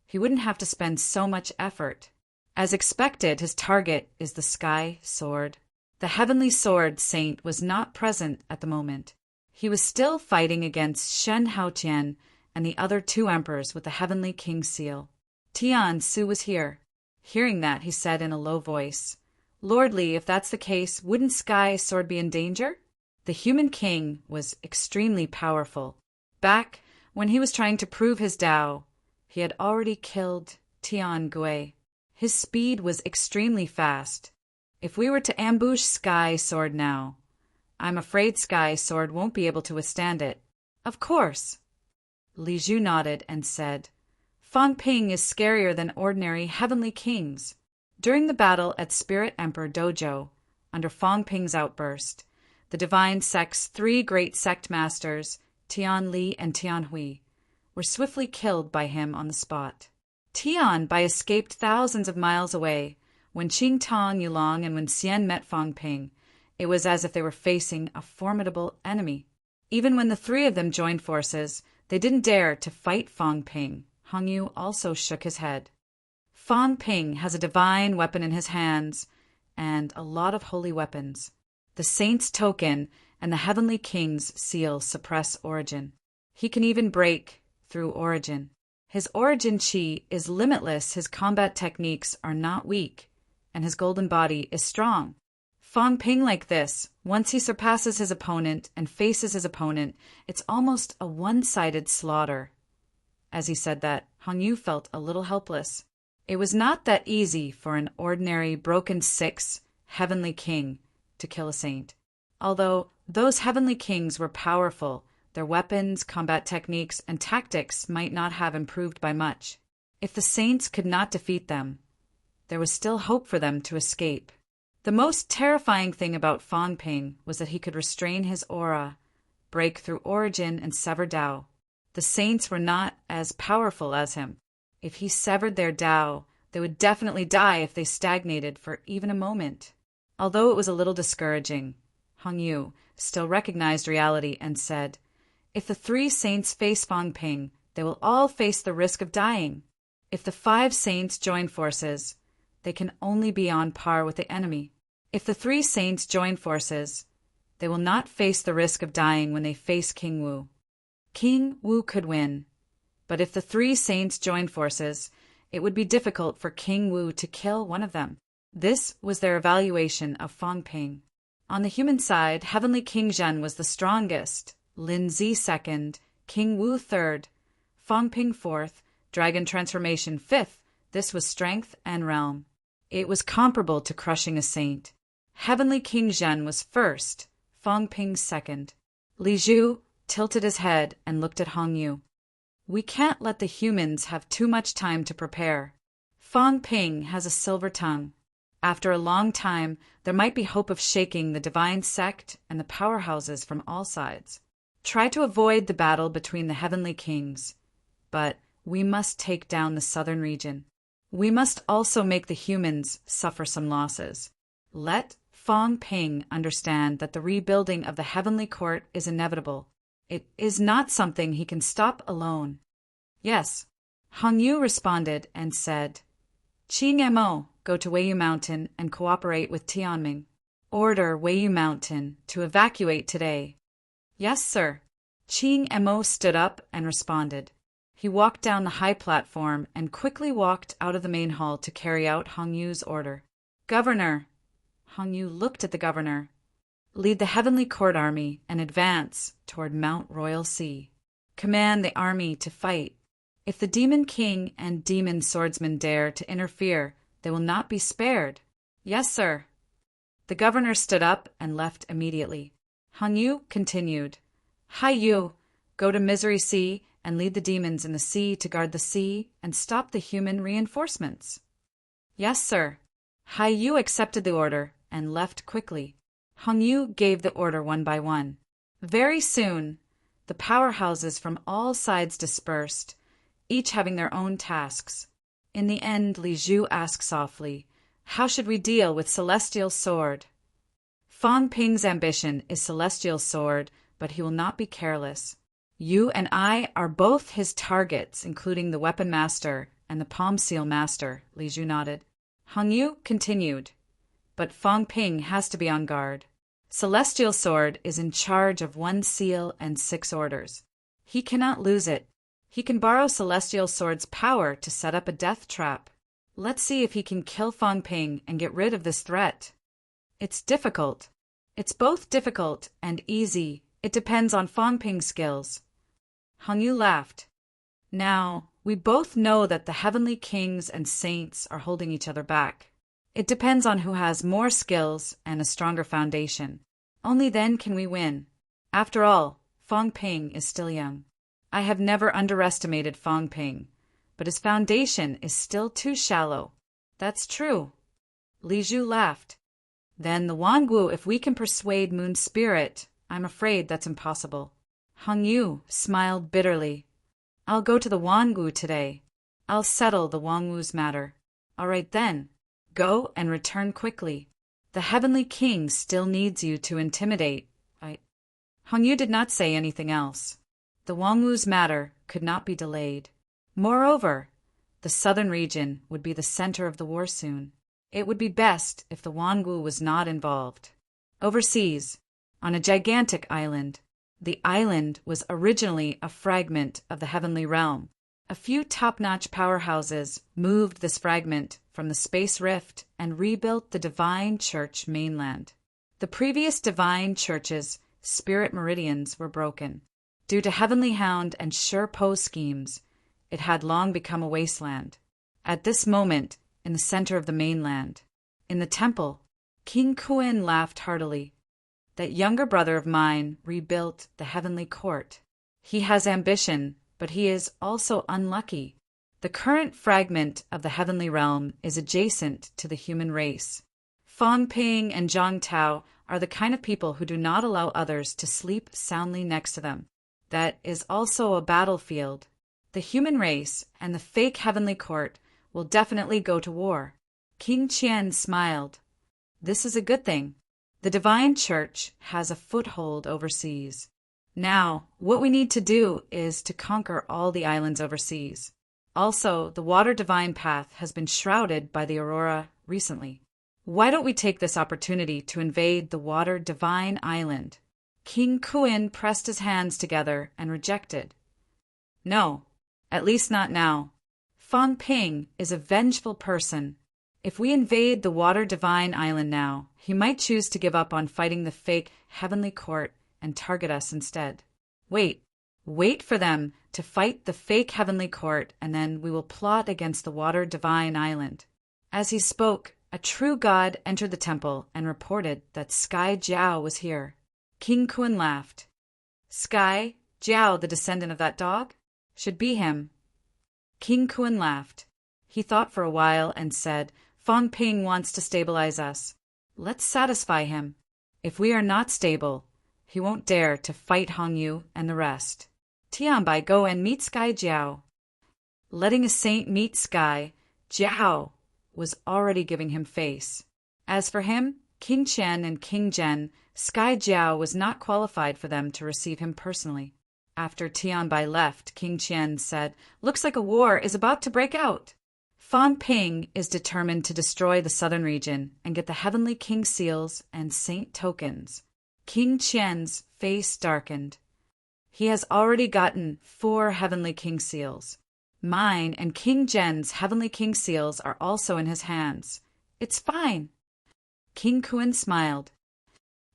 he wouldn't have to spend so much effort. As expected, his target is the Sky Sword. The Heavenly Sword Saint was not present at the moment. He was still fighting against Shen Haotian and the other 2 emperors with the Heavenly King seal. Tian Su was here. Hearing that, he said in a low voice, "Lordly, if that's the case, wouldn't Sky Sword be in danger?" The human king was extremely powerful. Back when he was trying to prove his Tao, he had already killed Tian Gui. His speed was extremely fast. If we were to ambush Sky Sword now, I'm afraid Sky Sword won't be able to withstand it. Of course. Li Zhu nodded and said, Fang Ping is scarier than ordinary heavenly kings. During the battle at Spirit Emperor Dojo, under Fang Ping's outburst, the divine sect's three great sect masters, Tian Li and Tian Hui, were swiftly killed by him on the spot. Tian Bai escaped thousands of miles away. When Qing Tong Yulong and when Xian met Fang Ping, it was as if they were facing a formidable enemy. Even when the three of them joined forces, they didn't dare to fight Fang Ping. Hong Yu also shook his head. Fang Ping has a divine weapon in his hands, and a lot of holy weapons. The Saint's token and the Heavenly King's seal suppress origin. He can even break through origin. His origin chi is limitless, his combat techniques are not weak, and his golden body is strong. Fang Ping like this, once he surpasses his opponent and faces his opponent, it's almost a one-sided slaughter. As he said that, Hong Yu felt a little helpless. It was not that easy for an ordinary broken six heavenly king to kill a saint. Although those heavenly kings were powerful, their weapons, combat techniques, and tactics might not have improved by much. If the saints could not defeat them, there was still hope for them to escape. The most terrifying thing about Fang Ping was that he could restrain his aura, break through origin, and sever Tao. The saints were not as powerful as him. If he severed their Tao, they would definitely die if they stagnated for even a moment. Although it was a little discouraging, Hong Yu still recognized reality and said, if the three saints face Fang Ping, they will all face the risk of dying. If the 5 saints join forces, they can only be on par with the enemy. If the 3 saints join forces, they will not face the risk of dying when they face King Wu. King Wu could win, but if the 3 saints join forces, it would be difficult for King Wu to kill one of them. This was their evaluation of Fang Ping. On the human side, Heavenly King Zhen was the strongest, Lin Zi second, King Wu third, Fang Ping fourth, Dragon Transformation fifth. This was strength and realm. It was comparable to crushing a saint. Heavenly King Zhen was first, Fang Ping second. Li Zhu tilted his head and looked at Hong Yu. We can't let the humans have too much time to prepare. Fang Ping has a silver tongue. After a long time, there might be hope of shaking the divine sect and the powerhouses from all sides. Try to avoid the battle between the heavenly kings, but we must take down the southern region. We must also make the humans suffer some losses. Let Fang Ping understand that the rebuilding of the heavenly court is inevitable. It is not something he can stop alone. Yes, Hong Yu responded and said, Qing Mo, go to Weiyu Mountain and cooperate with Tianming. Order Weiyu Mountain to evacuate today. Yes, sir. Qing Mo stood up and responded. He walked down the high platform and quickly walked out of the main hall to carry out Hong Yu's order. Governor. Hong Yu looked at the governor. Lead the Heavenly Court Army and advance toward Mount Royal Sea. Command the army to fight. If the Demon King and Demon Swordsman dare to interfere, they will not be spared. Yes, sir. The governor stood up and left immediately. Hong Yu continued. Hai Yu, go to Misery Sea and lead the demons in the sea to guard the sea and stop the human reinforcements. Yes, sir. Hai Yu accepted the order and left quickly. Hong Yu gave the order one by one. Very soon, the powerhouses from all sides dispersed, each having their own tasks. In the end, Li Zhu asked softly, how should we deal with Celestial Sword? Fang Ping's ambition is Celestial Sword, but he will not be careless. You and I are both his targets, including the Weapon Master and the Palm Seal Master, Li Zhu nodded. Hong Yu continued, but Fang Ping has to be on guard. Celestial Sword is in charge of 1 seal and 6 orders. He cannot lose it. He can borrow Celestial Sword's power to set up a death trap. Let's see if he can kill Fang Ping and get rid of this threat. It's difficult. It's both difficult and easy. It depends on Fang Ping's skills. Hong Yu laughed. Now, we both know that the heavenly kings and saints are holding each other back. It depends on who has more skills and a stronger foundation. Only then can we win. After all, Fang Ping is still young. I have never underestimated Fang Ping, but his foundation is still too shallow. That's true. Li Zhu laughed. Then the Wangu, if we can persuade Moon Spirit, I'm afraid that's impossible. Hong Yu smiled bitterly. I'll go to the Wangu today. I'll settle the Wangu's matter. All right then. Go and return quickly. The Heavenly King still needs you to intimidate. Hong Yu did not say anything else. The Wangu's matter could not be delayed. Moreover, the southern region would be the center of the war soon. It would be best if the Wangu was not involved. Overseas, on a gigantic island, the island was originally a fragment of the heavenly realm. A few top-notch powerhouses moved this fragment from the space rift and rebuilt the Divine Church mainland. The previous Divine Church's spirit meridians were broken. Due to Heavenly Hound and Sure Po schemes, it had long become a wasteland. At this moment, in the center of the mainland, in the temple, King Kuin laughed heartily. That younger brother of mine rebuilt the heavenly court. He has ambition, but he is also unlucky. The current fragment of the heavenly realm is adjacent to the human race. Fang Ping and Zhang Tao are the kind of people who do not allow others to sleep soundly next to them. That is also a battlefield. The human race and the fake heavenly court will definitely go to war. King Qian smiled. This is a good thing. The Divine Church has a foothold overseas. Now, what we need to do is to conquer all the islands overseas. Also, the Water Divine Path has been shrouded by the Aurora recently. Why don't we take this opportunity to invade the Water Divine Island? King Kuin pressed his hands together and rejected. No, at least not now. Fang Ping is a vengeful person. If we invade the Water Divine Island now, he might choose to give up on fighting the fake heavenly court and target us instead. Wait for them to fight the fake heavenly court, and then we will plot against the Water Divine Island. As he spoke, a true god entered the temple and reported that Sky Jiao was here. King Kun laughed. Sky Jiao, the descendant of that dog? Should be him. King Kun laughed. He thought for a while and said, Fang Ping wants to stabilize us. Let's satisfy him. If we are not stable, he won't dare to fight Hong Yu and the rest. Tianbai, go and meet Sky Jiao. Letting a saint meet Sky, Jiao was already giving him face. As for him, King Chen and King Zhen, Sky Jiao was not qualified for them to receive him personally. After Tianbai left, King Chen said, Looks like a war is about to break out. Fang Ping is determined to destroy the southern region and get the heavenly king seals and saint tokens. King Chen's face darkened. He has already gotten 4 heavenly king seals. Mine and King Zhen's heavenly king seals are also in his hands. It's fine. King Kuin smiled.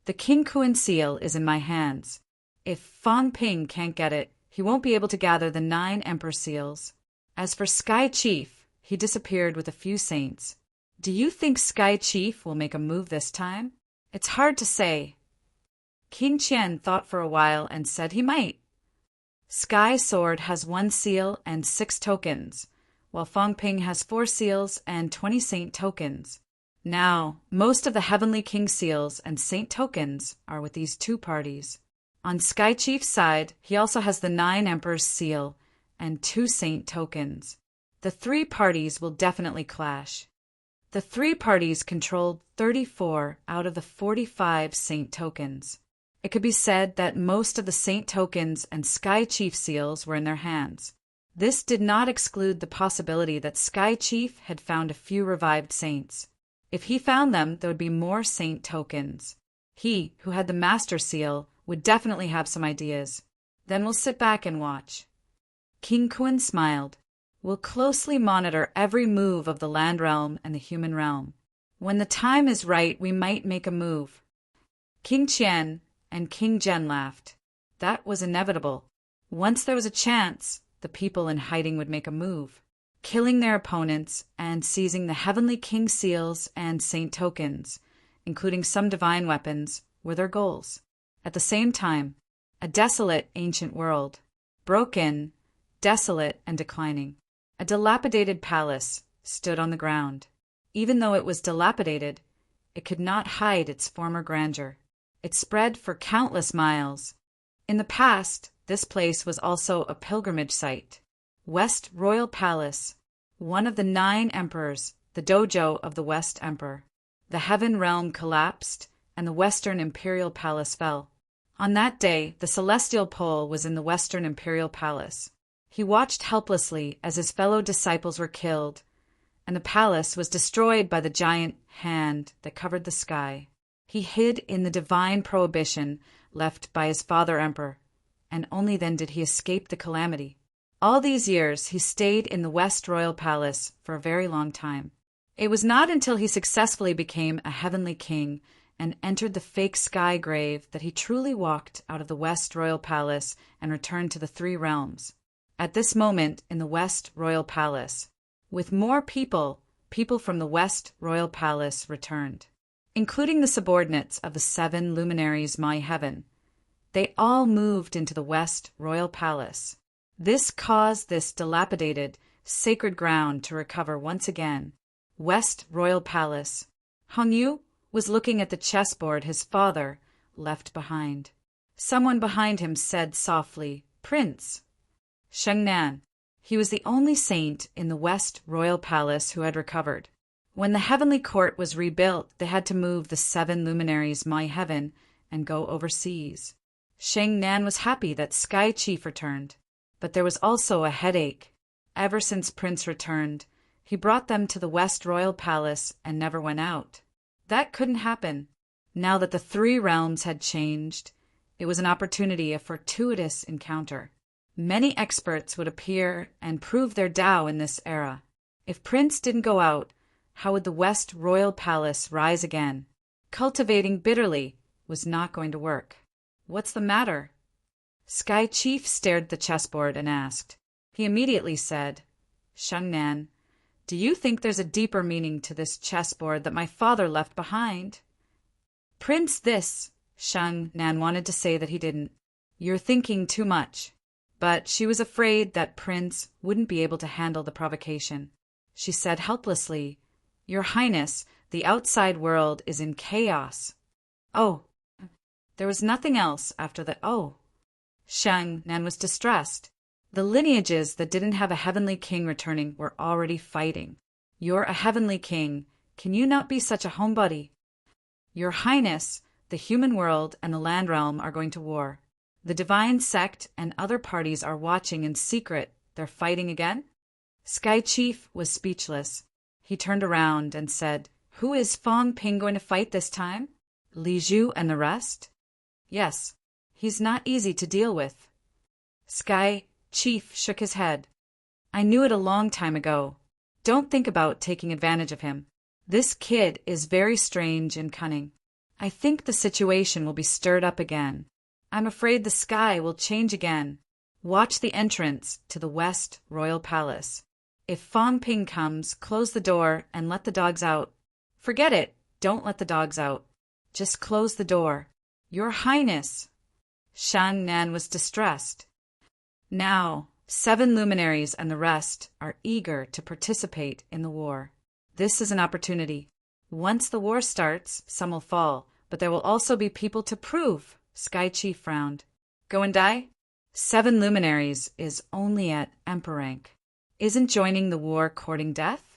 The King Kuin seal is in my hands. If Fang Ping can't get it, he won't be able to gather the 9 Emperor seals. As for Sky Chief, he disappeared with a few saints. Do you think Sky Chief will make a move this time? It's hard to say. King Qian thought for a while and said he might. Sky Sword has 1 seal and 6 tokens, while Fang Ping has 4 seals and 20 saint tokens. Now, most of the heavenly king seals and saint tokens are with these 2 parties. On Sky Chief's side, he also has the 9 Emperor's seal and 2 saint tokens. The 3 parties will definitely clash. The 3 parties controlled 34 out of the 45 saint tokens. It could be said that most of the saint tokens and Sky Chief seals were in their hands. This did not exclude the possibility that Sky Chief had found a few revived saints. If he found them, there would be more saint tokens. He, who had the Master Seal, would definitely have some ideas. Then we'll sit back and watch. King Kun smiled. We'll closely monitor every move of the land realm and the human realm. When the time is right, we might make a move. King Qian and King Zhen laughed. That was inevitable. Once there was a chance, the people in hiding would make a move. Killing their opponents and seizing the Heavenly King seals and saint tokens, including some divine weapons, were their goals. At the same time, a desolate ancient world, broken, desolate, and declining. A dilapidated palace stood on the ground. Even though it was dilapidated, it could not hide its former grandeur. It spread for countless miles. In the past, this place was also a pilgrimage site. West Royal Palace, one of the 9 emperors, the dojo of the West Emperor. The heaven realm collapsed, and the Western Imperial Palace fell. On that day, the celestial pole was in the Western Imperial Palace. He watched helplessly as his fellow disciples were killed, and the palace was destroyed by the giant hand that covered the sky. He hid in the divine prohibition left by his father emperor, and only then did he escape the calamity. All these years he stayed in the West Royal Palace for a very long time. It was not until he successfully became a heavenly king and entered the fake sky grave that he truly walked out of the West Royal Palace and returned to the 3 realms. At this moment in the West Royal Palace, with more people from the West Royal Palace returned, including the subordinates of the 7 luminaries my heaven. They all moved into the West Royal Palace. This caused this dilapidated, sacred ground to recover once again. West Royal Palace. Hong Yu was looking at the chessboard his father left behind. Someone behind him said softly, "Prince." Sheng Nan. He was the only saint in the West Royal Palace who had recovered. When the heavenly court was rebuilt, they had to move the 7 luminaries my heaven and go overseas. Sheng Nan was happy that Sky Chief returned, but there was also a headache. Ever since Prince returned, he brought them to the West Royal Palace and never went out. That couldn't happen. Now that the 3 realms had changed, it was an opportunity, a fortuitous encounter. Many experts would appear and prove their Tao in this era. If Prince didn't go out, how would the West Royal Palace rise again? Cultivating bitterly was not going to work. What's the matter? Sky Chief stared at the chessboard and asked. He immediately said, Sheng Nan, do you think there's a deeper meaning to this chessboard that my father left behind? Prince, this, Sheng Nan wanted to say that he didn't. You're thinking too much. But she was afraid that Prince wouldn't be able to handle the provocation. She said helplessly, Your Highness, the outside world is in chaos. Oh. There was nothing else after the oh. Sheng Nan was distressed. The lineages that didn't have a heavenly king returning were already fighting. You're a heavenly king. Can you not be such a homebody? Your Highness, the human world and the land realm are going to war. The divine sect and other parties are watching in secret. They're fighting again? Sky Chief was speechless. He turned around and said, Who is Fong Ping going to fight this time? Li Zhu and the rest? Yes. He's not easy to deal with. Sky Chief shook his head. I knew it a long time ago. Don't think about taking advantage of him. This kid is very strange and cunning. I think the situation will be stirred up again. I'm afraid the sky will change again. Watch the entrance to the West Royal Palace. If Fong Ping comes, close the door and let the dogs out. Forget it. Don't let the dogs out. Just close the door. Your Highness. Sheng Nan was distressed. Now, 7 luminaries and the rest are eager to participate in the war. This is an opportunity. Once the war starts, some will fall, but there will also be people to prove. Sky Chief frowned. Go and die? 7 luminaries is only at Emperor rank. Isn't joining the war courting death?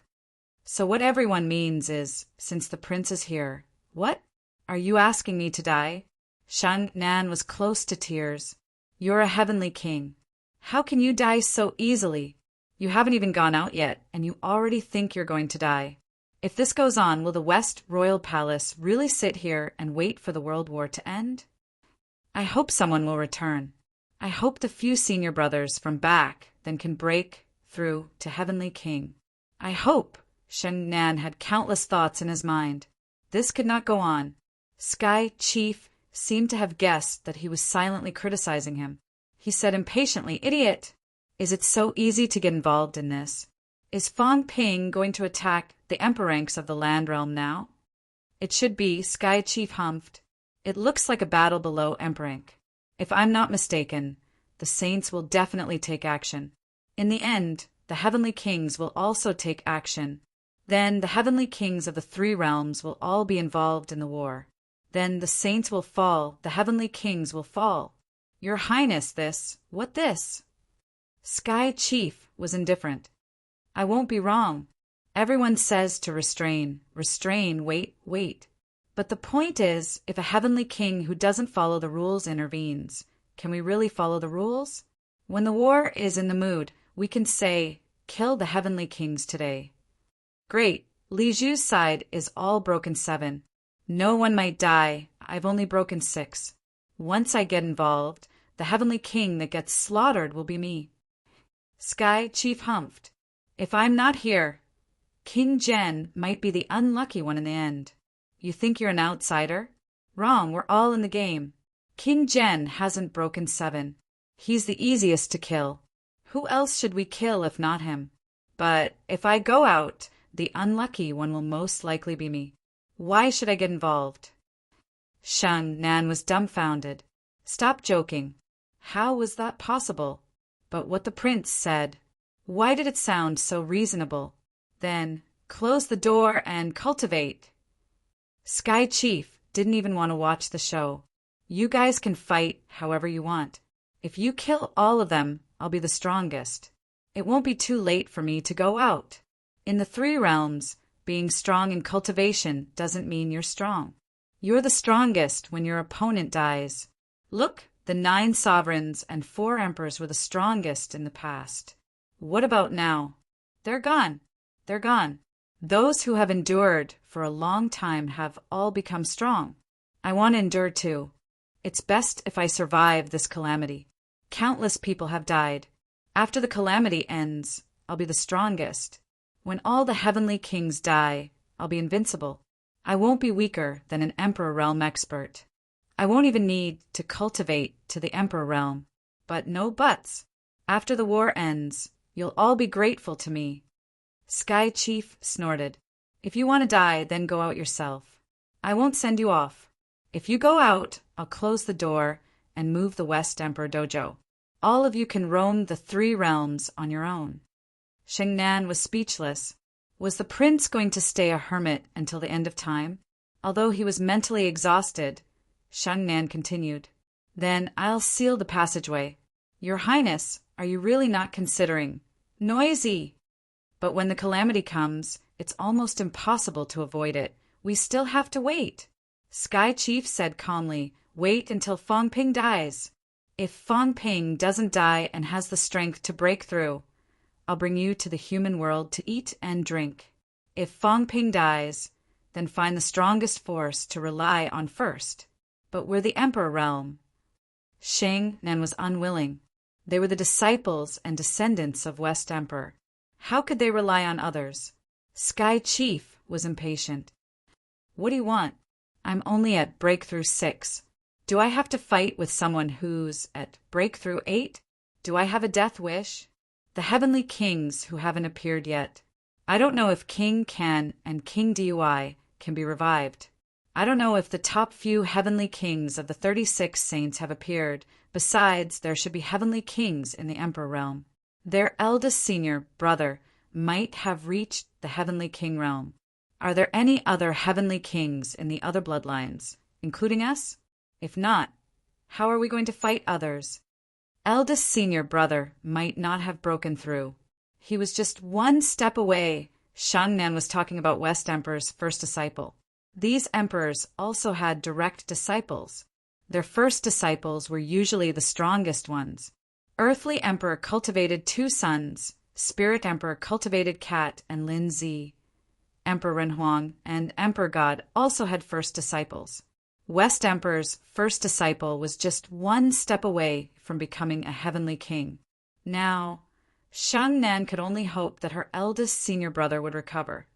So what everyone means is, since the prince is here, what? Are you asking me to die? Sheng Nan was close to tears. You're a heavenly king. How can you die so easily? You haven't even gone out yet, and you already think you're going to die. If this goes on, will the West Royal Palace really sit here and wait for the World War to end? I hope someone will return. I hope the few senior brothers from back then can break through to Heavenly King. I hope. Sheng Nan had countless thoughts in his mind. This could not go on. Sky Chief seemed to have guessed that he was silently criticizing him. He said impatiently, "Idiot! Is it so easy to get involved in this? Is Fang Ping going to attack the emperor ranks of the land realm now?" "It should be," Sky Chief humphed. "It looks like a battle below emperor rank. If I'm not mistaken, the saints will definitely take action. In the end, the heavenly kings will also take action. Then the heavenly kings of the three realms will all be involved in the war. Then the saints will fall, the heavenly kings will fall. Your Highness, what this?" Sky Chief was indifferent. "I won't be wrong. Everyone says to restrain, wait. But the point is, if a heavenly king who doesn't follow the rules intervenes, can we really follow the rules? When the war is in the mood, we can say, kill the heavenly kings today." "Great. Li Zhu's side is all broken 7. No one might die. I've only broken 6. Once I get involved, the heavenly king that gets slaughtered will be me." Sky Chief humphed. "If I'm not here, King Jen might be the unlucky one in the end. You think you're an outsider? Wrong, we're all in the game. King Jen hasn't broken 7. He's the easiest to kill. Who else should we kill if not him? But if I go out, the unlucky one will most likely be me. Why should I get involved?" Sheng Nan was dumbfounded. "Stop joking. How was that possible?" But what the prince said, why did it sound so reasonable? Then, close the door and cultivate. Sky Chief didn't even want to watch the show. "You guys can fight however you want. If you kill all of them, I'll be the strongest. It won't be too late for me to go out. In the three realms, being strong in cultivation doesn't mean you're strong. You're the strongest when your opponent dies. Look, the 9 sovereigns and 4 emperors were the strongest in the past. What about now? They're gone. Those who have endured for a long time have all become strong. I want to endure too. It's best if I survive this calamity. Countless people have died. After the calamity ends, I'll be the strongest. When all the heavenly kings die, I'll be invincible. I won't be weaker than an emperor realm expert. I won't even need to cultivate to the emperor realm. But no buts. After the war ends, you'll all be grateful to me." Sky Chief snorted. "If you want to die, then go out yourself. I won't send you off. If you go out, I'll close the door and move the West Emperor Dojo. All of you can roam the 3 realms on your own." Sheng Nan was speechless. Was the prince going to stay a hermit until the end of time? Although he was mentally exhausted, Sheng Nan continued, "Then I'll seal the passageway. Your Highness, are you really not considering? Noisy! But when the calamity comes, it's almost impossible to avoid it. We still have to wait." Sky Chief said calmly, "Wait until Fang Ping dies. If Fang Ping doesn't die and has the strength to break through, I'll bring you to the human world to eat and drink. If Fang Ping dies, then find the strongest force to rely on first. But we're the Emperor realm." Sheng Nan was unwilling. They were the disciples and descendants of West Emperor. How could they rely on others? Sky Chief was impatient. "What do you want? I'm only at breakthrough 6. Do I have to fight with someone who's at breakthrough 8? Do I have a death wish? The heavenly kings who haven't appeared yet. I don't know if King Can and King Dui can be revived. I don't know if the top few heavenly kings of the 36 saints have appeared. Besides, there should be heavenly kings in the Emperor realm. Their eldest senior brother might have reached the heavenly king realm. Are there any other heavenly kings in the other bloodlines, including us? If not, how are we going to fight others? Eldest senior brother might not have broken through. He was just 1 step away." Shang Nan was talking about West Emperor's first disciple. These emperors also had direct disciples. Their first disciples were usually the strongest ones. Earthly Emperor cultivated 2 sons. Spirit Emperor cultivated Cat and Lin Zi. Emperor Renhuang and Emperor God also had first disciples. West Emperor's first disciple was just one step away from becoming a heavenly king. Now, Shang Nan could only hope that her eldest senior brother would recover,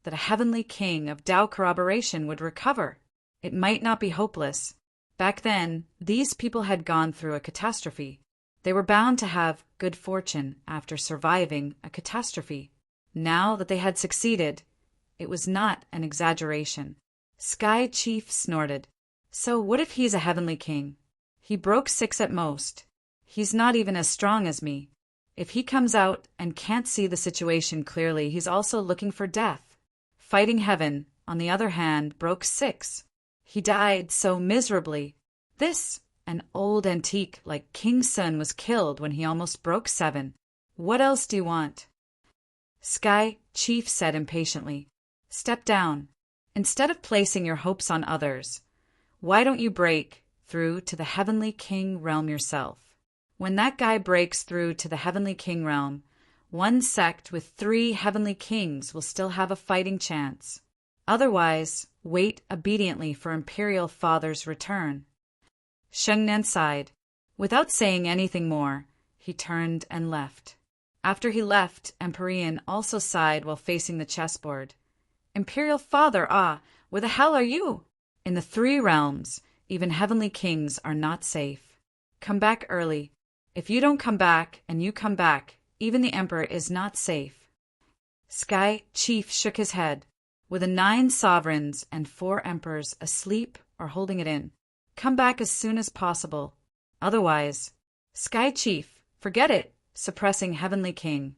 that a heavenly king of Tao corroboration would recover. It might not be hopeless. Back then, these people had gone through a catastrophe. They were bound to have good fortune after surviving a catastrophe. Now that they had succeeded, it was not an exaggeration. Sky Chief snorted. So what if he's a heavenly king? He broke 6 at most. He's not even as strong as me. If he comes out and can't see the situation clearly, he's also looking for death. Fighting heaven, on the other hand, broke 6. He died so miserably. This, an old antique like King Sun, was killed when he almost broke 7. What else do you want? Sky Chief said impatiently. Step down. Instead of placing your hopes on others, why don't you break through to the Heavenly King realm yourself? When that guy breaks through to the Heavenly King realm, one sect with 3 heavenly kings will still have a fighting chance. Otherwise, wait obediently for Imperial Father's return. Sheng Nan sighed. Without saying anything more, he turned and left. After he left, Empyrean also sighed while facing the chessboard. Imperial Father, where the hell are you? In the 3 realms, even heavenly kings are not safe. Come back early. If you don't come back and you come back, even the Emperor is not safe. Sky Chief shook his head. With the 9 sovereigns and 4 emperors asleep or holding it in, come back as soon as possible. Otherwise, Sky Chief, forget it, suppressing Heavenly King.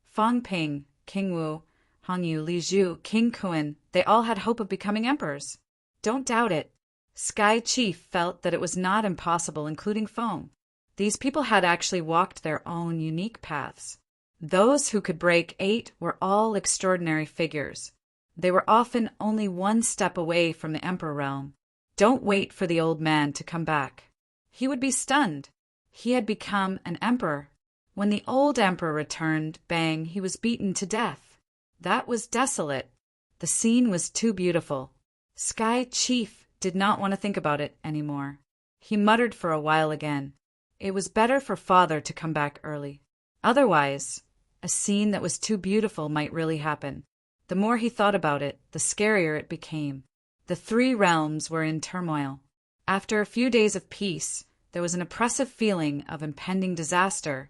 Fang Ping, King Wu, Hong Yu, Li Zhu, King Kun, they all had hope of becoming emperors. Don't doubt it. Sky Chief felt that it was not impossible, including Feng. These people had actually walked their own unique paths. Those who could break 8 were all extraordinary figures. They were often only 1 step away from the Emperor realm. Don't wait for the old man to come back. He would be stunned. He had become an emperor. When the old emperor returned, bang, he was beaten to death. That was desolate. The scene was too beautiful. Sky Chief did not want to think about it anymore. He muttered for a while again. It was better for Father to come back early. Otherwise, a scene that was too beautiful might really happen. The more he thought about it, the scarier it became. The 3 realms were in turmoil. After a few days of peace, there was an oppressive feeling of impending disaster,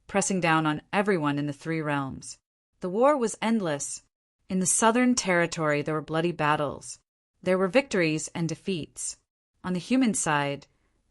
pressing down on everyone in the 3 realms. The war was endless. In the southern territory, there were bloody battles. There were victories and defeats. On the human side,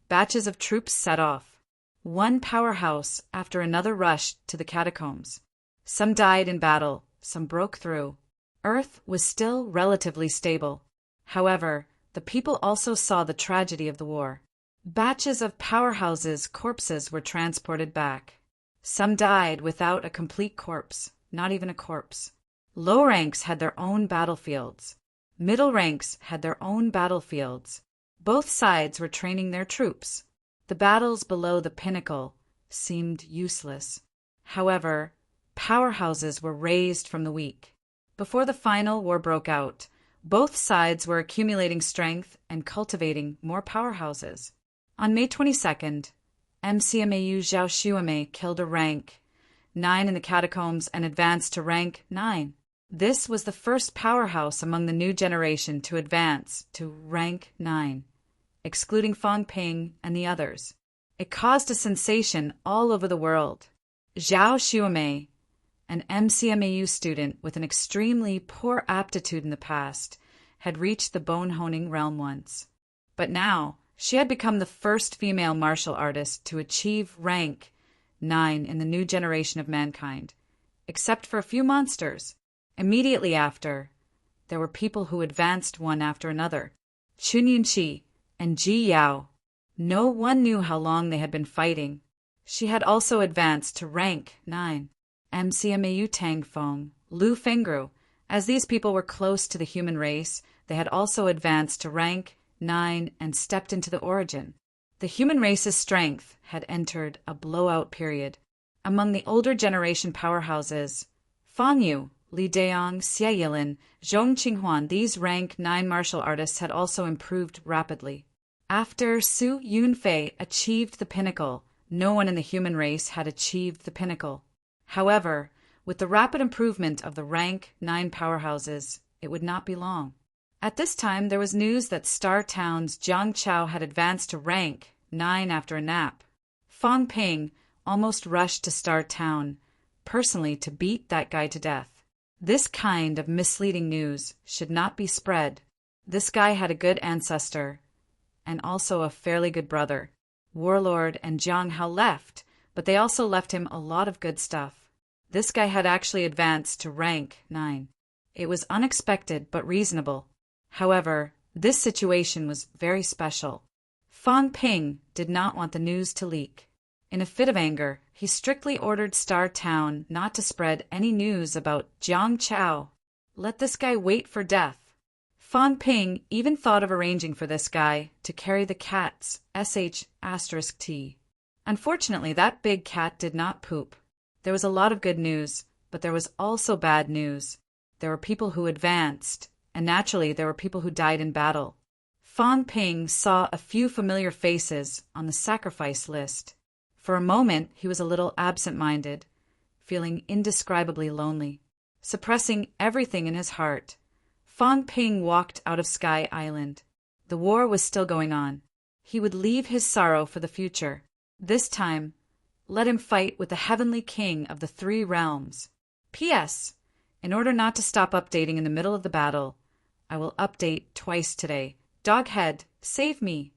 batches of troops set off. One powerhouse after another rushed to the catacombs. Some died in battle, some broke through. Earth was still relatively stable. However, the people also saw the tragedy of the war. Batches of powerhouses' corpses were transported back. Some died without a complete corpse, not even a corpse. Low ranks had their own battlefields. Middle ranks had their own battlefields. Both sides were training their troops. The battles below the pinnacle seemed useless. However, powerhouses were raised from the weak. Before the final war broke out, both sides were accumulating strength and cultivating more powerhouses. On May 22nd, MCMAU Zhao Xueme killed a rank 9 in the catacombs and advanced to rank 9. This was the first powerhouse among the new generation to advance to rank 9, excluding Fang Ping and the others. It caused a sensation all over the world. Zhao Xueme, an MCMAU student with an extremely poor aptitude in the past, had reached the bone-honing realm once. But now, she had become the first female martial artist to achieve rank 9 in the new generation of mankind, except for a few monsters. Immediately after, there were people who advanced one after another. Chun Yunqi and Ji Yao. No one knew how long they had been fighting. She had also advanced to rank 9. MCMAU Tang Feng, Lu Fengru. As these people were close to the human race, they had also advanced to rank 9 and stepped into the origin. The human race's strength had entered a blowout period. Among the older generation powerhouses, Fang Yu Li Daong, Xie Yilin, Zhong Qinghuan, these rank 9 martial artists had also improved rapidly. After Su Yunfei achieved the pinnacle, no one in the human race had achieved the pinnacle. However, with the rapid improvement of the rank 9 powerhouses, it would not be long. At this time, there was news that Star Town's Jiang Chao had advanced to rank 9 after a nap. Fang Ping almost rushed to Star Town, personally to beat that guy to death. This kind of misleading news should not be spread. This guy had a good ancestor, and also a fairly good brother. Warlord and Jiang Hao left, but they also left him a lot of good stuff. This guy had actually advanced to rank 9. It was unexpected but reasonable. However, this situation was very special. Fang Ping did not want the news to leak. In a fit of anger, he strictly ordered Star Town not to spread any news about Jiang Chao. Let this guy wait for death. Fang Ping even thought of arranging for this guy to carry the cat's sh*t. Unfortunately, that big cat did not poop. There was a lot of good news, but there was also bad news. There were people who advanced, and naturally there were people who died in battle. Fang Ping saw a few familiar faces on the sacrifice list. For a moment, he was a little absent-minded, feeling indescribably lonely. Suppressing everything in his heart, Fang Ping walked out of Sky Island. The war was still going on. He would leave his sorrow for the future. This time, let him fight with the Heavenly King of the 3 realms. P.S. In order not to stop updating in the middle of the battle, I will update twice today. Doghead, save me!